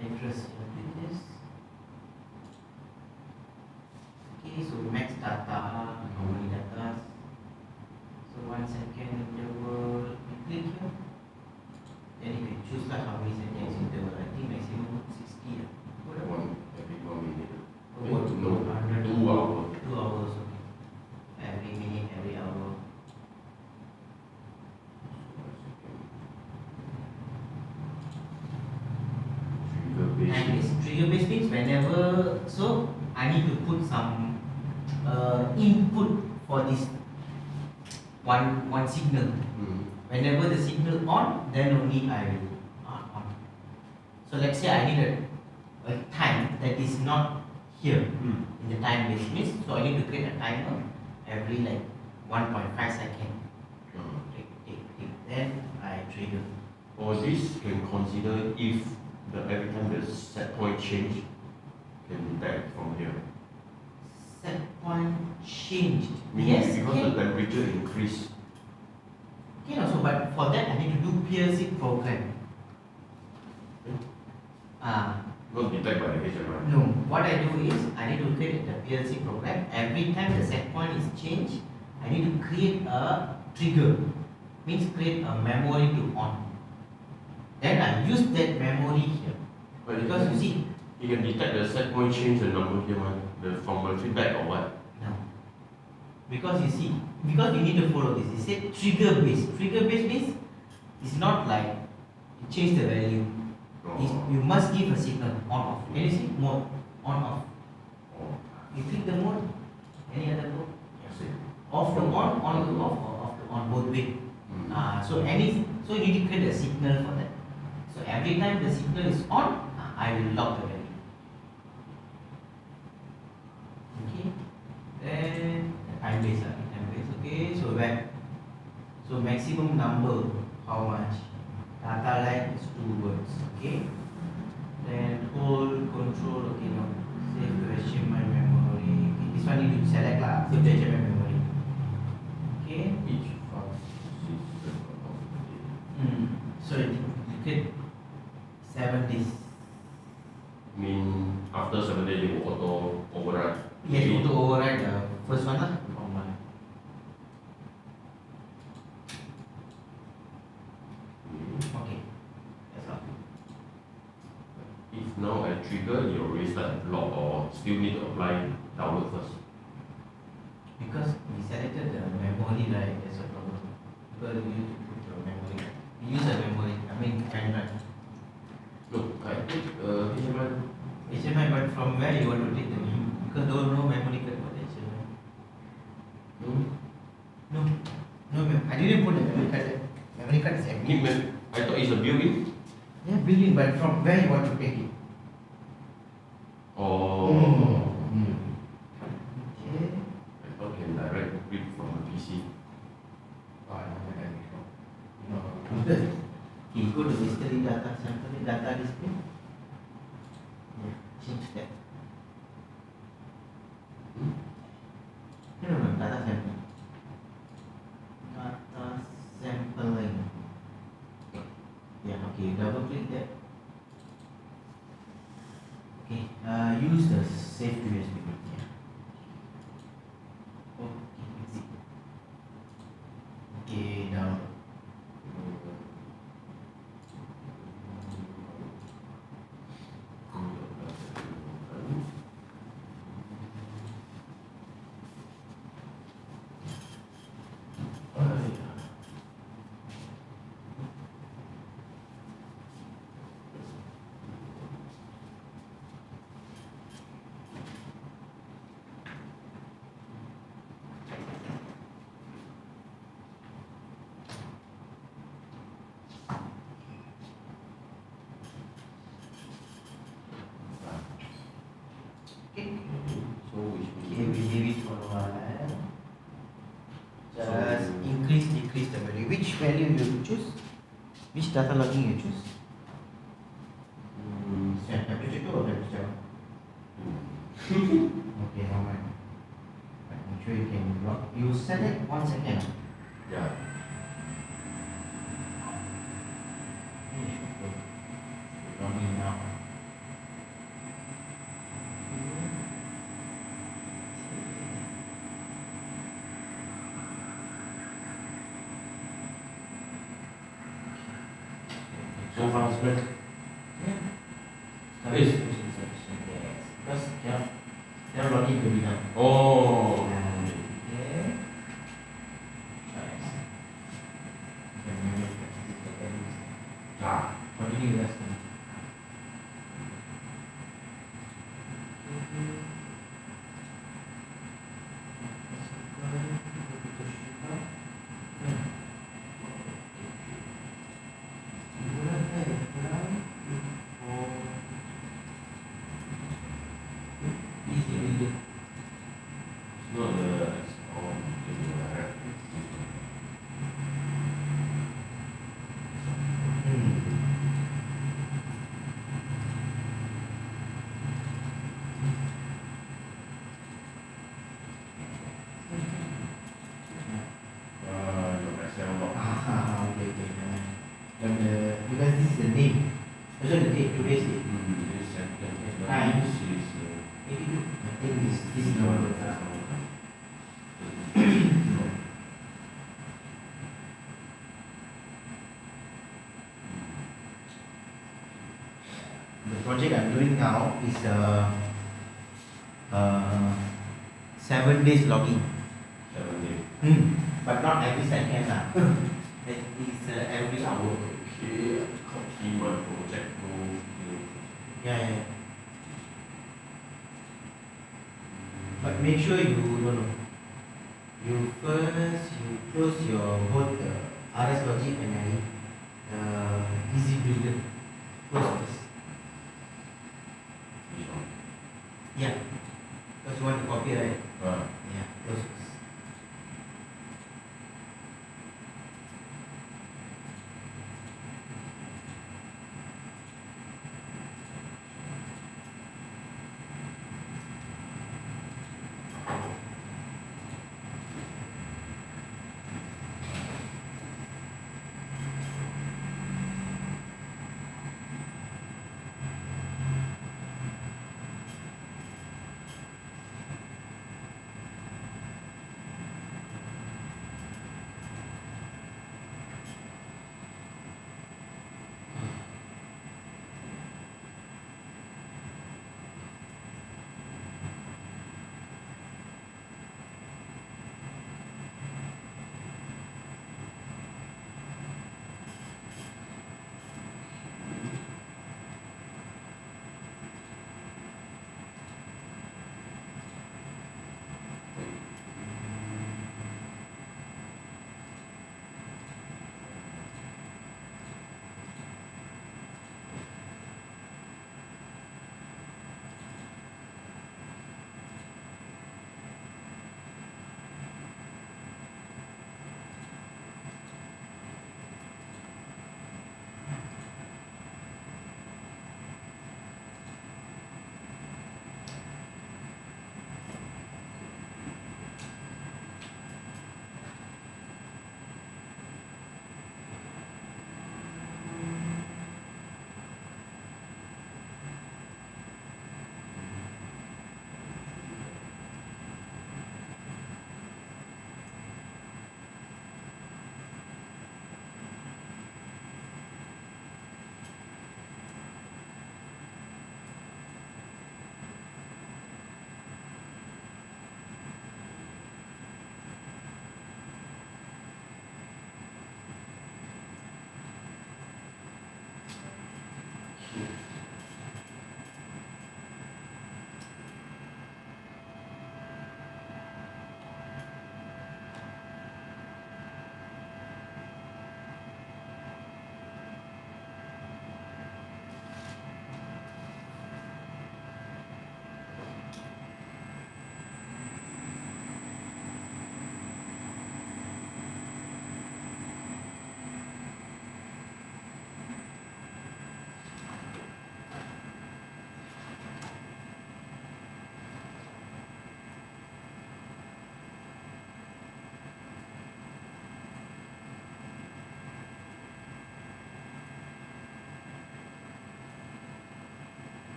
Address here. This. Okay, so max data, how many data? So 1 second interval. You click here. Then you can choose like how many seconds interval. I think maximum 60. One every 1 minute. Oh, No, 100. 2 hours. 2 hours, okay. Every minute, every hour. And this trigger based means whenever, so I need to put some input for this one signal. Whenever the signal on, then only I will on. So let's say I need a time that is not here in the time base means, so I need to create a timer every like 1.5 seconds. Take then I trigger. Or this can consider if every time the set point change can detect from here. Set point changed. Meaning Yes, because can. the temperature increase. Can also, but for that I need to do PLC program. Not detect by the HMI. No, what I do is I need to create the PLC program. Every time the set point is changed, I need to create a trigger. Means create a memory to on. Then I use that memory here. But Because you see, you can detect the set point change the number here, from the feedback or what? no. Because you see, because you need to follow this. It said trigger based. Trigger based means it's not like you change the value. You must give a signal on off. Can you see mode on off? You click the mode. Any other mode? Off to on to off, or off to on, both way. So you need to create a signal for that. So every time the signal is on, I will lock the value. Okay. Then time base, okay. So maximum number, how much? Data line is 2 words. Okay. Then hold control. Okay, no. Save to HMI memory. Okay, this one you need to select lah. Save to HMI memory. Okay. Each file system. So you click 7 days. Mean after 7 days you will auto override. Yes, auto override the first one lah. Okay. That's all. If now I trigger, you already start block or still need to apply download first. Because we selected the memory, right? That's a problem. Because you need to put your memory. You use a memory. I mean, pen drive. No, I take HMI. HMI, but from where you want to take the new? Because there was no memory card for the HMI. No, I didn't put the memory card there. Memory card is empty. I thought it's a built-in. Yeah, building, but from where you want to take it? Oh. Okay. I thought can direct read from a PC. Oh, I never done before. No. Good. You go to history data sample, data display. Yeah, change that. No, data sample. Data sampling. Yeah, okay, double click that. Okay, use the save to USB. Yeah. Okay, exit. Okay, download. So which Okay, we leave it for a while. Just increase, decrease the value. Which value you choose? Which data logging you choose? Temperature 2 or temperature 1? Okay, no mind. Make sure you can log. You select 1 second. Yeah. Logging now. So far it's good. Yeah. Yes. Because cannot log in to be done. Oh. Okay. Ah. Continue with us. Not the oh, This is 82. I think this is number. No. The project I'm doing now is 7 days logging. 7 days. But not every second lah. It is every hour. Okay, copy my project role. Yeah. But make sure you you first close your both RSLogix and Easy Builder. Close first. This one. Yeah. Because you want to copy, right? Yeah. Close first.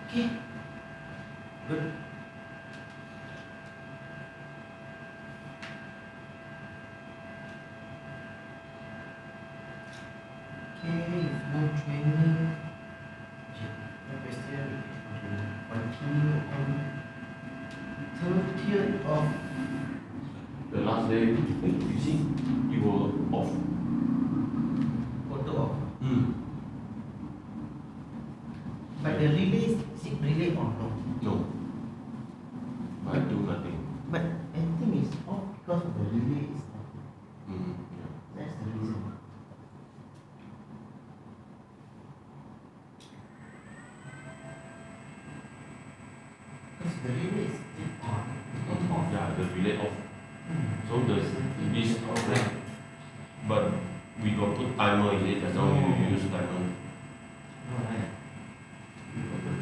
Okay. Good. Okay, if no training, no question, we continue on 30th of The last day, you see, you were off. But the relay is it relay on? No. No. But do nothing. But I think it's off because of the relay is off. Yeah. That's the reason. Because the relay is still on. Not off. Yeah, the relay off. So the this right. But we got put timer in it, as long as you use timer. No, right. You open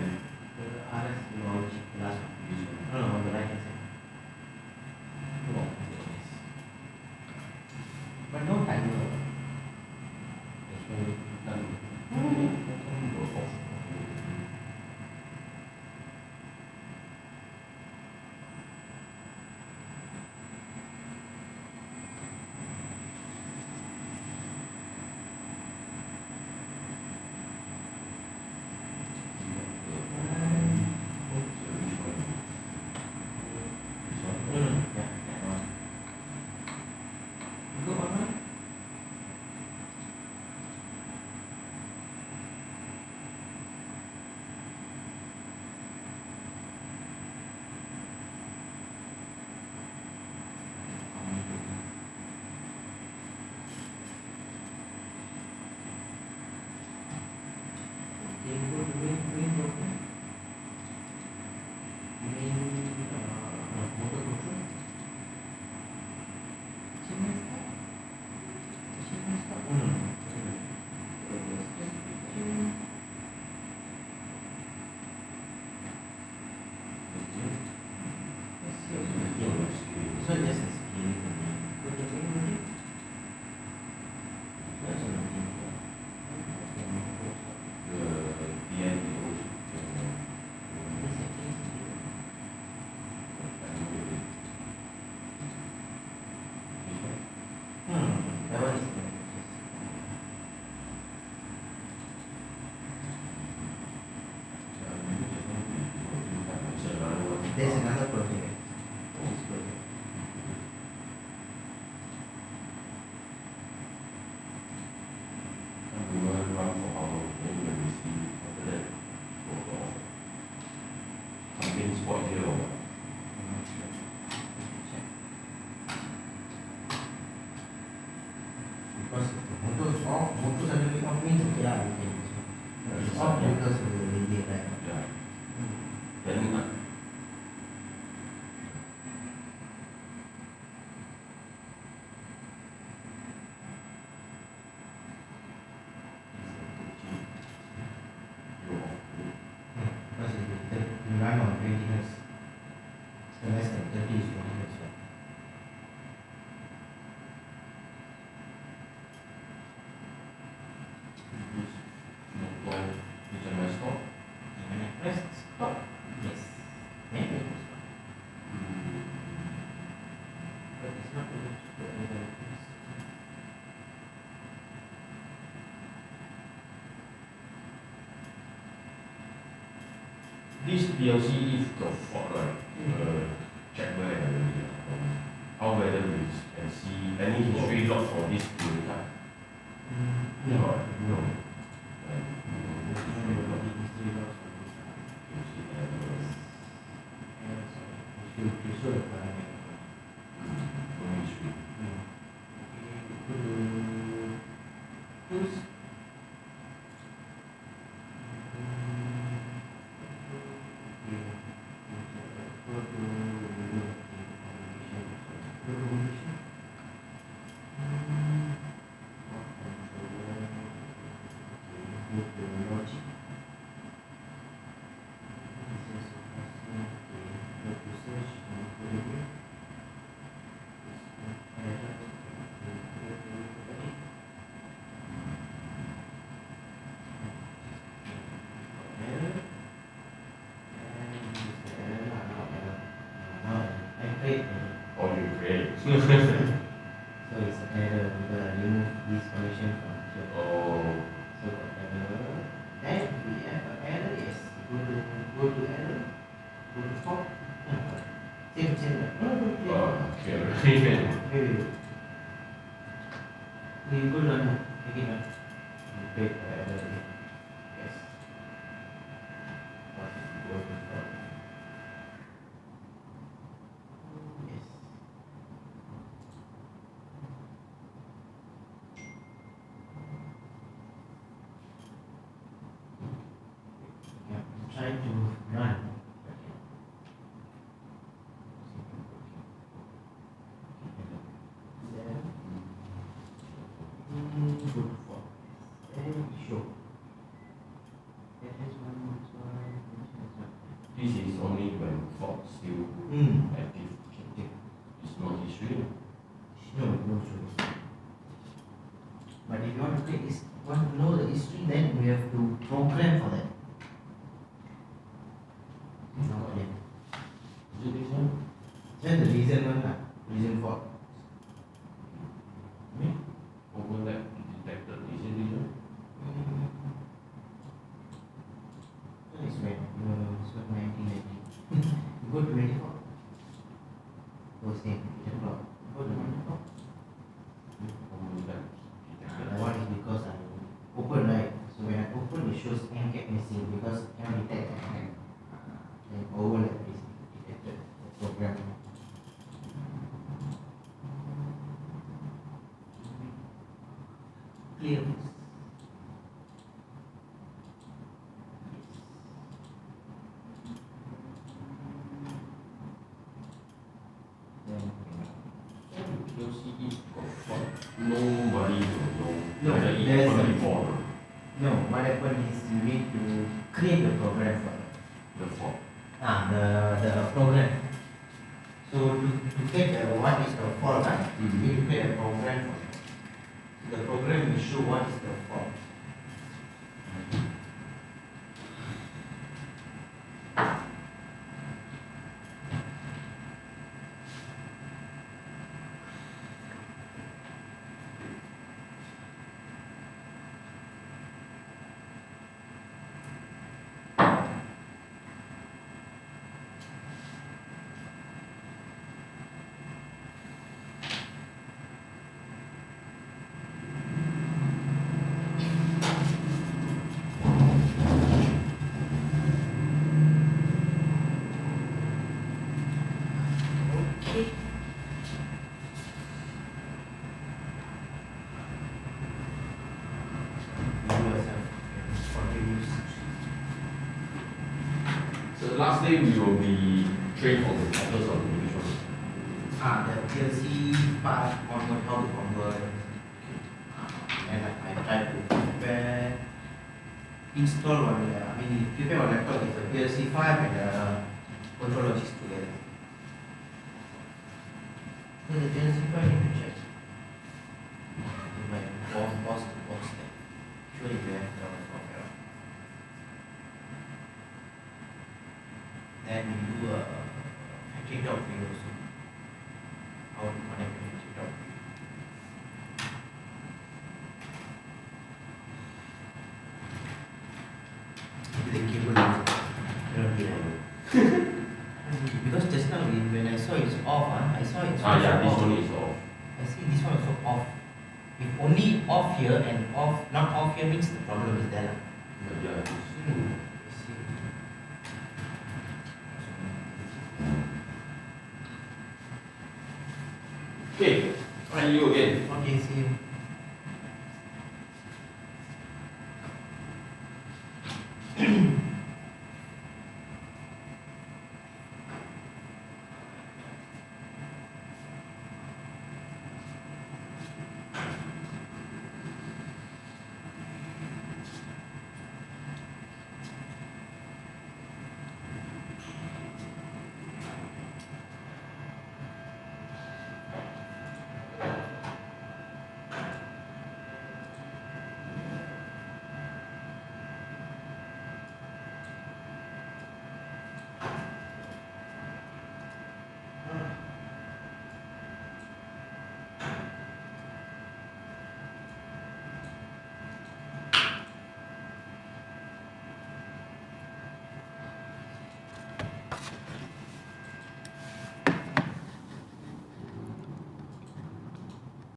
the RSLogix last one. No, on the right hand side. No, yes. But no timer. That's why done. Go off. So just a screen. That's what I'm thinking. The end That one is there's another project. This project. we will run for how long, then when we see after that go off. Something spoiled here or what? Because if the motor is off, motor suddenly off means okay lah, we can use it. It's off because of the relay, right? Yeah. Then Because you run on 20 hertz. So less than 30 is 20 hertz. Right? HMI stop. And when I press stop, yes. Maybe it will stop. But it's not going to do anything. This PLC if got fault right, check where how whether we can see any history log for this period time. No. No. Or you create. So it's an error because I remove this connection from here. Oh. So error. Then we have an error, yes. Go to error. Go to stop. Same. Okay. Wait. You go run again. You break the error again. Yes. try to run. Good for and show. This is only when fault still active. It's not history. No, no show. But if you want to take this, want to know the history, then we have to program for that. Okay. Is it this one? Then the reason one lah, reason for. Overlap detected. Is it this one? It's when 1990. You go to 24. Go same. Go to 24. Overlap detected. That one is because I open, right? So when I open, it shows M kept missing because cannot detect the M. Then overlap is detected. The program. Clear. PLC is got fault. Nobody will know. No, whether it there's happened a- before. No, what happened is you need to create the program for The fault. the program. So to get the what is the fault, right? You need to create a program for it. The program will show what is the fault. Okay. You yourself continues. So last day we will be trained on the titles of the division. The PLC part on how to convert. And I try to prepare, install one. Prepare one laptop with the PLC 5 and the HRDCorp together. So the PLC 5 need to check. Like box to box there. Sure if you have the program. Then we do a factory top view also. How to connect the factory top view. The cable cannot be like because just now when I saw it's off, I saw it's Yeah, this off. one is off. I see this one also off. If only off here and off, not off here means the problem is there. But yeah, it's, I see. okay, try you again. Okay, see you.